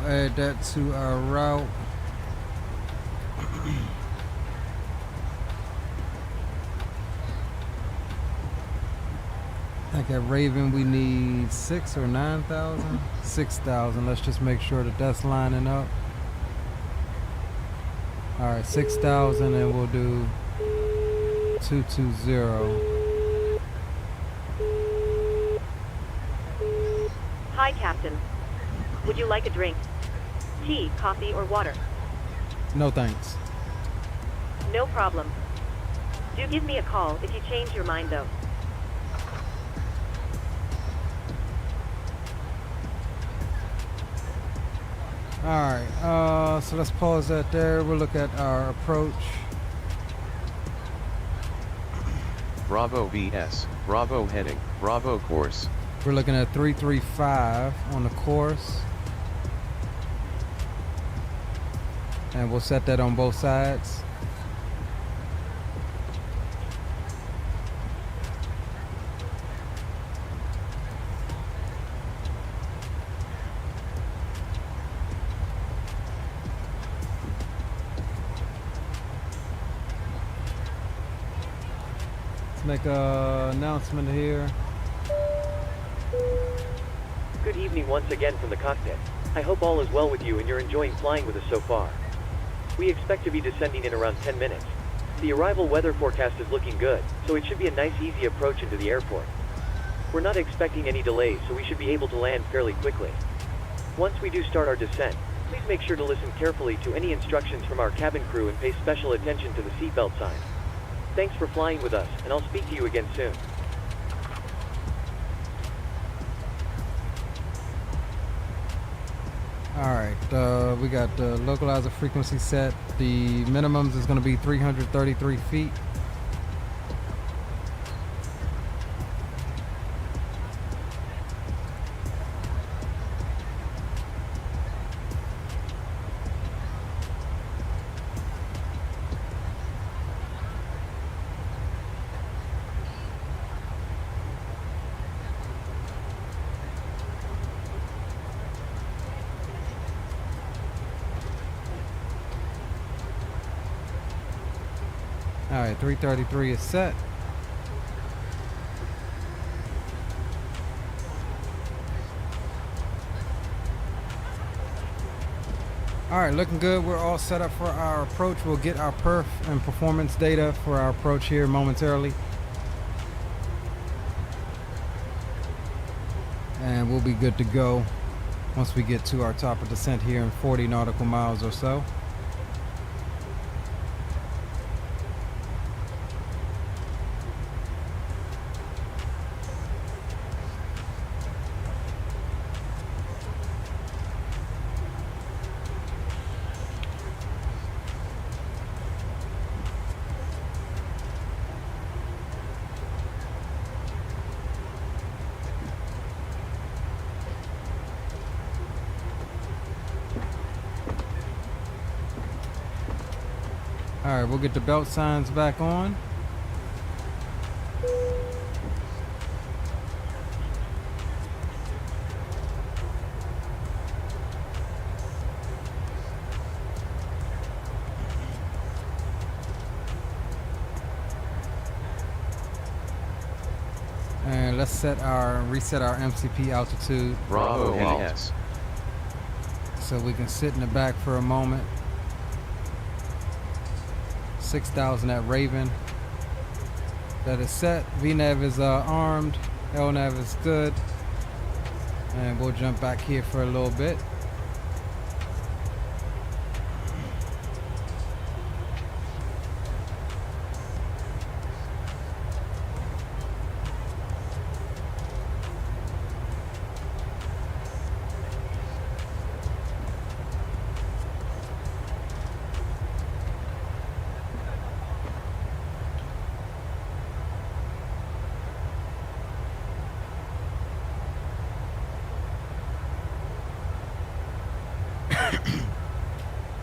Speaker 1: add that to our route. I think at Raven we need 6 or 9,000? 6,000. Let's just make sure that that's lining up. All right, 6,000, and we'll do 220.
Speaker 2: Hi, Captain. Would you like a drink? Tea, coffee, or water?
Speaker 1: No thanks.
Speaker 2: No problem. Do give me a call if you change your mind, though.
Speaker 1: Alright, so let's pause that there. We'll look at our approach.
Speaker 4: Bravo BS, Bravo heading, Bravo course.
Speaker 1: We're looking at 335 on the course. And we'll set that on both sides. Make a announcement here.
Speaker 7: Good evening once again from the cockpit. I hope all is well with you and you're enjoying flying with us so far. We expect to be descending in around 10 minutes. The arrival weather forecast is looking good, so it should be a nice easy approach into the airport. We're not expecting any delays, so we should be able to land fairly quickly. Once we do start our descent, please make sure to listen carefully to any instructions from our cabin crew and pay special attention to the seatbelt sign. Thanks for flying with us, and I'll speak to you again soon.
Speaker 1: Alright, we got the localizer frequency set. The minimums is going to be 333 feet. Alright, 333 is set. Alright, looking good. We're all set up for our approach. We'll get our perf and performance data for our approach here momentarily. And we'll be good to go once we get to our top of descent here in 40 nautical miles or so. Alright, we'll get the belt signs back on. And let's reset our MCP altitude.
Speaker 4: Bravo NS.
Speaker 1: So we can sit in the back for a moment. 6,000 at Raven. That is set. VNAV is armed. LNAV is good. And we'll jump back here for a little bit.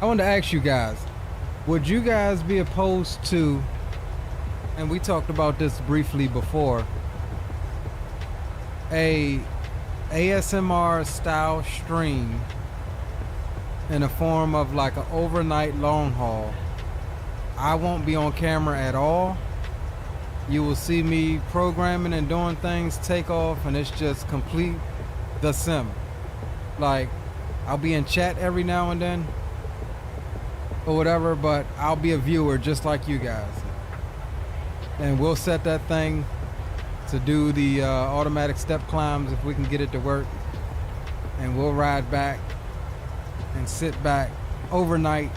Speaker 1: I wanted to ask you guys, would you guys be opposed to, and we talked about this briefly before, a ASMR style stream in the form of like an overnight long haul. I won't be on camera at all. You will see me programming and doing things, take off, and it's just complete the sim. Like, I'll be in chat every now and then or whatever, but I'll be a viewer just like you guys. And we'll set that thing to do the automatic step climbs if we can get it to work. And we'll ride back and sit back overnight.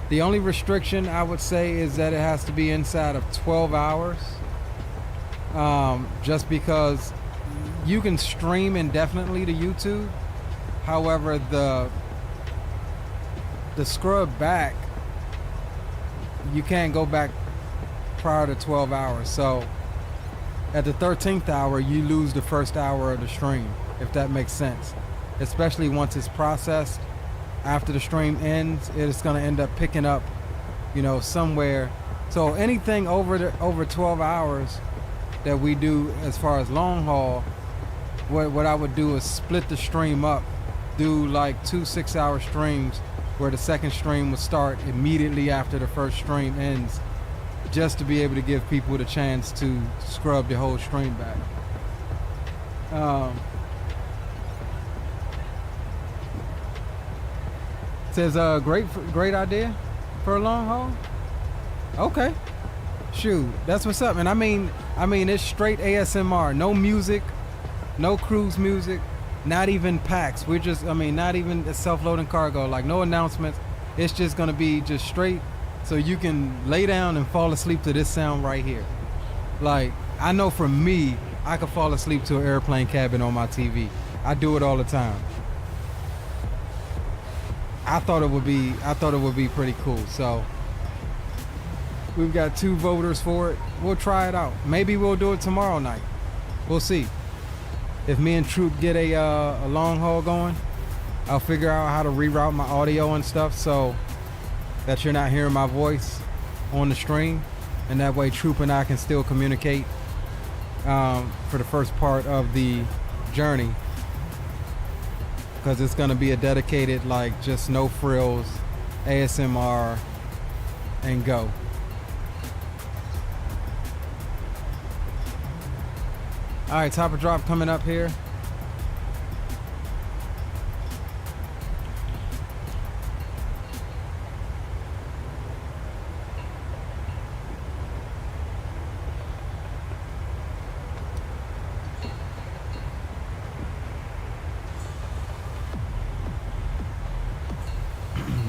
Speaker 1: The only restriction I would say is that it has to be inside of 12 hours. Just because you can stream indefinitely to YouTube. However, the scrub back, you can't go back prior to 12 hours. So at the 13th hour, you lose the first hour of the stream, if that makes sense. Especially once it's processed. After the stream ends, it's going to end up picking up, you know, somewhere. So anything over 12 hours that we do as far as long haul, what I would do is split the stream up, do like 2 6-hour streams where the second stream would start immediately after the first stream ends, just to be able to give people the chance to scrub the whole stream back. Says great idea for a long haul. Okay, shoot, that's what's up. And I mean it's straight ASMR, no music, no cruise music, not even packs. We're just, not even a self-loading cargo, like no announcements. It's just gonna be just straight, so you can lay down and fall asleep to this sound right here. Like, I know for me, I could fall asleep to an airplane cabin on my TV. I do it all the time. I thought it would be pretty cool. So we've got 2 voters for it. We'll try it out. Maybe we'll do it tomorrow night. We'll see. If me and Troop get a long haul going, I'll figure out how to reroute my audio and stuff so that you're not hearing my voice on the stream, and that way Troop and I can still communicate for the first part of the journey. Because it's going to be a dedicated, like, just no frills, ASMR, and go. All right, top of drop coming up here.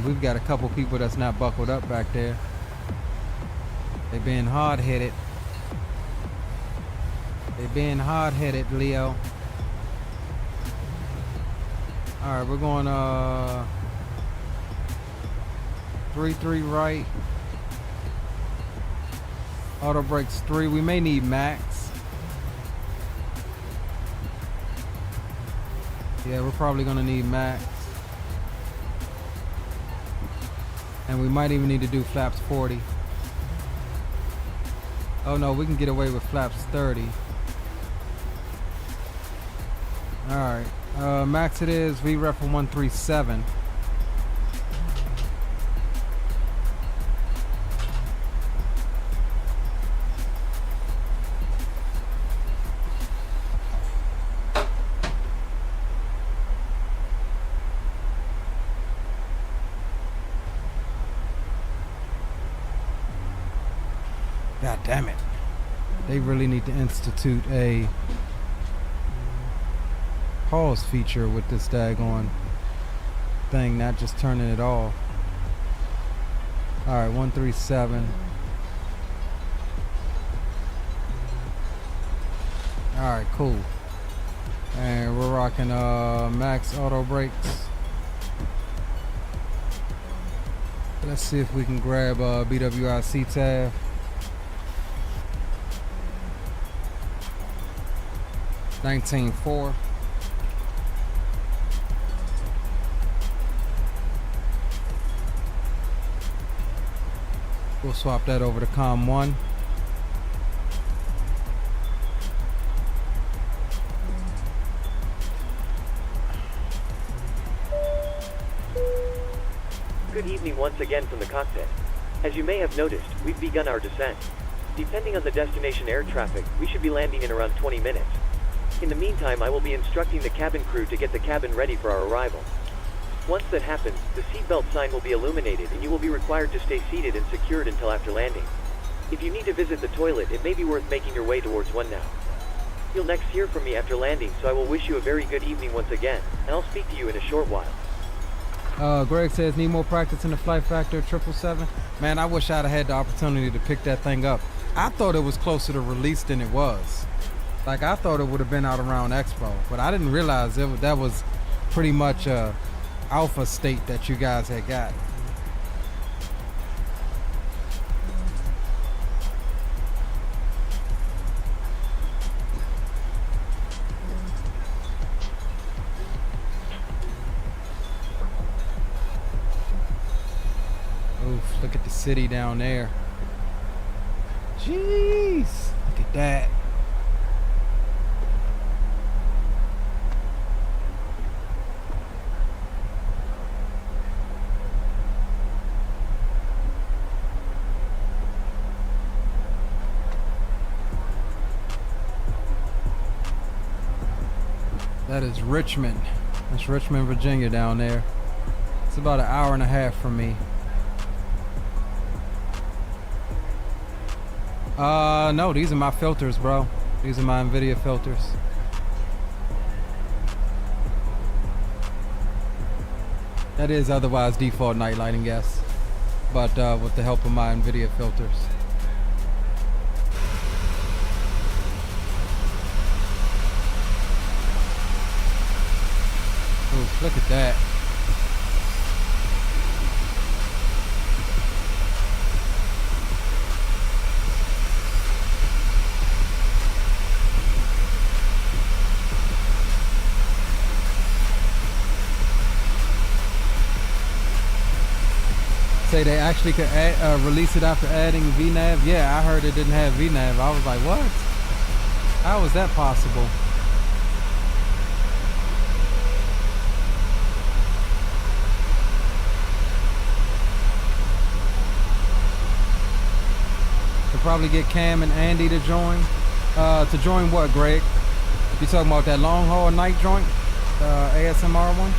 Speaker 1: We've got a couple people that's not buckled up back there. They being hard-headed. They being hard-headed, Leo. All right, we're going 33 right. Auto brakes 3. We may need max. Yeah, we're probably gonna need max. And we might even need to do flaps 40. Oh no, we can get away with flaps 30. Alright, max it is, VREF 137. God damn it. They really need to institute a pause feature with this daggone thing, not just turning it off. Alright, 137. Alright, cool. And we're rocking max auto brakes. Let's see if we can grab BWI C-Tab. $19.4. We'll swap that over to COM 1.
Speaker 7: Good evening once again from the cockpit. As you may have noticed, we've begun our descent. Depending on the destination air traffic, we should be landing in around 20 minutes. In the meantime, I will be instructing the cabin crew to get the cabin ready for our arrival. Once that happens, the seatbelt sign will be illuminated and you will be required to stay seated and secured until after landing. If you need to visit the toilet, it may be worth making your way towards one now. You'll next hear from me after landing, so I will wish you a very good evening once again, and I'll speak to you in a short while.
Speaker 1: Greg says, need more practice in the flight factor 777. Man, I wish I'd have had the opportunity to pick that thing up. I thought it was closer to release than it was. Like, I thought it would have been out around Expo, but I didn't realize that was pretty much alpha state that you guys had got. Oof, look at the city down there. Jeez, look at that. That is Richmond. That's Richmond, Virginia down there. It's about an hour and a half from me. No, these are my filters, bro. These are my NVIDIA filters. That is otherwise default night lighting, yes. But with the help of my NVIDIA filters. Ooh, look at that. Say they actually could release it after adding VNAV. Yeah, I heard it didn't have VNAV. I was like, what? How is that possible? Could probably get Cam and Andy to join. To join what, Greg? You talking about that long haul night joint? ASMR one?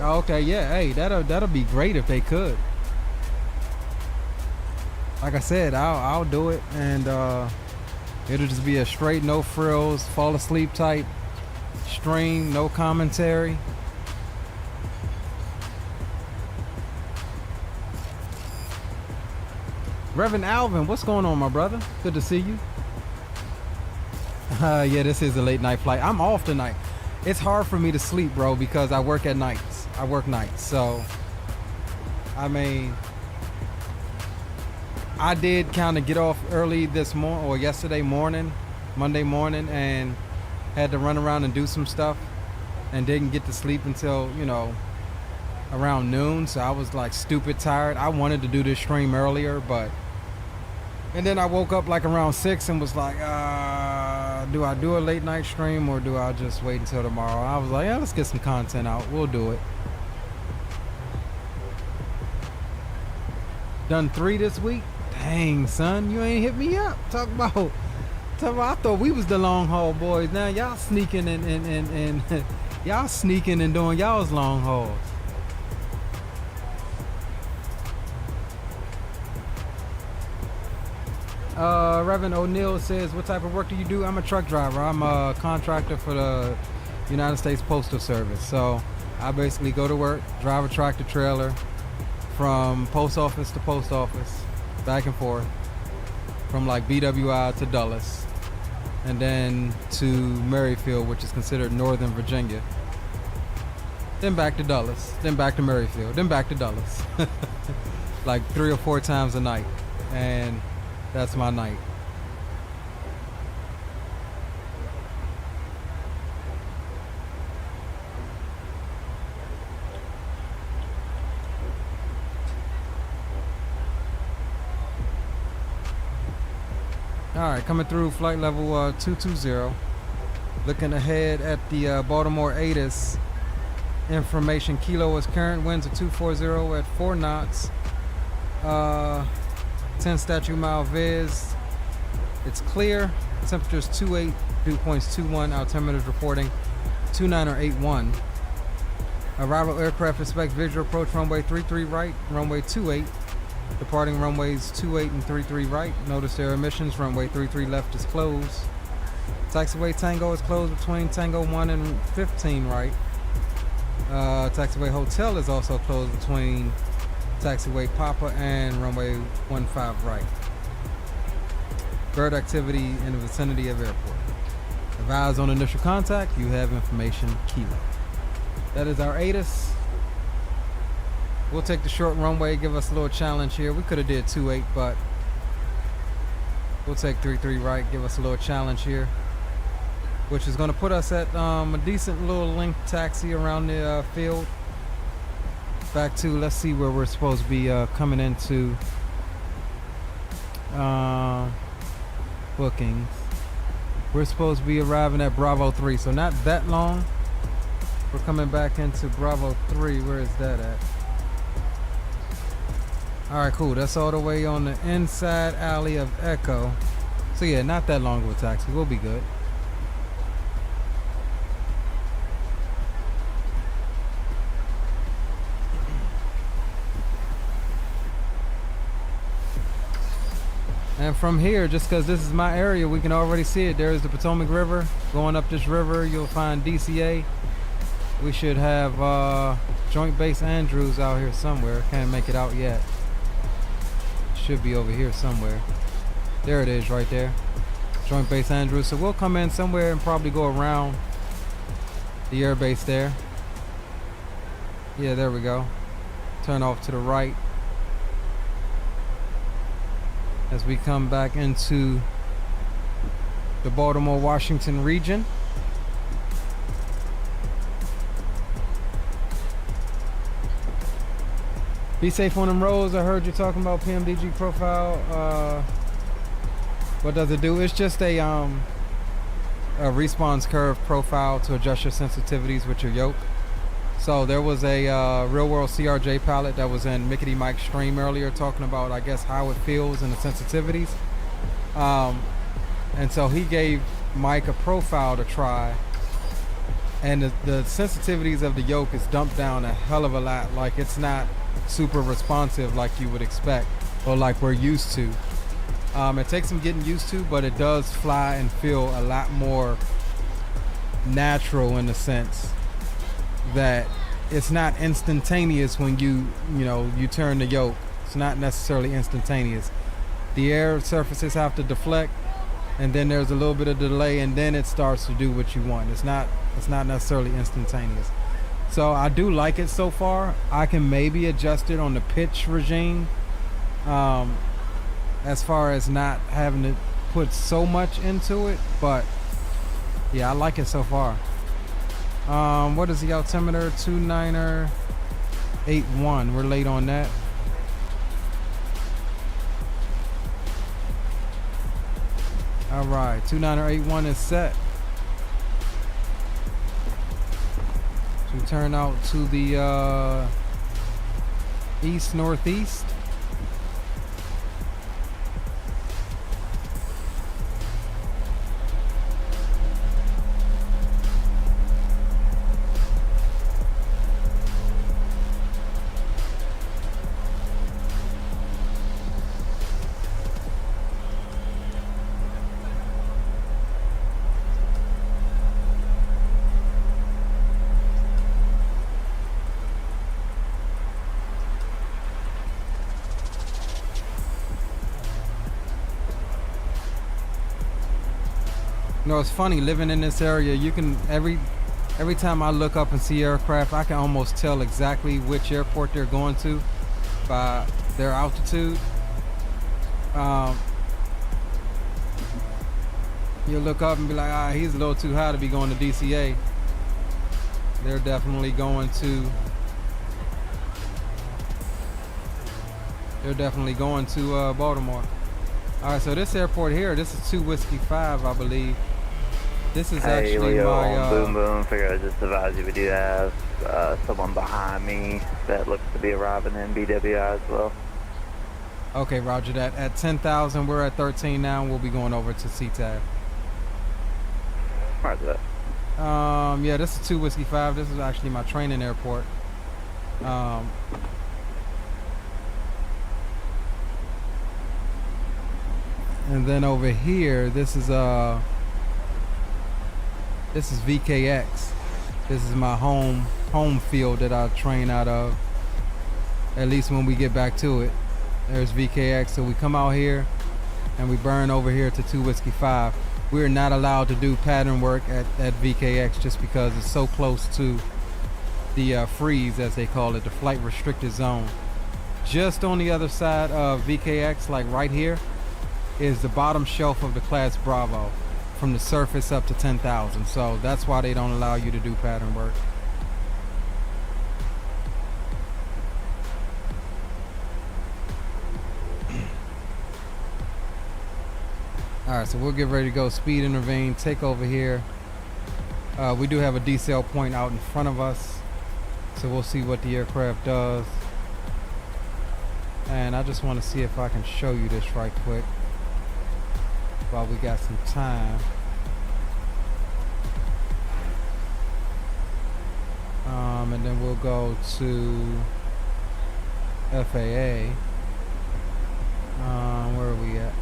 Speaker 1: Okay, yeah, hey, that'll be great if they could. Like I said, I'll do it, and it'll just be a straight, no frills, fall asleep type stream, no commentary. Reverend Alvin, what's going on, my brother? Good to see you. Yeah, this is a late night flight. I'm off tonight. It's hard for me to sleep, bro, because I work at nights. I work nights, so I mean, I did kind of get off early this morning, or yesterday morning, Monday morning, and had to run around and do some stuff, and didn't get to sleep until, you know, around noon. So I was like stupid tired. I wanted to do this stream earlier, but and then I woke up like around 6 and was like, do I do a late night stream or do I just wait until tomorrow? I was like, yeah, let's get some content out. We'll do it. Done 3 this week? Dang, son, you ain't hit me up. Talk about I thought we was the long haul boys. Now y'all sneaking and y'all sneaking and doing y'all's long hauls. Reverend O'Neill says, what type of work do you do? I'm a truck driver. I'm a contractor for the United States Postal Service. So I basically go to work, drive a tractor trailer from post office to post office, back and forth, from like BWI to Dulles, and then to Merrifield, which is considered Northern Virginia. Then back to Dulles, then back to Merrifield, then back to Dulles. Like 3 or 4 times a night. And that's my night. Alright, coming through flight level 220. Looking ahead at the Baltimore ATIS. Information, kilo is current, winds are 240 at 4 knots. 10 statute mile viz. It's clear. Temperature's 28, dew points 21. Altimeter's reporting 2981. Arrival aircraft expect visual approach runway 33 right, runway 28. Departing runways 28 and 33 right. Notice their emissions. Runway 33 left is closed. Taxiway Tango is closed between Tango 1 and 15 right. Taxiway Hotel is also closed between Taxiway Papa and runway 15 right. Bird activity in the vicinity of airport. Advise on initial contact. You have information, kilo. That is our ATIS. We'll take the short runway, give us a little challenge here. We could have did 28, but we'll take 33 right, give us a little challenge here, which is going to put us at a decent little length taxi around the field. Back to, let's see where we're supposed to be coming into bookings. We're supposed to be arriving at Bravo 3, so not that long. We're coming back into Bravo 3. Where is that at? Alright, cool. That's all the way on the inside alley of Echo. So yeah, not that long of a taxi. We'll be good. And from here, just because this is my area, we can already see it. There's the Potomac River. Going up this river, you'll find DCA. We should have Joint Base Andrews out here somewhere. Can't make it out yet. Should be over here somewhere. There it is right there. Joint Base Andrews. So we'll come in somewhere and probably go around the air base there. Yeah, there we go. Turn off to the right as we come back into the Baltimore-Washington region. Be safe on them roads. I heard you talking about PMDG profile. What does it do? It's just a response curve profile to adjust your sensitivities with your yoke. So there was a real world CRJ pilot that was in Mickey Mike's stream earlier talking about, I guess, how it feels and the sensitivities. And so he gave Mike a profile to try, and the sensitivities of the yoke is dumped down a hell of a lot. Like, it's not super responsive like you would expect or like we're used to. It takes some getting used to, but it does fly and feel a lot more natural in the sense that it's not instantaneous when you turn the yoke. It's not necessarily instantaneous. The air surfaces have to deflect, and then there's a little bit of delay, and then it starts to do what you want. It's not necessarily instantaneous. So I do like it so far. I can maybe adjust it on the pitch regime, as far as not having to put so much into it, but yeah, I like it so far. What is the altimeter? 2981. We're late on that. All right, 2981 is set. So we turn out to the east northeast. You know, it's funny living in this area. You can every time I look up and see aircraft, I can almost tell exactly which airport they're going to by their altitude. You look up and be like, he's a little too high to be going to DCA. They're definitely going to Baltimore. All right, so this airport here, this is 2 Whiskey 5, I believe. This is
Speaker 8: Hey,
Speaker 1: actually
Speaker 8: Leo
Speaker 1: my
Speaker 8: on Boom Boom. Figure I'd just advise you, we do have someone behind me that looks to be arriving in BWI as well.
Speaker 1: Okay, roger that. At 10,000, we're at 13 now, and we'll be going over to CTAB.
Speaker 8: Roger that.
Speaker 1: Yeah, this is 2 Whiskey 5. This is actually my training airport. And then over here, this is VKX. This is my home field that I train out of. At least when we get back to it. There's VKX. So we come out here and we burn over here to 2 Whiskey 5. We're not allowed to do pattern work at VKX just because it's so close to the freeze, as they call it, the flight restricted zone. Just on the other side of VKX, like right here, is the bottom shelf of the class Bravo from the surface up to 10,000. So that's why they don't allow you to do pattern work. All right, so we'll get ready to go. Speed intervene, take over here. We do have a decel point out in front of us, so we'll see what the aircraft does. And I just want to see if I can show you this right quick while we got some time. And then we'll go to FAA. Where are we at?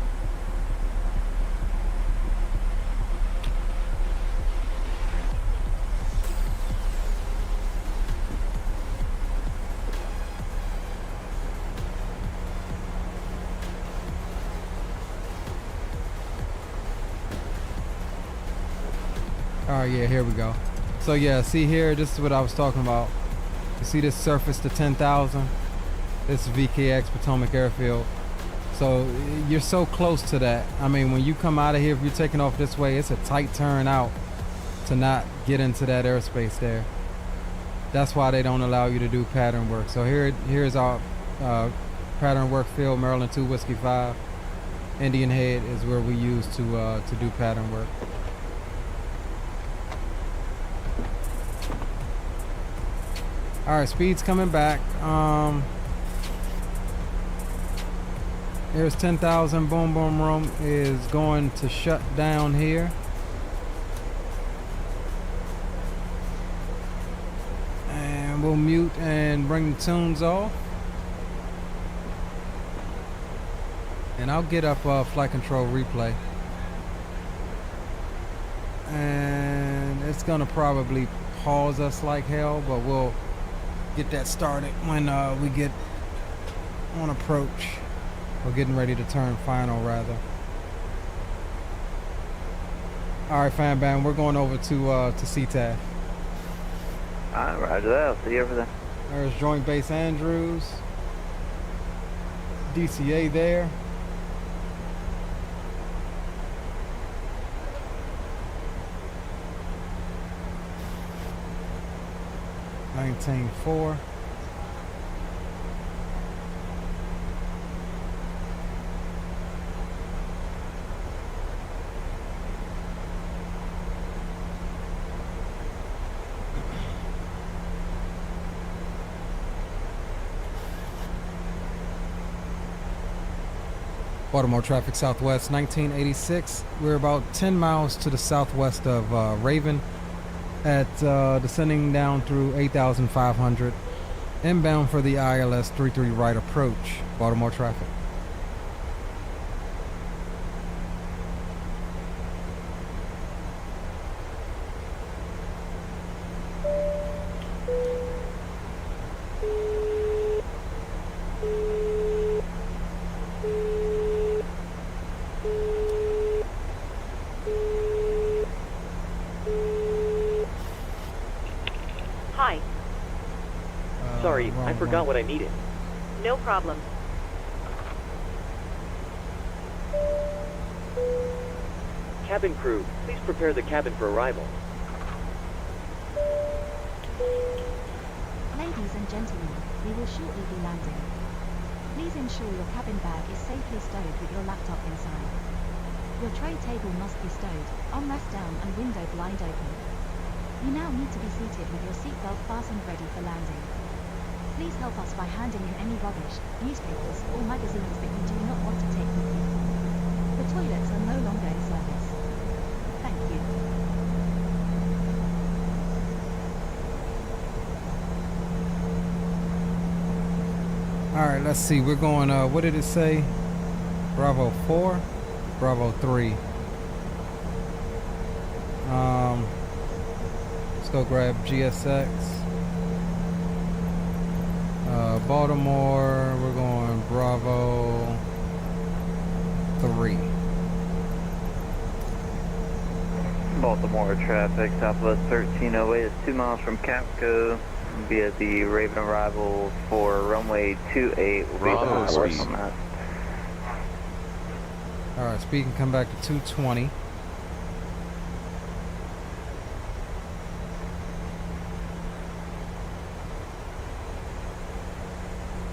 Speaker 1: All right, yeah, here we go. So yeah, see here, this is what I was talking about. You see this surface to 10,000? This is VKX Potomac Airfield. So you're so close to that. I mean, when you come out of here, if you're taking off this way, it's a tight turn out to not get into that airspace there. That's why they don't allow you to do pattern work. So here's our pattern work field, Maryland 2 Whiskey 5. Indian Head is where we use to do pattern work. All right, speed's coming back. Here's 10,000. Boom boom room is going to shut down here. And we'll mute and bring the tunes off. And I'll get up flight control replay. And it's gonna probably pause us like hell, but we'll get that started when we get on approach. We're getting ready to turn final, rather. All right, fan band, we're going over to CTAF.
Speaker 8: All right, roger that. I'll see you over there.
Speaker 1: There's Joint Base Andrews. DCA there. (19.4). Baltimore traffic southwest 1986. We're about 10 miles to the southwest of Raven at descending down through 8,500. Inbound for the ILS 33 right approach. Baltimore traffic.
Speaker 2: Hi.
Speaker 7: Sorry, I forgot what I needed.
Speaker 2: No problem.
Speaker 7: Cabin crew, please prepare the cabin for arrival.
Speaker 5: Ladies and gentlemen, we will shortly be landing. Please ensure your cabin bag is safely stowed with your laptop inside. Your tray table must be stowed, armrest down and window blind open. You now need to be seated with your seatbelt fastened ready for landing. Please help us by handing in any rubbish, newspapers, or magazines that you do not want to take with you. The toilets are no longer in service. Thank you.
Speaker 1: Alright, let's see. We're going, what did it say? Bravo 4? Bravo 3. Let's go grab GSX. Baltimore, we're going Bravo 3.
Speaker 8: Baltimore traffic, Southwest 1308 is 2 miles from Capco via the Raven arrival for runway 28. We'll be working on that.
Speaker 1: Alright, speed can come back to 220.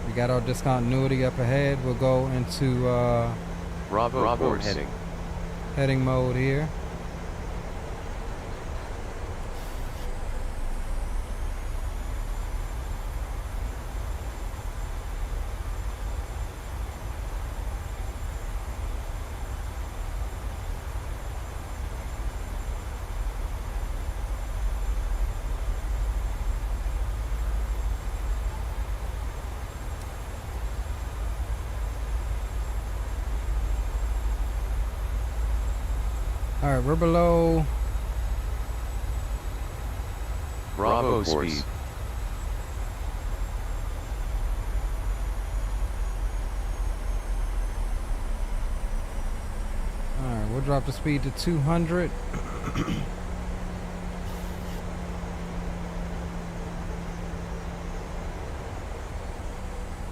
Speaker 1: We got our discontinuity up ahead. We'll go into
Speaker 4: Bravo
Speaker 1: course. Heading mode here. Alright, we're below
Speaker 4: Bravo speed.
Speaker 1: Alright, we'll drop the speed to 200.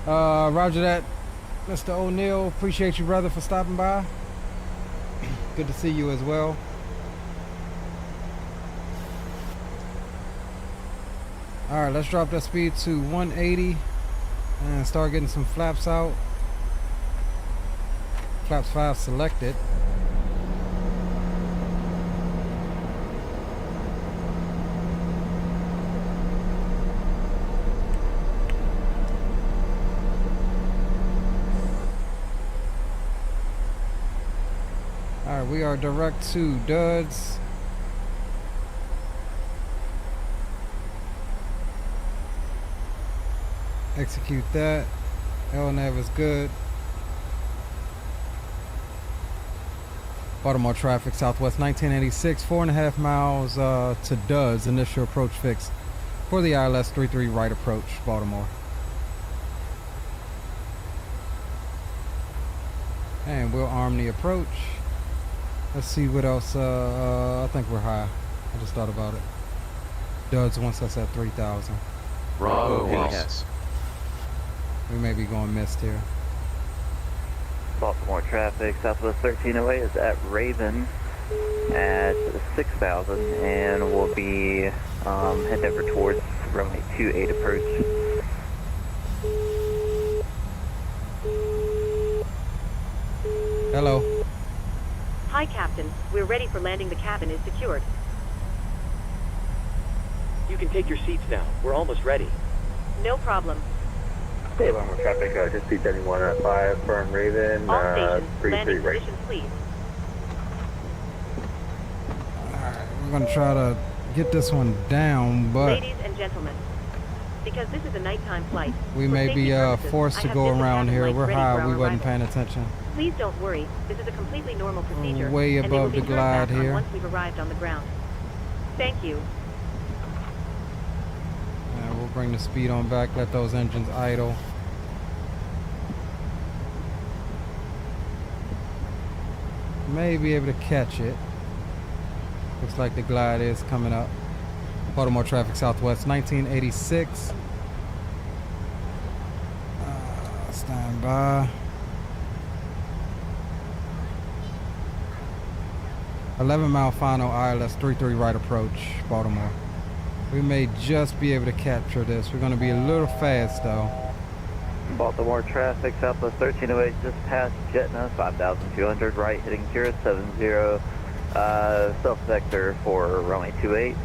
Speaker 1: Roger that, Mr. O'Neill. Appreciate you, brother, for stopping by. Good to see you as well. Alright, let's drop that speed to 180 and start getting some flaps out. Flaps 5 selected. Alright, we are direct to Duds. Execute that. LNAV is good. Baltimore traffic, Southwest 1986, 4.5 miles to Duds. Initial approach fix for the ILS 33 right approach, Baltimore. And we'll arm the approach. Let's see what else. I think we're high. I just thought about it. Duds once that's at 3,000.
Speaker 4: Bravo yes.
Speaker 1: We may be going missed here.
Speaker 8: Baltimore traffic, Southwest 1308 is at Raven at 6,000, and we'll be heading over towards runway 28 approach.
Speaker 1: Hello.
Speaker 2: Hi, Captain. We're ready for landing. The cabin is secured.
Speaker 7: You can take your seats now. We're almost ready.
Speaker 2: No problem.
Speaker 10: Hey, Baltimore traffic, just C71 at 5 from Raven,
Speaker 2: All stations,
Speaker 10: 33
Speaker 2: landing
Speaker 10: right.
Speaker 2: positions, please.
Speaker 1: Alright, we're gonna try to get this one down, but
Speaker 2: Ladies and gentlemen, because this is a nighttime flight,
Speaker 1: we
Speaker 2: for
Speaker 1: may
Speaker 2: safety
Speaker 1: be
Speaker 2: purposes,
Speaker 1: forced
Speaker 2: I
Speaker 1: to
Speaker 2: have
Speaker 1: go
Speaker 2: different
Speaker 1: around
Speaker 2: cabin
Speaker 1: here.
Speaker 2: lights
Speaker 1: We're
Speaker 2: ready
Speaker 1: high,
Speaker 2: for
Speaker 1: we
Speaker 2: our
Speaker 1: wasn't
Speaker 2: arrival.
Speaker 1: paying attention.
Speaker 2: Please don't worry. This is a completely normal procedure.
Speaker 1: Way
Speaker 2: and they will
Speaker 1: above
Speaker 2: be
Speaker 1: the
Speaker 2: turned
Speaker 1: glide
Speaker 2: back on
Speaker 1: here.
Speaker 2: once we've arrived on the ground. Thank you.
Speaker 1: And we'll bring the speed on back, let those engines idle. May be able to catch it. Looks like the glide is coming up. Baltimore traffic, Southwest 1986. Stand by. 11-mile final ILS 33 right approach, Baltimore. We may just be able to capture this. We're going to be a little fast though.
Speaker 8: Baltimore traffic, Southwest 1308, just past Jetna, 5,200, right, heading 070, self-sector for runway 28.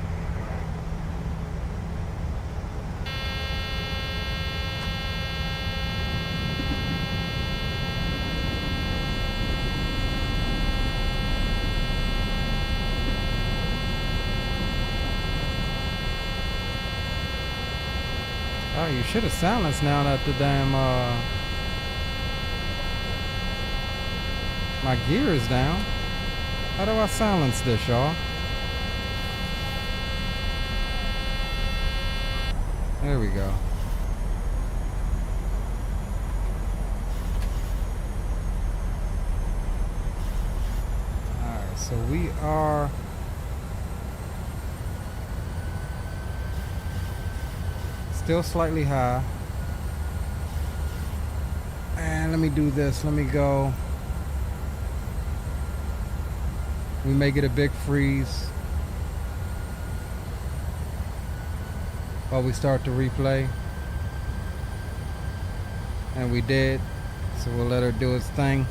Speaker 1: Oh, you should have silenced now that the damn, my gear is down. How do I silence this, y'all? There we go. Alright, so we are... still slightly high. And let me do this. Let me go. We may get a big freeze while we start to replay. And we did. So we'll let her do its thing.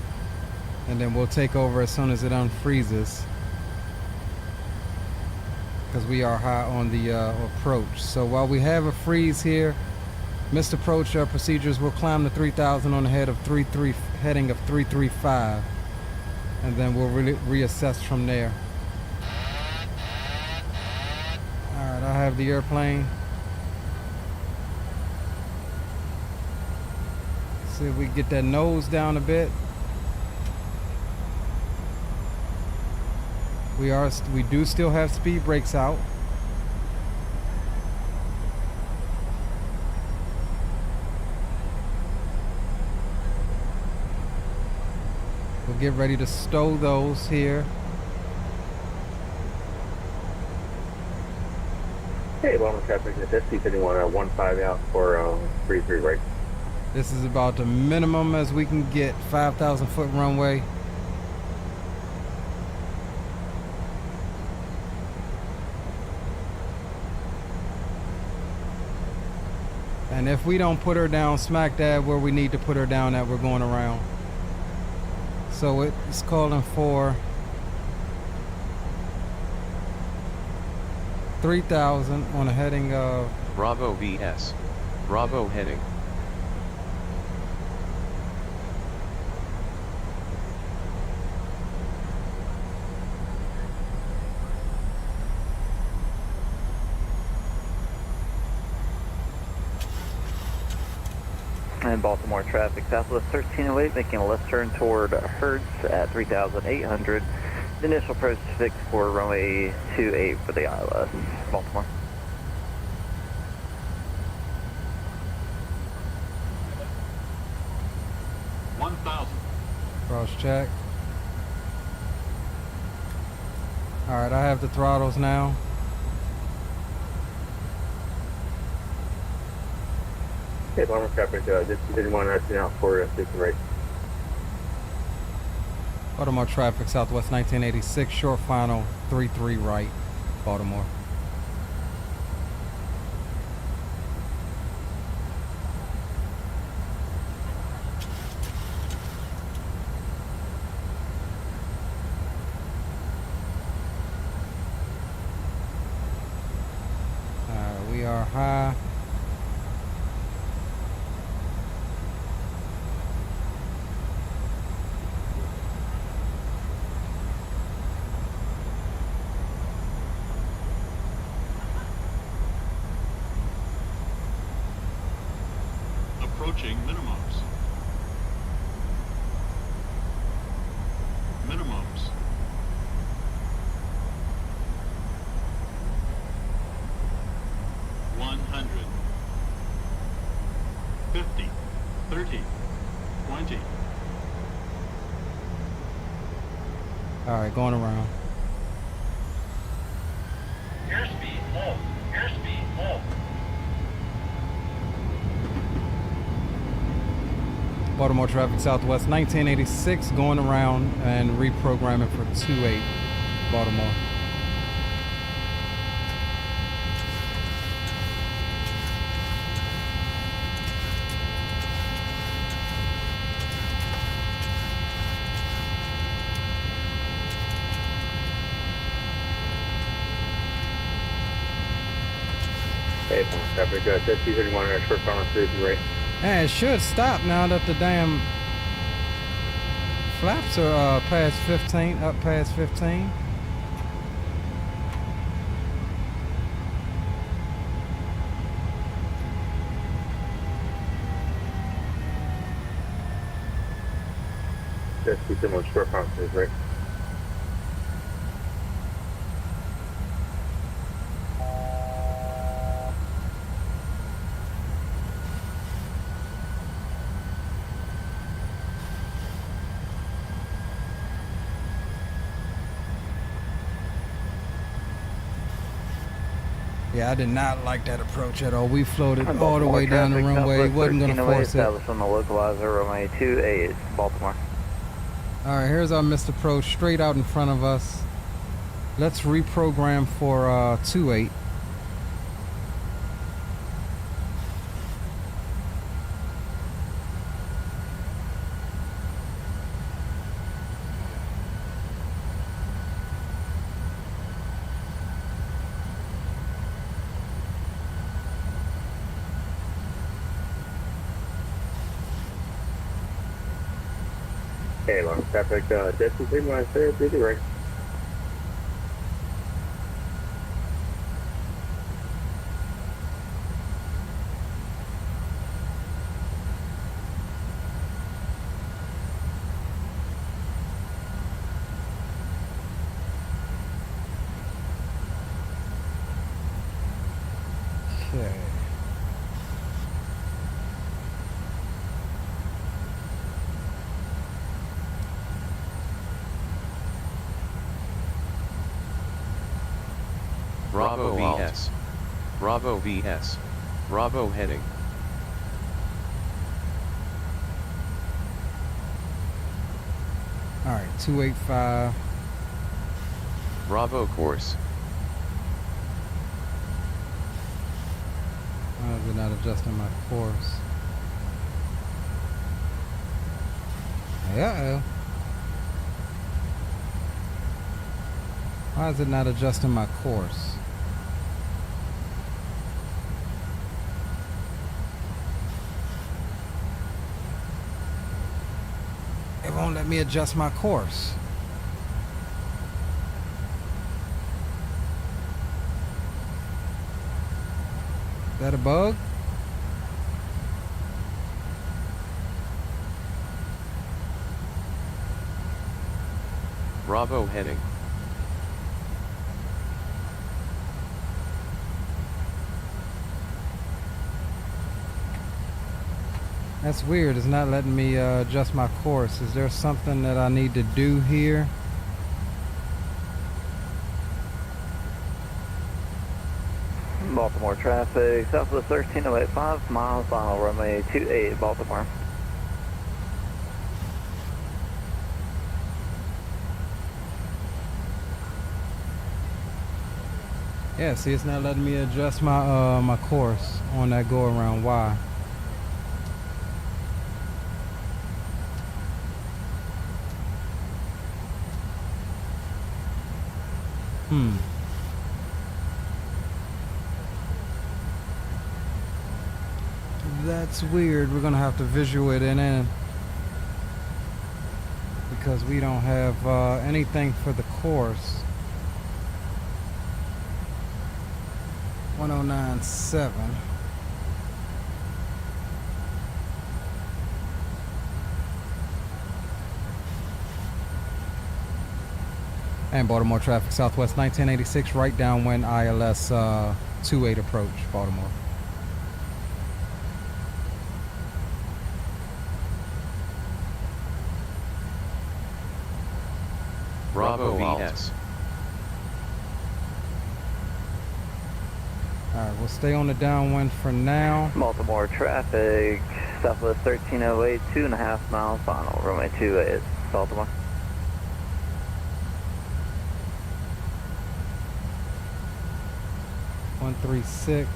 Speaker 1: And then we'll take over as soon as it unfreezes. Because we are high on the approach. So while we have a freeze here, missed approach procedures will climb to 3,000 on the heading of 335, and then we'll reassess from there. All right, I have the airplane. See if we can get that nose down a bit. We do still have speed brakes out. We'll get ready to stow those here.
Speaker 14: Hey, Baltimore traffic, SC51, 15 out for 33 right.
Speaker 1: This is about the minimum as we can get, 5,000 foot runway. And if we don't put her down smack dab where we need to put her down at, we're going around. So it's calling for 3,000 on a heading of
Speaker 4: Bravo VS. Bravo heading.
Speaker 8: And Baltimore traffic, Southwest 1308, making a left turn toward Hertz at 3,800. The initial approach is fixed for runway 28 for the ILS, Baltimore.
Speaker 1: cross check. Alright, I have the throttles now.
Speaker 14: Hey, Baltimore traffic, just didn't want to out for 6 right.
Speaker 1: Baltimore traffic, Southwest 1986, short final, 33 right, Baltimore. We are high.
Speaker 16: Approaching minimums. Minimums. $100. 50. 30. 20.
Speaker 1: Alright, going around.
Speaker 16: Airspeed low. Airspeed low.
Speaker 1: Baltimore traffic, Southwest 1986, going around and reprogramming for 28, Baltimore.
Speaker 14: Hey, traffic, Jet 231 expert final stage right.
Speaker 1: And it should stop now that the damn flaps are past 15, up past 15.
Speaker 14: Jet 231 expert final stage right.
Speaker 1: Yeah, I did not like that approach at all. We floated all the way down the runway. Wasn't going to force it.
Speaker 8: On the localizer, runway 28, Baltimore.
Speaker 1: All right, here's our missed approach straight out in front of us. Let's reprogram for 28.
Speaker 14: Hey, long traffic, Jet 231 stage right.
Speaker 1: Okay.
Speaker 4: Bravo VS. Bravo VS. Bravo heading.
Speaker 1: All right, 285.
Speaker 4: Bravo course.
Speaker 1: Why is it not adjusting my course? Uh-oh. Why is it not adjusting my course? It won't let me adjust my course. Is that a bug?
Speaker 4: Bravo heading.
Speaker 1: That's weird. It's not letting me adjust my course. Is there something that I need to do here?
Speaker 8: Baltimore traffic, Southwest 1308, 5 miles, final runway 28, Baltimore.
Speaker 1: Yeah, see, it's not letting me adjust my my course on that go around Y. That's weird. We're gonna have to visual it in because we don't have anything for the course. 1097. And Baltimore traffic, Southwest 1986, right downwind ILS 28 approach, Baltimore.
Speaker 4: Bravo VS.
Speaker 1: Alright, we'll stay on the downwind for now.
Speaker 8: Baltimore traffic, Southwest 1308, 2.5 miles, final runway 28, Baltimore.
Speaker 1: One 136.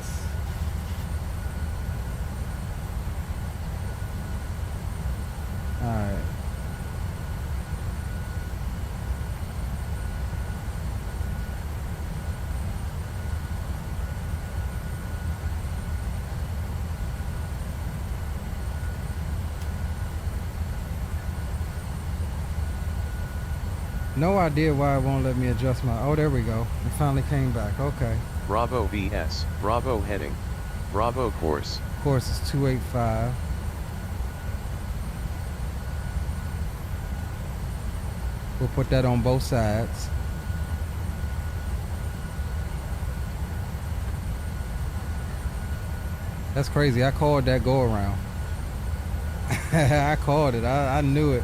Speaker 1: Alright. No idea why it won't let me adjust my... Oh, there we go. It finally came back. Okay.
Speaker 4: Bravo VS, Bravo heading. Bravo course.
Speaker 1: Course is 285. We'll put that on both sides. That's crazy. I called that go around. I called it. I knew it.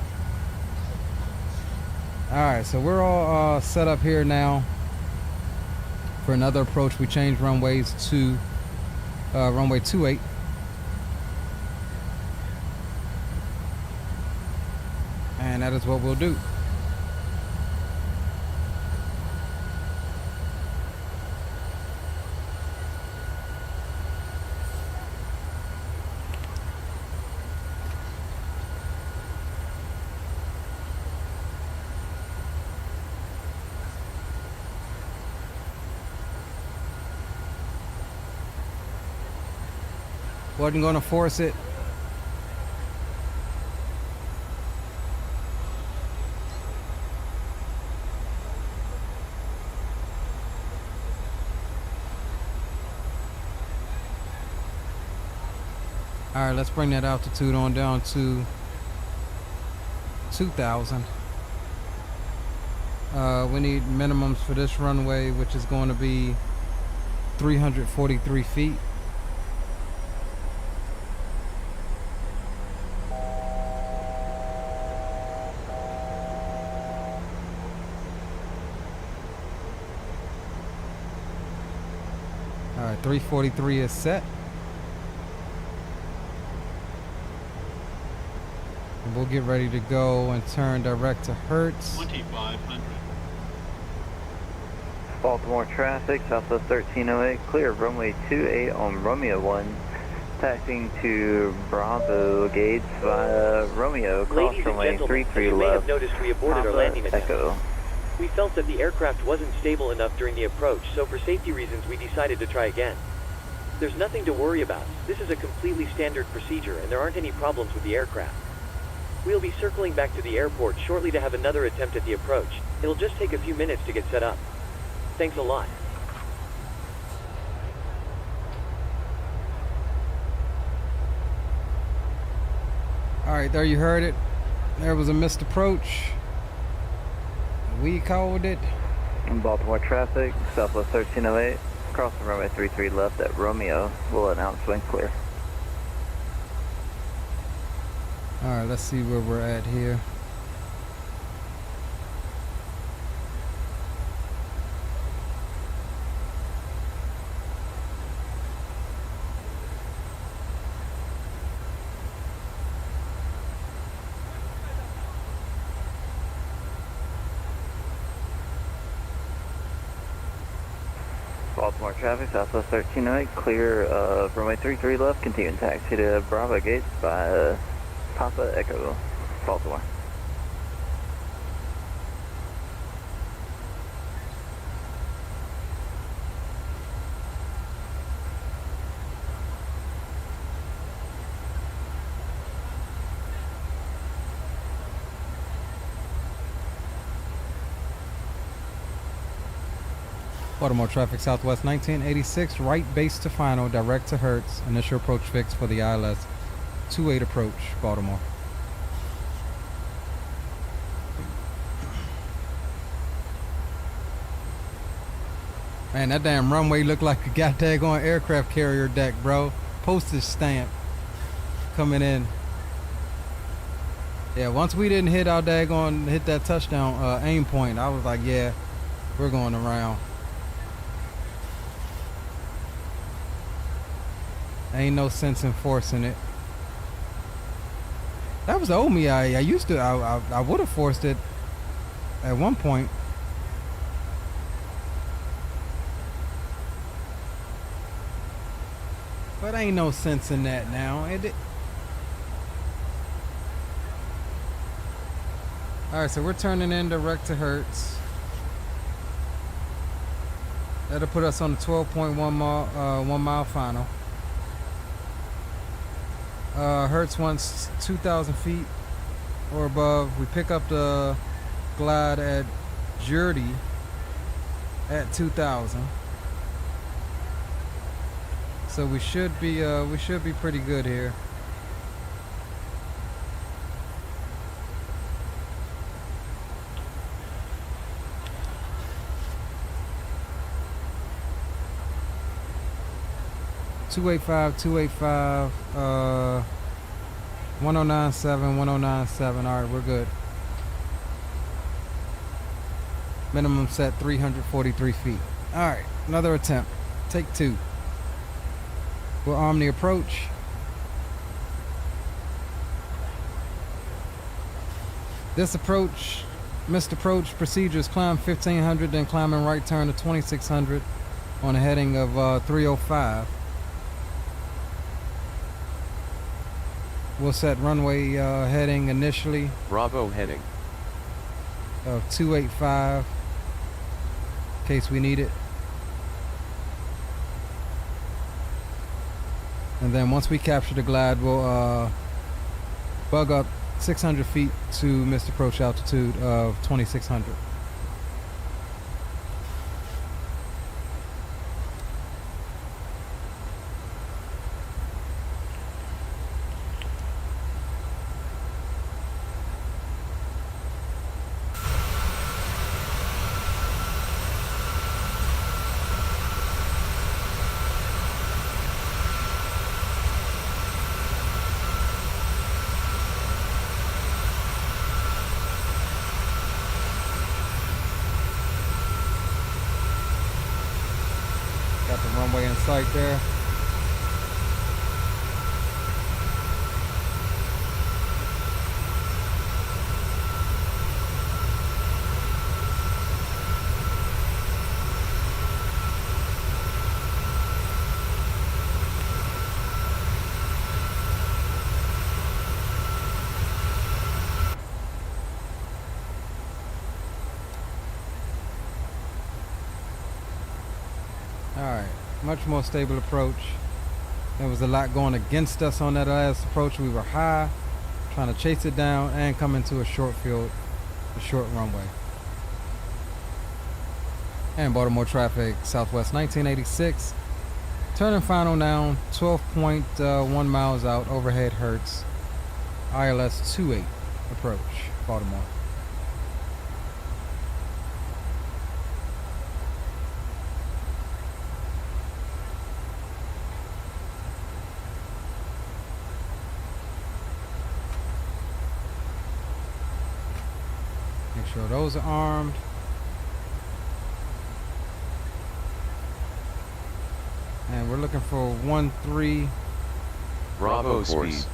Speaker 1: Alright, so we're all set up here now for another approach. We changed runways to runway 28. And that is what we'll do. Wasn't gonna force it. All right, let's bring that altitude on down to 2,000. We need minimums for this runway, which is going to be 343 feet. All right, 343 is set. And we'll get ready to go and turn direct to Hertz.
Speaker 16: 2500.
Speaker 8: Baltimore traffic, Southwest 1308, clear runway 28 on Romeo 1. Taxiing to Bravo gates via Romeo, cross
Speaker 7: Ladies and
Speaker 8: runway
Speaker 7: gentlemen,
Speaker 8: 33
Speaker 7: you may
Speaker 8: left.
Speaker 7: have noticed we aborted our landing attempt.
Speaker 8: Echo.
Speaker 7: We felt that the aircraft wasn't stable enough during the approach, so for safety reasons we decided to try again. There's nothing to worry about. This is a completely standard procedure and there aren't any problems with the aircraft. We'll be circling back to the airport shortly to have another attempt at the approach. It'll just take a few minutes to get set up. Thanks a lot.
Speaker 1: All right, there you heard it. There was a missed approach. We called it.
Speaker 8: Baltimore traffic, Southwest 1308, crossing runway 33 left at Romeo. We'll announce when clear.
Speaker 1: All right, let's see where we're at here.
Speaker 8: Baltimore traffic, Southwest 1308, clear of runway 33 left, continuing taxi to Bravo gates by Papa Echo, Baltimore.
Speaker 1: Baltimore traffic, Southwest 1986, right base to final, direct to Hertz. Initial approach fixed for the ILS 28 approach, Baltimore. Man, that damn runway looked like a goddamn aircraft carrier deck, bro. Postage stamp coming in. Yeah, once we didn't hit our daggone, hit that touchdown aim point, I was like, yeah, we're going around. Ain't no sense in forcing it. That was the old me. I used to. I would have forced it at one point. But ain't no sense in that now. Alright, so we're turning in direct to Hertz. That'll put us on the 12.1 mile, 1 mile final. Hertz wants 2,000 feet or above. We pick up the glide at Jerdy at 2,000. So we should be pretty good here. Two eight five, 1097, 1097. All right, we're good. Minimum set 343 feet. All right, another attempt. Take two. We'll arm the approach. This approach, missed approach procedure is climb 1500, then climbing right turn to 2600 on a heading of 305. We'll set runway heading initially.
Speaker 4: Bravo heading.
Speaker 1: Of 285 in case we need it. And then once we capture the glide, we'll bug up 600 feet to missed approach altitude of 2600. Got the runway in sight there. Alright, much more stable approach. There was a lot going against us on that last approach. We were high, trying to chase it down and come into a short field, a short runway. And Baltimore traffic, Southwest 1986. Turning final down, 12.1 miles out, overhead Hertz. ILS 28 approach, Baltimore. Make sure those are armed. And we're looking for 13.
Speaker 4: Bravo speed.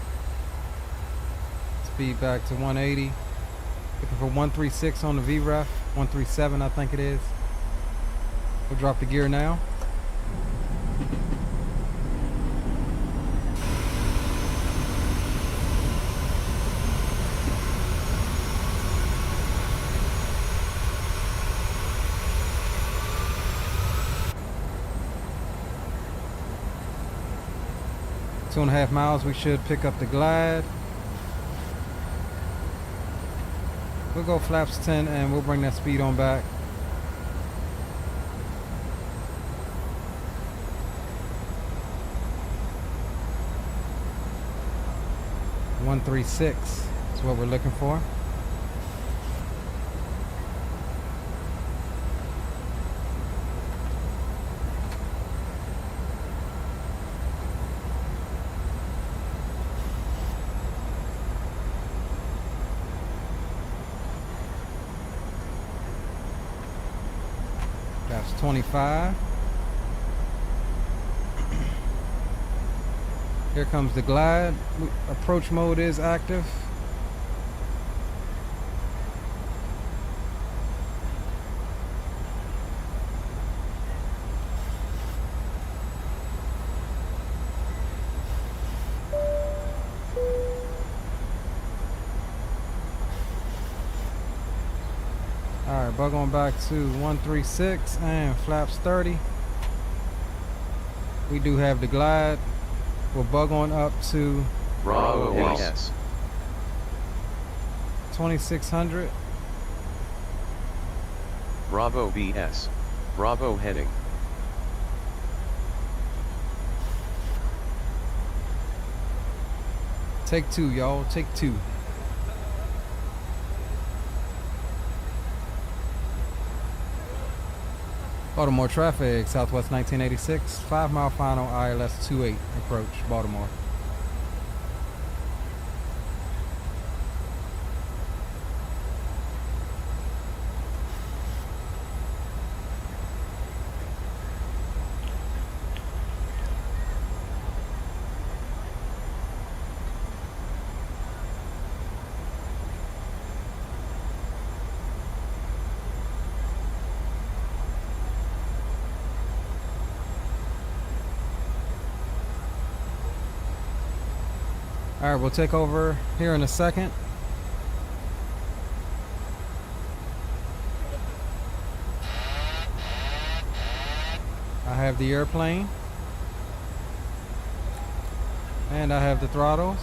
Speaker 1: Speed back to 180. Looking for 136 on the VREF. 137 I think it is. We'll drop the gear now. Two and a half miles, we should pick up the glide. We'll go flaps 10 and we'll bring that speed on back. .136 is what we're looking for. That's 25. Here comes the glide. Approach mode is active. Alright, bug on back to 136 and flaps 30. We do have the glide. We'll bug on up to
Speaker 4: Bravo S.
Speaker 1: 2600.
Speaker 4: Bravo BS. Bravo heading.
Speaker 1: Take two, y'all. Take two. Baltimore traffic, Southwest 1986, 5 mile final, ILS 28, approach, Baltimore. All right, we'll take over here in a second. I have the airplane. And I have the throttles.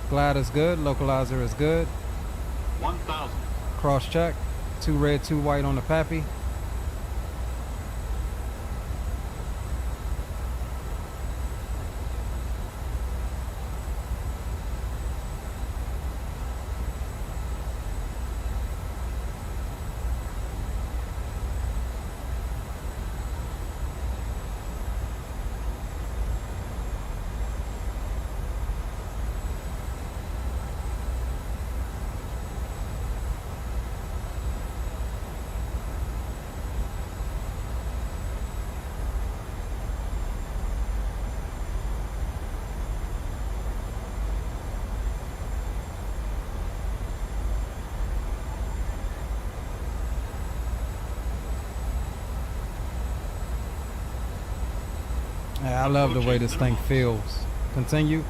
Speaker 1: Glide is good. Localizer is good.
Speaker 16: 1,000.
Speaker 1: Cross check. 2 red, 2 white on the PAPI. I love the way this thing feels. Continue.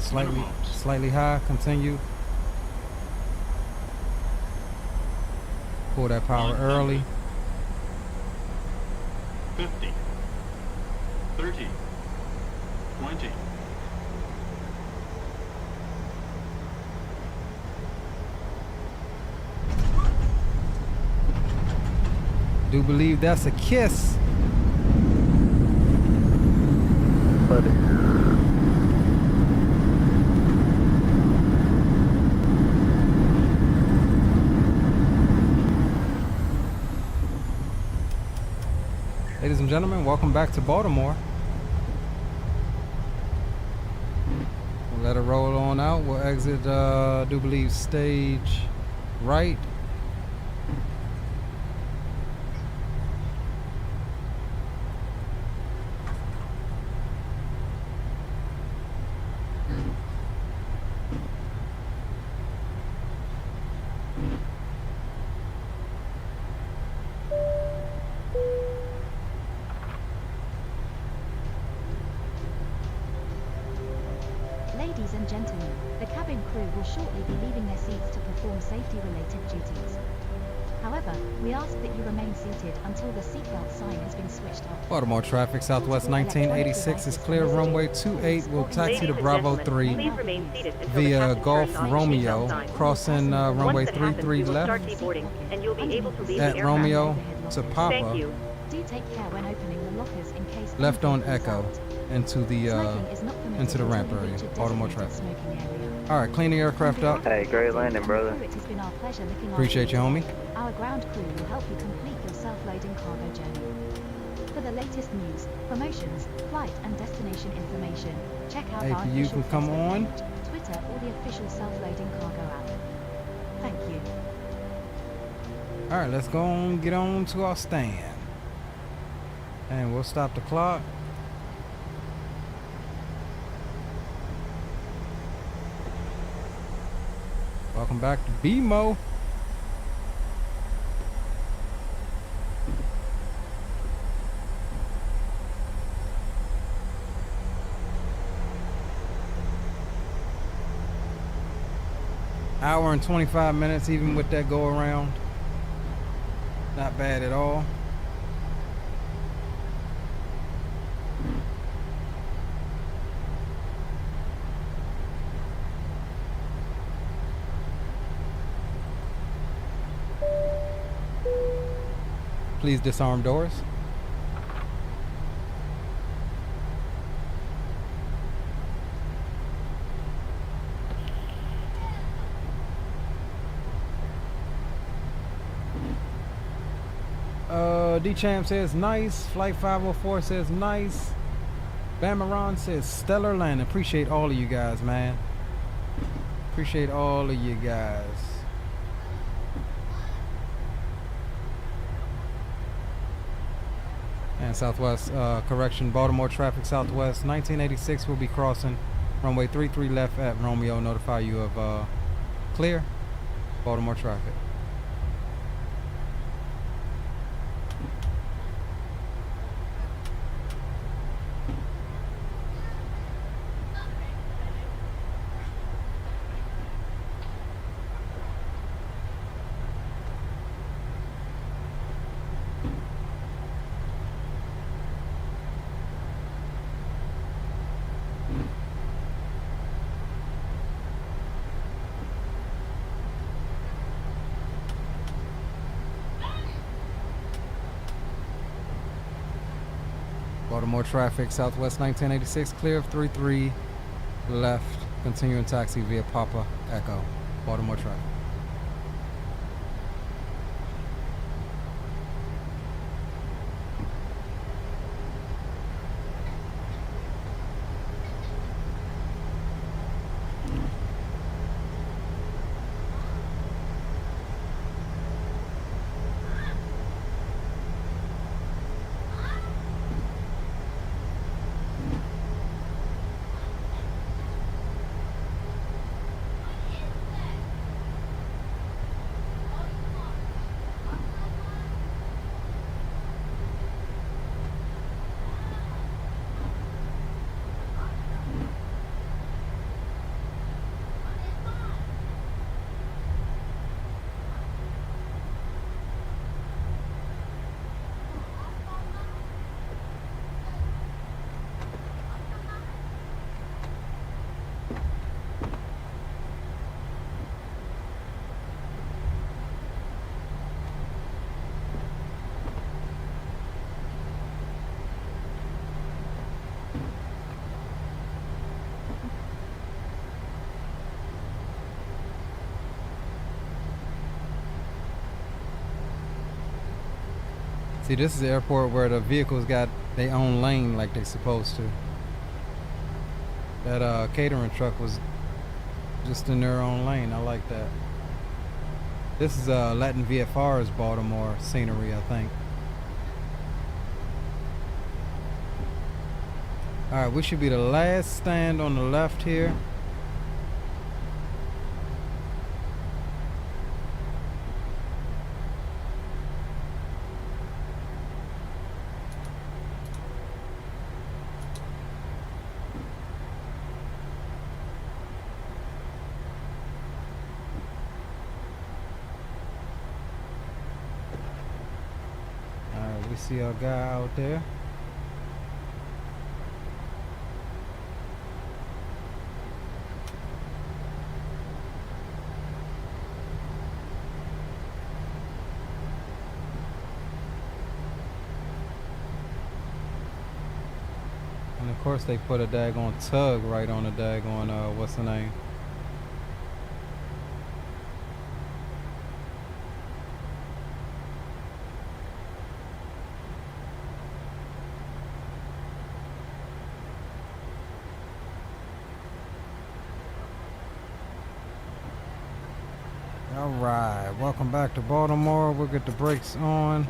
Speaker 1: Slightly high. Continue. Pull that power early.
Speaker 16: 50. 30. 20.
Speaker 1: Do believe that's a kiss.
Speaker 8: Buddy.
Speaker 1: Ladies and gentlemen, welcome back to Baltimore. We'll let it roll on out. We'll exit, do believe, stage right.
Speaker 5: Ladies and gentlemen, the cabin crew will shortly be leaving their seats to perform safety-related duties. However, we ask that you remain seated until the seatbelt sign has been switched off.
Speaker 1: Baltimore traffic, Southwest 1986 is clear. Runway 28 will taxi to Bravo 3 via Golf Romeo, crossing runway 33 left at Romeo to Papa,
Speaker 5: Do take care when opening the lockers in case
Speaker 1: left on Echo into the ramp area. Baltimore traffic. All right, clean the aircraft up.
Speaker 8: Hey, great landing, brother.
Speaker 5: It has been our pleasure looking
Speaker 1: Appreciate you, homie.
Speaker 5: Our ground crew will help you complete your self-loading cargo journey. For the latest news, promotions, flight and destination information, check out our
Speaker 1: APU
Speaker 5: official
Speaker 1: can come
Speaker 5: Facebook
Speaker 1: on.
Speaker 5: page, Twitter or the official self-loading cargo app. Thank you.
Speaker 1: All right, let's go on, get on to our stand. And we'll stop the clock. Welcome back to BMO. Hour and 25 minutes, even with that go around. Not bad at all. Please disarm doors. D-Champ says nice. Flight 504 says nice. Bamaron says stellar landing. Appreciate all of you guys, man. Appreciate all of you guys. And Southwest, correction, Baltimore traffic Southwest 1986 will be crossing runway 33 left at Romeo. Notify you of clear. Baltimore traffic. Baltimore traffic, Southwest 1986, clear of 33 left, continuing taxi via Papa Echo. Baltimore traffic. See, this is the airport where the vehicles got their own lane like they supposed to. That catering truck was just in their own lane. I like that. This is LatinVFR's Baltimore scenery, I think. Alright, we should be the last stand on the left here. See our guy out there. And of course they put a daggone tug right on the daggone what's the name? Alright, welcome back to Baltimore. We'll get the brakes on.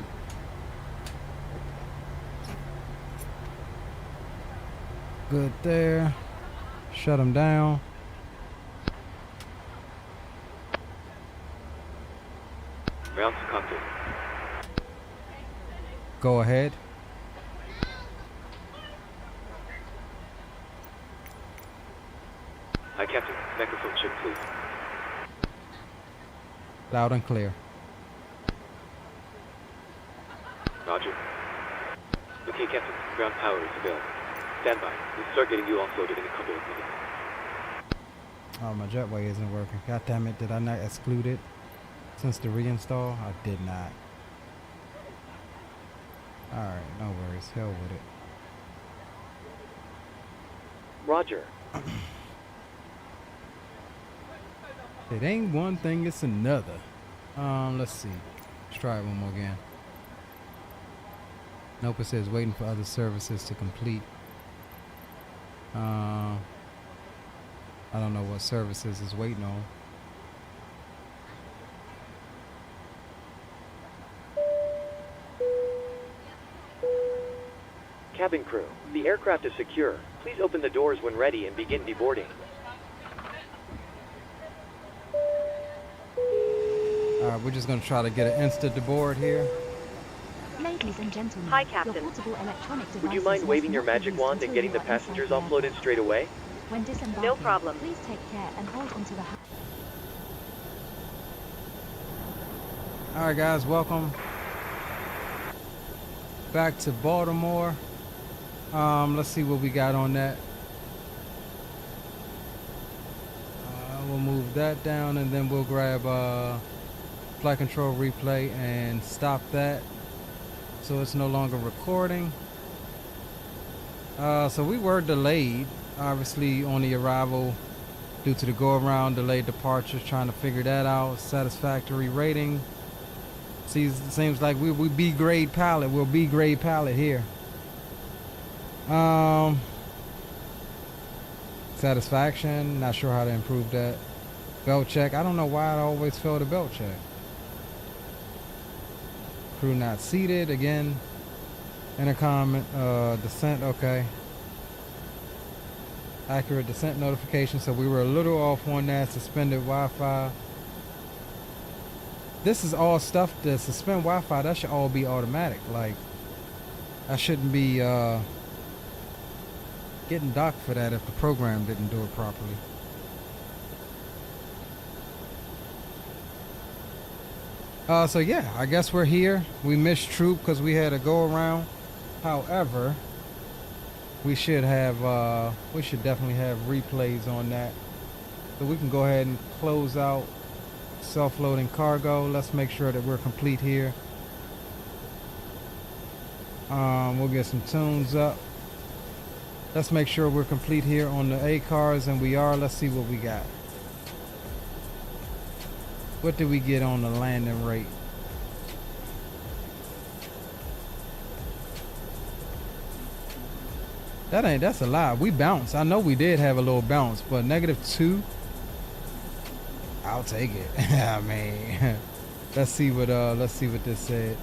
Speaker 1: Good there. Shut them down.
Speaker 3: Ground to cockpit.
Speaker 1: Go ahead.
Speaker 3: Hi, Captain. Microphone check, please.
Speaker 1: Loud and clear.
Speaker 3: Roger. Okay, Captain. Ground power is available. Stand by. We'll start getting you offloaded in a couple of minutes.
Speaker 1: Oh, my jetway isn't working. God damn it. Did I not exclude it since the reinstall? I did not. All right, no worries. Hell with it.
Speaker 7: Roger.
Speaker 1: It ain't one thing, it's another. Let's see. Let's try it one more again. Nope, it says waiting for other services to complete. I don't know what services is waiting on.
Speaker 7: Cabin crew, the aircraft is secure. Please open the doors when ready and begin deboarding.
Speaker 1: Alright, we're just gonna try to get an instant deboard here.
Speaker 5: Ladies and gentlemen,
Speaker 2: Hi, Captain.
Speaker 5: your portable electronic devices
Speaker 7: Would you mind
Speaker 5: must
Speaker 7: waving your
Speaker 5: not be
Speaker 7: magic
Speaker 5: used
Speaker 7: wand and
Speaker 5: until
Speaker 7: getting
Speaker 5: you
Speaker 7: the
Speaker 5: are inside
Speaker 7: passengers
Speaker 5: the
Speaker 7: offloaded
Speaker 5: aircraft.
Speaker 7: straight away?
Speaker 5: When disembarking,
Speaker 2: No problem.
Speaker 5: please take care and hold onto the
Speaker 1: Alright guys, welcome back to Baltimore. Let's see what we got on that. We'll move that down and then we'll grab flight control replay and stop that so it's no longer recording. So we were delayed obviously on the arrival due to the go around, delayed departures, trying to figure that out. Satisfactory rating. Seems like we B grade pilot. We'll B grade pilot here. Satisfaction, not sure how to improve that. Belt check, I don't know why I always fail the belt check. Crew not seated, again. Intercom, descent, okay. Accurate descent notification, so we were a little off on that. Suspended Wi-Fi. This is all stuff to suspend Wi-Fi, that should all be automatic. Like, I shouldn't be getting docked for that if the program didn't do it properly. So yeah, I guess we're here. We missed troop because we had to go around. However, we should definitely have replays on that. So we can go ahead and close out self-loading cargo. Let's make sure that we're complete here. We'll get some tunes up. Let's make sure we're complete here on the A cars, and we are. Let's see what we got. What did we get on the landing rate? That's a lie. We bounced. I know we did have a little bounce, but -2. I'll take it. I mean, let's see what this said.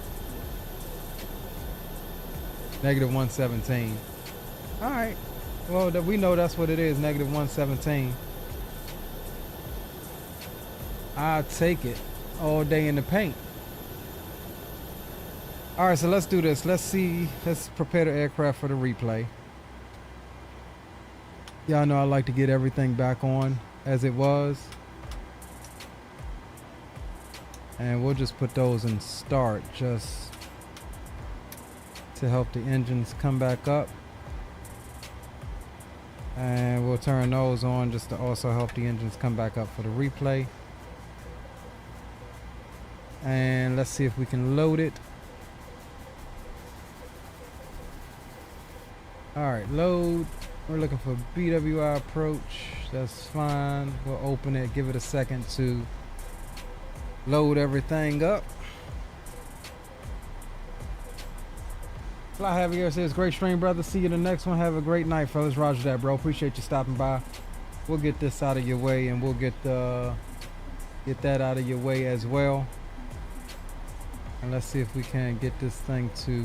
Speaker 1: -117. All right. Well, we know that's what it is. -117. I'll take it all day in the paint. All right, so let's do this. Let's prepare the aircraft for the replay. Y'all know I like to get everything back on as it was. And we'll just put those in start just to help the engines come back up. And we'll turn those on just to also help the engines come back up for the replay. And let's see if we can load it. Alright, load. We're looking for BWI approach. That's fine. We'll open it, give it a second to load everything up. Fly Javier says, great stream, brother. See you in the next one. Have a great night, fellas. Roger that, bro. Appreciate you stopping by. We'll get this out of your way, and we'll get that out of your way as well. And let's see if we can get this thing to.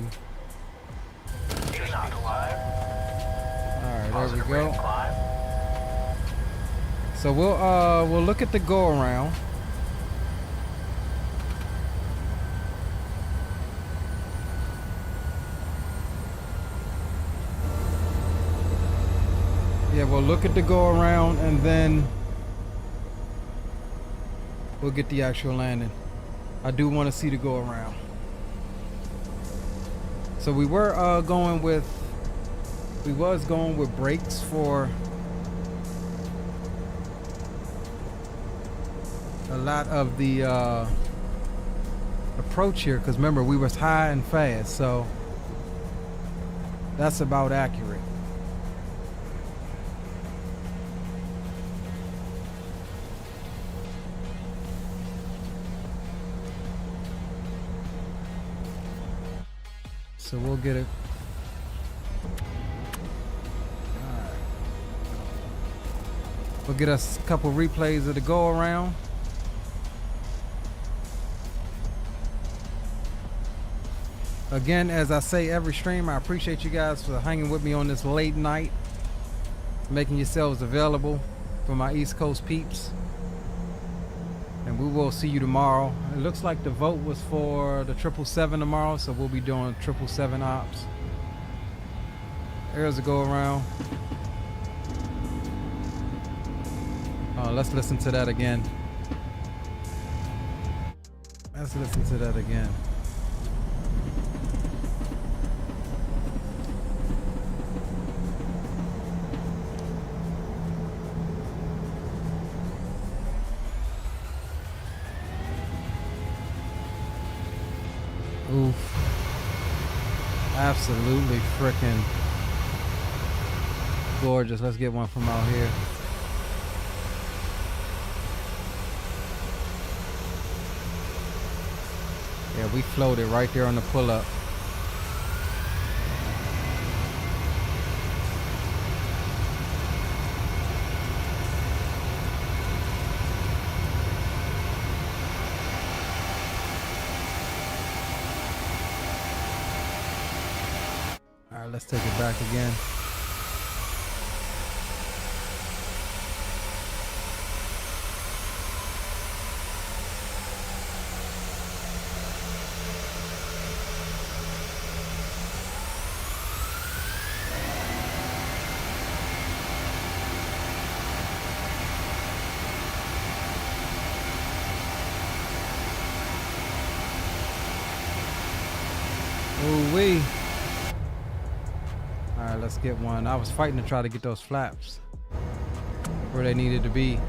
Speaker 1: Alright, there we go. So we'll look at the go around. Yeah, we'll look at the go around and then we'll get the actual landing. I do want to see the go around. So we were going with brakes for a lot of the approach here, because remember we was high and fast, so That's about accurate. So we'll get it. Alright. We'll get us a couple replays of the go around. Again, as I say every stream, I appreciate you guys for hanging with me on this late night, making yourselves available for my East Coast peeps. And we will see you tomorrow. It looks like the vote was for the 777 tomorrow, so we'll be doing 777 ops. There's a go around. Let's listen to that again. Let's listen to that again. Oof. Absolutely freaking gorgeous. Let's get one from out here. Yeah, we floated right there on the pull-up. Let's take it back again. Ooh-wee. Alright, let's get one. I was fighting to try to get those flaps where they needed to be.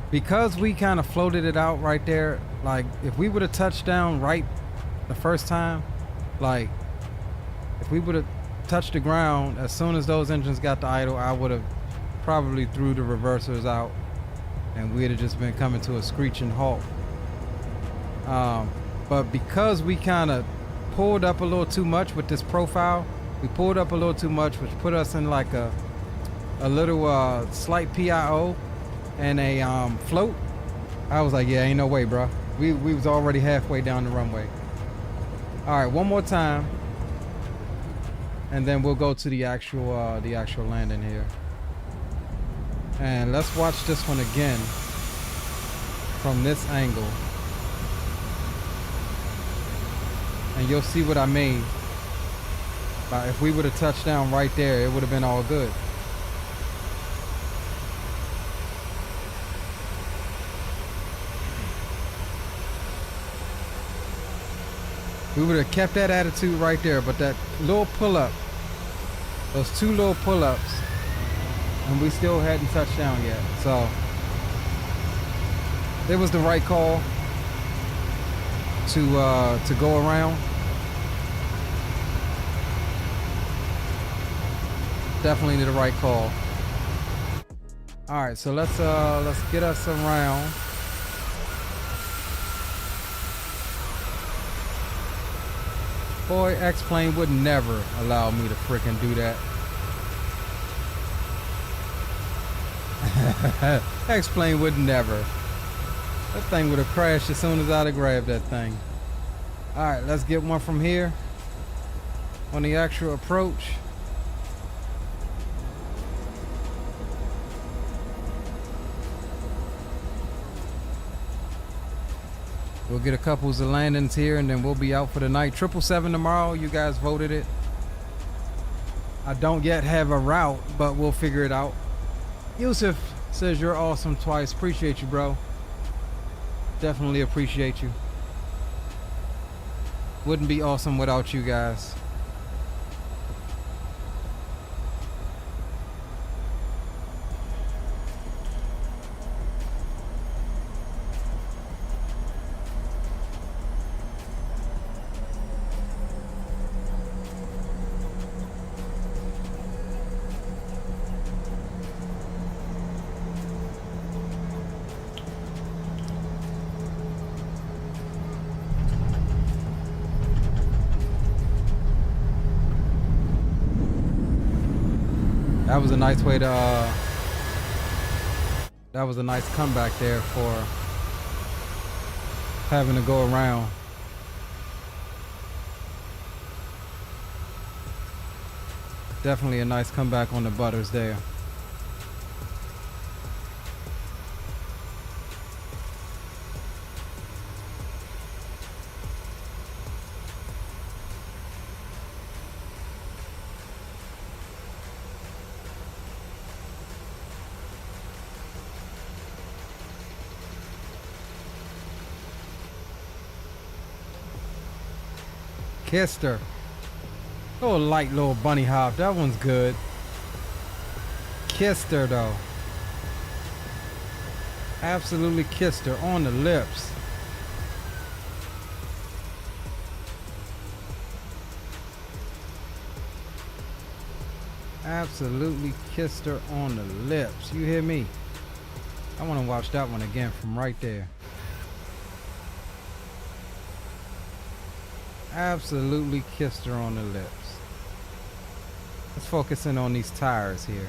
Speaker 1: Because we kind of floated it out right there, like if we would have touched down right the first time, like if we would have touched the ground as soon as those engines got to idle, I would have probably threw the reversers out and we'd have just been coming to a screeching halt. But because we kind of pulled up a little too much with this profile, we pulled up a little too much, which put us in like a little slight PIO and a float. I was like, yeah, ain't no way, bro. We was already halfway down the runway. All right, one more time, and then we'll go to the actual landing here. And let's watch this one again from this angle, and you'll see what I mean. If we would have touched down right there, it would have been all good. We would have kept that attitude right there, but that little pull-up, those two little pull-ups, and we still hadn't touched down yet. So it was the right call to go around. Definitely the right call. All right, so let's get us around. Boy, X-Plane would never allow me to frickin' do that. X-Plane would never. That thing would have crashed as soon as I'd have grabbed that thing. Alright, let's get one from here. On the actual approach. We'll get a couple of landings here and then we'll be out for the night. 777 tomorrow, you guys voted it. I don't yet have a route, but we'll figure it out. Yusuf says you're awesome twice. Appreciate you, bro. Definitely appreciate you. Wouldn't be awesome without you guys. That was a nice way to, that was a nice comeback there for having to go around. Definitely a nice comeback on the butters there. Kissed her. Oh, light little bunny hop. That one's good. Kissed her though. Absolutely kissed her on the lips. Absolutely kissed her on the lips. You hear me? I want to watch that one again from right there. Absolutely kissed her on the lips. Let's focus in on these tires here.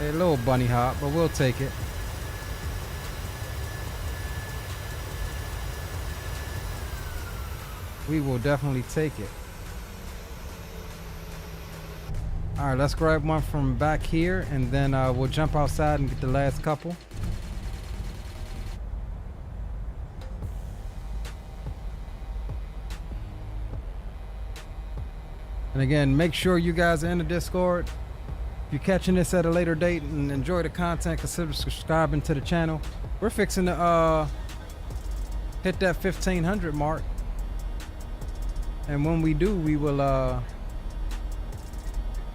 Speaker 1: A little bunny hop, but we'll take it. We will definitely take it. All right, let's grab one from back here, and then we'll jump outside and get the last couple. And again, make sure you guys are in the Discord. If you're catching this at a later date and enjoy the content, consider subscribing to the channel. We're fixing to hit that 1500 mark. And when we do, we will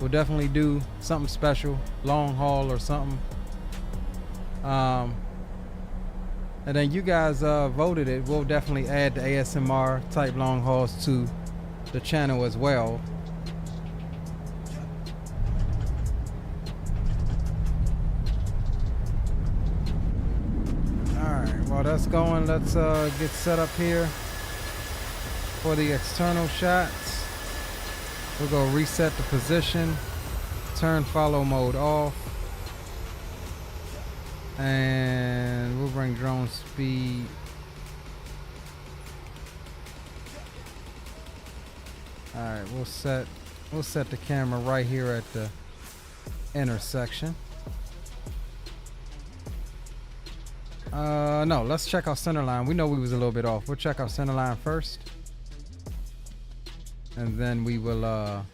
Speaker 1: we'll definitely do something special, long haul or something. And then you guys voted it. We'll definitely add the ASMR type long hauls to the channel as well. Alright, while that's going, let's get set up here for the external shots. We're going to reset the position, turn follow mode off, and we'll bring drone speed Alright, we'll set the camera right here at the intersection. No, let's check our center line. We know we was a little bit off. We'll check our center line first. And then we will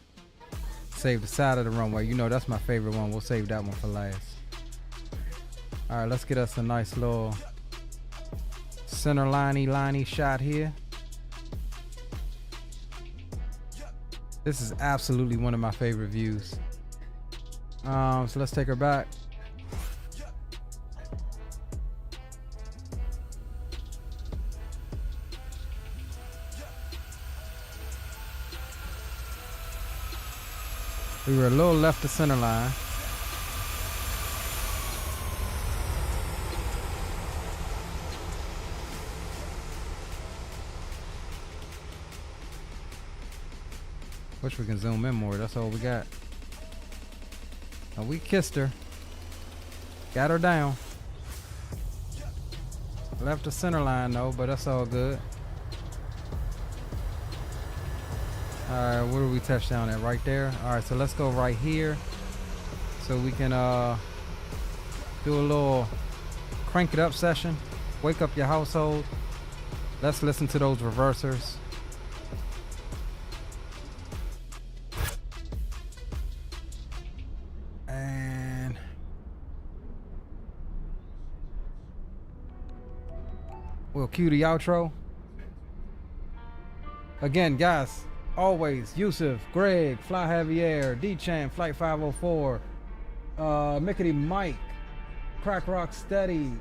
Speaker 1: save the side of the runway. You know that's my favorite one. We'll save that one for last. Alright, let's get us a nice little center liney shot here. This is absolutely one of my favorite views. So let's take her back. We were a little left to center line. Wish we can zoom in more. That's all we got. Now we kissed her. Got her down. Left the center line though, but that's all good. Alright, where do we touch down at? Right there. Alright, so let's go right here. So we can do a little crank it up session. Wake up your household. Let's listen to those reversers. We'll cue the outro. Again, guys, always Yusuf, Greg, Fly Javier, D-Chan, Flight 504, Mickety Mike, Crack Rock Steady,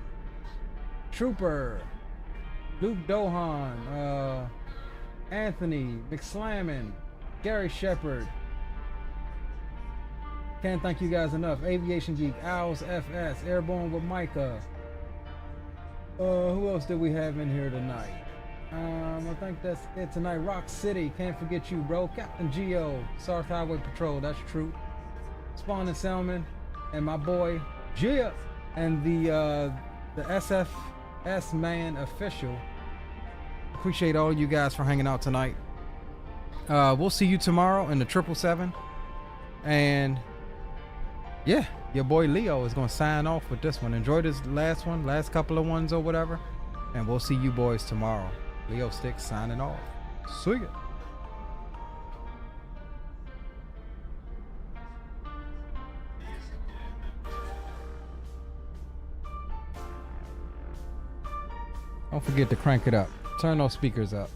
Speaker 1: Trooper, Luke Dohan, Anthony, McSlammin, Gary Shepard. Can't thank you guys enough. Aviation Geek, Owls FS, Airborne with Micah. Who else did we have in here tonight? I think that's it tonight. Rock City, can't forget you, bro. Captain Geo, South Highway Patrol, that's true. Spawn and Selman, and my boy Gia, and the SFS Man official. Appreciate all you guys for hanging out tonight. We'll see you tomorrow in the 777, and yeah, your boy Leo is gonna sign off with this one. Enjoy this last one, last couple of ones or whatever, and we'll see you boys tomorrow. Leo Sticks signing off. See ya. Don't forget to crank it up. Turn those speakers up.